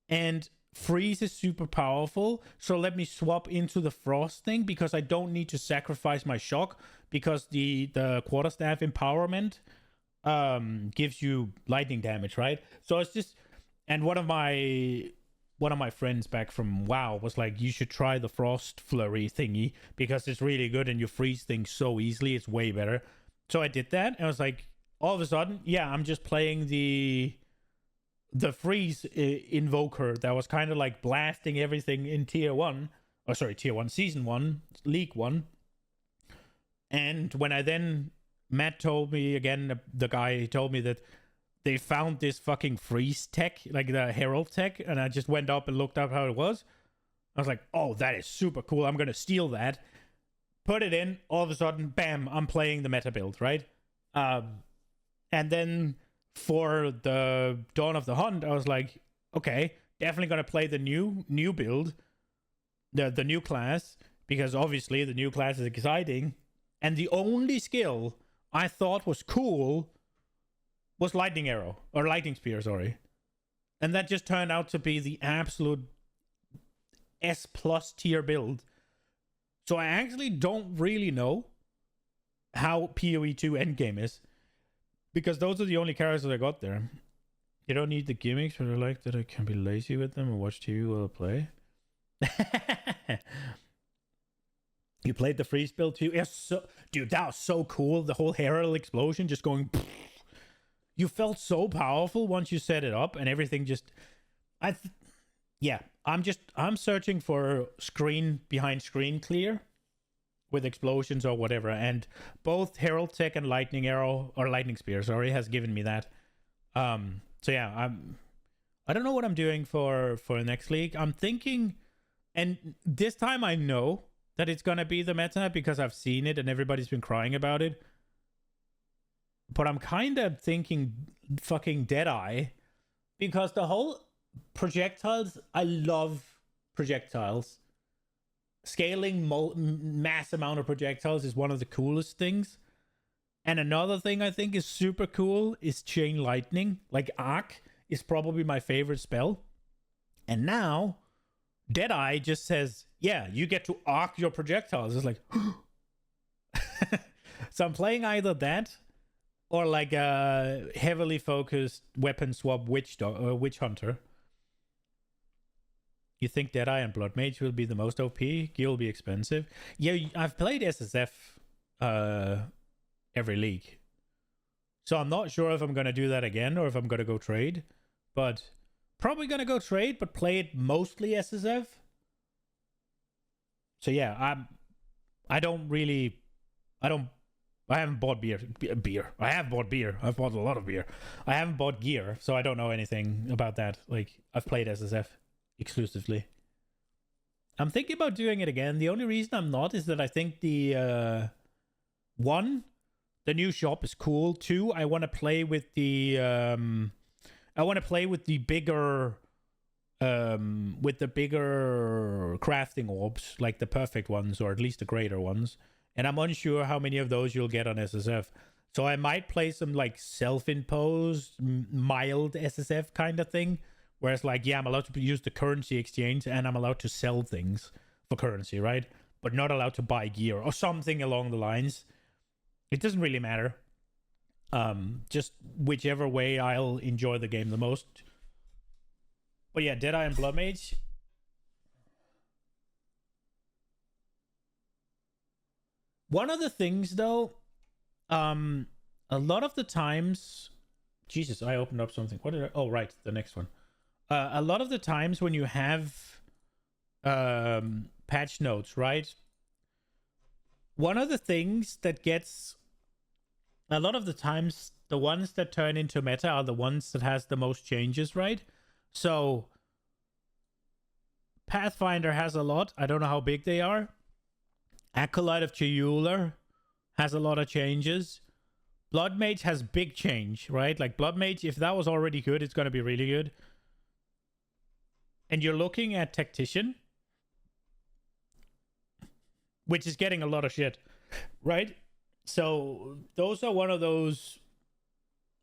and freeze is super powerful, so let me swap into the frost thing, because I don't need to sacrifice my shock, because the quarterstaff empowerment gives you lightning damage, right? So it's just, and one of my friends back from WoW was like, you should try the frost flurry thingy, because it's really good and you freeze things so easily, it's way better. So I did that, and I was like, all of a sudden, yeah, I'm just playing the freeze invoker that was kind of like blasting everything in tier 1, season 1, league 1. And when I then, Matt told me again, the guy told me that they found this fucking freeze tech, like the herald tech, and I just went up and looked up how it was. I was like, oh, that is super cool, I'm gonna steal that, put it in, all of a sudden, bam, I'm playing the meta build, right? And then for the Dawn of the Hunt, I was like, okay, definitely gonna play the new build, the new class, because obviously the new class is exciting. And the only skill I thought was cool was Lightning Arrow, or Lightning Spear, sorry. And that just turned out to be the absolute S+ tier build. So I actually don't really know how PoE2 endgame is, because those are the only characters I got there. You don't need the gimmicks, but I like that I can be lazy with them and watch TV while I play. You played the freeze build too? Yes, dude, that was so cool. The whole Herald explosion just going... You felt so powerful once you set it up, and everything just... I'm searching for behind screen clear with explosions or whatever, and both Herald Tech and Lightning Arrow, or Lightning Spear, sorry, has given me that. So yeah, I don't know what I'm doing for next league. I'm thinking, and this time I know that it's gonna be the meta because I've seen it and everybody's been crying about it. But I'm kind of thinking fucking Deadeye, because the whole projectiles, I love projectiles. Scaling mass amount of projectiles is one of the coolest things. And another thing I think is super cool is Chain Lightning. Like Arc is probably my favorite spell. And now Deadeye just says, yeah, you get to arc your projectiles. It's like... So I'm playing either that or like a heavily focused weapon swap witch hunter. You think Deadeye and Blood Mage will be the most OP? Gear will be expensive. Yeah, I've played SSF every league. So I'm not sure if I'm going to do that again or if I'm going to go trade. But probably going to go trade, but play it mostly SSF. So yeah, I haven't bought beer. I have bought beer. I've bought a lot of beer. I haven't bought gear, so I don't know anything about that. Like, I've played SSF exclusively. I'm thinking about doing it again. The only reason I'm not is that I think the the new shop is cool. 2, I want to play with the bigger crafting orbs, like the perfect ones or at least the greater ones. And I'm unsure how many of those you'll get on SSF. So I might play some like self-imposed, mild SSF kind of thing. Whereas like, yeah, I'm allowed to use the currency exchange and I'm allowed to sell things for currency, right? But not allowed to buy gear or something along the lines. It doesn't really matter. Just whichever way I'll enjoy the game the most. But yeah, Deadeye and Blood Mage. One of the things though, a lot of the times, Jesus, I opened up something. What did I? Oh, right, the next one. A lot of the times when you have patch notes, right? One of the things that gets a lot of the times, the ones that turn into meta are the ones that has the most changes, right? So Pathfinder has a lot. I don't know how big they are. Acolyte of Chiyular has a lot of changes. Blood Mage has big change, right? Like Blood Mage, if that was already good, it's going to be really good. And you're looking at Tactician, which is getting a lot of shit, right? So those are one of those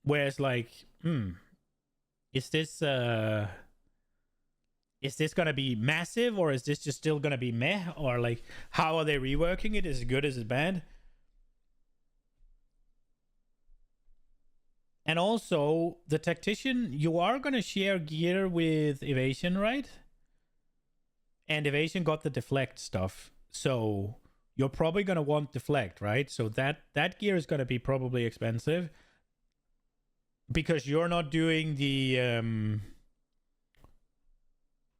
where it's like, is this gonna be massive, or is this just still gonna be meh? Or like, how are they reworking it? Is it good? Is it bad? And also, the Tactician, you are gonna share gear with Evasion, right? And Evasion got the deflect stuff, so you're probably gonna want deflect, right? So that gear is gonna be probably expensive because you're not doing the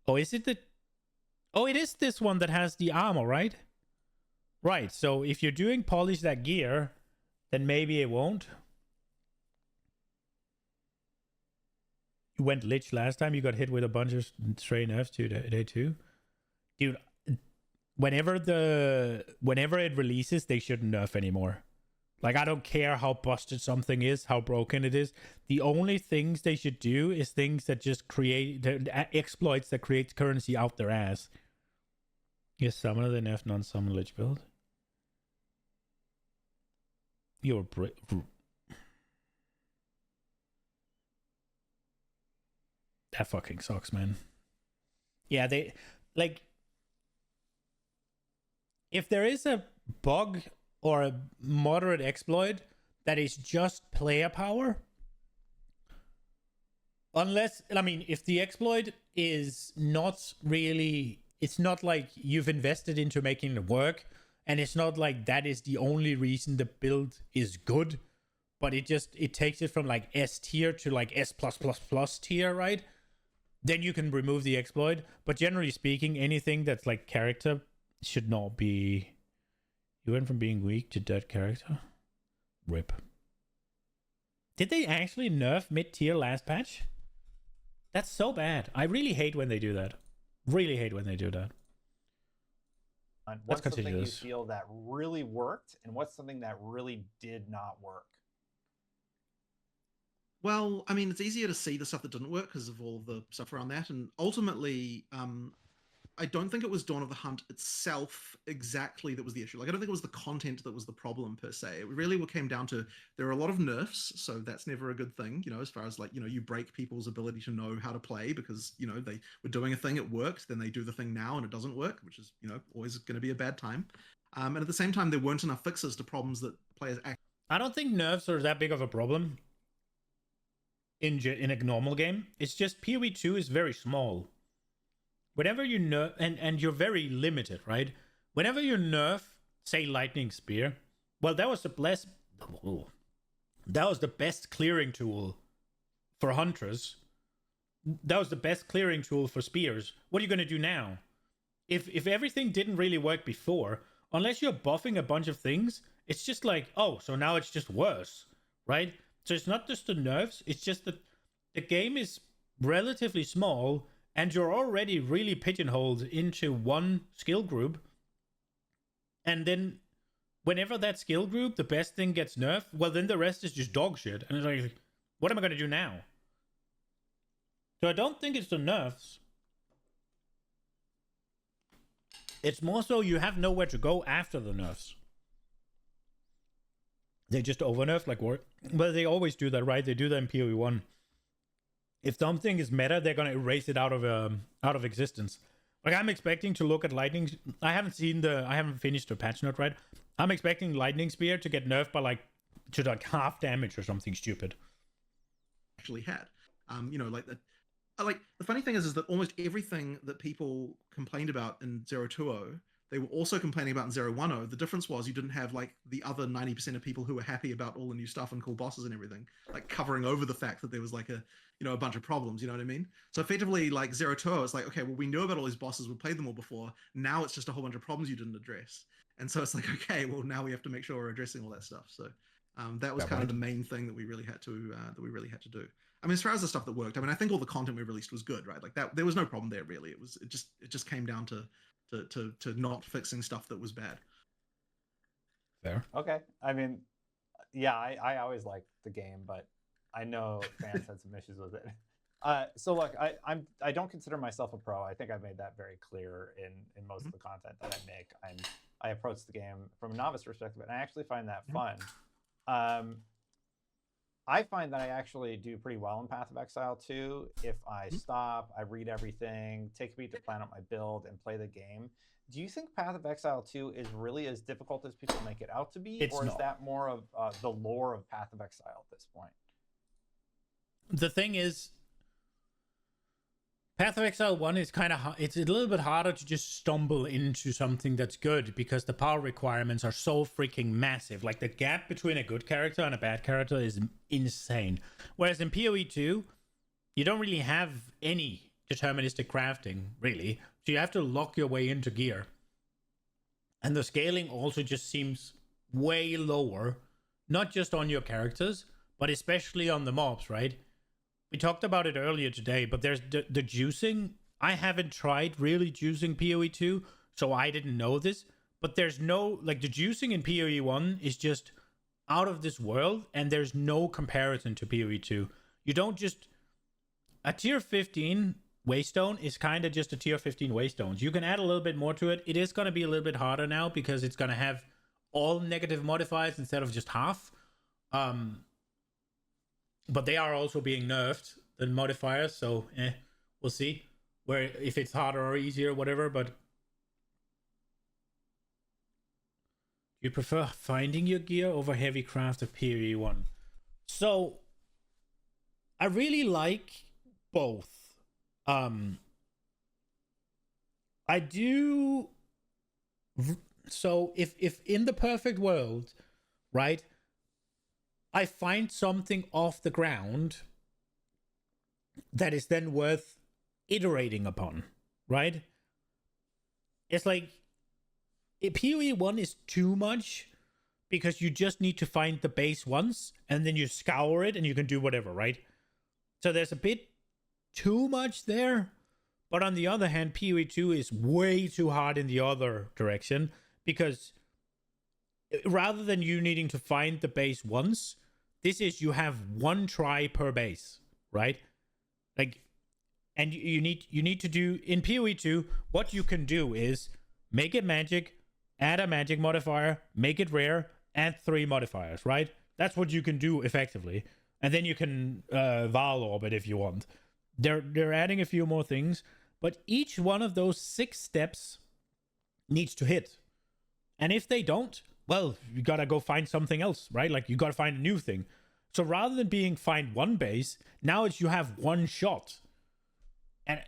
Oh, is it the... Oh, it is this one that has the armor, right? Right, so if you're doing polish that gear, then maybe it won't. You went Lich last time, you got hit with a bunch of stray nerfs to day 2. Dude, whenever it releases, they shouldn't nerf anymore. Like, I don't care how busted something is, how broken it is. The only things they should do is things that just create exploits that create currency out their ass. Yes, summoner, the nerf non-summon Lich build. You're that fucking sucks, man. Yeah, they like if there is a bug or a moderate exploit that is just player power, unless, I mean, if the exploit is not really, it's not like you've invested into making it work, and it's not like that is the only reason the build is good, but it takes it from like S tier to like S+++ tier, right? Then you can remove the exploit. But generally speaking, anything that's like character should not be. You went from being weak to dead character? Rip. Did they actually nerf mid-tier last patch? That's so bad. I really hate when they do that. Really hate when they do that. And Let's what's something continue you this. feel that really worked, and what's something that really did not work? Well, I mean, it's easier to see the stuff that didn't work because of all the stuff around that. And ultimately, I don't think it was Dawn of the Hunt itself exactly that was the issue. Like, I don't think it was the content that was the problem per se. It really came down to there are a lot of nerfs, so that's never a good thing, you know, as far as like, you know, you break people's ability to know how to play because, you know, they were doing a thing, it worked, then they do the thing now and it doesn't work, which is, you know, always going to be a bad time. And at the same time, there weren't enough fixes to problems that players actually. I don't think nerfs are that big of a problem in a normal game. It's just PoE 2 is very small. Whenever you nerf, and you're very limited, right? Whenever you nerf, say, Lightning Spear, well, that was that was the best clearing tool for hunters. That was the best clearing tool for spears. What are you going to do now? If everything didn't really work before, unless you're buffing a bunch of things, it's just like, oh, so now it's just worse, right? So it's not just the nerfs, it's just that the game is relatively small and you're already really pigeonholed into one skill group. And then whenever that skill group, the best thing gets nerfed, well, then the rest is just dog shit. And it's like, what am I going to do now? So I don't think it's the nerfs. It's more so you have nowhere to go after the nerfs. They just over-nerf like war. Well, they always do that, right? They do that in PoE 1. If something is meta, they're going to erase it out of existence. Like, I'm expecting to look at lightning. I haven't finished the patch note, right? I'm expecting lightning spear to get nerfed by to half damage or something stupid. Actually had, like the funny thing is that almost everything that people complained about in 020, they were also complaining about in 010. The difference was you didn't have like the other 90% of people who were happy about all the new stuff and cool bosses and everything, like covering over the fact that there was like a bunch of problems, you know what I mean? So effectively, like 020, it's like, okay, well, we knew about all these bosses, we played them all before. Now it's just a whole bunch of problems you didn't address. And so it's like, okay, well, now we have to make sure we're addressing all that stuff. So that was kind of the main thing that we really had to do. I mean, as far as the stuff that worked, I mean, I think all the content we released was good, right? Like that, there was no problem there really. It just came down to not fixing stuff that was bad. Fair. Okay. I mean, yeah, I always liked the game, but I know fans had some issues with it. So look, I don't consider myself a pro. I think I've made that very clear in most of the content that I make. I approach the game from a novice perspective, and I actually find that fun. I find that I actually do pretty well in Path of Exile 2 if I stop, I read everything, take a beat to plan out my build, and play the game. Do you think Path of Exile 2 is really as difficult as people make it out to be? It's or is not. that more of the lore of Path of Exile at this point? The thing is, Path of Exile 1 is it's a little bit harder to just stumble into something that's good because the power requirements are so freaking massive. Like, the gap between a good character and a bad character is insane. Whereas in PoE 2, you don't really have any deterministic crafting, really. So you have to lock your way into gear. And the scaling also just seems way lower, not just on your characters, but especially on the mobs, right? We talked about it earlier today, but there's the juicing. I haven't tried really juicing PoE 2, so I didn't know this. But there's no, like, the juicing in PoE 1 is just out of this world, and there's no comparison to PoE 2. You don't just... A tier 15 Waystone is kind of just a tier 15 Waystones. You can add a little bit more to it. It is going to be a little bit harder now because it's going to have all negative modifiers instead of just half. But they are also being nerfed, the modifiers, so we'll see if it's harder or easier, whatever. But you prefer finding your gear over heavy craft of PoE 1? So I really like both. I do. So if in the perfect world, right, I find something off the ground that is then worth iterating upon, right? It's like, PoE 1 is too much because you just need to find the base once and then you scour it and you can do whatever, right? So there's a bit too much there. But on the other hand, PoE 2 is way too hard in the other direction because rather than you needing to find the base once, this is you have one try per base, right? Like, and you need to do in PoE 2, what you can do is make it magic, add a magic modifier, make it rare, add 3 modifiers, right? That's what you can do effectively. And then you can Val Orb it if you want. They're adding a few more things, but each one of those 6 steps needs to hit. And if they don't, well, you gotta go find something else, right? Like, you gotta find a new thing. So rather than being find one base, now it's you have one shot. And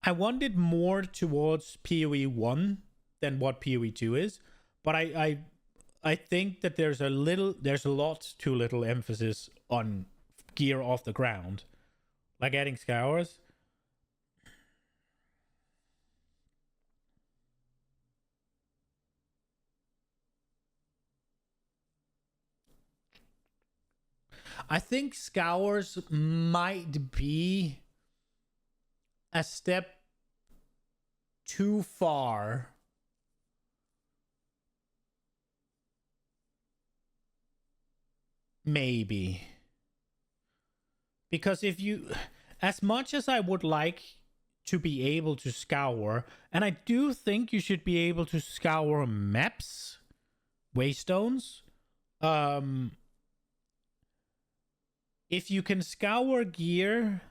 I wanted more towards PoE 1 than what PoE 2 is, but I I think that there's a lot too little emphasis on gear off the ground, like adding scours. I think scours might be a step too far. Maybe. Because if you, as much as I would like to be able to scour, and I do think you should be able to scour maps, waystones, if you can scour gear,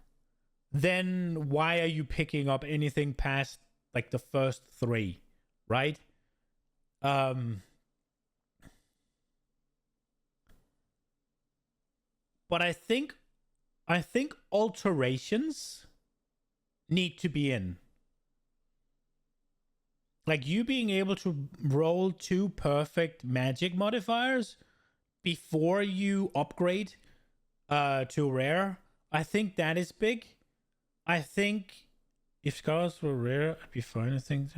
then why are you picking up anything past like the first 3, right? But I think alterations need to be in. Like you being able to roll 2 perfect magic modifiers before you upgrade to rare, I think that is big. I think if scars were rare, I'd be fine. I think.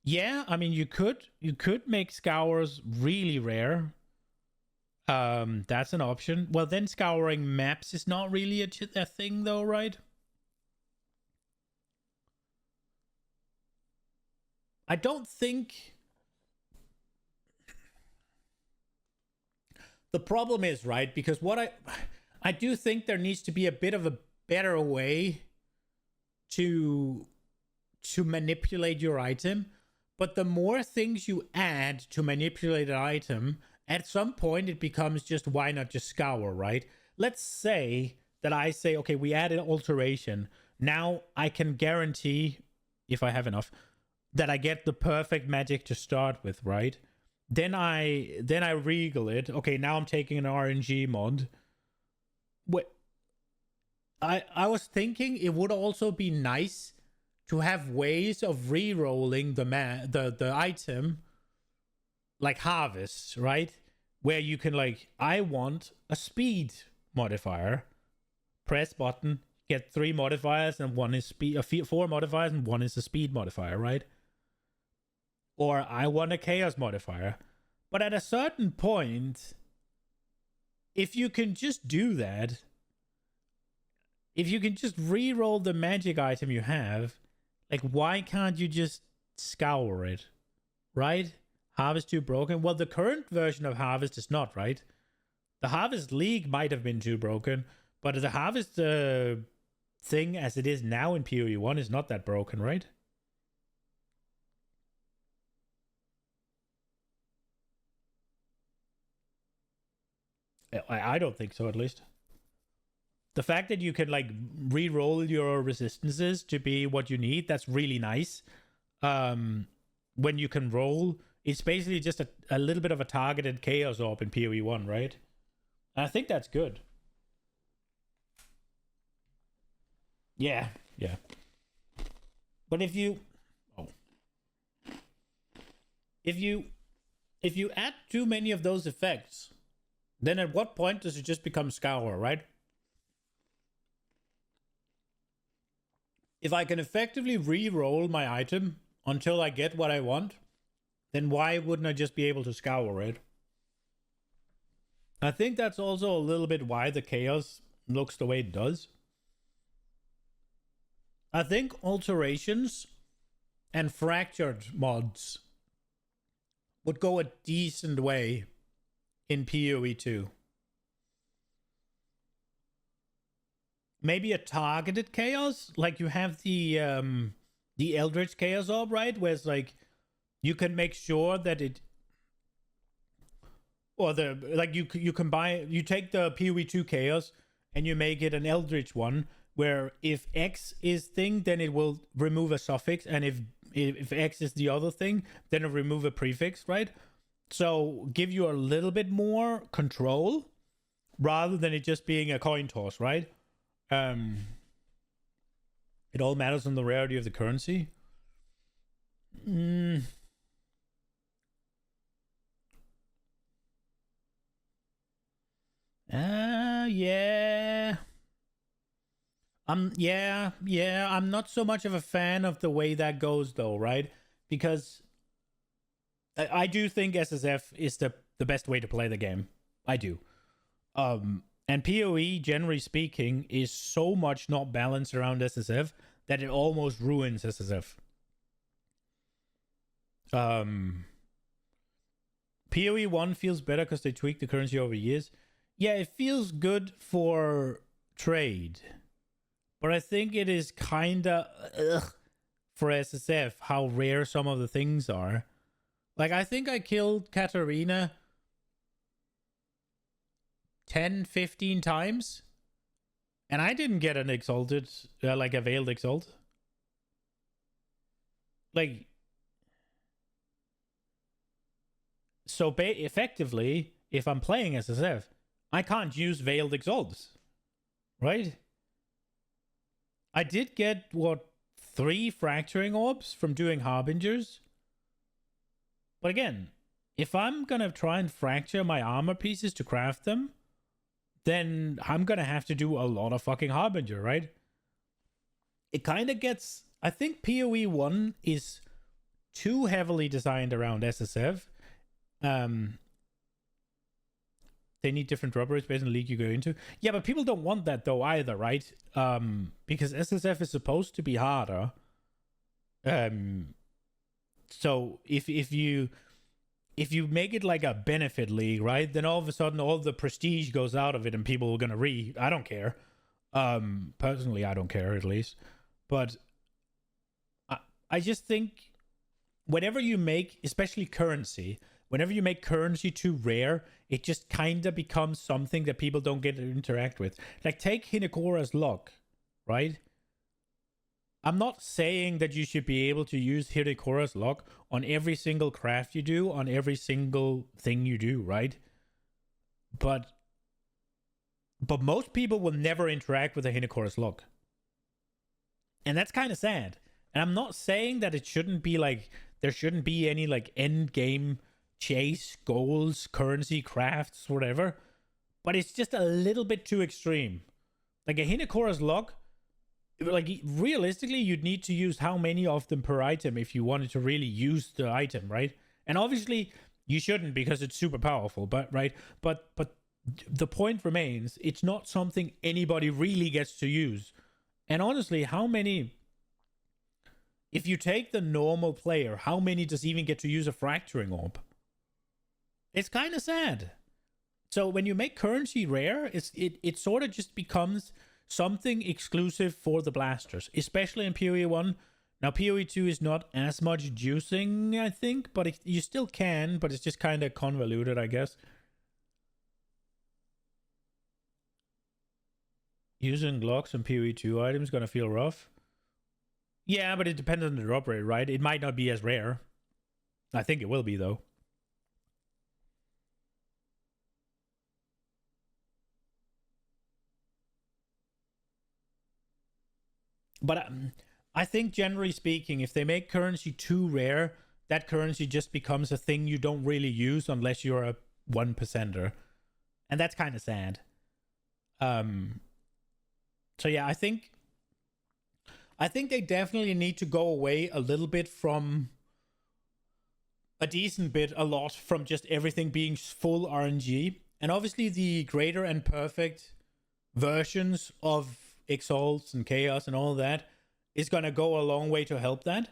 Yeah, I mean you could make scours really rare. That's an option. Well, then scouring maps is not really a thing, though, right? I don't think. The problem is, right, because what I do think there needs to be a bit of a better way to manipulate your item, but the more things you add to manipulate an item, at some point it becomes just why not just scour, right? Let's say that I say, okay, we added leration. Now I can guarantee, if I have enough, that I get the perfect magic to start with, right? Then I regal it. Okay, now I'm taking an RNG mod. I was thinking it would also be nice to have ways of re-rolling the item, like harvest, right? Where you can like, I want a speed modifier. Press button, get 3 modifiers, and 1 is speed. 4 modifiers, and 1 is a speed modifier, right? Or I want a chaos modifier. But at a certain point, if you can just do that, if you can just re-roll the magic item you have, like why can't you just scour it, right? Harvest too broken? Well, the current version of Harvest is not, right? The Harvest League might have been too broken, but the Harvest thing as it is now in PoE 1 is not that broken, right? I don't think so, at least. The fact that you can like re-roll your resistances to be what you need, that's really nice. When you can roll, it's basically just a little bit of a targeted chaos orb in PoE 1, right? And I think that's good. Yeah. But if you add too many of those effects, then at what point does it just become scour, right? If I can effectively re-roll my item until I get what I want, then why wouldn't I just be able to scour it? I think that's also a little bit why the chaos looks the way it does. I think alterations and fractured mods would go a decent way in PoE 2. Maybe a targeted chaos, like you have the Eldritch Chaos Orb, right? Where it's like you can make sure that it, or the like you combine, you take the PoE 2 chaos and you make it an Eldritch one, where if X is thing, then it will remove a suffix, and if X is the other thing, then it'll remove a prefix, right? So give you a little bit more control rather than it just being a coin toss, right? It all matters on the rarity of the currency. Yeah. Yeah. I'm not so much of a fan of the way that goes, though, right? Because I do think SSF is the best way to play the game. I do. And PoE, generally speaking, is so much not balanced around SSF that it almost ruins SSF. PoE 1 feels better because they tweaked the currency over years. Yeah, it feels good for trade. But I think it is kinda for SSF how rare some of the things are. Like, I think I killed Katarina 10, 15 times. And I didn't get an exalted, like a veiled exalt. Like, so effectively, if I'm playing SSF, I can't use veiled exalts. Right? I did get, 3 fracturing orbs from doing harbingers. But again, if I'm gonna try and fracture my armor pieces to craft them, then I'm gonna have to do a lot of fucking harbinger, right? It kind of gets... I think PoE 1 is too heavily designed around SSF. They need different drop rates based on the league you go into. Yeah, but people don't want that though either, right? Because SSF is supposed to be harder. So if you make it like a benefit league, right, then all of a sudden all the prestige goes out of it and people are gonna I don't care. Personally, I don't care, at least. But I just think whenever you make, especially currency, whenever you make currency too rare, it just kind of becomes something that people don't get to interact with. Like, take Hinakora's luck, right? I'm not saying that you should be able to use Hinakora's luck on every single craft you do, on every single thing you do, right? But most people will never interact with the Hinakora's luck. And that's kind of sad. And I'm not saying that it shouldn't be like, there shouldn't be any like end game chase, goals, currency, crafts, whatever. But it's just a little bit too extreme. Like a Hinakora's luck, like realistically, you'd need to use how many of them per item if you wanted to really use the item, right? And obviously you shouldn't because it's super powerful, but right? But the point remains, it's not something anybody really gets to use. And honestly, how many... If you take the normal player, how many does even get to use a fracturing orb? It's kind of sad. So when you make currency rare, it sort of just becomes something exclusive for the blasters, especially in PoE 1. Now, PoE 2 is not as much juicing, I think, but you still can, but it's just kind of convoluted, I guess. Using locks and PoE 2 items is going to feel rough. Yeah, but it depends on the drop rate, right? It might not be as rare. I think it will be, though. But I think, generally speaking, if they make currency too rare, that currency just becomes a thing you don't really use unless you're a 1%er. And that's kind of sad. So yeah, I think they definitely need to go away a little bit from... a lot from just everything being full RNG. And obviously the greater and perfect versions of Exalts and Chaos and all that is going to go a long way to help that.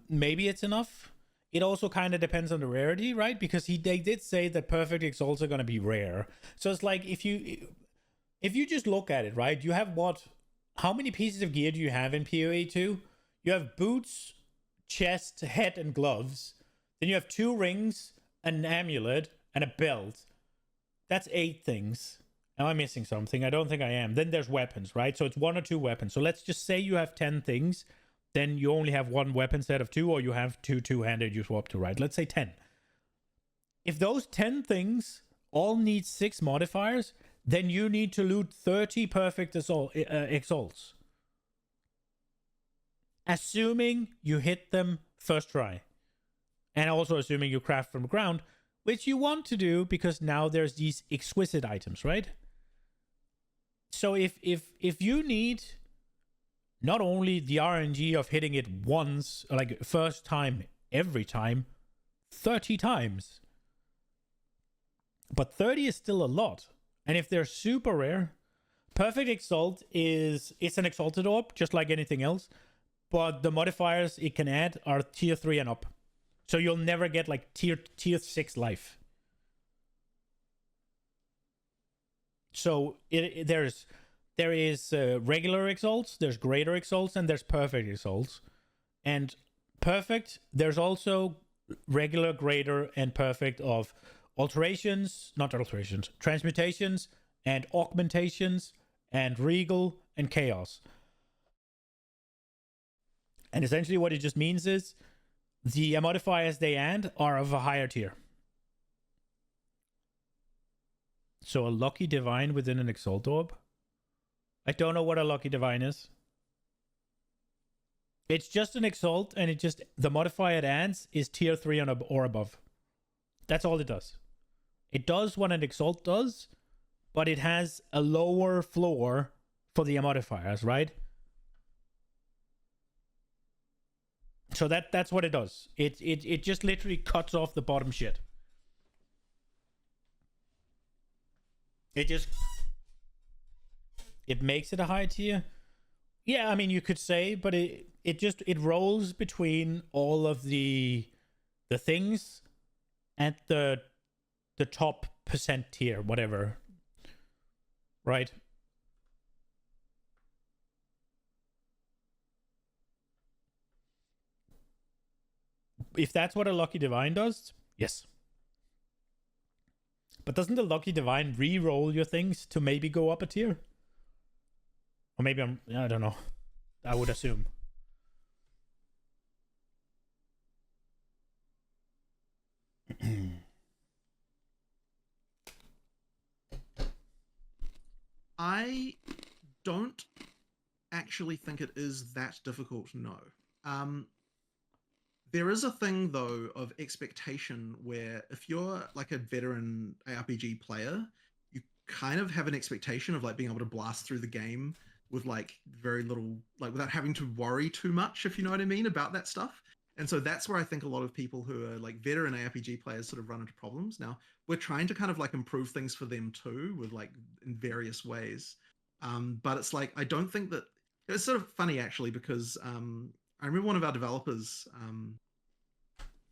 Maybe it's enough. It also kind of depends on the rarity, right? Because they did say that perfect Exalts are going to be rare. So it's like, if you just look at it, right? You have how many pieces of gear do you have in PoE 2? You have boots, chest, head, and gloves. Then you have 2 rings, an amulet, and a belt. That's 8 things. Am I missing something? I don't think I am. Then there's weapons, right? So it's 1 or 2 weapons. So let's just say you have 10 things. Then you only have 1 weapon set of 2, or you have 2 two-handed you swap to, right? Let's say 10. If those 10 things all need 6 modifiers, then you need to loot 30 perfect exalts. Assuming you hit them first try. And also assuming you craft from the ground, which you want to do because now there's these exquisite items, right? So if you need not only the RNG of hitting it once, like first time every time, 30 times, but 30 is still a lot. And if they're super rare, Perfect Exalt it's an exalted orb, just like anything else, but the modifiers it can add are tier 3 and up. So you'll never get like tier 6 life. So there is regular exalts, there's greater exalts, and there's perfect exalts. And perfect, there's also regular, greater, and perfect of transmutations, and augmentations, and regal, and chaos. And essentially what it just means is the modifiers they add are of a higher tier. So a Lucky Divine within an Exalt Orb? I don't know what a Lucky Divine is. It's just an Exalt, and the modifier it adds is tier 3 or above. That's all it does. It does what an Exalt does, but it has a lower floor for the modifiers, right? So that's what it does. It just literally cuts off the bottom shit. It makes it a high tier. Yeah, I mean you could say, but it rolls between all of the things at the top percent tier, whatever. Right? If that's what a Lucky Divine does, yes. But doesn't the Lucky Divine re-roll your things to maybe go up a tier? Or maybe I don't know. I would assume. I don't actually think it is that difficult, no. There is a thing, though, of expectation where if you're like a veteran ARPG player, you kind of have an expectation of like being able to blast through the game with like very little, like without having to worry too much, if you know what I mean, about that stuff. And so that's where I think a lot of people who are like veteran ARPG players sort of run into problems. Now, we're trying to kind of like improve things for them too, with like in various ways. But it's like, I don't think that it's sort of funny actually, because I remember one of our developers,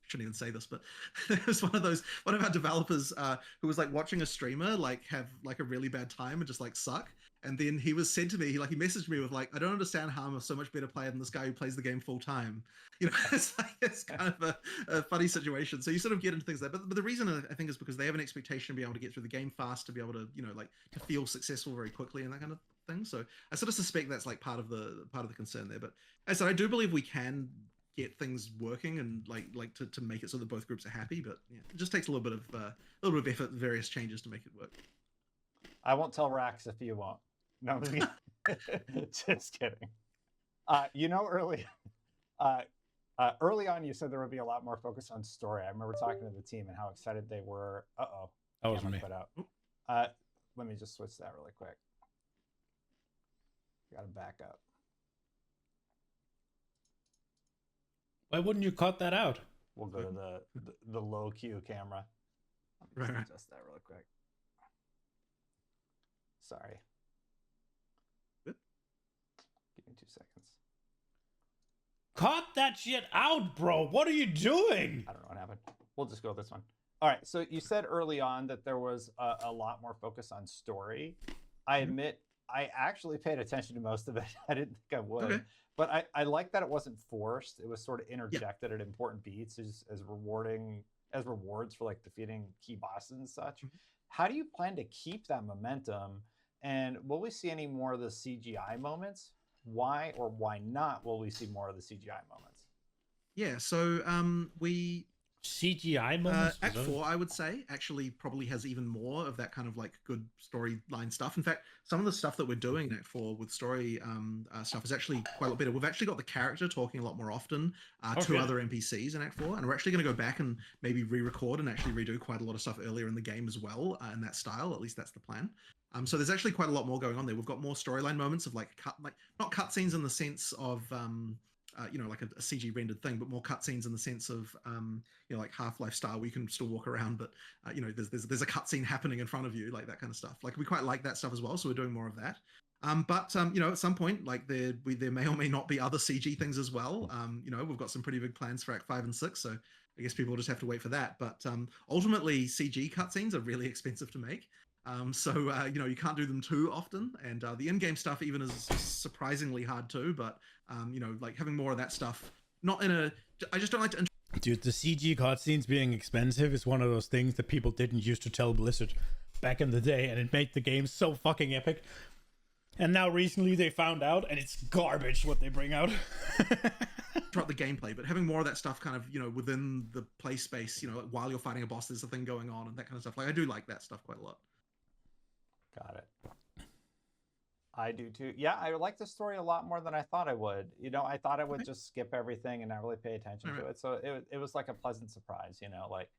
shouldn't even say this, but it was one of our developers who was like watching a streamer like have like a really bad time and just like suck. And then he was said to me, he messaged me with like, I don't understand how I'm a so much better player than this guy who plays the game full time. You know, it's kind of a funny situation. So you sort of get into things like that. But the reason I think is because they have an expectation to be able to get through the game fast, to be able to, you know, like to feel successful very quickly and that kind of thing. So I sort of suspect that's like part of the concern there. But as I said, I do believe we can get things working and like to make it so that both groups are happy. But yeah, it just takes a little bit of effort, various changes to make it work. I won't tell Rax if you won't. No, just kidding. You know, early on, you said there would be a lot more focus on story. I remember talking to the team and how excited they were. Uh-oh. That was me. Put out. Let me just switch that really quick. Got to back up. Why wouldn't you cut that out? We'll go to the low Q camera. Let me adjust that really quick. Sorry. Good. Give me 2 seconds. Cut that shit out, bro. What are you doing? I don't know what happened. We'll just go with this one. All right. So you said early on that there was a lot more focus on story. I admit I actually paid attention to most of it. I didn't think I would. Okay. But I like that it wasn't forced. It was sort of interjected at important beats as rewarding as rewards for like defeating key bosses and such. Mm-hmm. How do you plan to keep that momentum? And will we see any more of the CGI moments? Why or why not will we see more of the CGI moments? Yeah, so we CGI moments? Act 4, I would say, actually probably has even more of that kind of like good storyline stuff. In fact, some of the stuff that we're doing in Act 4 with story stuff is actually quite a lot better. We've actually got the character talking a lot more often to really? other NPCs in Act 4, and we're actually going to go back and maybe re-record and actually redo quite a lot of stuff earlier in the game as well in that style. At least that's the plan. So there's actually quite a lot more going on there. We've got more storyline moments of like not cutscenes in the sense of like a CG rendered thing, but more cutscenes in the sense of like Half-Life style, where you can still walk around, but there's a cutscene happening in front of you, like that kind of stuff. Like we quite like that stuff as well, so we're doing more of that. But at some point, like there may or may not be other CG things as well. We've got some pretty big plans for Act 5 and 6, so I guess people will just have to wait for that. But ultimately, CG cutscenes are really expensive to make. You can't do them too often, and the in-game stuff even is surprisingly hard too. But like having more of that stuff, I just don't like to. Dude, the CG cutscenes being expensive is one of those things that people didn't used to tell Blizzard back in the day, and it made the game so fucking epic. And now recently they found out, and it's garbage what they bring out. Throughout the gameplay, but having more of that stuff kind of within the play space, while you're fighting a boss, there's a thing going on and that kind of stuff. Like I do like that stuff quite a lot. Got it. I do too. Yeah, I like the story a lot more than I thought I would. I thought I would just skip everything and not really pay attention to it. So it was like a pleasant surprise, like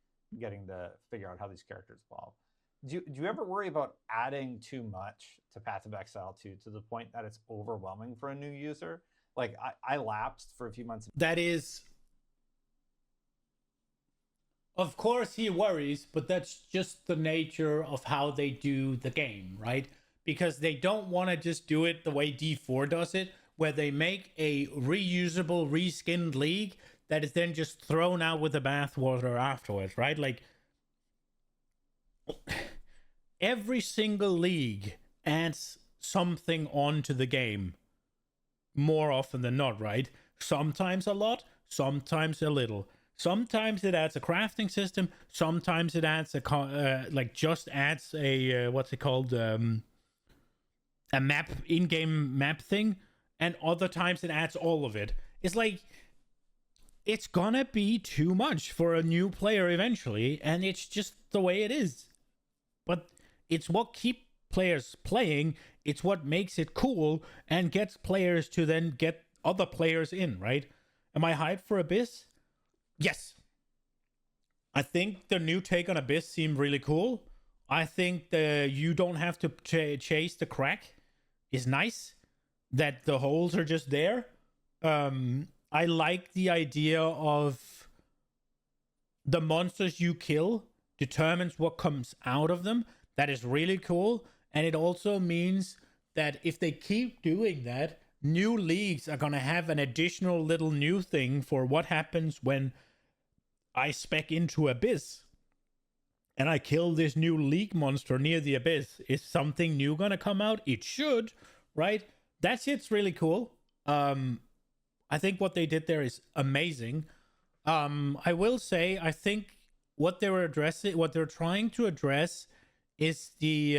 getting to figure out how these characters evolve. Do you ever worry about adding too much to Path of Exile 2 to the point that it's overwhelming for a new user? Like I lapsed for a few months. That is, of course he worries, but that's just the nature of how they do the game, right? Because they don't want to just do it the way D4 does it, where they make a reusable, reskinned league that is then just thrown out with the bathwater afterwards, right? Like, every single league adds something onto the game more often than not, right? Sometimes a lot, sometimes a little. Sometimes it adds a crafting system, sometimes it adds just adds a what's it called, a map, in-game map thing, and other times it adds all of it. It's like, it's gonna be too much for a new player eventually, and it's just the way it is. But it's what keeps players playing, it's what makes it cool, and gets players to then get other players in, right? Am I hyped for Abyss? Yes. I think the new take on Abyss seemed really cool. I think you don't have to chase the crack is nice. That the holes are just there. I like the idea of the monsters you kill determines what comes out of them. That is really cool. And it also means that if they keep doing that, new leagues are going to have an additional little new thing for what happens when I spec into Abyss and I kill this new league monster near the Abyss. Is something new going to come out? It should, right? That shit's really cool. I think what they did there is amazing. I will say, I think what they're trying to address is the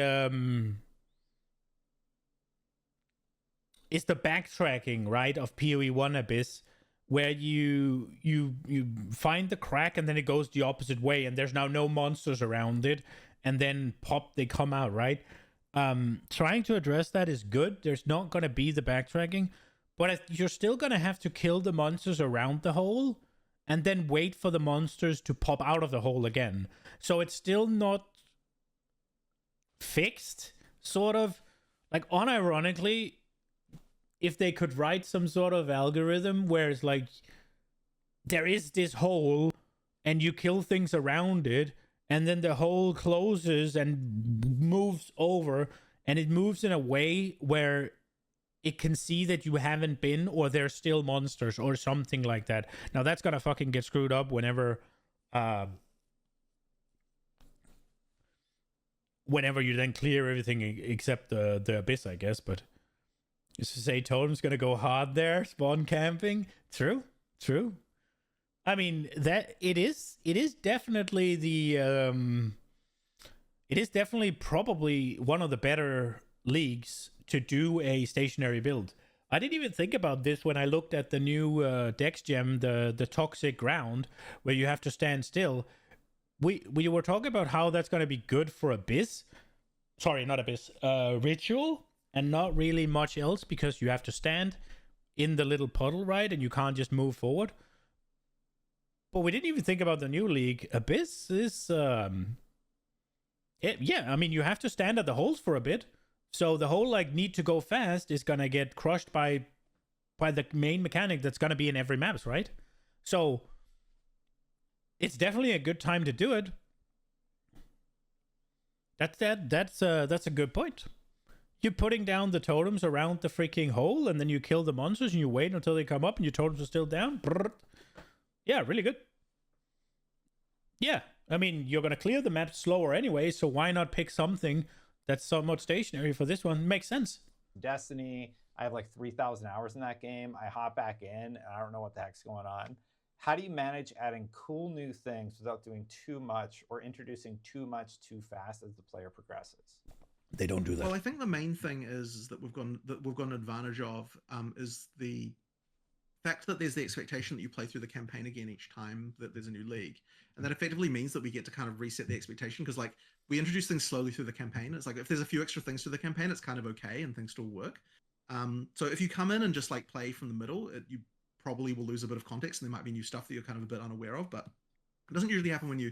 backtracking, right, of PoE 1 Abyss, where you find the crack and then it goes the opposite way and there's now no monsters around it, and then they come out, right? Trying to address that is good. There's not going to be the backtracking, but you're still going to have to kill the monsters around the hole and then wait for the monsters to pop out of the hole again. So it's still not fixed, sort of. Like, unironically, if they could write some sort of algorithm where it's like, there is this hole and you kill things around it, and then the hole closes and moves over, and it moves in a way where it can see that you haven't been, or there's still monsters, or something like that. Now that's gonna fucking get screwed up whenever you then clear everything except the Abyss, I guess. But just to say, Totem's gonna go hard there, spawn camping. True. I mean, that it is definitely probably one of the better leagues to do a stationary build. I didn't even think about this when I looked at the new Dex gem, the toxic ground, where you have to stand still. We were talking about how that's going to be good for Abyss. Sorry, not Abyss. Ritual, and not really much else, because you have to stand in the little puddle, right? And you can't just move forward. But we didn't even think about the new league. Abyss is yeah, I mean, you have to stand at the holes for a bit. So the whole like need to go fast is gonna get crushed by the main mechanic that's gonna be in every maps, right? So it's definitely a good time to do it. That's a good point. You're putting down the totems around the freaking hole, and then you kill the monsters and you wait until they come up and your totems are still down. Brrr. Yeah, really good. Yeah, I mean, you're gonna clear the map slower anyway, so why not pick something that's somewhat stationary for this one? Makes sense. Destiny, I have like 3,000 hours in that game. I hop back in and I don't know what the heck's going on. How do you manage adding cool new things without doing too much or introducing too much too fast as the player progresses? They don't do that. Well, I think the main thing is that we've got an advantage of is the fact that there's the expectation that you play through the campaign again each time that there's a new league, and that effectively means that we get to kind of reset the expectation, because like we introduce things slowly through the campaign. It's like if there's a few extra things through the campaign, it's kind of okay and things still work. So if you come in and just like play from the middle, you probably will lose a bit of context, and there might be new stuff that you're kind of a bit unaware of, but it doesn't usually happen when you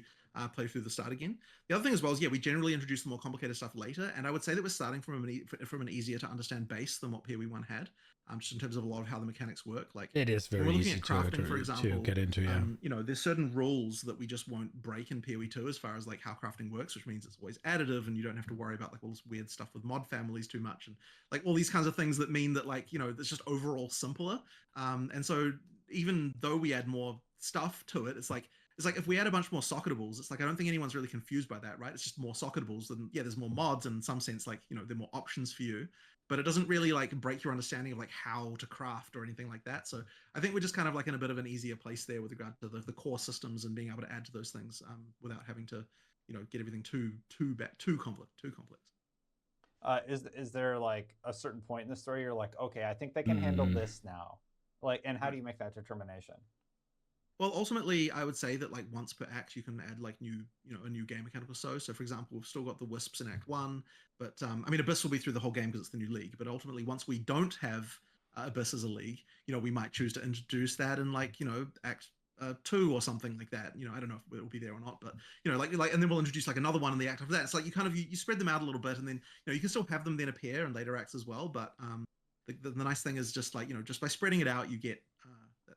play through the start again. The other thing as well is, yeah, we generally introduce the more complicated stuff later, and I would say that we're starting from an easier to understand base than what PoE 1 had, just in terms of a lot of how the mechanics work. Like it is very when we're easy looking at crafting, for example, to get into. Yeah, you know, there's certain rules that we just won't break in PoE 2 as far as like how crafting works, which means it's always additive, and you don't have to worry about like all this weird stuff with mod families too much, and like all these kinds of things that mean that like, you know, it's just overall simpler. And so even though we add more stuff to it, it's like if we add a bunch more socketables, it's like I don't think anyone's really confused by that, right? It's just more socketables, and yeah, there's more mods, and in some sense, like, you know, there are more options for you, but it doesn't really like break your understanding of like how to craft or anything like that. So I think we're just kind of like in a bit of an easier place there with regard to the core systems and being able to add to those things without having to, you know, get everything too complex. Is there like a certain point in the story you're like, okay, I think they can handle this now? Like, and how do you make that determination? Well, ultimately, I would say that like once per act, you can add like a new game mechanic or so. So, for example, we've still got the Wisps in Act 1, but I mean, Abyss will be through the whole game because it's the new league. But ultimately, once we don't have Abyss as a league, you know, we might choose to introduce that in like, you know, Act 2 or something like that. You know, I don't know if it will be there or not, but you know, like, and then we'll introduce like another one in the act after that. It's like you kind of you spread them out a little bit, and then, you know, you can still have them then appear in later acts as well. But the nice thing is just like, you know, just by spreading it out, you get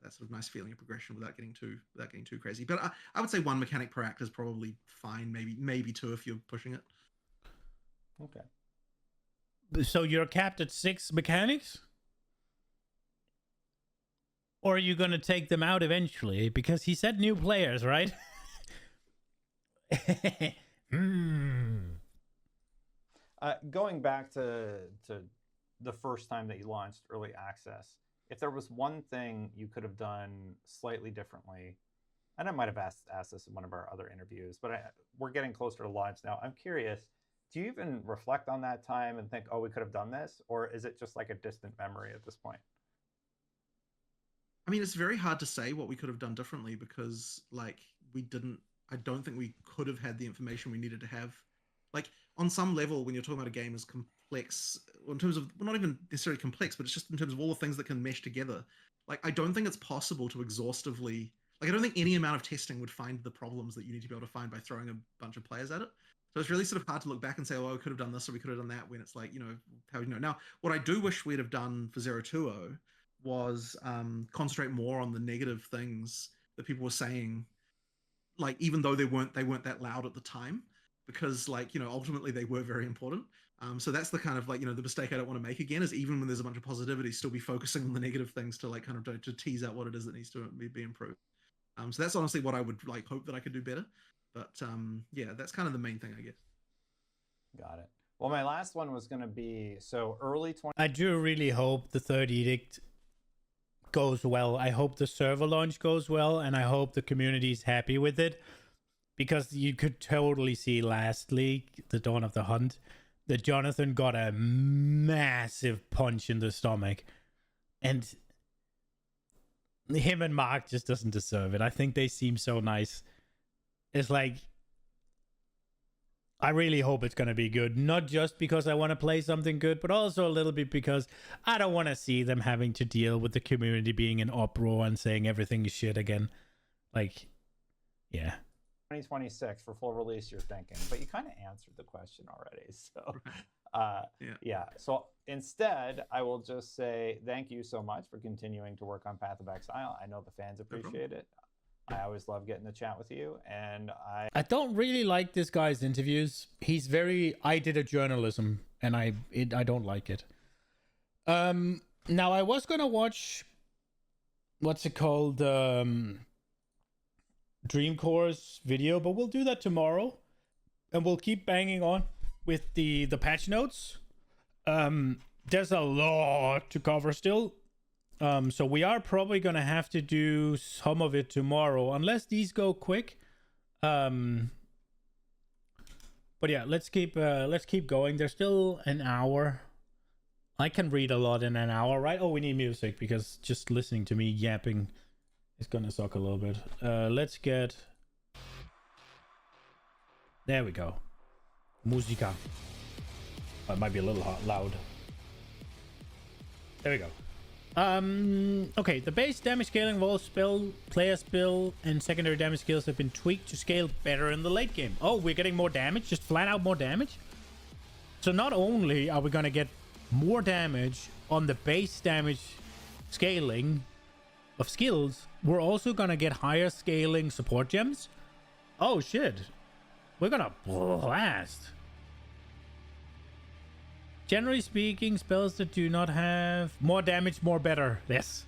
that sort of nice feeling of progression without getting too crazy. But I would say one mechanic per act is probably fine. Maybe two if you're pushing it. Okay. So you're capped at 6 mechanics? Or are you going to take them out eventually? Because he said new players, right? Going back to the first time that you launched early access, if there was one thing you could have done slightly differently, and I might have asked this in one of our other interviews, but we're getting closer to launch now. I'm curious, do you even reflect on that time and think, oh, we could have done this? Or is it just like a distant memory at this point? I mean, it's very hard to say what we could have done differently, because like I don't think we could have had the information we needed to have. Like on some level, when you're talking about a game as complex, in terms of, well, not even necessarily complex, but it's just in terms of all the things that can mesh together. Like, I don't think it's possible to exhaustively, like, I don't think any amount of testing would find the problems that you need to be able to find by throwing a bunch of players at it. So it's really sort of hard to look back and say, oh, we could have done this or we could have done that, when it's like, you know, how you know. Now, what I do wish we'd have done for 020 was concentrate more on the negative things that people were saying, like, even though they weren't that loud at the time, because like, you know, ultimately they were very important. So that's the kind of like, you know, the mistake I don't want to make again, is even when there's a bunch of positivity, still be focusing on the negative things to like kind of to tease out what it is that needs to be improved. So that's honestly what I would like hope that I could do better. But yeah, that's kind of the main thing, I guess. Got it. Well, my last one was going to be, so early 20. I do really hope the Third Edict goes well. I hope the server launch goes well, and I hope the community is happy with it, because you could totally see last league, the Dawn of the Hunt, that Jonathan got a massive punch in the stomach And him and Mark just doesn't deserve it. I think they seem so nice. It's like, I really hope it's going to be good. Not just because I want to play something good, but also a little bit because I don't want to see them having to deal with the community being in uproar and saying everything is shit again. Like, yeah. 2026 for full release, you're thinking, but you kind of answered the question already. So, yeah. So instead, I will just say thank you so much for continuing to work on Path of Exile. I know the fans appreciate it. I always love getting to chat with you, and I don't really like this guy's interviews. He's very I did a journalism, and I don't like it. Now I was gonna watch what's it called, Dreamcore's video, but we'll do that tomorrow, and we'll keep banging on with the patch notes. There's a lot to cover still. So we are probably gonna have to do some of it tomorrow, unless these go quick. But yeah, let's keep going. There's still an hour. I can read a lot in an hour, right? Oh, we need music because just listening to me yapping is gonna suck a little bit. Let's get. There we go. Musica. It might be a little loud. There we go. Okay, the base damage scaling of all spell, player spell, and secondary damage skills have been tweaked to scale better in the late game. Oh, we're getting more damage? Just flat out more damage? So not only are we gonna get more damage on the base damage scaling of skills, we're also gonna get higher scaling support gems? Oh shit. We're gonna blast. Generally speaking, spells that do not have more damage, more better. Yes.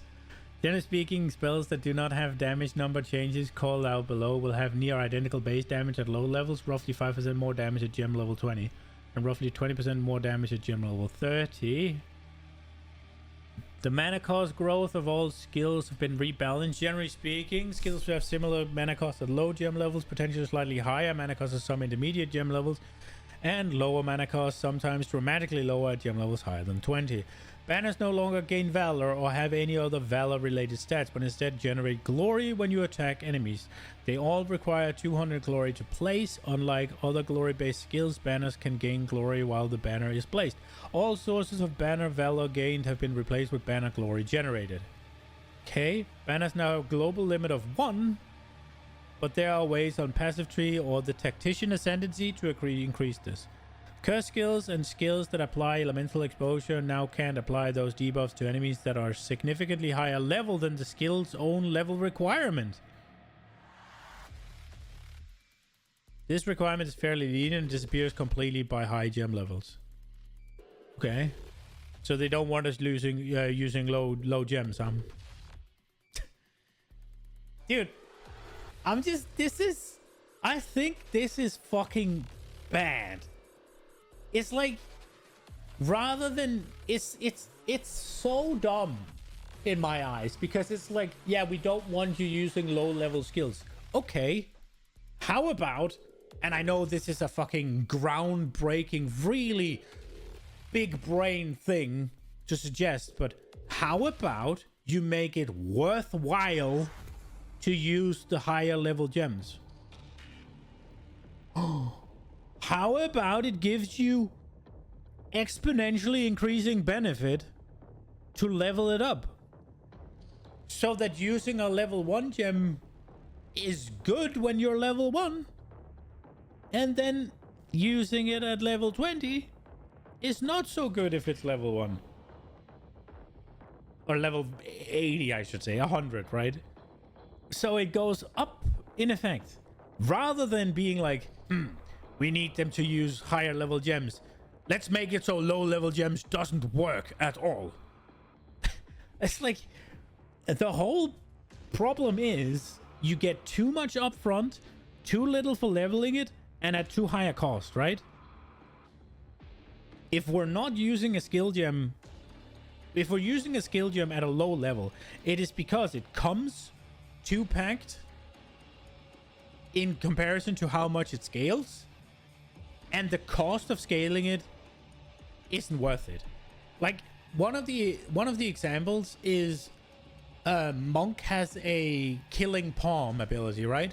Generally speaking, spells that do not have damage number changes called out below will have near identical base damage at low levels, roughly 5% more damage at gem level 20, and roughly 20% more damage at gem level 30. The mana cost growth of all skills have been rebalanced. Generally speaking, skills have similar mana cost at low gem levels, potentially slightly higher mana cost at some intermediate gem levels, and lower mana cost, sometimes dramatically lower at gem levels higher than 20. Banners no longer gain valor or have any other valor related stats, but instead generate glory when you attack enemies. They all require 200 glory to place. Unlike other glory based skills, banners can gain glory while the banner is placed. All sources of banner valor gained have been replaced with banner glory generated. Okay, banners now have a global limit of 1, but there are ways on passive tree or the tactician ascendancy to increase this. Curse skills and skills that apply elemental exposure now can't apply those debuffs to enemies that are significantly higher level than the skill's own level requirement. This requirement is fairly lenient and disappears completely by high gem levels. Okay. So they don't want us using low gems, huh? Dude. I think this is fucking bad. It's like, rather than, it's so dumb in my eyes, because it's like, yeah, we don't want you using low level skills. Okay. How about, and I know this is a fucking groundbreaking, really big brain thing to suggest, but how about you make it worthwhile to use the higher level gems? How about it gives you exponentially increasing benefit to level it up, so that using a level 1 gem is good when you're level 1, and then using it at level 20 is not so good if it's level 1. Or level 80, I should say, 100, right? So it goes up in effect. Rather than being like, we need them to use higher level gems, let's make it so low level gems doesn't work at all. It's like, the whole problem is you get too much upfront, too little for leveling it, and at too high a cost, right? If we're not using a skill gem, if we're using a skill gem at a low level, it is because it comes too packed in comparison to how much it scales, and the cost of scaling it isn't worth it. Like, one of the examples is Monk has a killing palm ability, right?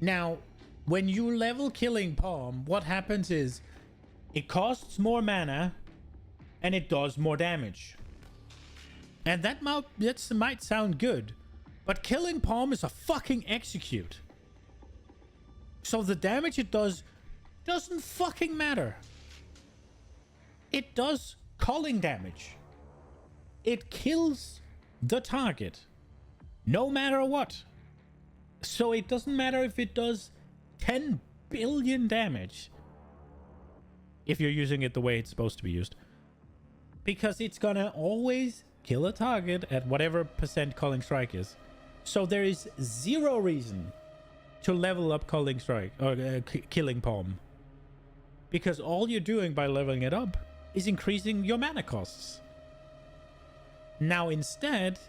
Now, when you level killing palm, what happens is it costs more mana and it does more damage. And that might sound good, but killing palm is a fucking execute. So the damage it does doesn't fucking matter. It does culling damage. It kills the target, no matter what. So it doesn't matter if it does 10 billion damage, if you're using it the way it's supposed to be used, because it's gonna always kill a target at whatever percent culling strike is. So there is zero reason to level up culling strike or killing palm, because all you're doing by leveling it up is increasing your mana costs. Now instead,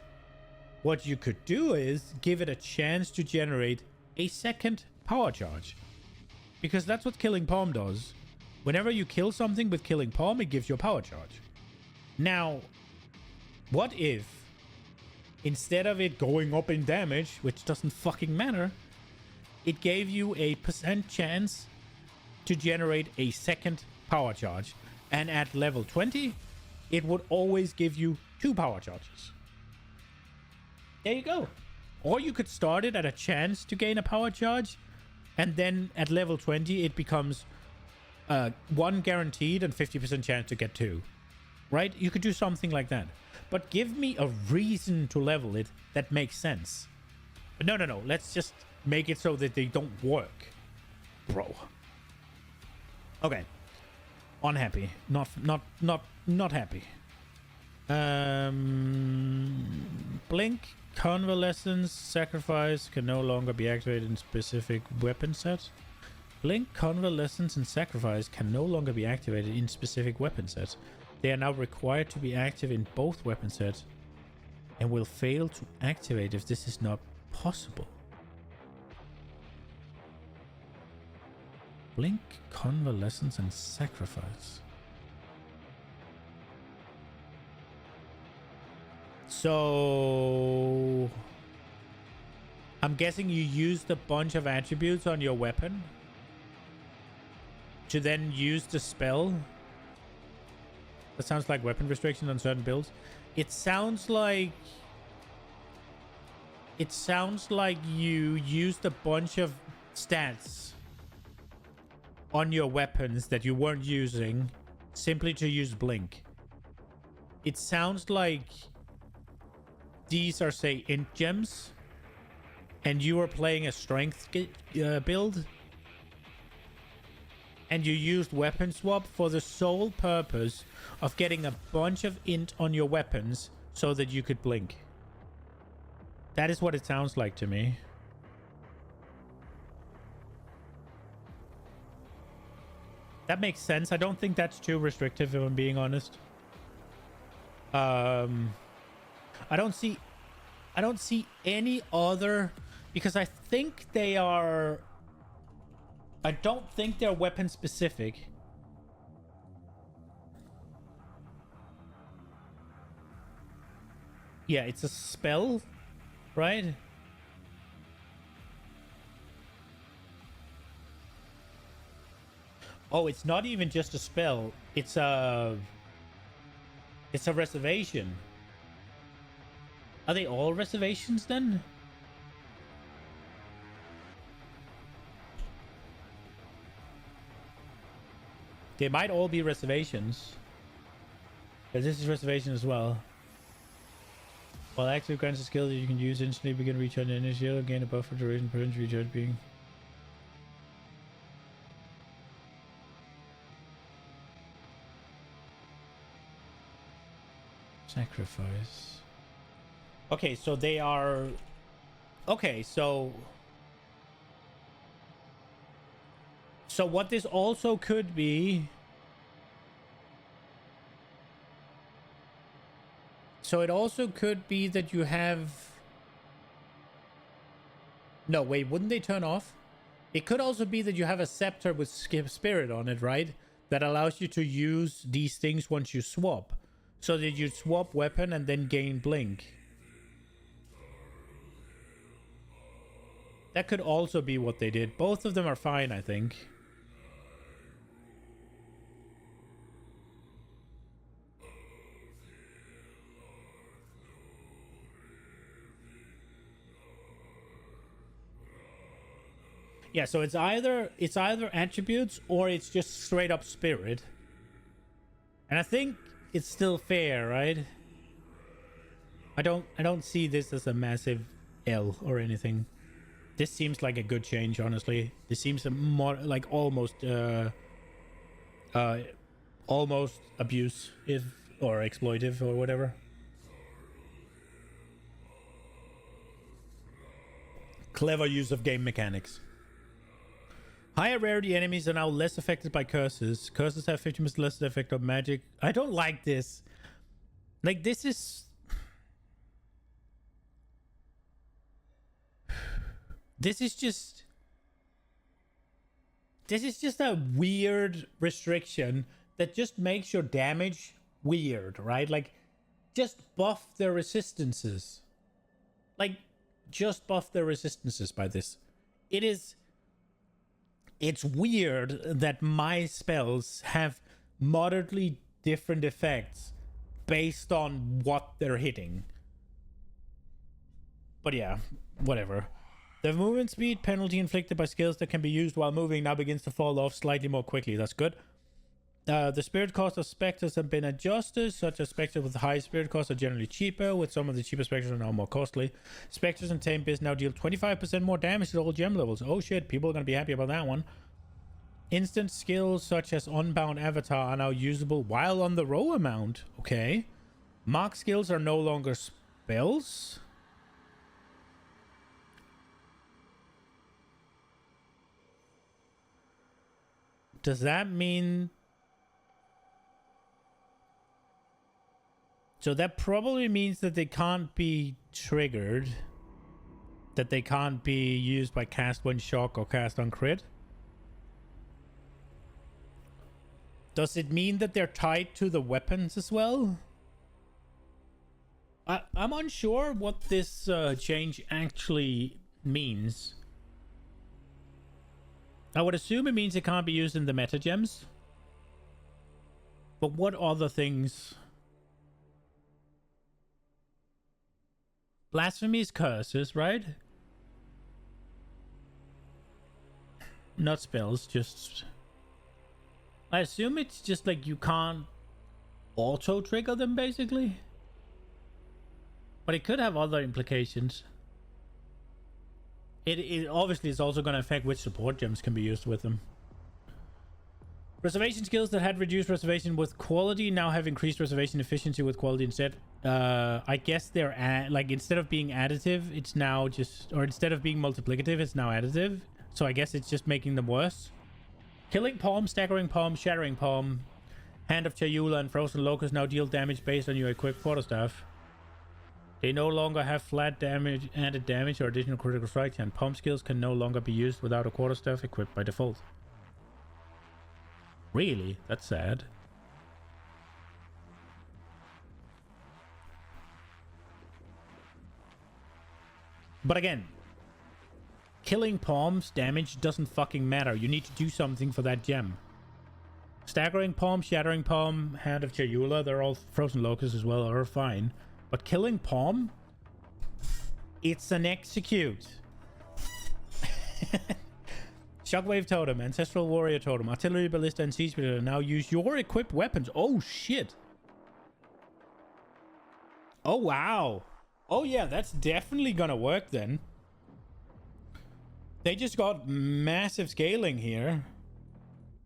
what you could do is give it a chance to generate a second power charge, because that's what killing palm does. Whenever you kill something with killing palm, it gives you a power charge. Now, what if instead of it going up in damage, which doesn't fucking matter, it gave you a % chance to generate a second power charge, and at level 20 it would always give you 2 power charges. There you go. Or you could start it at a chance to gain a power charge, and then at level 20 it becomes 1 guaranteed and 50% chance to get 2. Right? You could do something like that. But give me a reason to level it that makes sense. But no. Let's just make it so that they don't work. Bro. Okay. Unhappy. Not happy. Blink, Convalescence, Sacrifice can no longer be activated in specific weapon sets. Blink, Convalescence, and Sacrifice can no longer be activated in specific weapon sets. They are now required to be active in both weapon sets and will fail to activate if this is not possible. Blink, Convalescence, and Sacrifice. So I'm guessing you used a bunch of attributes on your weapon to then use the spell. That sounds like weapon restriction on certain builds. It sounds like you used a bunch of stats on your weapons that you weren't using simply to use Blink. It sounds like these are, say, int gems, and you are playing a strength build, and you used weapon swap for the sole purpose of getting a bunch of int on your weapons so that you could blink. That is what it sounds like to me. That makes sense. I don't think that's too restrictive, if I'm being honest. I don't see any other, because I think they are, I don't think they're weapon specific. Yeah, it's a spell, right? Oh, it's not even just a spell. It's a reservation. Are they all reservations then? They might all be reservations. But this is reservation as well. While active grants a skill that you can use instantly, begin recharge the initial, gain a buff for duration, prevent recharge being. Sacrifice. Okay, so they are... Okay, so what this also could be... So it also could be that you have... No, wait, wouldn't they turn off? It could also be that you have a scepter with skip spirit on it, right? that allows you to use these things once you swap. So that you swap weapon and then gain blink. That could also be what they did. Both of them are fine, I think. Yeah, so it's either attributes or it's just straight up spirit. And I think it's still fair, right? I don't see this as a massive L or anything. This seems like a good change, honestly. This seems a more like almost abuse or exploitive or whatever. Clever use of game mechanics. Higher rarity enemies are now less affected by curses. Curses have 50% less effect on magic. I don't like this. Like, this is... This is just a weird restriction that just makes your damage weird, right? Like, just buff their resistances. Like, just buff their resistances by this. It's weird that my spells have moderately different effects based on what they're hitting. But yeah, whatever. The movement speed penalty inflicted by skills that can be used while moving now begins to fall off slightly more quickly. That's good. The spirit cost of specters have been adjusted, such as specters with high spirit cost are generally cheaper, with some of the cheaper specters are now more costly. Specters and tame beasts now deal 25% more damage at all gem levels. Oh shit, people are going to be happy about that one. Instant skills such as Unbound Avatar are now usable while on the row amount. Okay. Mark skills are no longer spells. Does that mean... So that probably means that they can't be triggered. That they can't be used by cast when shock or cast on crit. Does it mean that they're tied to the weapons as well? I'm unsure what this change actually means. I would assume it means it can't be used in the meta gems. But what other things? Blasphemy is curses, right? Not spells, just... I assume it's just like you can't auto-trigger them, basically. But it could have other implications. It obviously is also going to affect which support gems can be used with them. Reservation skills that had reduced reservation with quality now have increased reservation efficiency with quality instead. I guess they're like, instead of being additive, it's now just, or instead of being multiplicative, it's now additive. So I guess it's just making them worse. Killing Palm, Staggering Palm, Shattering Palm, Hand of Chayula, and Frozen Locust now deal damage based on your equipped quarterstaff. They no longer have flat damage, added damage, or additional critical strikes, and Palm skills can no longer be used without a quarterstaff equipped by default. Really? That's sad. But again, killing Palm's damage doesn't fucking matter. You need to do something for that gem. Staggering Palm, Shattering Palm, Hand of Chayula, they're all Frozen Locusts as well, are fine. But killing Palm, it's an execute. Shockwave Totem, Ancestral Warrior Totem, Artillery Ballista, and Siege Speeder now use your equipped weapons. Oh shit. Oh wow. Oh yeah, that's definitely gonna work then. They just got massive scaling here.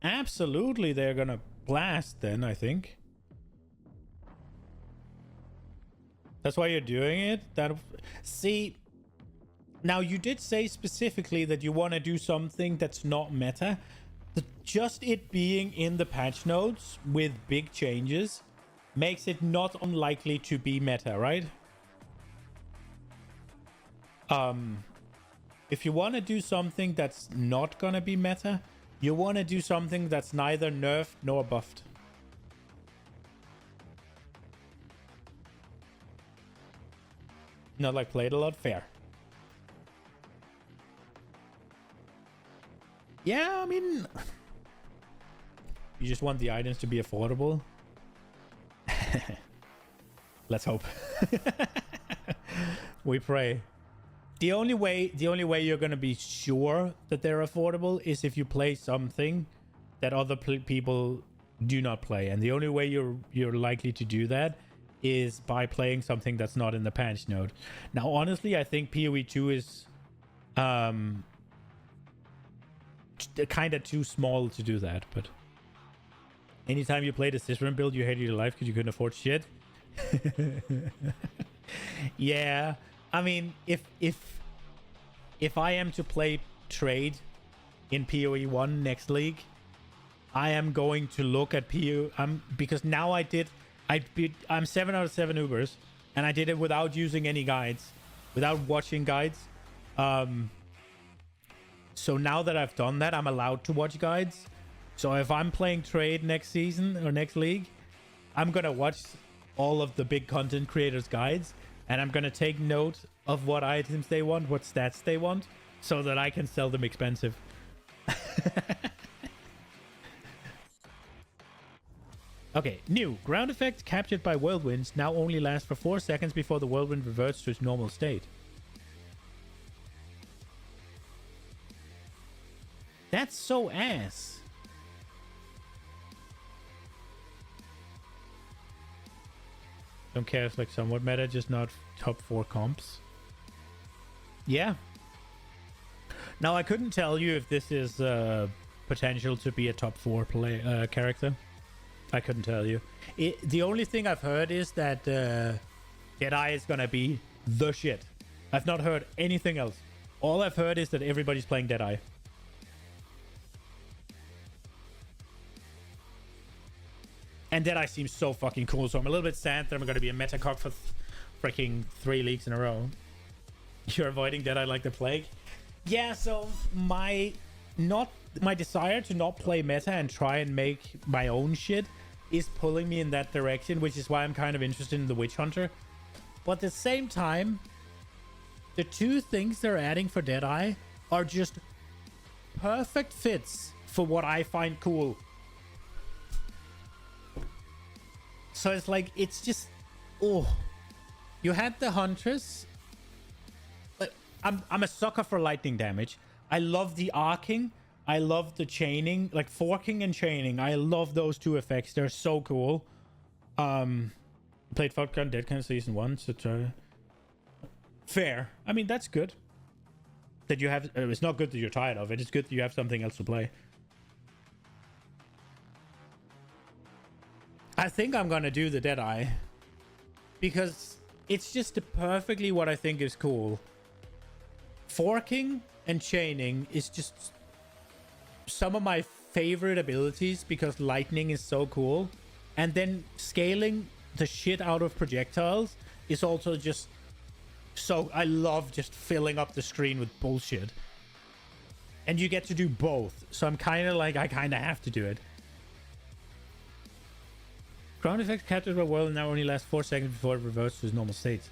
Absolutely, they're gonna blast then, I think. That's why you're doing it? See, now you did say specifically that you want to do something that's not meta. Just it being in the patch notes with big changes makes it not unlikely to be meta, right? If you want to do something that's not gonna be meta, You want to do something that's neither nerfed nor buffed. Not like played a lot. Fair. Yeah, I mean, you just want the items to be affordable. Let's hope. We pray. The only way you're gonna be sure that they're affordable is if you play something that other people do not play, and the only way you're likely to do that is by playing something that's not in the patch note. Now, honestly, I think PoE 2 is kind of too small to do that, but anytime you played a Cicerone build, you hated your life because you couldn't afford shit. Yeah, I mean, if I am to play trade in PoE 1 next league, I am going to look at because now I'm 7 out of 7 Ubers, and I did it without using any guides, without watching guides. So now that I've done that, I'm allowed to watch guides. So if I'm playing trade next season or next league, I'm gonna watch all of the big content creators' guides, and I'm gonna take note of what items they want, what stats they want, so that I can sell them expensive. Okay, new. Ground effect captured by whirlwinds now only lasts for 4 seconds before the whirlwind reverts to its normal state. That's so ass. Don't care if like somewhat meta, just not top 4 comps. Yeah. Now I couldn't tell you if this is potential to be a top 4 character. I couldn't tell you. The only thing I've heard is that Deadeye is gonna be the shit. I've not heard anything else. All I've heard is that everybody's playing Deadeye. And Deadeye seems so fucking cool, so I'm a little bit sad that I'm gonna be a meta cock for freaking 3 leagues in a row. You're avoiding Deadeye like the plague? Yeah, so my desire to not play meta and try and make my own shit is pulling me in that direction, which is why I'm kind of interested in the Witch Hunter. But at the same time, the 2 things they're adding for Deadeye are just perfect fits for what I find cool. So it's like, it's just, oh, you had the Huntress. Like, I'm a sucker for lightning damage. I love the arcing. I love the chaining, like forking and chaining. I love those 2 effects. They're so cool. Played Falcon Dead Kind of Season 1, so try. Fair. I mean, that's good. That you have, it's not good that you're tired of it. It's good that you have something else to play. I think I'm gonna do the Deadeye because it's just perfectly what I think is cool. Forking and chaining is just some of my favorite abilities because lightning is so cool, and then scaling the shit out of projectiles is also just so, I love just filling up the screen with bullshit, and you get to do both, so I'm kind of like, I kind of have to do it. Ground effect captured by whirlwind now only lasts 4 seconds before it reverts to its normal state.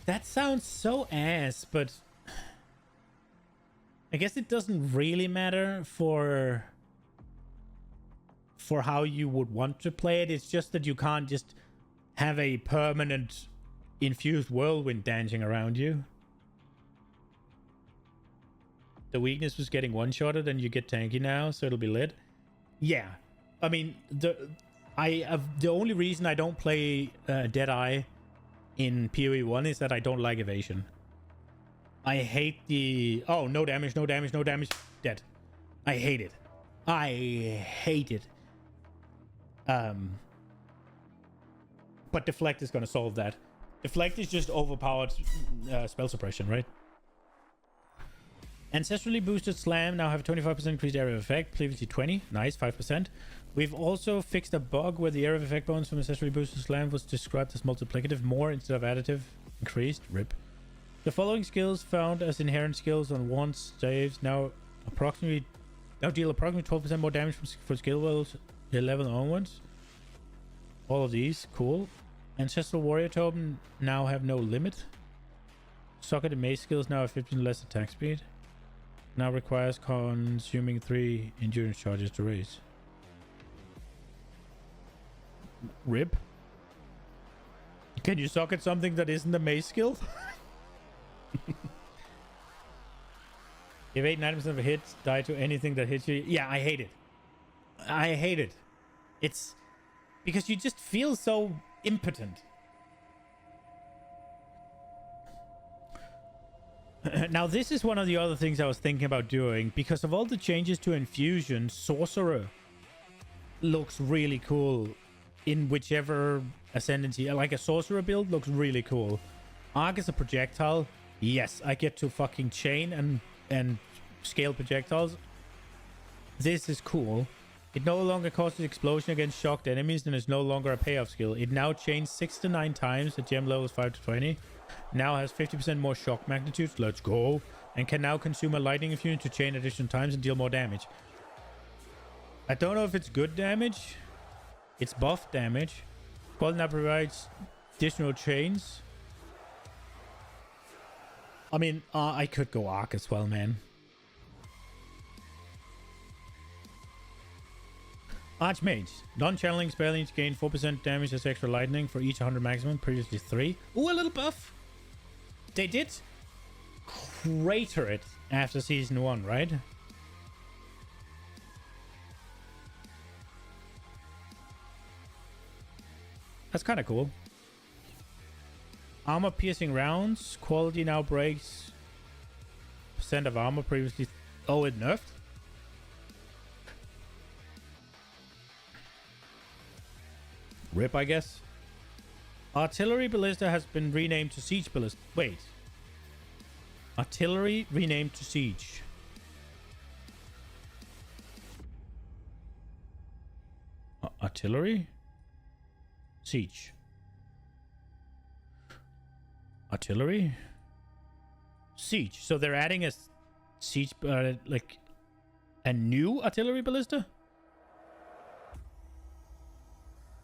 That sounds so ass, but I guess it doesn't really matter for how you would want to play it. It's just that you can't just have a permanent infused whirlwind dancing around you. The weakness was getting one-shotted and you get tanky now, so it'll be lit. Yeah. I mean, the only reason I don't play Deadeye in PoE 1 is that I don't like evasion. I hate the... Oh, no damage, no damage, no damage. Dead. I hate it. I hate it. But Deflect is going to solve that. Deflect is just overpowered spell suppression, right? Ancestrally boosted Slam now have 25% increased area of effect. Previously 20. Nice, 5%. We've also fixed a bug where the area of effect bonus from Ancestrally boosted Slam was described as multiplicative more instead of additive. Increased. RIP. The following skills found as inherent skills on wands saves now approximately Now deal approximately 12% more damage for skill levels 11 onwards. All of these, cool. Ancestral Warrior Totem now have no limit. Socket and Mace skills now have 15 less attack speed. Now requires consuming 3 endurance charges to raise. Rip. Can you socket something that isn't a Mace skill? If 8-9% of a hit die to anything that hits you. Yeah, I hate it. I hate it. It's because you just feel so impotent. Now, this is one of the other things I was thinking about doing. Because of all the changes to Infusion, Sorcerer looks really cool in whichever ascendancy. Like a Sorcerer build looks really cool. Arc is a projectile. Yes, I get to fucking chain and scale projectiles. This is cool. It no longer causes explosion against shocked enemies and is no longer a payoff skill. It now chains 6 to 9 times at gem levels 5 to 20. Now has 50% more shock magnitudes. Let's go. And can now consume a lightning infusion to chain additional times and deal more damage. I don't know if it's good damage. It's buff damage. Quality now provides additional chains. I mean, I could go Arc as well, man. Archmage. Non-channeling spell needs to gain 4% damage as extra lightning for each 100 maximum. Previously 3. Ooh, a little buff. They did crater it after season 1, right? That's kind of cool. Armor piercing rounds. Quality now breaks percent of armor previously. Oh, it nerfed? Rip, I guess. Artillery Ballista has been renamed to Siege Ballista. Wait. Artillery renamed to Siege. Artillery? Siege. Artillery? Siege. So they're adding a siege, like a new artillery ballista?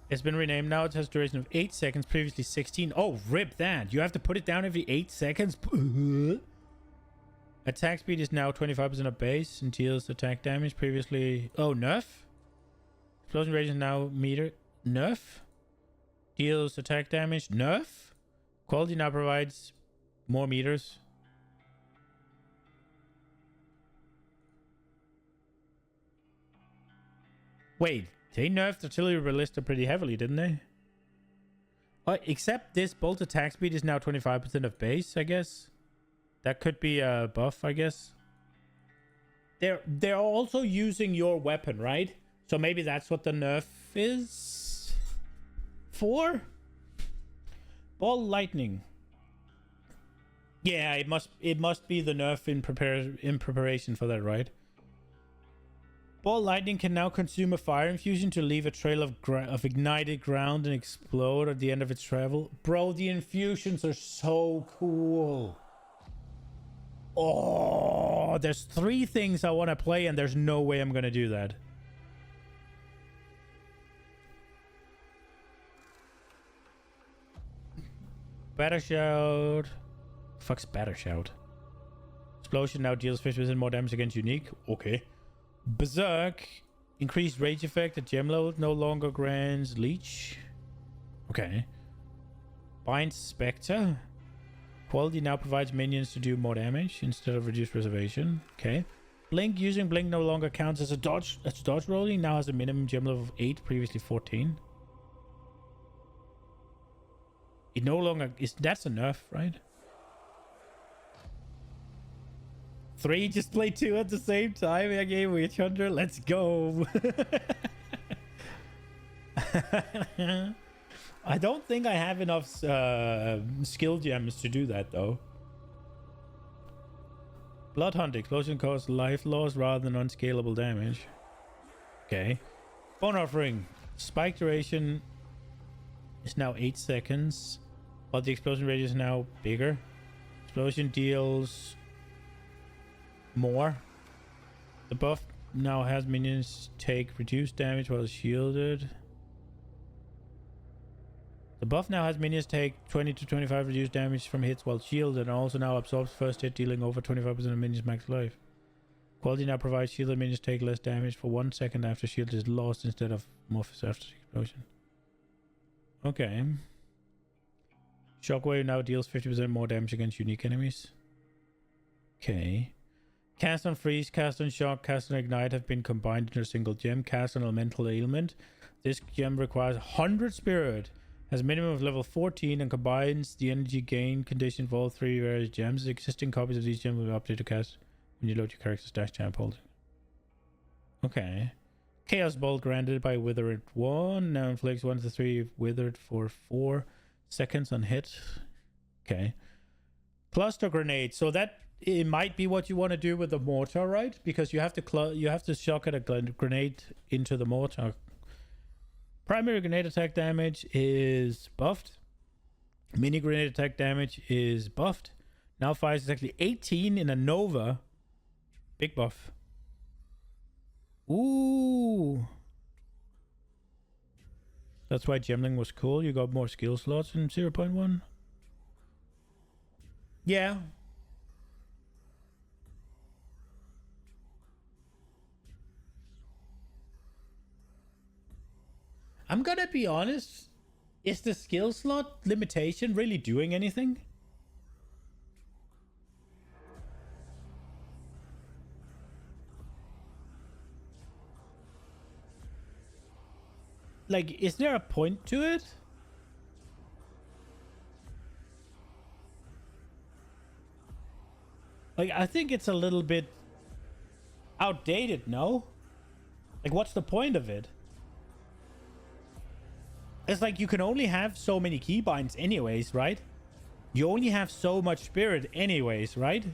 It's been renamed now. It has a duration of 8 seconds, previously 16. Oh, rip that. You have to put it down every 8 seconds. Attack speed is now 25% of base and deals attack damage. Previously... Oh, nerf? Explosion rate is now meter. Nerf? Deals attack damage. Nerf? Quality now provides more meters. Wait. They nerfed artillery ballista pretty heavily, didn't they? Except this bolt attack speed is now 25% of base, I guess. That could be a buff, I guess. They're also using your weapon, right? So maybe that's what the nerf is for? Ball lightning. Yeah, it must be the nerf in preparation for that, right? Ball lightning can now consume a fire infusion to leave a trail of ignited ground and explode at the end of its travel. Bro, the infusions are so cool. Oh, there's 3 things I want to play and there's no way I'm going to do that. Batter Shout. Fuck's Batter Shout. Explosion now deals 50% more damage against unique. Okay. Berserk. Increased rage effect at gem load. No longer grants leech. Okay. Bind Spectre. Quality now provides minions to do more damage instead of reduced preservation. Okay. Blink. Using Blink no longer counts as a dodge. As dodge rolling. Now has a minimum gem level of 8. Previously 14. It no longer is. That's a nerf, right? 3, just play 2 at the same time in a game, Witch Hunter. Let's go. I don't think I have enough skill gems to do that, though. Blood Hunt. Explosion causes life loss rather than unscalable damage. Okay. Bone Offering. Spike duration is now 8 seconds, while the explosion rate is now bigger. Explosion deals... more. The buff now has minions take reduced damage while shielded. The buff now has minions take 20 to 25 reduced damage from hits while shielded, and also now absorbs first hit, dealing over 25% of minions max life. Quality now provides shielded minions take less damage for 1 second after shield is lost instead of more after the explosion. Okay. Shockwave now deals 50% more damage against unique enemies. Okay. Cast on Freeze, Cast on Shock, Cast on Ignite have been combined into a single gem. Cast on Elemental Ailment. This gem requires 100 Spirit, has a minimum of level 14, and combines the energy gain condition for all 3 various gems. Existing copies of these gems will be updated to cast when you load your character's dash champ holding. Okay. Chaos Bolt granted by Withered 1. Now inflicts 1 to 3 Withered for 4 seconds on hit. Okay. Cluster Grenade. So that it might be what you want to do with the mortar, right? Because you have to shock at a grenade into the mortar. Primary grenade attack damage is buffed. Mini grenade attack damage is buffed. Now fires exactly 18 in a Nova. Big buff. Ooh. That's why Gemling was cool. You got more skill slots in 0.1. Yeah. I'm gonna be honest. Is the skill slot limitation really doing anything? Like, is there a point to it? Like, I think it's a little bit outdated, no? Like, what's the point of it? It's like you can only have so many keybinds anyways, right? You only have so much spirit anyways, right?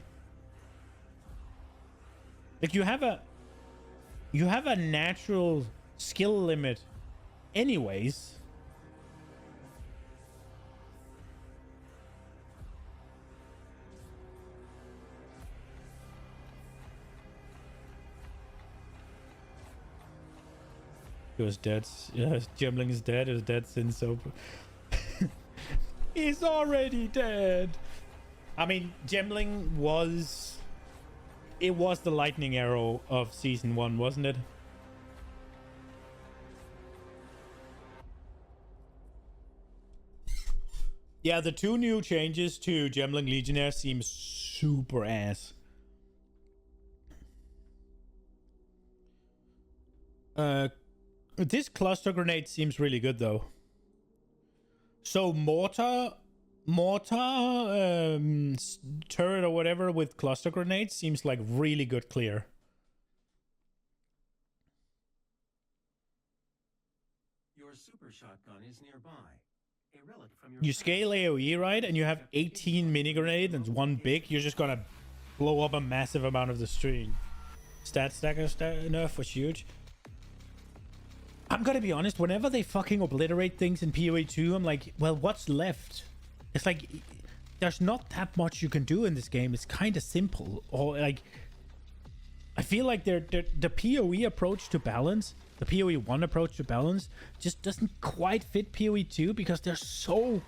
Like you have a natural skill limit anyways. He was dead. Yeah, Gemling is dead. He was dead since so. He's already dead. I mean, Gemling was. It was the lightning arrow of season 1, wasn't it? Yeah, the 2 new changes to Gemling Legionnaire seem super ass. This cluster grenade seems really good though. So mortar turret or whatever with cluster grenades seems like really good clear. Your super shotgun is nearby. A relic from your You scale AoE, right? And you have 18 mini grenades and 1 big, you're just gonna blow up a massive amount of the stream. Stat stacker nerf was huge. I'm gonna be honest, whenever they fucking obliterate things in PoE 2, I'm like, well, what's left? It's like, there's not that much you can do in this game. It's kind of simple. Or like, I feel like the PoE approach to balance, the PoE 1 approach to balance, just doesn't quite fit PoE 2 because there's so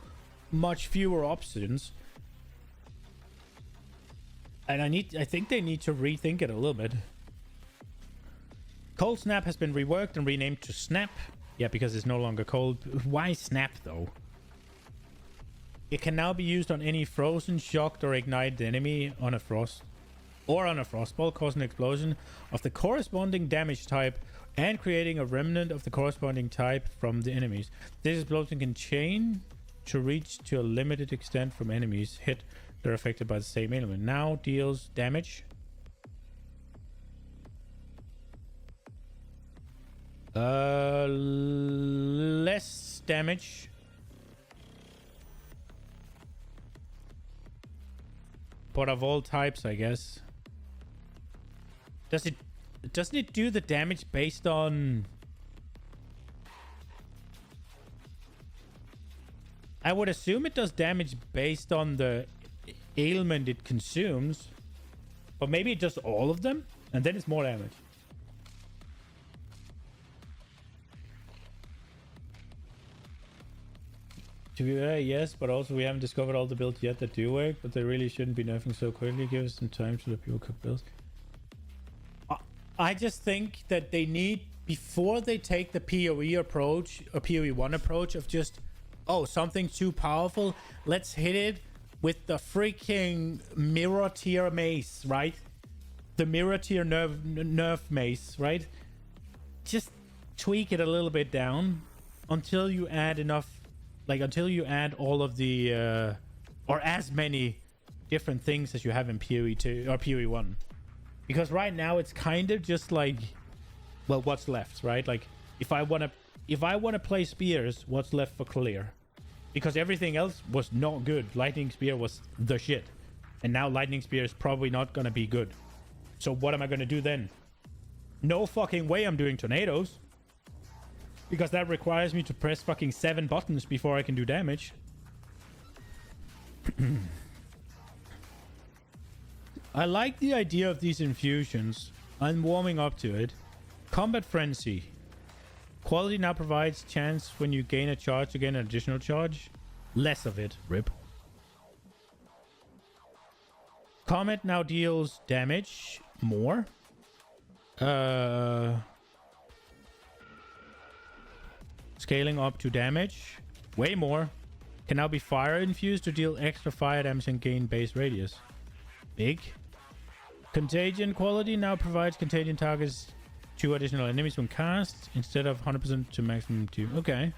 much fewer options. And I think they need to rethink it a little bit. Cold Snap has been reworked and renamed to Snap. Yeah, because it's no longer cold. Why Snap, though? It can now be used on any frozen, shocked, or ignited enemy on a frost or on a frostball, causing an explosion of the corresponding damage type and creating a remnant of the corresponding type from the enemies. This explosion can chain to reach to a limited extent from enemies hit that are affected by the same element. Now deals damage. Less damage. But of all types, I guess. Doesn't it do the damage based on... I would assume it does damage based on the ailment it consumes. But maybe it does all of them, and then it's more damage. To be fair, yes, but also we haven't discovered all the builds yet that do work, but they really shouldn't be nerfing so quickly. Give us some time to let people cook builds. I just think that they need, before they take the PoE approach or PoE 1 approach of just, oh, something's too powerful, let's hit it with the freaking mirror tier mace, right? The mirror tier nerf mace, right? Just tweak it a little bit down until you add enough, like until you add all of the or as many different things as you have in PoE 2 or PoE 1. Because right now it's kind of just like, well, what's left, right? Like if I want to play spears, what's left for clear? Because everything else was not good. Lightning spear was the shit. And now lightning spear is probably not going to be good. So what am I going to do then? No fucking way I'm doing tornadoes. Because that requires me to press fucking 7 buttons before I can do damage. I like the idea of these infusions. I'm warming up to it. Combat Frenzy. Quality now provides chance when you gain a charge to gain an additional charge. Less of it. Rip. Comet now deals damage more. Scaling up to damage. Way more. Can now be fire infused to deal extra fire damage and gain base radius. Big. Contagion quality now provides contagion targets 2 additional enemies when cast instead of 100% to maximum 2. Okay.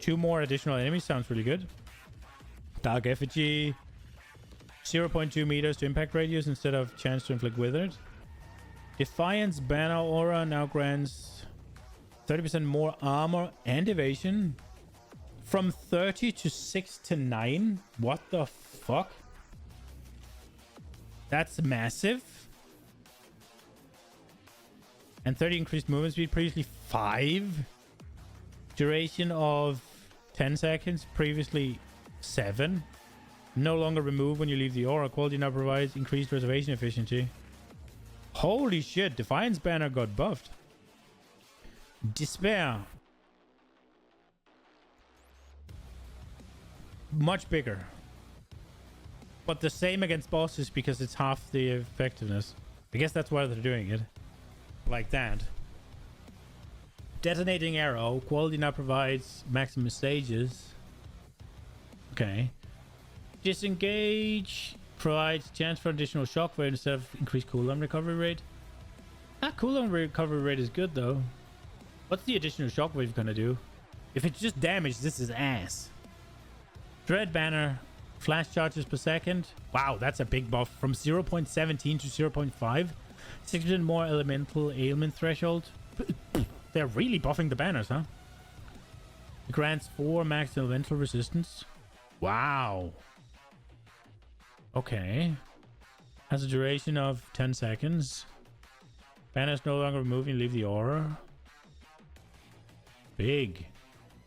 2 more additional enemies sounds really good. Dark Effigy. 0.2 meters to impact radius instead of chance to inflict withered. Defiance banner aura now grants 30% more armor and evasion. From 30 to 6 to 9? What the fuck? That's massive. And 30 increased movement speed, previously 5. Duration of 10 seconds, previously 7. No longer remove when you leave the aura. Quality now provides increased reservation efficiency. Holy shit, Defiance banner got buffed. Despair. Much bigger. But the same against bosses because it's half the effectiveness. I guess that's why they're doing it. Like that. Detonating arrow. Quality now provides maximum stages. Okay. Disengage. Provides chance for additional shockwave instead of increased cooldown recovery rate. That cooldown recovery rate is good though. What's the additional shockwave gonna do? If it's just damage, this is ass. Dread banner. Flash charges per second. Wow, that's a big buff. From 0.17 to 0.5. 6% more elemental ailment threshold. They're really buffing the banners, huh? It grants 4 max elemental resistance. Wow. Okay. Has a duration of 10 seconds. Banners no longer remove and leave the aura. Big.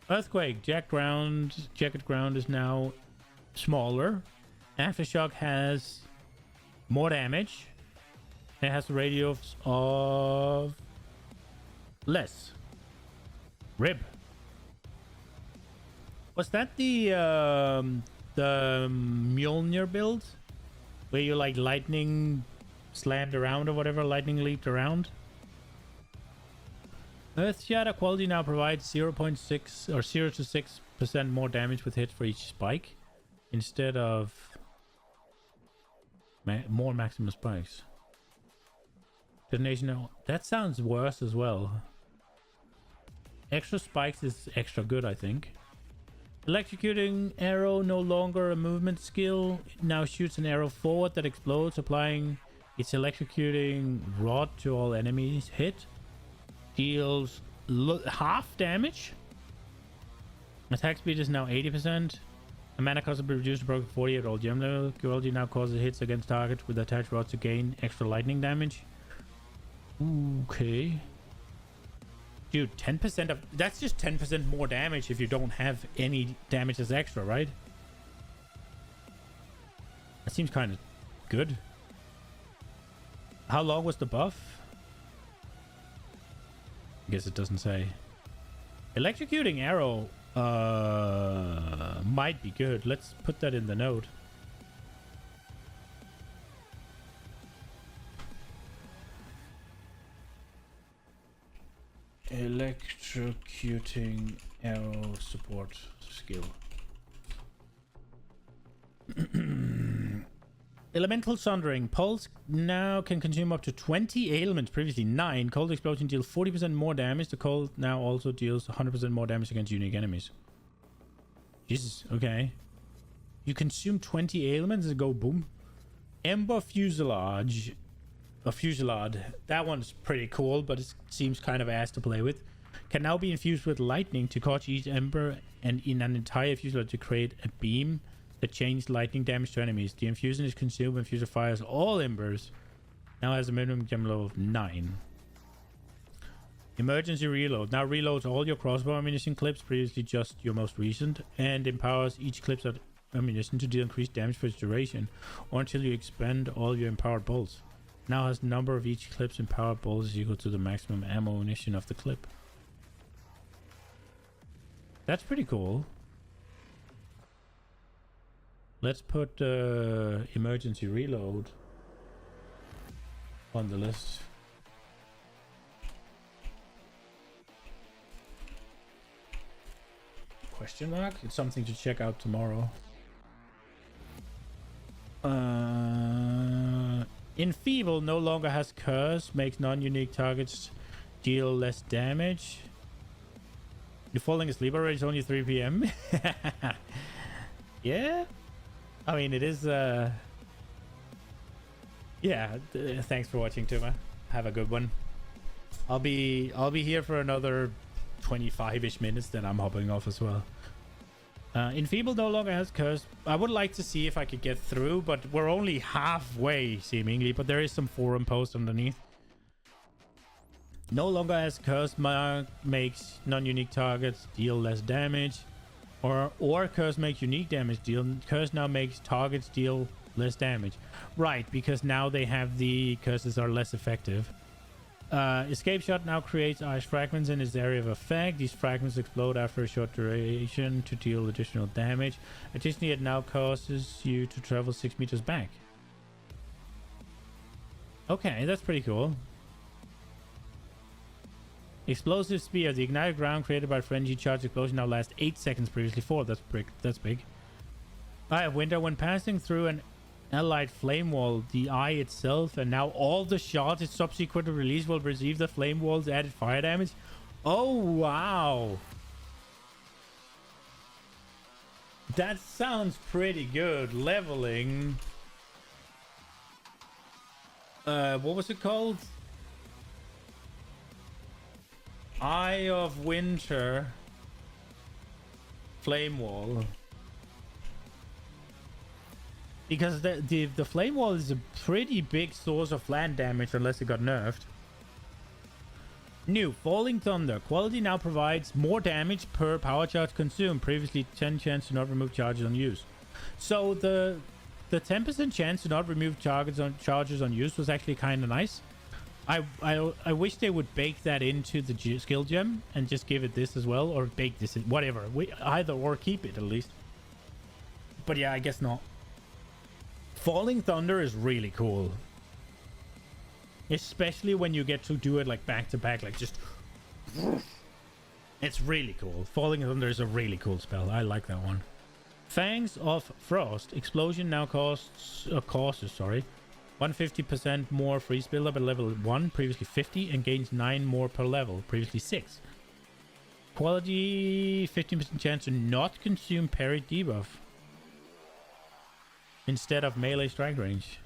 Earthquake. Jagged ground is now smaller. Aftershock has more damage. It has a radius of less. Rib. Was that the Mjolnir build? Where you like lightning slammed around or whatever, lightning leaped around? Earth Shatter quality now provides 0.6 or 0 to 6% more damage with hits for each spike. Instead of more maximum spikes. Detonation. That sounds worse as well. Extra spikes is extra good, I think. Electrocuting arrow, no longer a movement skill. It now shoots an arrow forward that explodes, applying its electrocuting rod to all enemies hit. Deals half damage. Attack speed is now 80%. A mana cost will be reduced to broken 40 at all gem level. Quality now causes hits against targets with attached rods to gain extra lightning damage. Okay. Dude, 10% of... That's just 10% more damage if you don't have any damage as extra, right? That seems kind of good. How long was the buff? I guess it doesn't say. Electrocuting arrow... might be good. Let's put that in the note. Electrocuting arrow support skill. Elemental Sundering. Pulse now can consume up to 20 ailments, previously 9. Cold Explosion deals 40% more damage. The cold now also deals 100% more damage against unique enemies. Jesus, okay. You consume 20 ailments and go boom. Ember Fuselage. A Fusillade. That one's pretty cool, but it seems kind of ass to play with. Can now be infused with lightning to cause each ember and in an entire fusillade to create a beam that changes lightning damage to enemies. The infusion is consumed when fuser fires all embers. Now has a minimum gem level of 9. Emergency reload. Now reloads all your crossbow ammunition clips, previously just your most recent, and empowers each clip's ammunition to deal increased damage for its duration, or until you expend all your empowered bolts. Now has the number of each clip's empowered bolts is equal to the maximum ammunition of the clip. That's pretty cool. Let's put emergency reload on the list. Question mark? It's something to check out tomorrow. Enfeeble no longer has curse, makes non-unique targets deal less damage. You're falling asleep already, it's only 3 PM. Yeah? I mean, it is, yeah, thanks for watching, Tuma. Have a good one. I'll be here for another 25-ish minutes, then I'm hopping off as well. Enfeeble no longer has curse. I would like to see if I could get through, but we're only halfway, seemingly, but there is some forum post underneath. No longer has curse mark, makes non-unique targets deal less damage. Or curse makes unique damage deal. Curse now makes targets deal less damage. Right, because now they have the curses are less effective. Escape shot now creates ice fragments in its area of effect. These fragments explode after a short duration to deal additional damage. Additionally, it now causes you to travel 6 meters back. Okay, that's pretty cool. Explosive Spear. The ignited ground created by frenzy charge explosion now lasts 8 seconds, previously 4. That's big. I have winter. When passing through an allied flame wall, the eye itself and now all the shots its subsequent release will receive the flame wall's added fire damage. Oh, wow. That sounds pretty good. Leveling. What was it called? Eye of Winter Flame Wall. Because the Flame Wall is a pretty big source of land damage unless it got nerfed. New Falling Thunder. Quality now provides more damage per power charge consumed. Previously 10 chance to not remove charges on use. So the 10% chance to not remove charges on use was actually kind of nice. I wish they would bake that into the skill gem and just give it this as well, or bake this in, whatever. Either or keep it at least. But yeah, I guess not. Falling Thunder is really cool. Especially when you get to do it like back to back, like just... It's really cool. Falling Thunder is a really cool spell. I like that one. Fangs of Frost. Explosion now causes 150% more freeze buildup at level 1, previously 50, and gains 9 more per level, previously 6. Quality 15% chance to not consume parry debuff instead of melee strike range.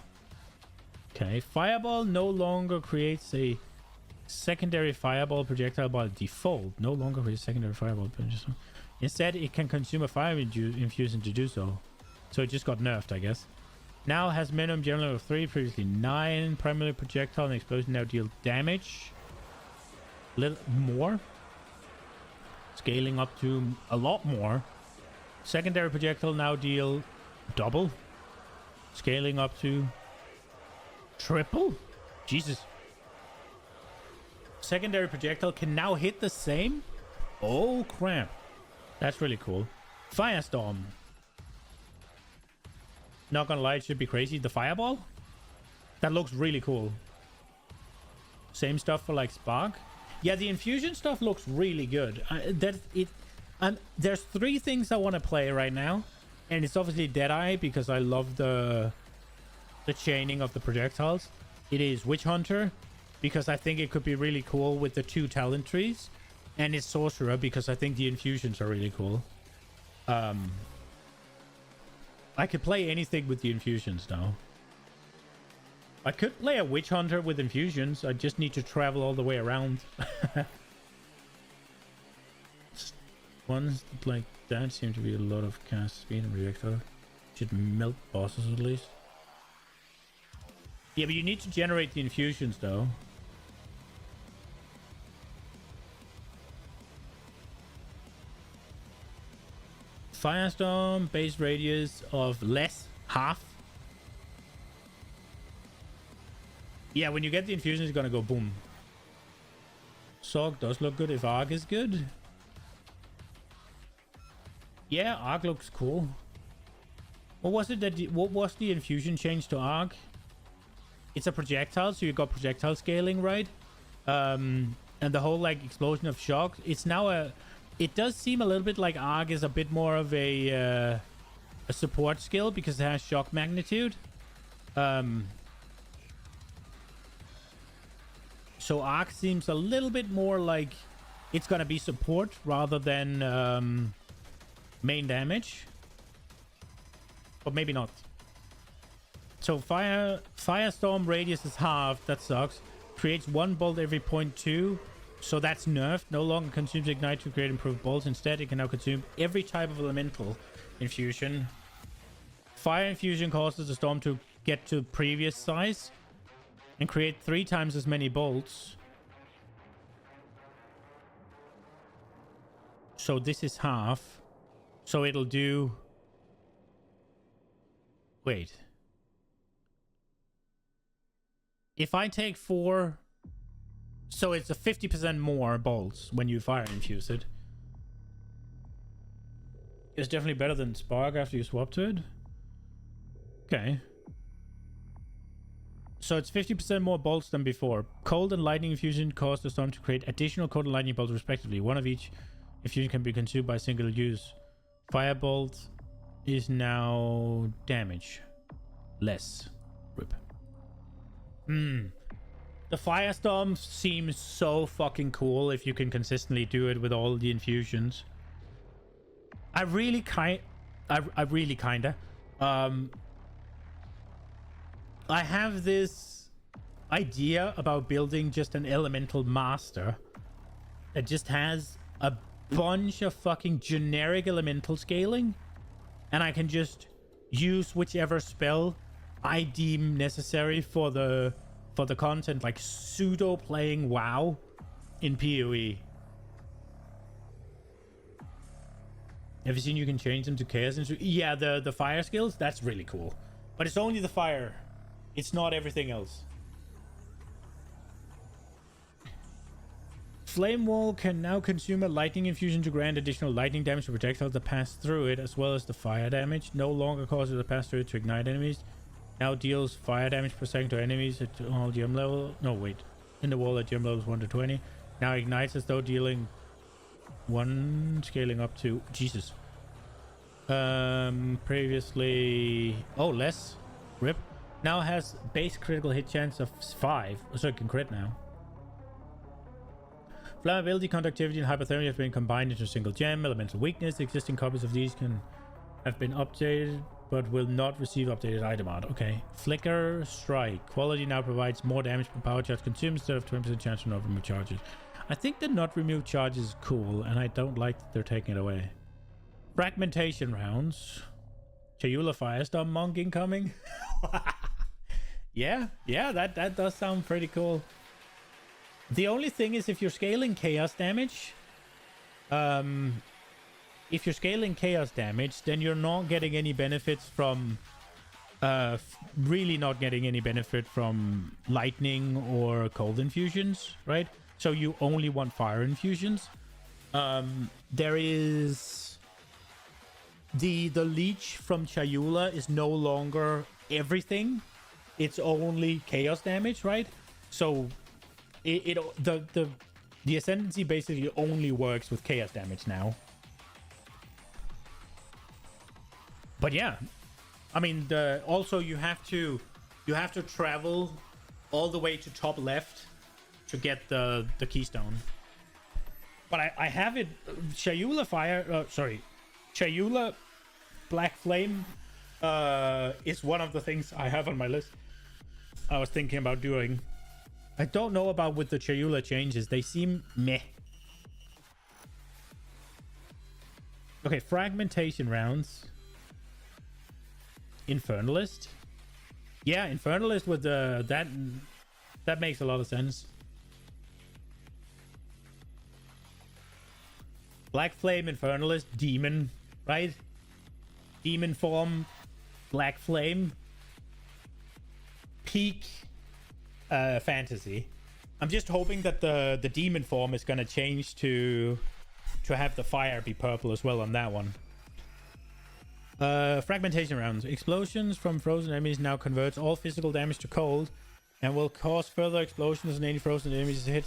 Okay, Fireball no longer creates a secondary fireball projectile by default. No longer creates a secondary fireball projectile. Instead, it can consume a fire infusion to do so. So it just got nerfed, I guess. Now has minimum gem level of 3, previously 9. Primary projectile and explosion now deal damage. Little more. Scaling up to a lot more. Secondary projectile now deal double. Scaling up to triple. Jesus. Secondary projectile can now hit the same. Oh crap. That's really cool. Firestorm. Not gonna lie, it should be crazy. The fireball? That looks really cool. Same stuff for like Spark. Yeah, the infusion stuff looks really good. There's 3 things I want to play right now. And it's obviously Deadeye because I love the chaining of the projectiles. It is Witch Hunter because I think it could be really cool with the 2 talent trees. And it's Sorcerer because I think the infusions are really cool. I could play anything with the infusions now. I could play a Witch Hunter with infusions. I just need to travel all the way around. Ones like that seem to be a lot of cast speed and projectile. Should melt bosses at least. Yeah, but you need to generate the infusions though. Firestorm, base radius of less, half. Yeah, when you get the infusion, it's gonna go boom. Sorg does look good if Arc is good. Yeah, Arc looks cool. What was it that? What was the infusion change to Arc? It's a projectile, so you got projectile scaling, right? And the whole like explosion of shock. It's now a. It does seem a little bit like Arc is a bit more of a support skill because it has shock magnitude. So Arc seems a little bit more like it's gonna be support rather than main damage. But maybe not. So Firestorm radius is halved. That sucks. Creates 1 bolt every 0.2. So that's nerfed. No longer consumes ignite to create improved bolts. Instead, it can now consume every type of elemental infusion. Fire infusion causes the storm to get to previous size and create 3 times as many bolts. So this is half. So it'll do... Wait. If I take 4... So it's a 50% more bolts when you fire infuse it. It's definitely better than Spark after you swap to it. Okay. So it's 50% more bolts than before. Cold and lightning infusion cause the storm to create additional cold and lightning bolts respectively. 1 of each infusion can be consumed by single use. Firebolt is now damage. Less. Rip. The Firestorm seems so fucking cool if you can consistently do it with all the infusions. I really kinda I have this idea about building just an elemental master that just has a bunch of fucking generic elemental scaling, and I can just use whichever spell I deem necessary for the content, like pseudo playing WoW in PoE. Have you seen you can change them to chaos? Yeah, the fire skills, that's really cool. But it's only the fire. It's not everything else. Flame Wall can now consume a lightning infusion to grant additional lightning damage to projectiles that pass through it, as well as the fire damage. No longer causes the pass through it to ignite enemies. Now deals fire damage per second to enemies at all gem level. No, wait. In the wall at gem levels 1 to 20. Now ignites as though dealing 1, scaling up to... Jesus. Previously... Oh, less. Rip. Now has base critical hit chance of 5. So it can crit now. Flammability, conductivity, and hypothermia have been combined into a single gem. Elemental weakness. Existing copies of these can have been updated, but will not receive updated item art. Okay. Flicker, strike. Quality now provides more damage per power charge consumed instead of 20% chance to not remove charges. I think the not remove charges is cool, and I don't like that they're taking it away. Fragmentation rounds. Chayula Firestorm Monk incoming. yeah, that does sound pretty cool. The only thing is if you're scaling chaos damage, then you're not getting any benefits from really not getting any benefit from lightning or cold infusions, right? So you only want fire infusions. There is the leech from Chayula is no longer everything. It's only chaos damage, right? So the ascendancy basically only works with chaos damage now. But yeah, I mean, also you have to travel all the way to top left to get the keystone. But I have it. Chayula Chayula Black Flame is one of the things I have on my list. I was thinking about doing. I don't know about with the Chayula changes. They seem meh. Okay, fragmentation rounds. Infernalist. Yeah, Infernalist with that makes a lot of sense. Black Flame, Infernalist, Demon, right? Demon form, Black Flame. Peak fantasy. I'm just hoping that the demon form is gonna change to have the fire be purple as well on that one. Fragmentation rounds. Explosions from frozen enemies now converts all physical damage to cold and will cause further explosions when any frozen enemies hit.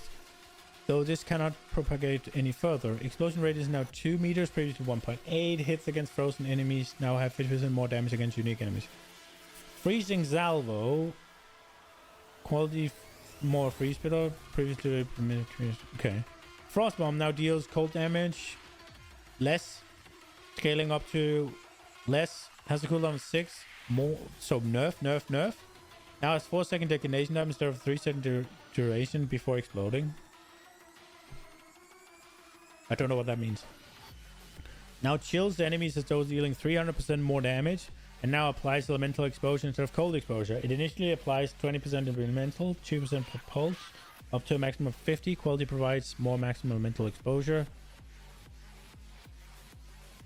Though this cannot propagate any further. Explosion rate is now 2 meters, previously 1.8. Hits against frozen enemies now have 50% more damage against unique enemies. Freezing Salvo. Quality more freeze spitter. Previously, okay. Frost Bomb now deals cold damage. Less. Scaling up to less. Has a cooldown of 6. More. So nerf. Now it's 4-second detonation time instead of 3-second duration before exploding. I don't know what that means. Now chills the enemies as though dealing 300% more damage, and now applies elemental exposure instead of cold exposure. It initially applies 20% of elemental, 2% per pulse, up to a maximum of 50. Quality provides more maximum elemental exposure.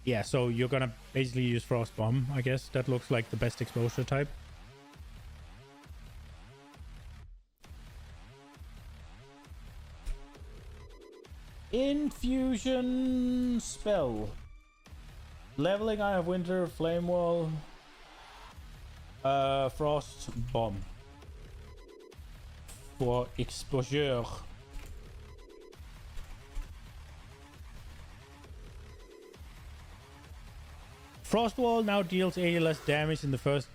Yeah, so you're gonna basically use Frost Bomb, I guess. That looks like the best exposure type. Infusion spell. Leveling Eye of Winter, Flame Wall, Frost Bomb. For exposure. Frost Wall now deals 80 less damage in the first.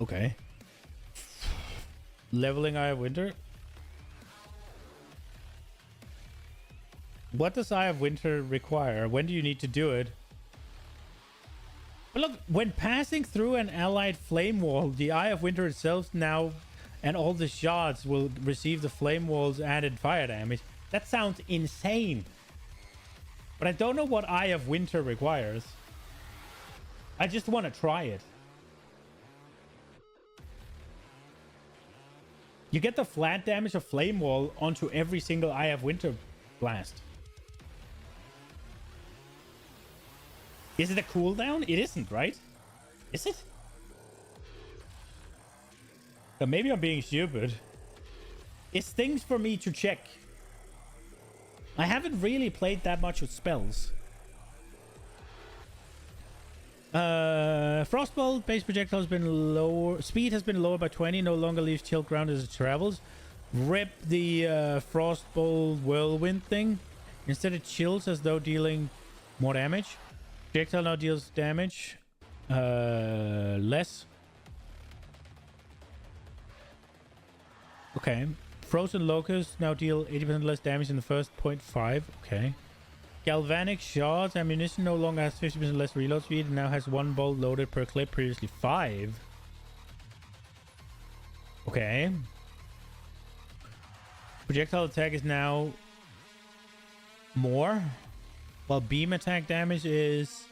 Okay. Leveling Eye of Winter. What does Eye of Winter require? When do you need to do it? But look, when passing through an allied flame wall, the Eye of Winter itself now and all the shards will receive the flame wall's added fire damage. That sounds insane. But I don't know what Eye of Winter requires. I just want to try it. You get the flat damage of flame wall onto every single Eye of Winter blast. Is it a cooldown? It isn't, right? Is it? Maybe I'm being stupid. It's things for me to check. I haven't really played that much with spells. Frostbolt base projectile has been lower. Speed has been lowered by 20. No longer leaves chill ground as it travels. Rip the Frostbolt whirlwind thing. Instead it chills as though dealing more damage. Projectile now deals damage. Less. Okay. Frozen Locusts now deal 80% less damage in the first 0.5. Okay. Galvanic Shards ammunition no longer has 50% less reload speed and now has 1 bolt loaded per clip, previously 5. Okay. Projectile attack is now more, while beam attack damage is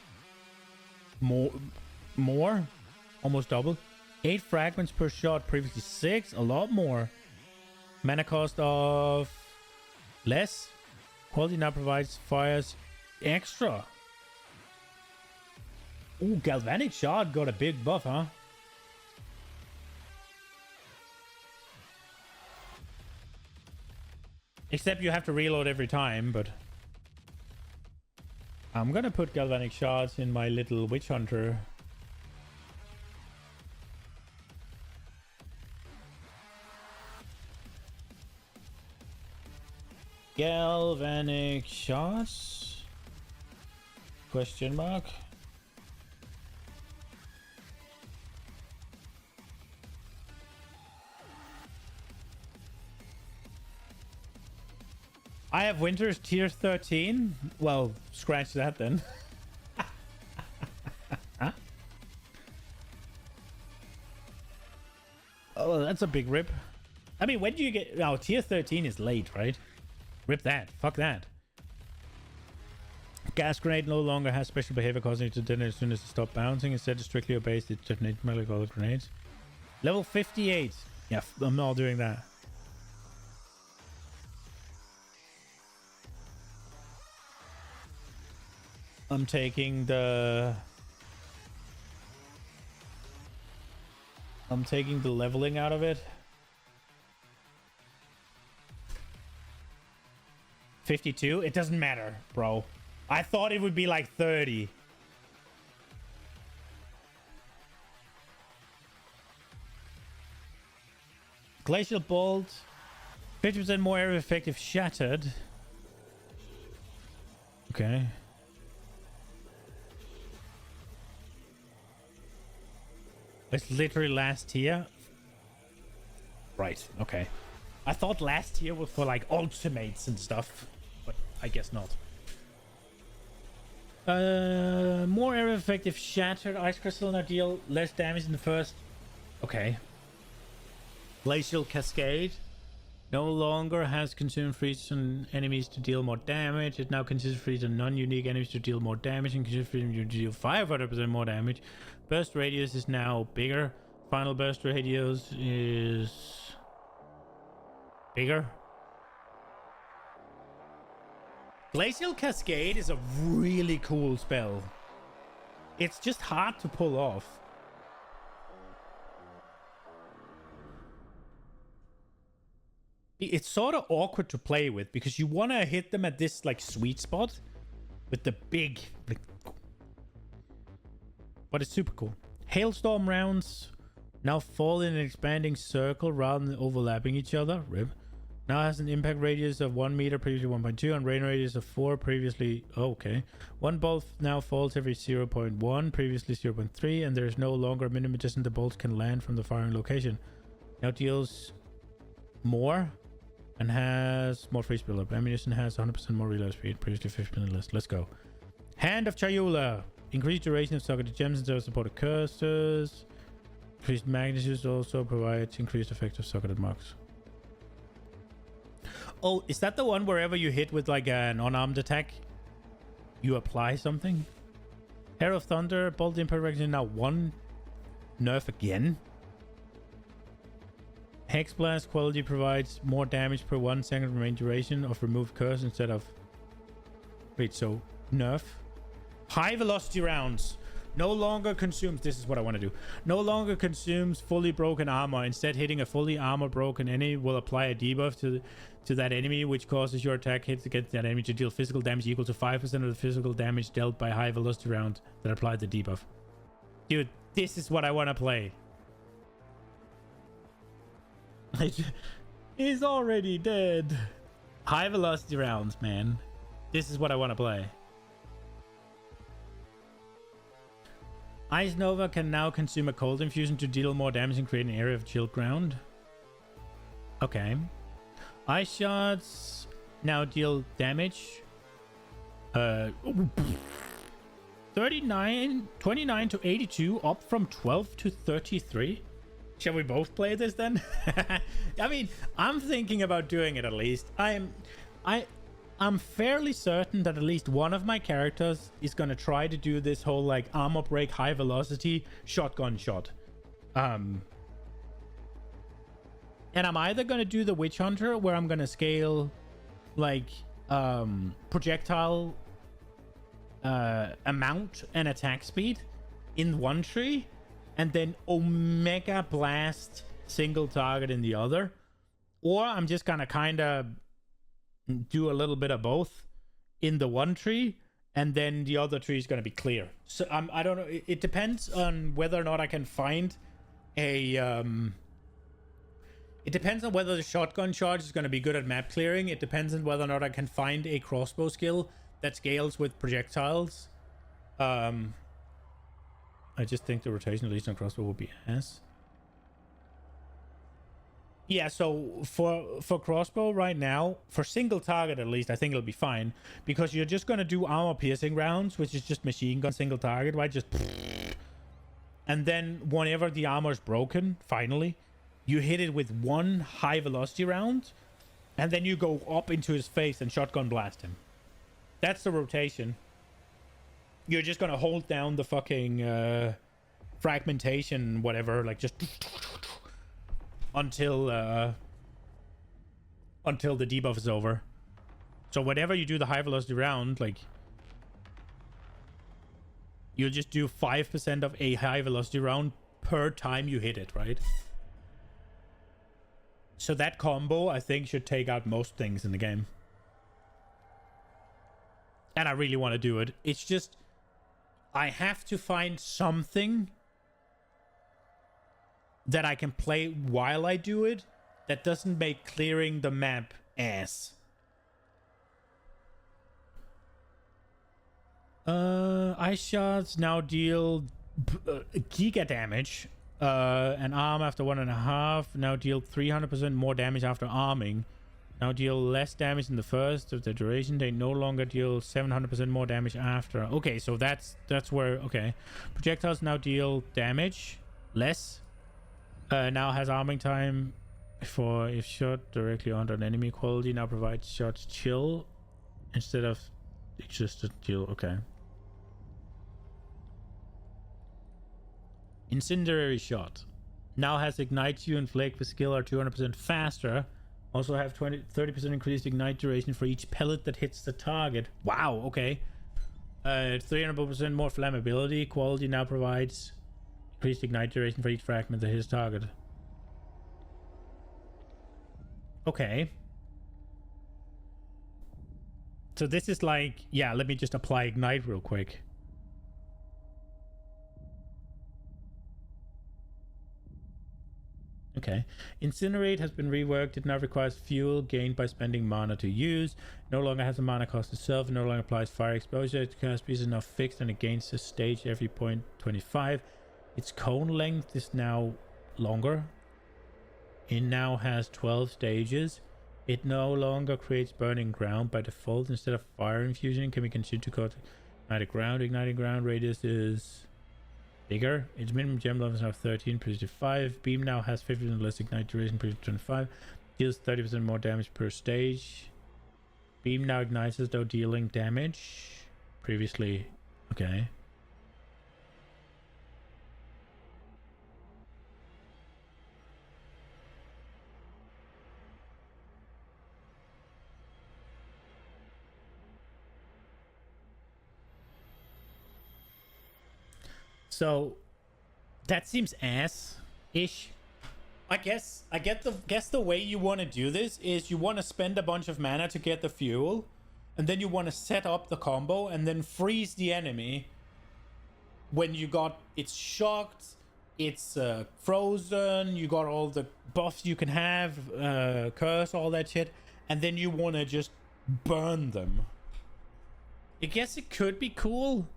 more, almost double. 8 fragments per shot, previously 6, a lot more. Mana cost of less. Quality now provides fires extra. Ooh, Galvanic Shard got a big buff, huh? Except you have to reload every time, but... I'm gonna put galvanic shards in my little witch hunter. Galvanic shards? Question mark. I have Winter's tier 13. Well, scratch that then. Huh? Oh, that's a big rip. I mean, when do you get... Oh, tier 13 is late, right? Rip that. Fuck that. Gas grenade no longer has special behavior, causing it to detonate as soon as it stops bouncing. Instead, it strictly obeys the detonate like all grenades. Level 58. Yeah, I'm not doing that. I'm taking the leveling out of it. 52? It doesn't matter, bro. I thought it would be like 30. Glacial Bolt. 50% more area effective shattered. Okay. It's literally last tier. Right, okay. I thought last tier was for like ultimates and stuff, but I guess not. More area effective shattered. Ice crystal now deal less damage in the first. Okay. Glacial Cascade no longer has consumed freeze on enemies to deal more damage. It now considers freeze on non-unique enemies to deal more damage and considers freeze to deal 500% more damage. Burst radius is now bigger. Final burst radius is bigger. Glacial Cascade is a really cool spell. It's just hard to pull off. It's sort of awkward to play with because you want to hit them at this like sweet spot with the big like, but it's super cool. Hailstorm rounds now fall in an expanding circle rather than overlapping each other. Rip. Now has an impact radius of 1 meter, previously 1.2, and rain radius of 4, previously... Oh, okay. One bolt now falls every 0.1, previously 0.3, and there is no longer a minimum distance the bolts can land from the firing location. Now deals more and has more freeze build-up. Ammunition has 100% more reload speed, previously 50% less. Let's go. Hand of Chayula. Increased duration of socketed gems instead of supported cursors. Increased magnitude also provides increased effective socketed marks. Oh, is that the one wherever you hit with like an unarmed attack, you apply something? Hair of Thunder, Bolt Impact Reaction now 1 nerf again. Hex Blast quality provides more damage per 1 second range duration of removed curse instead of... Wait, so nerf? High velocity rounds no longer consumes... This is what I want to do. No longer consumes fully broken armor. Instead, hitting a fully armor broken enemy will apply a debuff to that enemy, which causes your attack hits against that enemy to deal physical damage equal to 5% of the physical damage dealt by high velocity round that applied the debuff. Dude, this is what I want to play. He's already dead. High velocity rounds, man. This is what I want to play. Ice Nova can now consume a cold infusion to deal more damage and create an area of chilled ground. Okay. Ice shots now deal damage. 29 to 82, up from 12 to 33. Shall we both play this then? I mean, I'm thinking about doing it at least. I'm fairly certain that at least one of my characters is going to try to do this whole like armor break, high velocity, shotgun shot. And I'm either going to do the Witch Hunter where I'm going to scale like projectile amount and attack speed in one tree, and then Omega Blast single target in the other. Or I'm just going to kind of do a little bit of both in the one tree and then the other tree is going to be clear. So I don't know. It depends on whether or not I can find a. It depends on whether the shotgun charge is going to be good at map clearing. It depends on whether or not I can find a crossbow skill that scales with projectiles. I just think the rotation, at least on crossbow, will be ass. Yeah, so for crossbow right now, for single target at least, I think it'll be fine. Because you're just going to do armor piercing rounds, which is just machine gun single target, right? Just... And then whenever the armor is broken, finally, you hit it with one high velocity round, and then you go up into his face and shotgun blast him. That's the rotation. You're just going to hold down the fucking fragmentation, whatever, like just... until the debuff is over. So whenever you do the high velocity round, like, you'll just do 5% of a high velocity round per time you hit it, right? So that combo, I think, should take out most things in the game. And I really want to do it. It's just, I have to find something that I can play while I do it that doesn't make clearing the map ass. Ice shots now deal giga damage. An arm after 1.5 now deal 300% more damage after arming. Now deal less damage in the first of the duration. They no longer deal 700% more damage after. Okay, so that's where, okay. Projectiles now deal damage less. Now has arming time for if shot directly onto an enemy. Quality now provides shots chill instead of just a chill. Okay. Incendiary shot now has ignite you and flake with skill are 200% faster. Also have 30% increased ignite duration for each pellet that hits the target. Wow. Okay. 300% more flammability. Quality now provides increased ignite duration for each fragment that hits target. Okay. So this is like, yeah, let me just apply ignite real quick. Okay. Incinerate has been reworked. It now requires fuel gained by spending mana to use. No longer has a mana cost itself. No longer applies fire exposure. Its cast speed is now fixed and it gains a stage every 0.25. Its cone length is now longer. It now has 12 stages. It no longer creates burning ground by default. Instead of fire infusion, can be consumed to cause ignited ground. Igniting ground radius is bigger. Its minimum gem level is now 13, previously 5. Beam now has 50% less ignite duration, previously 25. Deals 30% more damage per stage. Beam now ignites as though dealing damage. Previously, okay. So that seems ass-ish. I guess the way you want to do this is you want to spend a bunch of mana to get the fuel, and then you want to set up the combo and then freeze the enemy when you got it's shocked, it's frozen, you got all the buffs you can have, curse, all that shit, and then you want to just burn them. I guess it could be cool.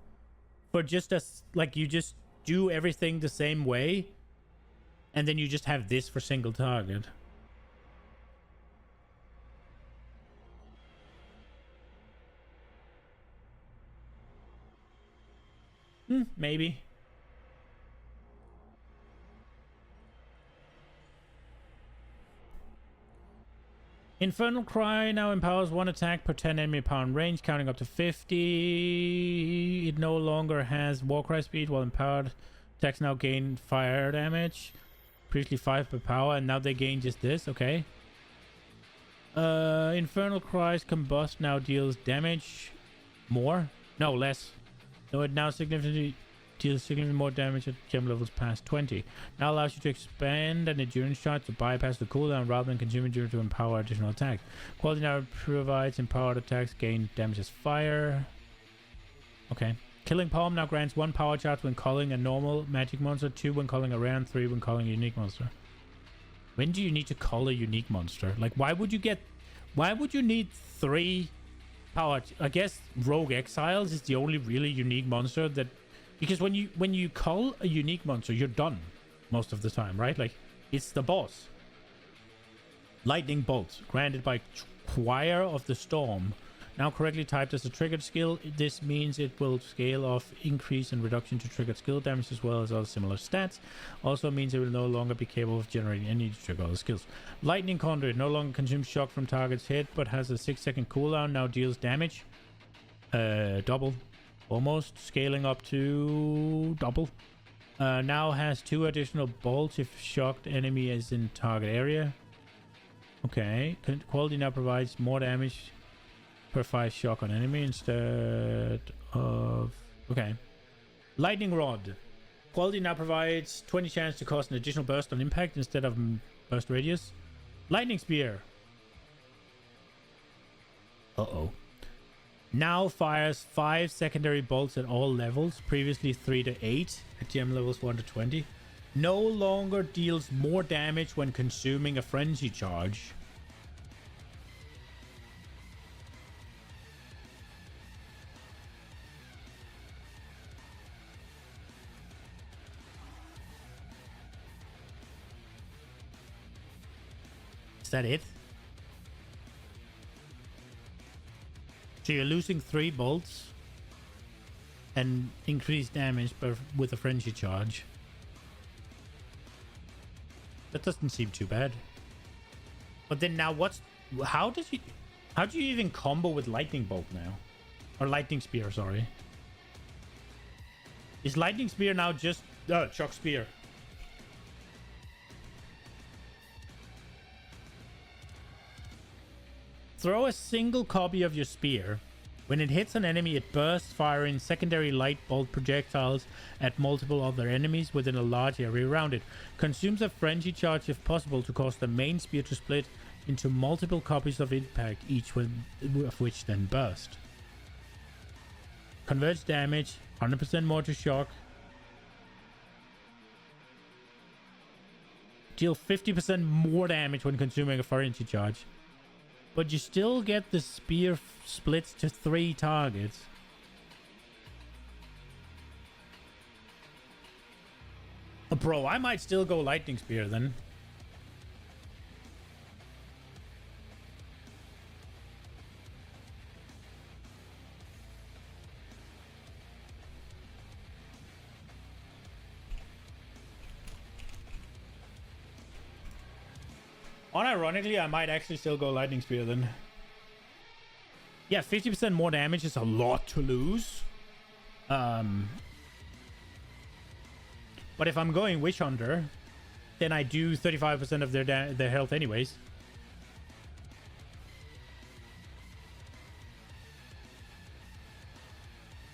For just like you just do everything the same way, and then you just have this for single target. Maybe. Infernal Cry now empowers one attack per 10 enemy power range, counting up to 50. It no longer has Warcry speed while empowered. Attacks now gain fire damage. Previously 5 per power, and now they gain just this. Okay. Infernal Cry's Combust now deals damage more. No, less. No, it now significantly deals significantly more damage at gem levels past 20. Now allows you to expand an endurance shot to bypass the cooldown rather than consume endurance to empower additional attacks. Quality now provides empowered attacks gain damage as fire. Okay. Killing Palm now grants 1 power charge when calling a normal magic monster, 2 when calling a rare, and 3 when calling a unique monster. When do you need to call a unique monster? Like, why would you need 3 power? I guess Rogue Exiles is the only really unique monster that, because when you call a unique monster, you're done most of the time, right? Like, it's the boss. Lightning Bolt, granted by Choir of the Storm. Now correctly typed as a triggered skill, this means it will scale off increase and reduction to triggered skill damage as well as other similar stats. Also means it will no longer be capable of generating any to trigger other skills. Lightning Conduit no longer consumes shock from target's hit, but has a 6-second cooldown. Now deals damage. Double. Almost. Scaling up to double. Now has 2 additional bolts if shocked enemy is in target area. Okay. Quality now provides more damage per 5 shock on enemy instead of... Okay. Lightning Rod. Quality now provides 20 chance to cause an additional burst on impact instead of burst radius. Lightning Spear. Uh-oh. Now fires 5 secondary bolts at all levels, previously 3 to 8 at gem levels 1 to 20. No longer deals more damage when consuming a frenzy charge. Is that it? So you're losing 3 bolts and increased damage with a frenzy charge. That doesn't seem too bad. But then now how do you even combo with Lightning Bolt now? Or Lightning Spear, sorry. Is Lightning Spear now just Shock Spear? Throw a single copy of your spear. When it hits an enemy, it bursts, firing secondary light bolt projectiles at multiple other enemies within a large area around it. Consumes a frenzy charge if possible to cause the main spear to split into multiple copies of impact, each one of which then burst. Converts damage, 100% more to shock. Deal 50% more damage when consuming a frenzy charge. But you still get the spear splits to 3 targets. Bro, I might still go Lightning Spear then. Unironically, I might actually still go Lightning Spear then. Yeah, 50% more damage is a lot to lose. But if I'm going Witch Hunter, then I do 35% of their health anyways.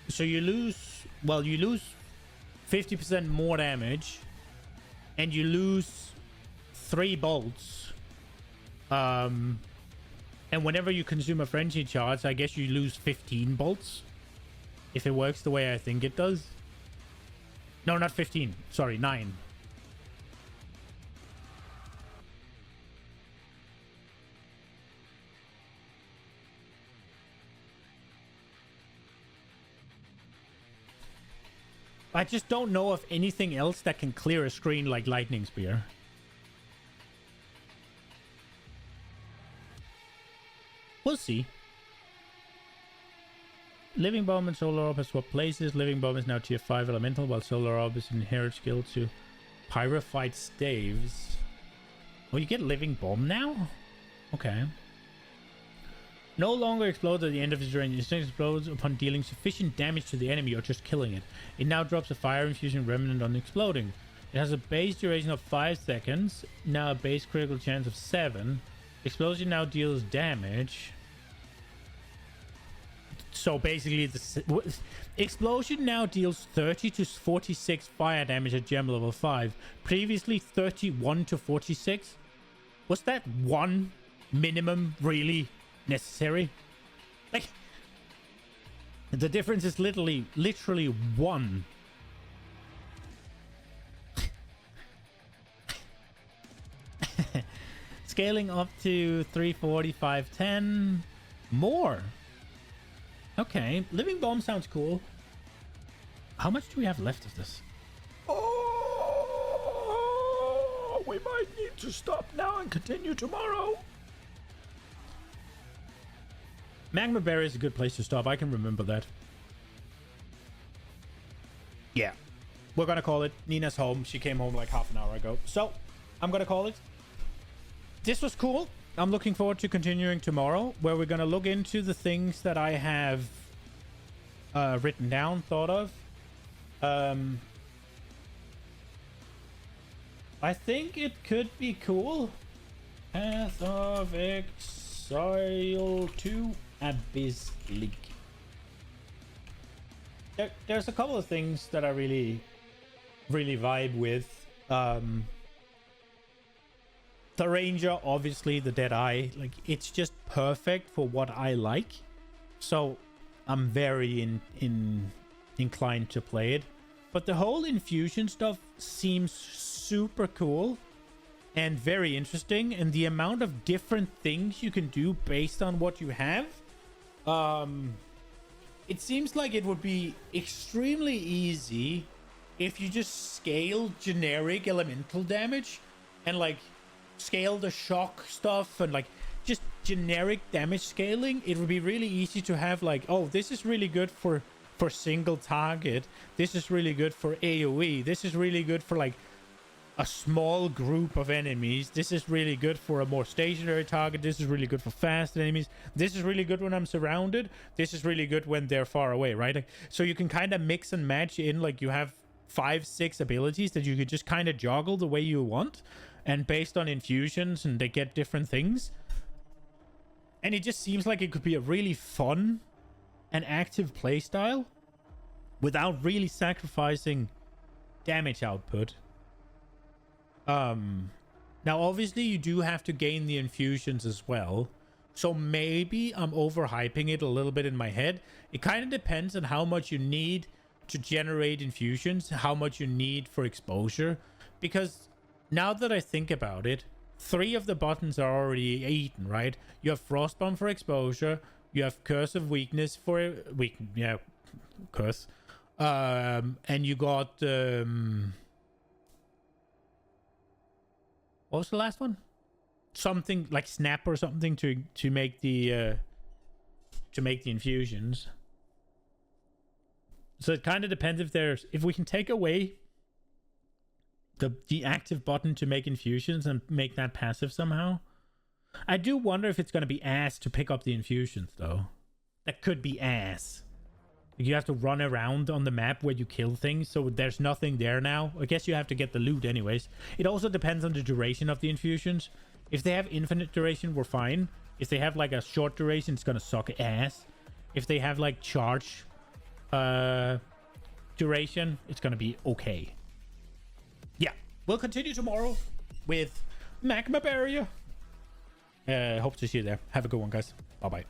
So you lose 50% more damage, and you lose 3 bolts. And whenever you consume a frenzy charge, I guess you lose 15 bolts. If it works the way I think it does. No, not 15. Sorry, 9. I just don't know of anything else that can clear a screen like Lightning Spear. We'll see. Living Bomb and Solar Orb has swapped places. Living Bomb is now tier 5 elemental, while Solar Orb is an inherent skill to Pyrophyte Staves. Oh, you get Living Bomb now? Okay. No longer explodes at the end of its range. It explodes upon dealing sufficient damage to the enemy or just killing it. It now drops a fire infusing remnant on exploding. It has a base duration of 5 seconds. Now a base critical chance of 7. Explosion now deals damage. So basically, the explosion now deals 30 to 46 fire damage at gem level 5. Previously 31 to 46. Was that one minimum really necessary? Like, The difference is literally one. Scaling up to 340, 510. More. Okay, Living Bomb sounds cool. How much do we have left of this? Oh, we might need to stop now and continue tomorrow. Magma Berry is a good place to stop. I can remember that. Yeah. We're gonna call it. Nina's home. She came home like half an hour ago. So, I'm gonna call it. This was cool. I'm looking forward to continuing tomorrow, where we're gonna look into the things that I have written down, thought of. I think it could be cool. Path of Exile 2 Abyss League. There's a couple of things that I really vibe with. The Ranger, obviously, the Deadeye, like, it's just perfect for what I like. So I'm very inclined to play it. But the whole infusion stuff seems super cool and very interesting. And the amount of different things you can do based on what you have. It seems like it would be extremely easy if you just scale generic elemental damage and like scale the shock stuff and like just generic damage scaling. It would be really easy to have like, oh, this is really good for single target. This is really good for AoE. This is really good for like a small group of enemies. This is really good for a more stationary target. This is really good for fast enemies. This is really good when I'm surrounded. This is really good when they're far away, right? Like, so you can kind of mix and match in, like you have 5-6 abilities that you could just kind of joggle the way you want, and based on infusions, and they get different things. And it just seems like it could be a really fun and active playstyle without really sacrificing damage output. Now obviously you do have to gain the infusions as well, so maybe I'm overhyping it a little bit in my head. It kind of depends on how much you need to generate infusions, how much you need for exposure, because now that I think about it, 3 of the buttons are already eaten, right? You have Frostbomb for exposure, you have Curse of Weakness for curse, and you got what was the last one? Something like Snap or something to make the infusions. So it kind of depends if we can take away the active button to make infusions and make that passive somehow. I do wonder if it's going to be ass to pick up the infusions though. That could be ass. You have to run around on the map where you kill things, so there's nothing there now. I guess you have to get the loot anyways. It also depends on the duration of the infusions. If they have infinite duration, we're fine. If they have like a short duration, it's gonna suck ass. If they have like charge duration, it's gonna be okay. Yeah, we'll continue tomorrow with Magma Barrier. Hope to see you there. Have a good one, guys. Bye-bye.